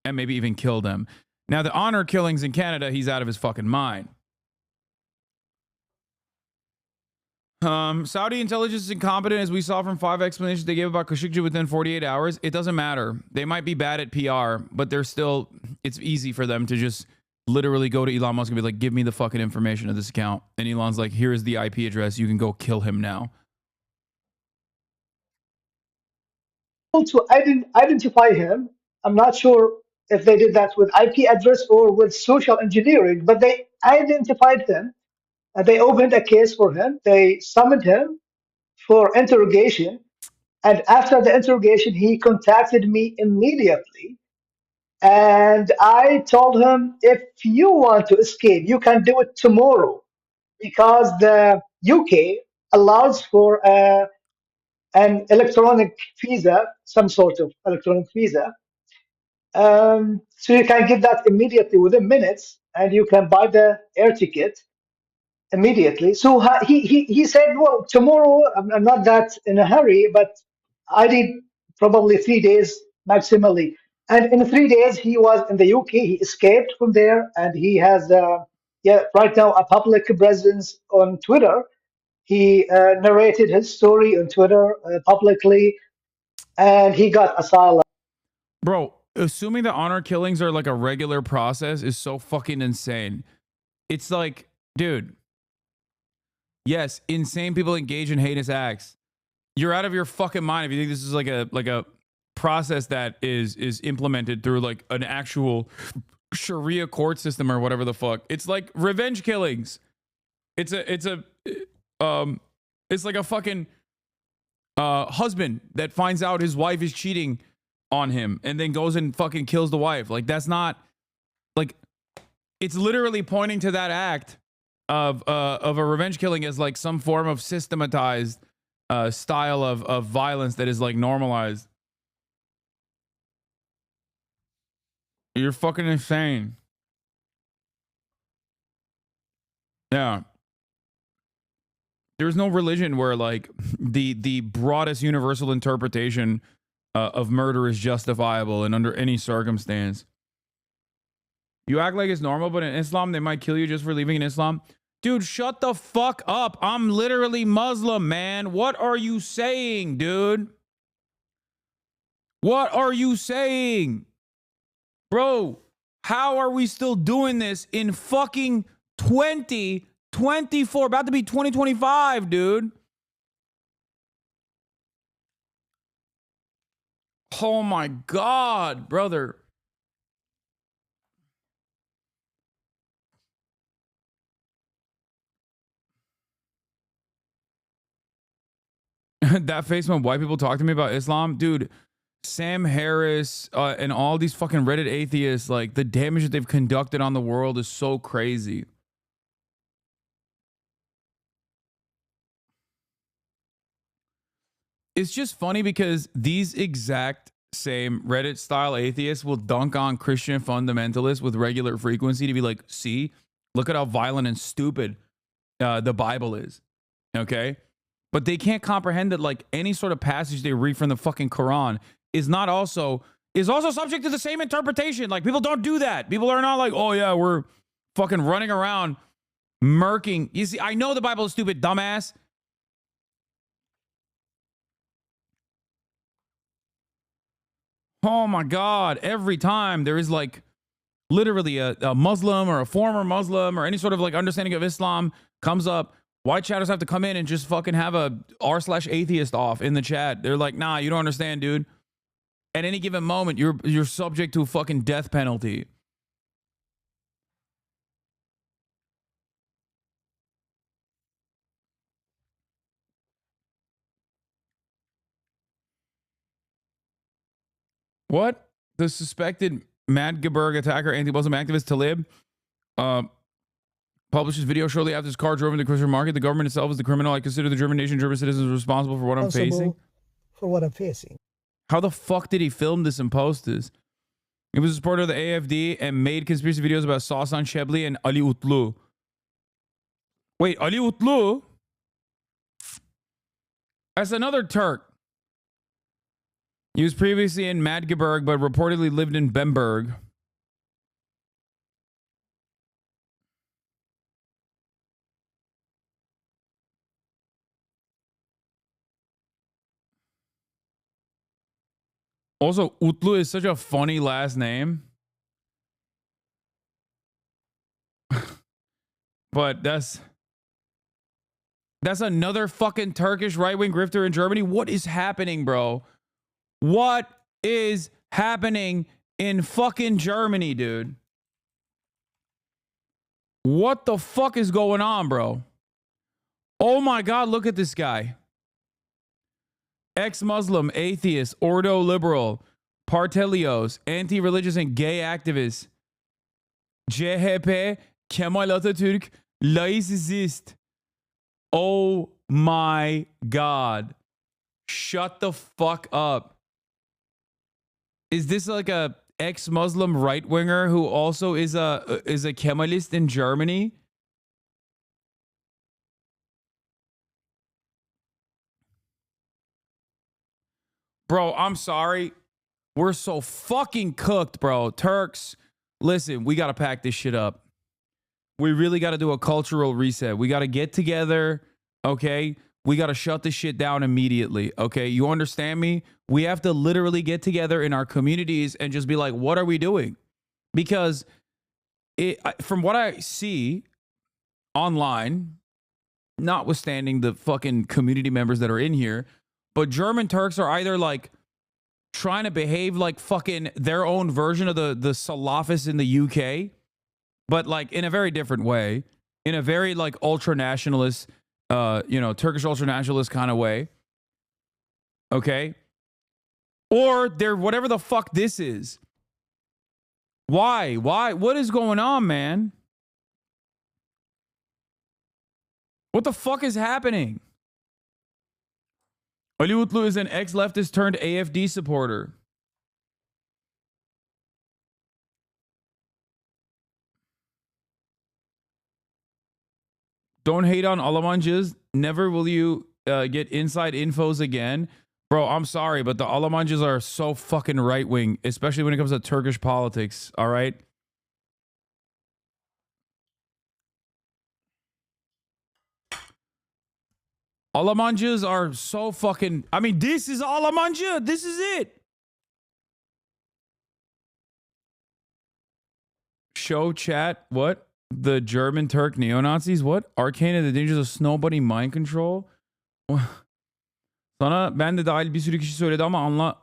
and maybe even kill them. Now, the honor killings in Canada, he's out of his fucking mind. Saudi intelligence is incompetent, as we saw from 5 explanations they gave about Khashoggi within 48 hours. It doesn't matter. They might be bad at PR, but it's easy for them to just literally go to Elon Musk and be like, give me the fucking information of this account. And Elon's like, here's the IP address. You can go kill him now. To identify him, I'm not sure if they did that with IP address or with social engineering, but they identified him. They opened a case for him. They summoned him for interrogation. And after the interrogation, he contacted me immediately. And I told him, if you want to escape, you can do it tomorrow, because the UK allows for an electronic visa, some sort of electronic visa. So you can get that immediately within minutes, and you can buy the air ticket immediately. So he said, well, tomorrow, I'm not that in a hurry, but I need probably 3 days maximally. And in 3 days, he was in the UK. He escaped from there, and he has, right now a public presence on Twitter. He narrated his story on Twitter publicly, and he got asylum. Bro, assuming that honor killings are like a regular process is so fucking insane. It's like, dude, yes, insane people engage in heinous acts. You're out of your fucking mind if you think this is like a process that is implemented through like an actual Sharia court system or whatever the fuck. It's like revenge killings. It's like a fucking husband that finds out his wife is cheating on him and then goes and fucking kills the wife. Like, that's not like, it's literally pointing to that act of a revenge killing as like some form of systematized style of violence that is like normalized. You're fucking insane. Yeah. There's no religion where like the broadest universal interpretation of murder is justifiable and under any circumstance. You act like it's normal, but in Islam, they might kill you just for leaving in Islam. Dude, shut the fuck up. I'm literally Muslim, man. What are you saying, dude? What are you saying? Bro, how are we still doing this in fucking 2024? About to be 2025, dude. Oh my God, brother. That face when white people talk to me about Islam, dude. Sam Harris and all these fucking Reddit atheists, like the damage that they've conducted on the world is so crazy. It's just funny because these exact same Reddit style atheists will dunk on Christian fundamentalists with regular frequency to be like, see, look at how violent and stupid the Bible is. Okay. But they can't comprehend that like any sort of passage they read from the fucking Quran is also subject to the same interpretation. Like, people don't do that. People are not like, oh yeah, we're fucking running around murking. You see, I know the Bible is stupid, dumbass. Oh my God. Every time there is like literally a Muslim or a former Muslim or any sort of like understanding of Islam comes up, white chatters have to come in and just fucking have a r/atheist off in the chat. They're like, nah, you don't understand, dude. At any given moment, you're subject to a fucking death penalty. What? The suspected Magdeburg attacker, anti-Muslim activist Talib, published his video shortly after his car drove into the Christian market. The government itself is the criminal. I consider the German nation, German citizens responsible for what I'm facing. For what I'm facing. How the fuck did he film this and post this? He was a supporter of the AFD and made conspiracy videos about Hasan Shebli and Ali Utlu. Wait, Ali Utlu? That's another Turk. He was previously in Magdeburg, but reportedly lived in Bamberg. Also, Utlu is such a funny last name. But that's another fucking Turkish right-wing grifter in Germany. What is happening, bro? What is happening in fucking Germany, dude? What the fuck is going on, bro? Oh my God, look at this guy. Ex-Muslim, atheist, ordo liberal, partelios, anti-religious and gay activist. CHP, Kemal Atatürk, laicist. Oh my God. Shut the fuck up. Is this like a ex-Muslim right-winger who also is a Kemalist in Germany? Bro, I'm sorry. We're so fucking cooked, bro. Turks, listen, we got to pack this shit up. We really got to do a cultural reset. We got to get together, okay? We got to shut this shit down immediately, okay? You understand me? We have to literally get together in our communities and just be like, what are we doing? Because from what I see online, notwithstanding the fucking community members that are in here, but German Turks are either like trying to behave like fucking their own version of the Salafists in the UK, but like in a very different way, in a very like ultra-nationalist, Turkish ultra-nationalist kind of way. Okay? Or they're whatever the fuck this is. Why? What is going on, man? What the fuck is happening? Ali Utlu is an ex-leftist turned AFD supporter. Don't hate on Almancıs. Never will you get inside infos again. Bro, I'm sorry, but the Almancıs are so fucking right-wing, especially when it comes to Turkish politics, all right? Almancıs are so fucking... I mean, this is Almancı. This is it. Show chat. What? The German Turk neo-Nazis? What? Arcane and the Dangers of Snowbody Mind Control? Sana ben de dahil bir sürü kişi söyledi ama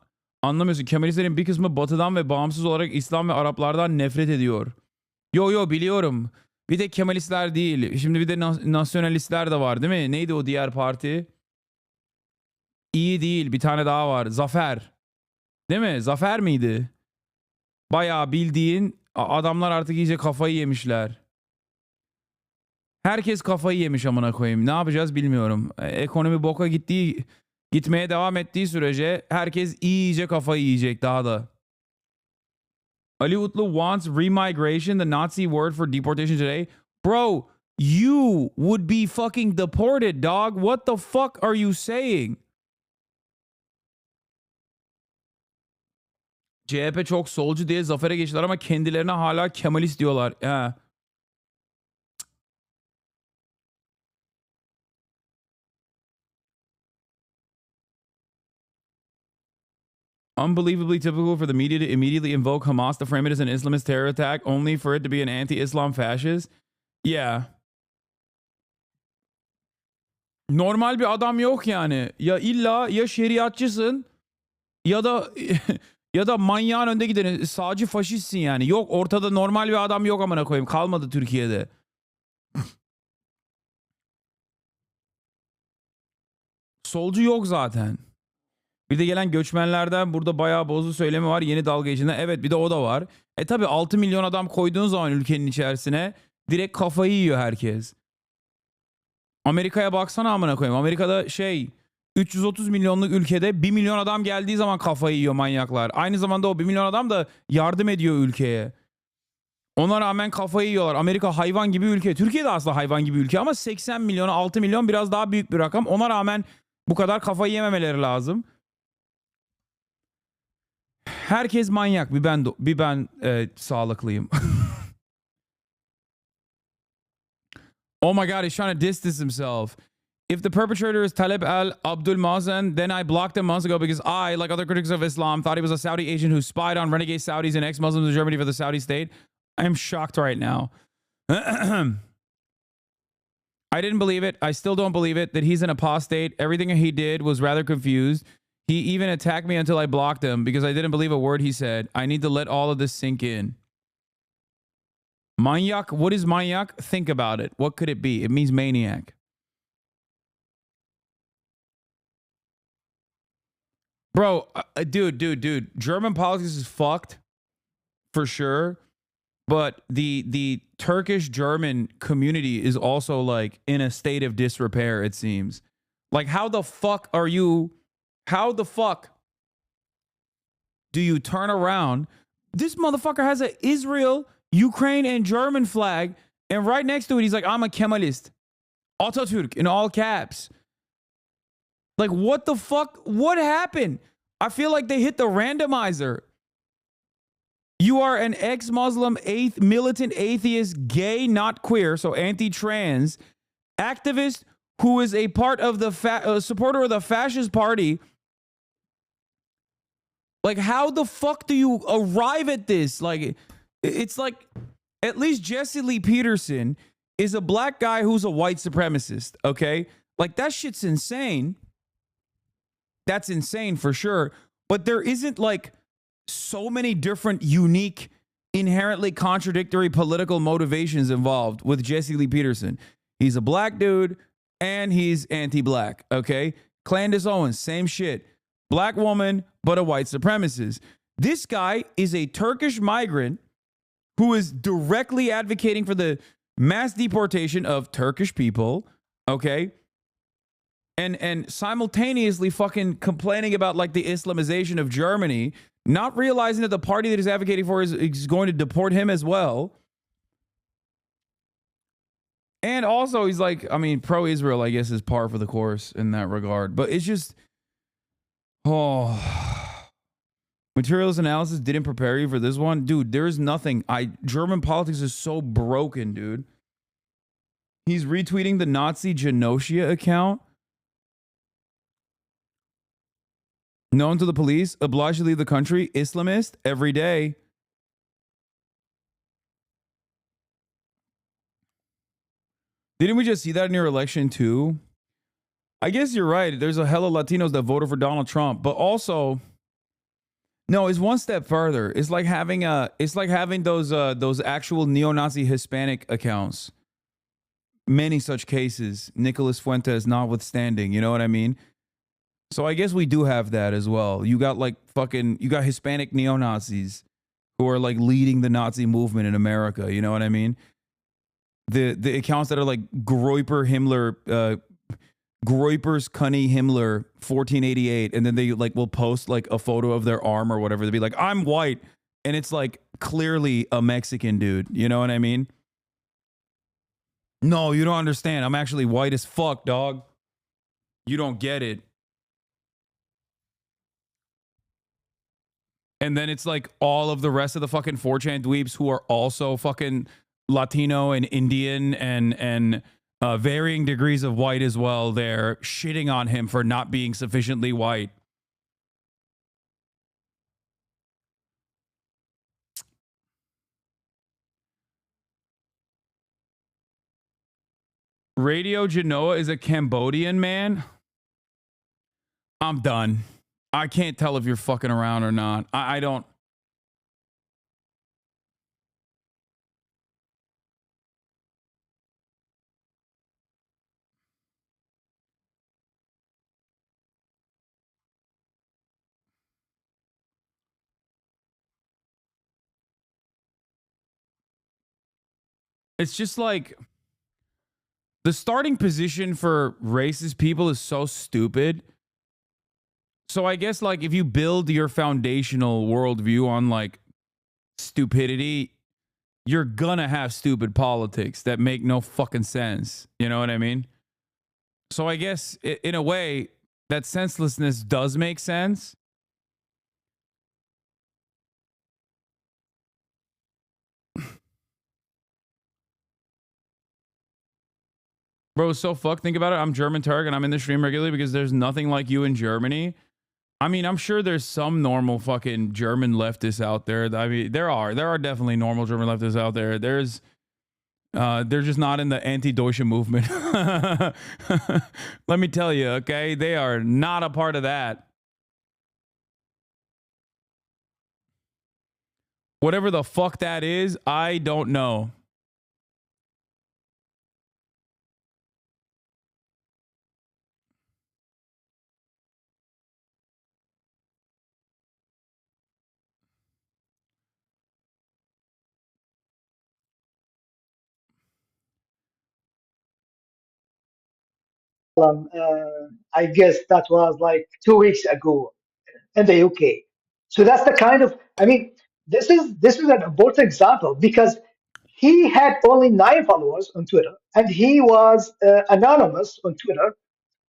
anlamıyorsun. Kemalistlerin bir kısmı batıdan ve bağımsız olarak İslam ve Araplardan nefret ediyor. Yo biliyorum. Bir de Kemalistler değil. Şimdi bir de nasyonalistler de var değil mi? Neydi o diğer parti? İyi değil. Bir tane daha var. Zafer. Değil mi? Zafer miydi? Bayağı bildiğin adamlar artık iyice kafayı yemişler. Herkes kafayı yemiş amına koyayım. Ne yapacağız bilmiyorum. Ekonomi boka gitmeye devam ettiği sürece herkes iyice kafayı yiyecek daha da. Ali Utlu wants remigration, the Nazi word for deportation today. Bro, you would be fucking deported, dog. What the fuck are you saying? CHP çok solcu diye zafere geçtiler ama kendilerine hala Kemalist diyorlar. He. Unbelievably typical for the media to immediately invoke Hamas to frame it as an Islamist terror attack, only for it to be an anti-Islam fascist. Yeah. Normal bir adam yok yani. Ya illa ya şeriatçısın ya da manyağın önde gideni sağcı faşistsin yani. Yok ortada normal bir adam yok amına koyayım. Kalmadı Türkiye'de. Solcu yok zaten. Bir de gelen göçmenlerden burada bayağı bozdu söylemi var. Yeni dalga içinde. Evet bir de o da var. Tabi 6 milyon adam koyduğun zaman ülkenin içerisine direkt kafayı yiyor herkes. Amerika'ya baksana amına koyayım. Amerika'da 330 milyonluk ülkede 1 milyon adam geldiği zaman kafayı yiyor manyaklar. Aynı zamanda o 1 milyon adam da yardım ediyor ülkeye. Ona rağmen kafayı yiyorlar. Amerika hayvan gibi ülke. Türkiye de aslında hayvan gibi ülke ama 80 milyon 6 milyon biraz daha büyük bir rakam. Ona rağmen bu kadar kafayı yememeleri lazım. Herkes manyak. Bir ben sağlıklıyım. Oh my God, he's trying to distance himself. If the perpetrator is Taleb al-Abdul Mazen, then I blocked him months ago because I, like other critics of Islam, thought he was a Saudi agent who spied on renegade Saudis and ex-Muslims in Germany for the Saudi state. I am shocked right now. I didn't believe it. I still don't believe it that he's an apostate. Everything he did was rather confused. He even attacked me until I blocked him because I didn't believe a word he said. I need to let all of this sink in. Manyak. What is manyak? Think about it. What could it be? It means maniac. Bro, dude. German politics is fucked for sure. But the Turkish German community is also like in a state of disrepair, it seems. Like how the fuck do you turn around? This motherfucker has an Israel, Ukraine, and German flag. And right next to it, he's like, I'm a Kemalist. Atatürk in all caps. Like, what the fuck? What happened? I feel like they hit the randomizer. You are an ex-Muslim, militant atheist, gay, not queer, so anti-trans, activist who is a part of the supporter of the fascist party. Like, how the fuck do you arrive at this? Like, it's like, at least Jesse Lee Peterson is a black guy who's a white supremacist, okay? Like, that shit's insane. That's insane for sure. But there isn't, like, so many different, unique, inherently contradictory political motivations involved with Jesse Lee Peterson. He's a black dude and he's anti-black, okay? Candace Owens, same shit. Black woman, but a white supremacist. This guy is a Turkish migrant who is directly advocating for the mass deportation of Turkish people, okay? And simultaneously fucking complaining about like the Islamization of Germany, not realizing that the party that he's advocating for is going to deport him as well. And also he's like, I mean, pro-Israel, I guess, is par for the course in that regard. But it's just, materials analysis didn't prepare you for this one. Dude, there is nothing. German politics is so broken, dude. He's retweeting the Nazi Genocia account. Known to the police, obliged to leave the country, Islamist, every day. Didn't we just see that in your election too? I guess you're right. There's a hell of Latinos that voted for Donald Trump, but also, no, it's one step further. It's like having those actual neo-Nazi Hispanic accounts. Many such cases, Nicholas Fuentes notwithstanding. You know what I mean? So I guess we do have that as well. You got Hispanic neo-Nazis who are like leading the Nazi movement in America. You know what I mean? The accounts that are like Groyper Himmler, Groyper's Cunny Himmler 1488, and then they like will post like a photo of their arm or whatever. They'll be like, I'm white, and it's like clearly a Mexican dude. You know what I mean? No, you don't understand. I'm actually white as fuck, dog. You don't get it. And then it's like all of the rest of the fucking 4chan dweebs who are also fucking Latino and Indian and varying degrees of white as well. They're shitting on him for not being sufficiently white. Radio Genoa is a Cambodian man. I'm done. I can't tell if you're fucking around or not. I don't. It's just like the starting position for racist people is so stupid. So I guess like if you build your foundational worldview on like stupidity, you're gonna have stupid politics that make no fucking sense. You know what I mean? So I guess in a way that senselessness does make sense. Bro, so fuck. Think about it. I'm German Turk and I'm in the stream regularly because there's nothing like you in Germany. I mean, I'm sure there's some normal fucking German leftists out there. I mean, there are definitely normal German leftists out there. They're just not in the anti-Deutsche movement. Let me tell you, okay? They are not a part of that. Whatever the fuck that is, I don't know. I guess that was like 2 weeks ago in the UK. So that's the kind of, I mean, this is an important example because he had only 9 followers on Twitter and he was anonymous on Twitter,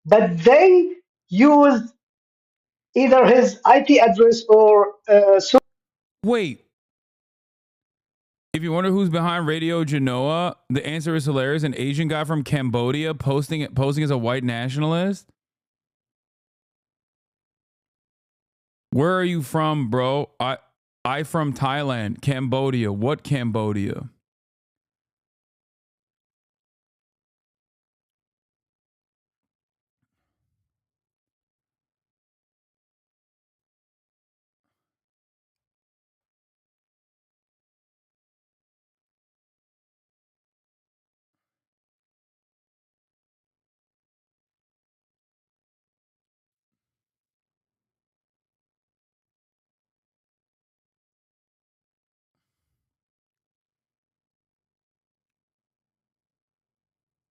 but they used either his IP address or Wait. If you wonder who's behind Radio Genoa, the answer is hilarious. An Asian guy from Cambodia posing as a white nationalist. Where are you from, bro? I from Thailand. Cambodia. What Cambodia?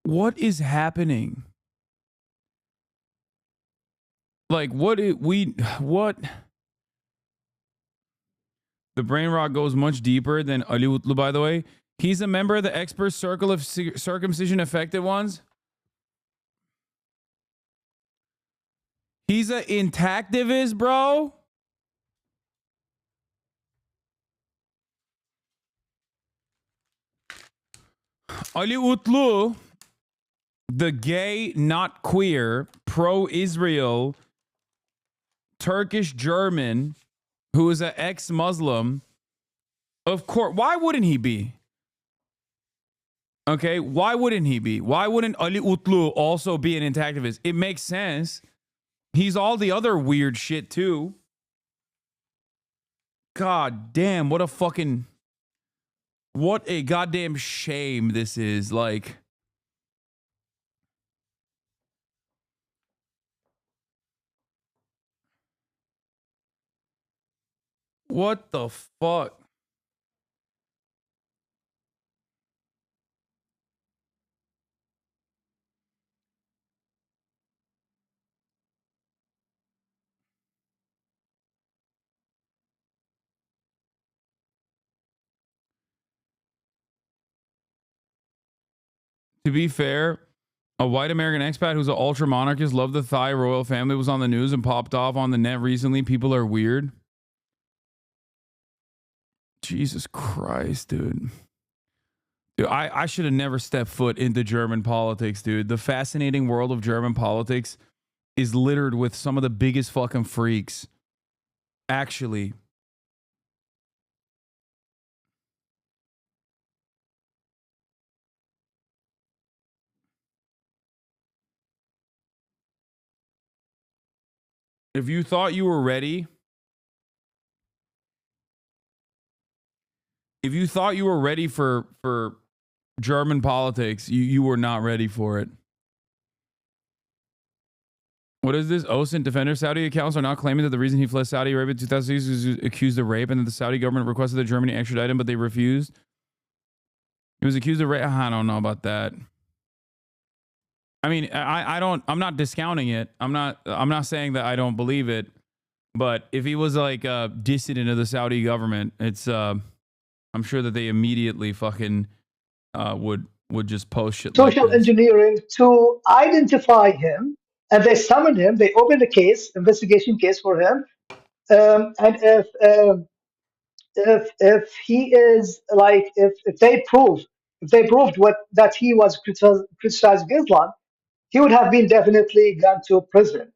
What is happening? Like, what? The brain rot goes much deeper than Ali Utlu, by the way. He's a member of the expert circle of circumcision affected ones. He's an intactivist, bro. Ali Utlu, the gay, not queer, pro-Israel, Turkish German, who is an ex-Muslim. Of course, why wouldn't he be? Okay, why wouldn't he be? Why wouldn't Ali Utlu also be an intactivist? It makes sense. He's all the other weird shit too. God damn, what a goddamn shame this is. Like, what the fuck? To be fair, a white American expat who's an ultra monarchist, loved the Thai royal family, was on the news and popped off on the net recently. People are weird. Jesus Christ, dude. Dude, I should have never stepped foot into German politics, dude. The fascinating world of German politics is littered with some of the biggest fucking freaks. Actually. If you thought you were ready, for German politics, you were not ready for it. What is this? OSINT defender Saudi accounts are not claiming that the reason he fled Saudi Arabia in 2006 was accused of rape and that the Saudi government requested that Germany extradite him, but they refused. He was accused of rape. I don't know about that. I mean, I'm not discounting it. I'm not saying that I don't believe it, but if he was like a dissident of the Saudi government, it's I'm sure that they immediately fucking would just post shit social like this. engineering to identify him, and they summoned him. They opened a investigation case for him, and if he is like if they proved that he was criticizing Islam, he would have been definitely gone to prison.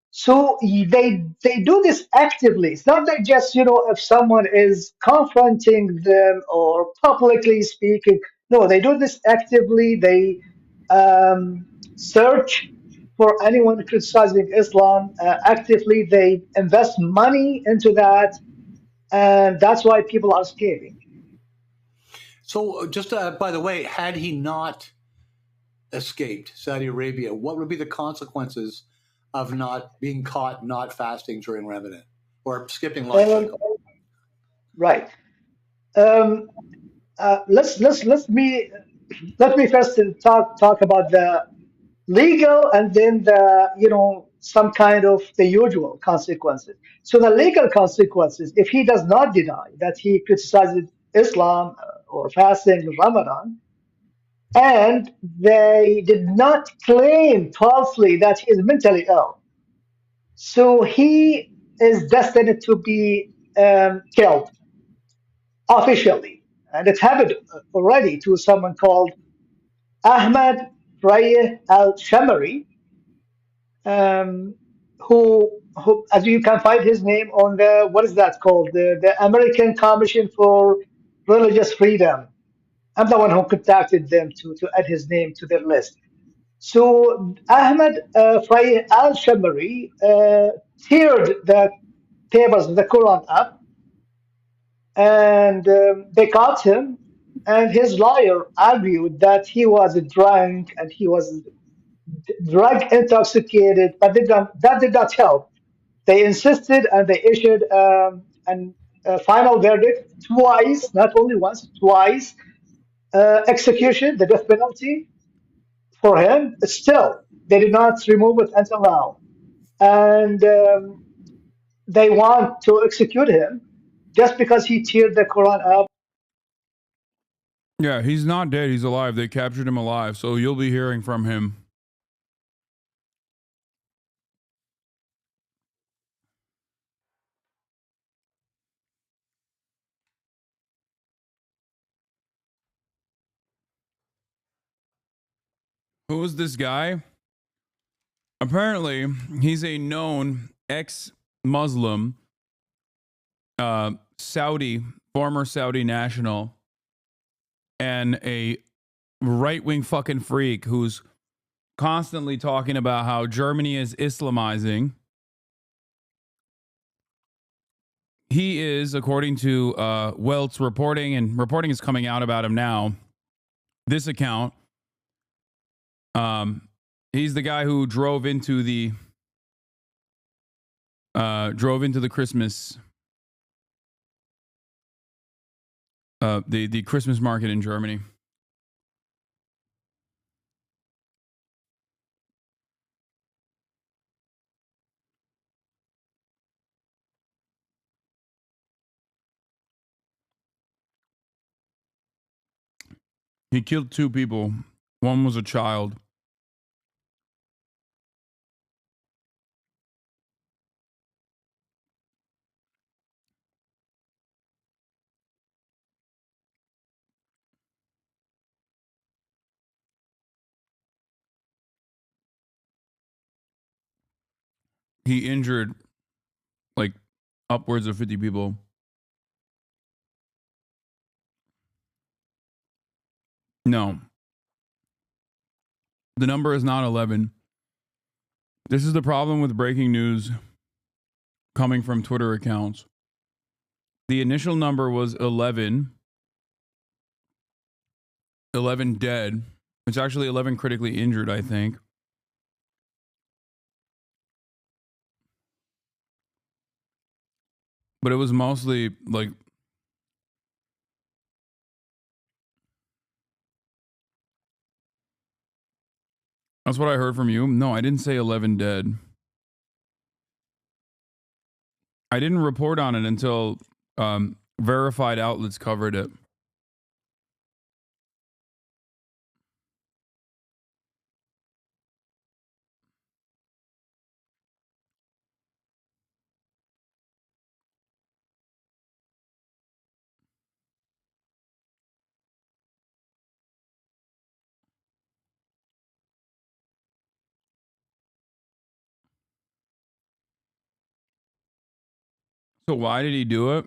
So they do this actively. It's not that just if someone is confronting them or publicly speaking. No, they do this actively. They search for anyone criticizing Islam actively. They invest money into that, and that's why people are escaping. So, just by the way, had he not escaped Saudi Arabia, what would be the consequences of not being caught not fasting during Ramadan or skipping lunch? Right. Let me first talk about the legal and then the some kind of the usual consequences. So the legal consequences, if he does not deny that he criticizes Islam or fasting Ramadan, and they did not claim falsely that he is mentally ill, So he is destined to be killed officially. And it happened already to someone called Ahmad Rayeh al-Shamari, um, who, as you can find his name on the, what is that called? The American Commission for Religious Freedom. I'm the one who contacted them to add his name to their list. So Ahmed Faye al-Shamari teared the tables of the Quran up, and they caught him. And his lawyer argued that he was drunk and he was drug intoxicated, but that did not help. They insisted and they issued a final verdict twice, not only once, twice, execution, the death penalty for him. Still, they did not remove it until now. And they want to execute him just because he teared the Quran up. Yeah, he's not dead. He's alive. They captured him alive. So you'll be hearing from him. Who is this guy? Apparently, he's a known ex-Muslim, Saudi, former Saudi national, and a right-wing fucking freak who's constantly talking about how Germany is Islamizing. He is, according to Welt's reporting, and reporting is coming out about him now, this account, he's the guy who drove into the Christmas the Christmas market in Germany. He killed 2 people. One was a child. He injured like upwards of 50 people. No. The number is not 11. This is the problem with breaking news coming from Twitter accounts. The initial number was 11. 11 dead. It's actually 11 critically injured, I think. But it was mostly like that's what I heard from you. No, I didn't say 11 dead. I didn't report on it until verified outlets covered it. So why did he do it?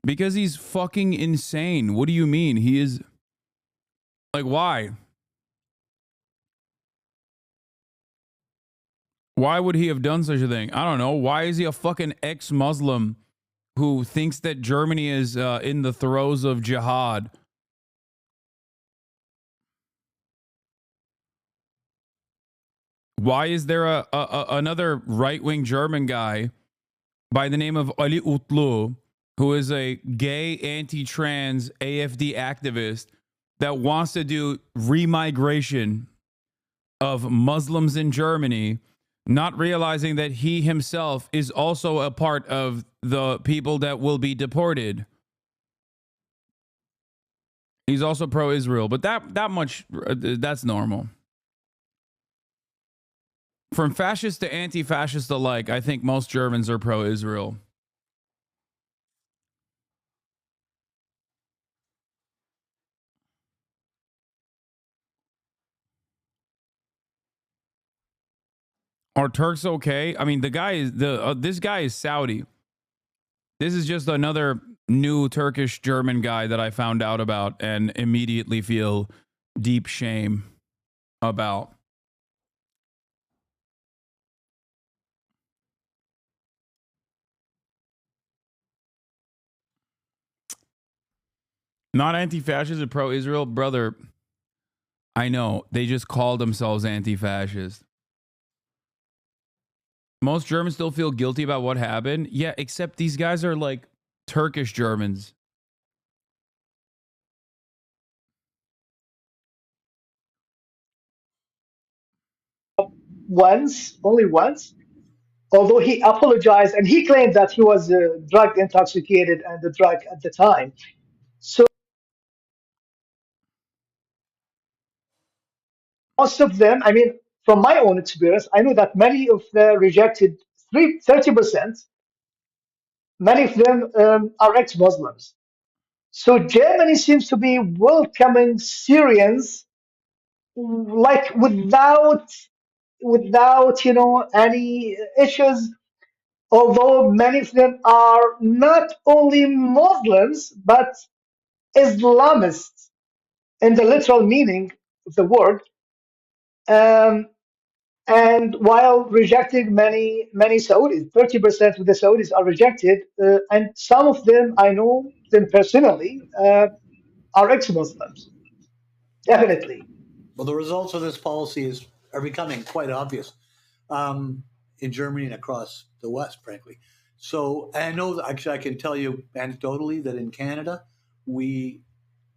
Because he's fucking insane. What do you mean? He is like, why? Why would he have done such a thing? I don't know. Why is he a fucking ex-Muslim who thinks that Germany is in the throes of jihad? Why is there another right-wing German guy by the name of Ali Utlu, who is a gay anti-trans AFD activist that wants to do remigration of Muslims in Germany, not realizing that he himself is also a part of the people that will be deported? He's also pro-Israel, but that much, that's normal. From fascist to anti-fascist alike, I think most Germans are pro-Israel. Are Turks okay? I mean, the guy is this guy is Saudi. This is just another new Turkish German guy that I found out about and immediately feel deep shame about. Not anti-fascist and pro-Israel, brother. I know they just called themselves anti-fascist. Most Germans still feel guilty about what happened. Yeah, except these guys are like Turkish Germans. Only once, although he apologized and he claimed that he was drug intoxicated and the drug at the time. So most of them, I mean, from my own experience, I know that many of the rejected 30%, many of them are ex-Muslims. So Germany seems to be welcoming Syrians like without any issues, although many of them are not only Muslims but Islamists in the literal meaning of the word, and while rejecting many Saudis, 30% of the Saudis are rejected, and some of them, I know them personally, are ex-Muslims. Definitely. Well, the results of this policy are becoming quite obvious in Germany and across the West, frankly. So I know, actually, I can tell you anecdotally that in Canada, we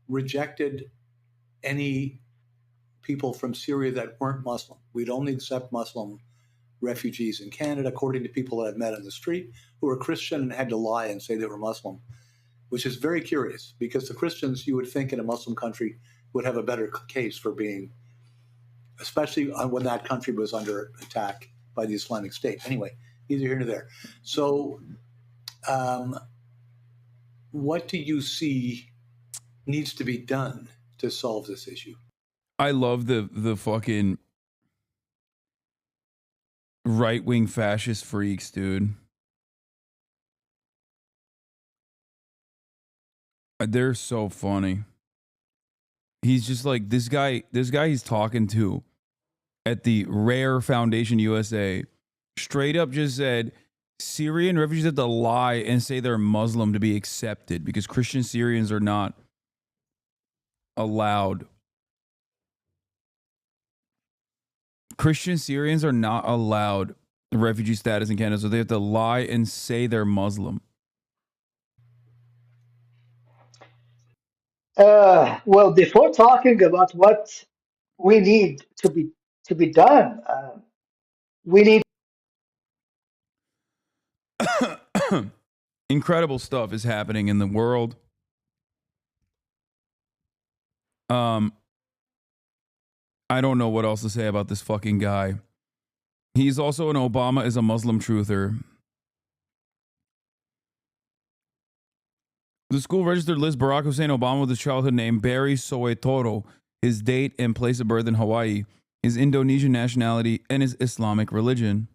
rejected any people from Syria that weren't Muslim. We'd only accept Muslim refugees in Canada, according to people that I've met on the street who were Christian and had to lie and say they were Muslim, which is very curious because the Christians, you would think in a Muslim country, would have a better case for being, especially when that country was under attack by the Islamic State. Anyway, neither here nor there. So what do you see needs to be done to solve this issue? I love the fucking right-wing fascist freaks, dude. They're so funny. He's just like this guy he's talking to at the Rare Foundation USA straight up just said Syrian refugees have to lie and say they're Muslim to be accepted because Christian Syrians are not allowed. Christian Syrians are not allowed refugee status in Canada, so they have to lie and say they're Muslim. Well, before talking about what we need to be done, we need incredible stuff is happening in the world. I don't know what else to say about this fucking guy. He's also an Obama is a Muslim truther. The school registered lists Barack Hussein Obama with his childhood name Barry Soetoro, his date and place of birth in Hawaii, his Indonesian nationality, and his Islamic religion.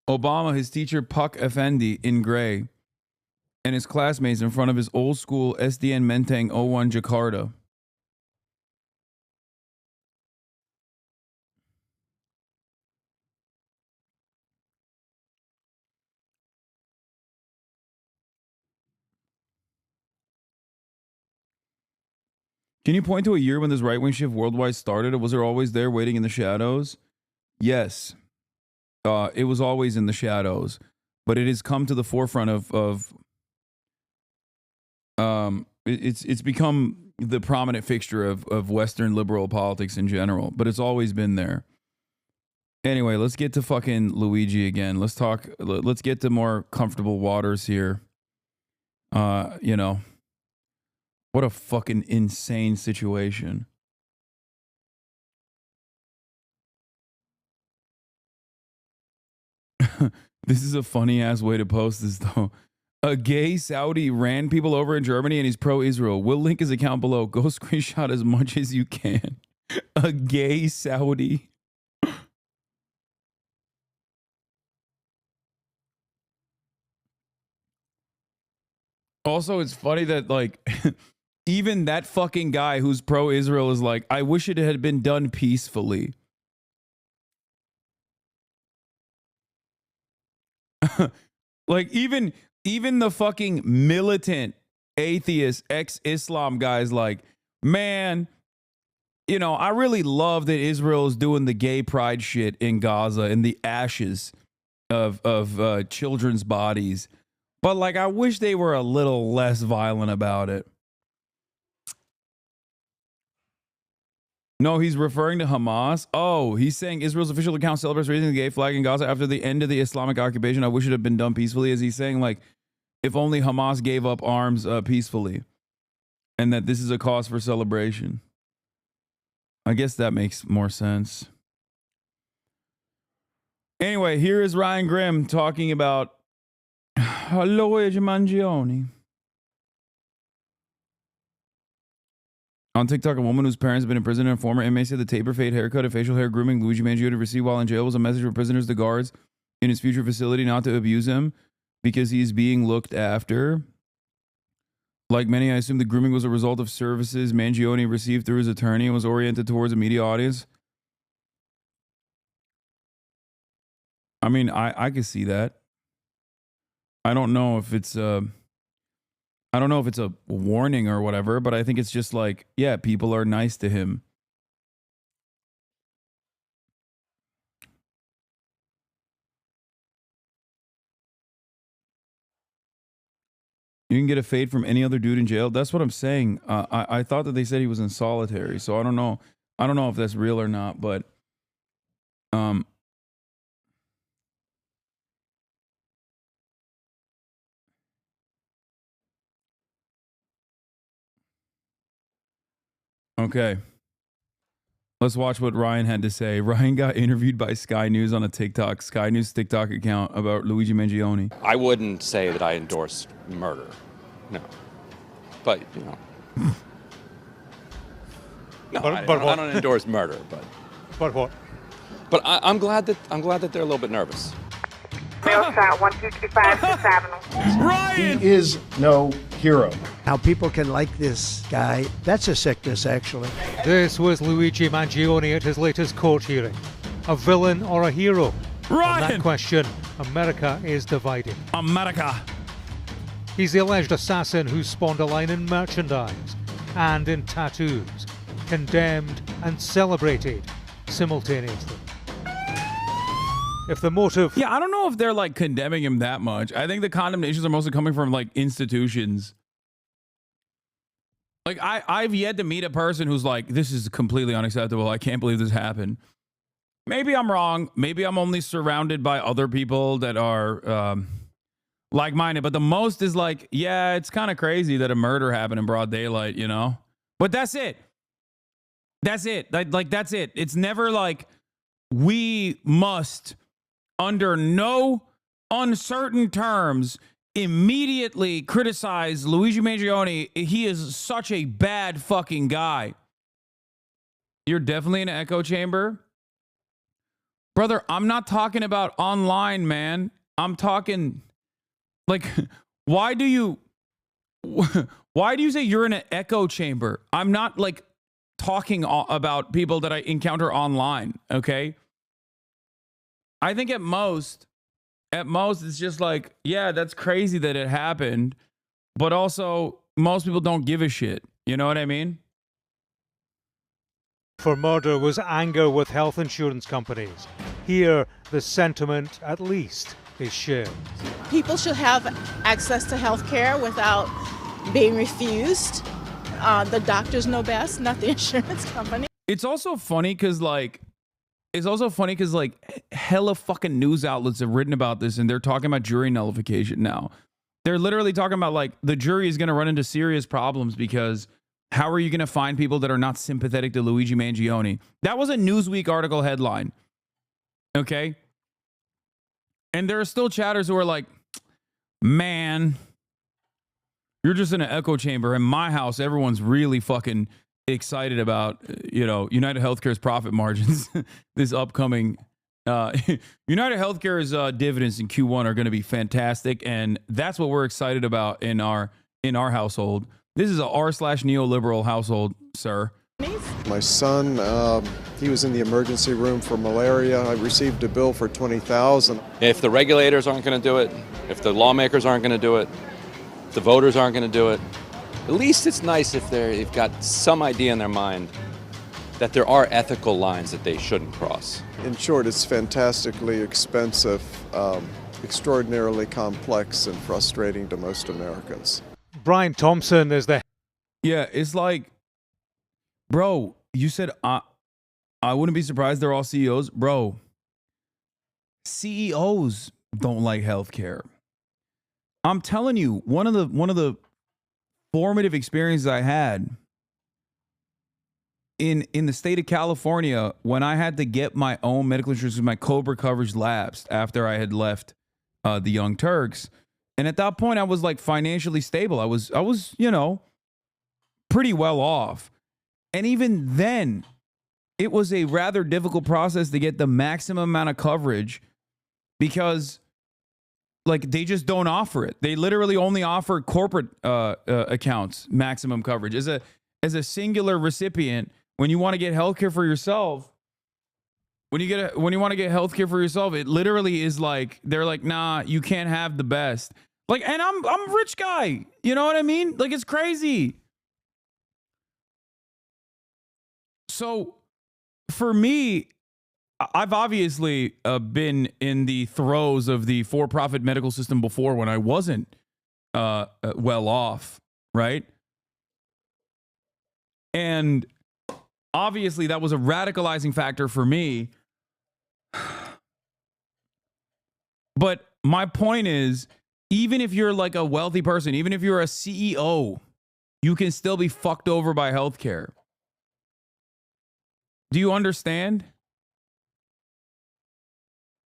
Obama, his teacher Puck Effendi in gray, and his classmates in front of his old school SDN Menteng 01 Jakarta. Can you point to a year when this right-wing shift worldwide started, or was it always there waiting in the shadows? Yes. It was always in the shadows, but it has come to the forefront it's become the prominent fixture of Western liberal politics in general, but it's always been there. Anyway, let's get to fucking Luigi again. Let's get to more comfortable waters here. What a fucking insane situation. This is a funny ass way to post this though. A gay Saudi ran people over in Germany and he's pro-Israel. We'll link his account below. Go screenshot as much as you can. A gay Saudi. Also, it's funny that like even that fucking guy who's pro-Israel is like, I wish it had been done peacefully. Like even the fucking militant atheist ex-Islam guy's like, man, you know, I really love that Israel is doing the gay pride shit in Gaza in the ashes of children's bodies. But like, I wish they were a little less violent about it. No, he's referring to Hamas. Oh, he's saying Israel's official account celebrates raising the gay flag in Gaza after the end of the Islamic occupation. I wish it had been done peacefully. Is he saying like, if only Hamas gave up arms peacefully, and that this is a cause for celebration? I guess that makes more sense. Anyway, here is Ryan Grimm talking about Luigi Mangione. On TikTok, a woman whose parents have been in prison and a former inmate said the taper fade haircut and facial hair grooming Luigi Mangione received while in jail was a message for prisoners to guards in his future facility not to abuse him because he's being looked after. Like many, I assume the grooming was a result of services Mangione received through his attorney and was oriented towards a media audience. I mean, I could see that. I don't know if it's a warning or whatever, but I think it's just like, yeah, people are nice to him. You can get a fade from any other dude in jail. That's what I'm saying. I thought that they said he was in solitary, so I don't know. I don't know if that's real or not, but okay. Let's watch what Ryan had to say. Ryan got interviewed by Sky News on a Sky News TikTok account about Luigi Mangione. I wouldn't say that I endorse murder. No. But, you know. No, I don't endorse murder, but. But what? But I'm glad that they're a little bit nervous. Ryan! He is no hero. How people can like this guy, that's a sickness, actually. This was Luigi Mangione at his latest court hearing. A villain or a hero? Ryan! On that question, America is divided. America! He's the alleged assassin who spawned a line in merchandise and in tattoos, condemned and celebrated simultaneously. If the motive... Yeah, I don't know if they're like condemning him that much. I think the condemnations are mostly coming from like institutions. Like I've yet to meet a person who's like, this is completely unacceptable. I can't believe this happened. Maybe I'm wrong. Maybe I'm only surrounded by other people that are like-minded. But the most is like, yeah, it's kind of crazy that a murder happened in broad daylight, you know? But that's it. That's it. Like that's it. It's never like we must, under no uncertain terms, immediately criticize Luigi Mangione. He is such a bad fucking guy. You're definitely in an echo chamber. Brother, I'm not talking about online, man. I'm talking like, why do you say you're in an echo chamber? I'm not like talking about people that I encounter online, okay? I think at most it's just like, yeah, that's crazy that it happened, but also most people don't give a shit. You know what I mean? For murder was anger with health insurance companies. Here, the sentiment, at least, is shared. People should have access to health care without being refused. The doctors know best, not the insurance company. It's also funny because hella fucking news outlets have written about this and they're talking about jury nullification now. They're literally talking about like the jury is going to run into serious problems because how are you going to find people that are not sympathetic to Luigi Mangione? That was a Newsweek article headline. Okay. And there are still chatters who are like, man, you're just in an echo chamber. In my house, everyone's really fucking excited about, United Healthcare's profit margins this upcoming. United Healthcare's dividends in Q1 are going to be fantastic, and that's what we're excited about in our household. This is a r/neoliberal household, sir. My son, he was in the emergency room for malaria. I received a bill for $20,000. If the regulators aren't going to do it, if the lawmakers aren't going to do it, if the voters aren't going to do it, at least it's nice if they've got some idea in their mind that there are ethical lines that they shouldn't cross. In short, it's fantastically expensive, extraordinarily complex, and frustrating to most Americans. Brian Thompson is the... Yeah, it's like, bro, you said I wouldn't be surprised they're all CEOs. Bro, CEOs don't like healthcare. I'm telling you, one of the formative experiences I had in the state of California when I had to get my own medical insurance because my COBRA coverage lapsed after I had left the Young Turks. And at that point, I was like financially stable. I was, pretty well off. And even then, it was a rather difficult process to get the maximum amount of coverage because like they just don't offer it. They literally only offer corporate accounts maximum coverage. As a singular recipient, when you want to get healthcare for yourself, when you want to get healthcare for yourself, it literally is like they're like, nah, you can't have the best. Like, and I'm a rich guy. You know what I mean? Like, it's crazy. So for me, I've obviously been in the throes of the for-profit medical system before when I wasn't well off, right? And obviously that was a radicalizing factor for me. But my point is, even if you're like a wealthy person, even if you're a CEO, you can still be fucked over by healthcare. Do you understand?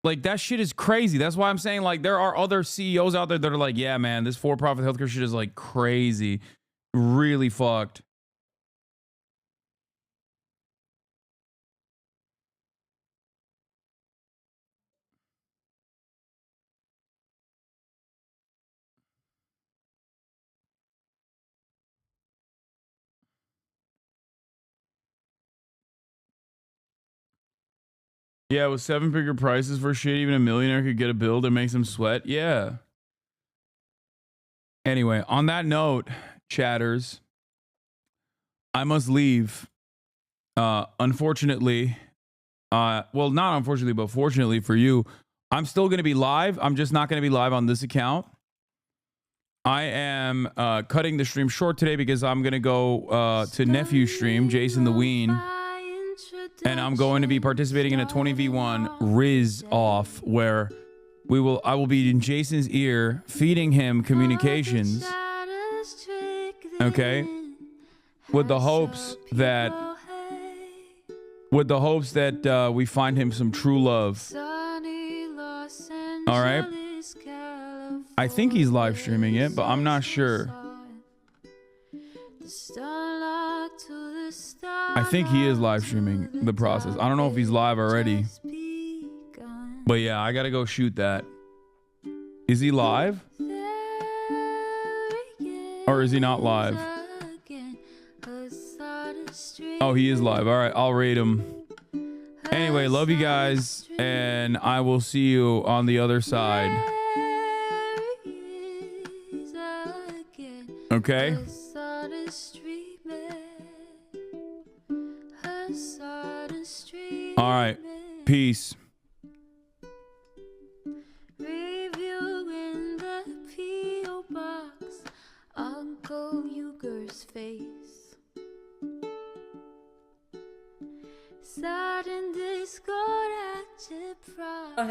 Like, that shit is crazy. That's why I'm saying, like, there are other CEOs out there that are like, yeah, man, this for-profit healthcare shit is like crazy. Really fucked. Yeah, with 7-figure prices for shit, even a millionaire could get a bill that makes them sweat. Yeah. Anyway, on that note, chatters, I must leave. Unfortunately, well, not unfortunately, but fortunately for you, I'm still going to be live. I'm just not going to be live on this account. I am cutting the stream short today because I'm going to go to Nephew's stream, Jason the Ween. And I'm going to be participating in a 20v1 Riz off where I will be in Jason's ear feeding him communications. Okay? With the hopes that we find him some true love. All right? I think he's live streaming it, but I'm not sure. I think he is live streaming the process. I don't know if he's live already. But yeah, I gotta go shoot that. Is he live? Or is he not live? Oh, he is live. All right, I'll rate him. Anyway, love you guys, and I will see you on the other side. Okay? All right. Peace. Reviewing the P.O. box, Uncle Uger's face. Sudden Discord active.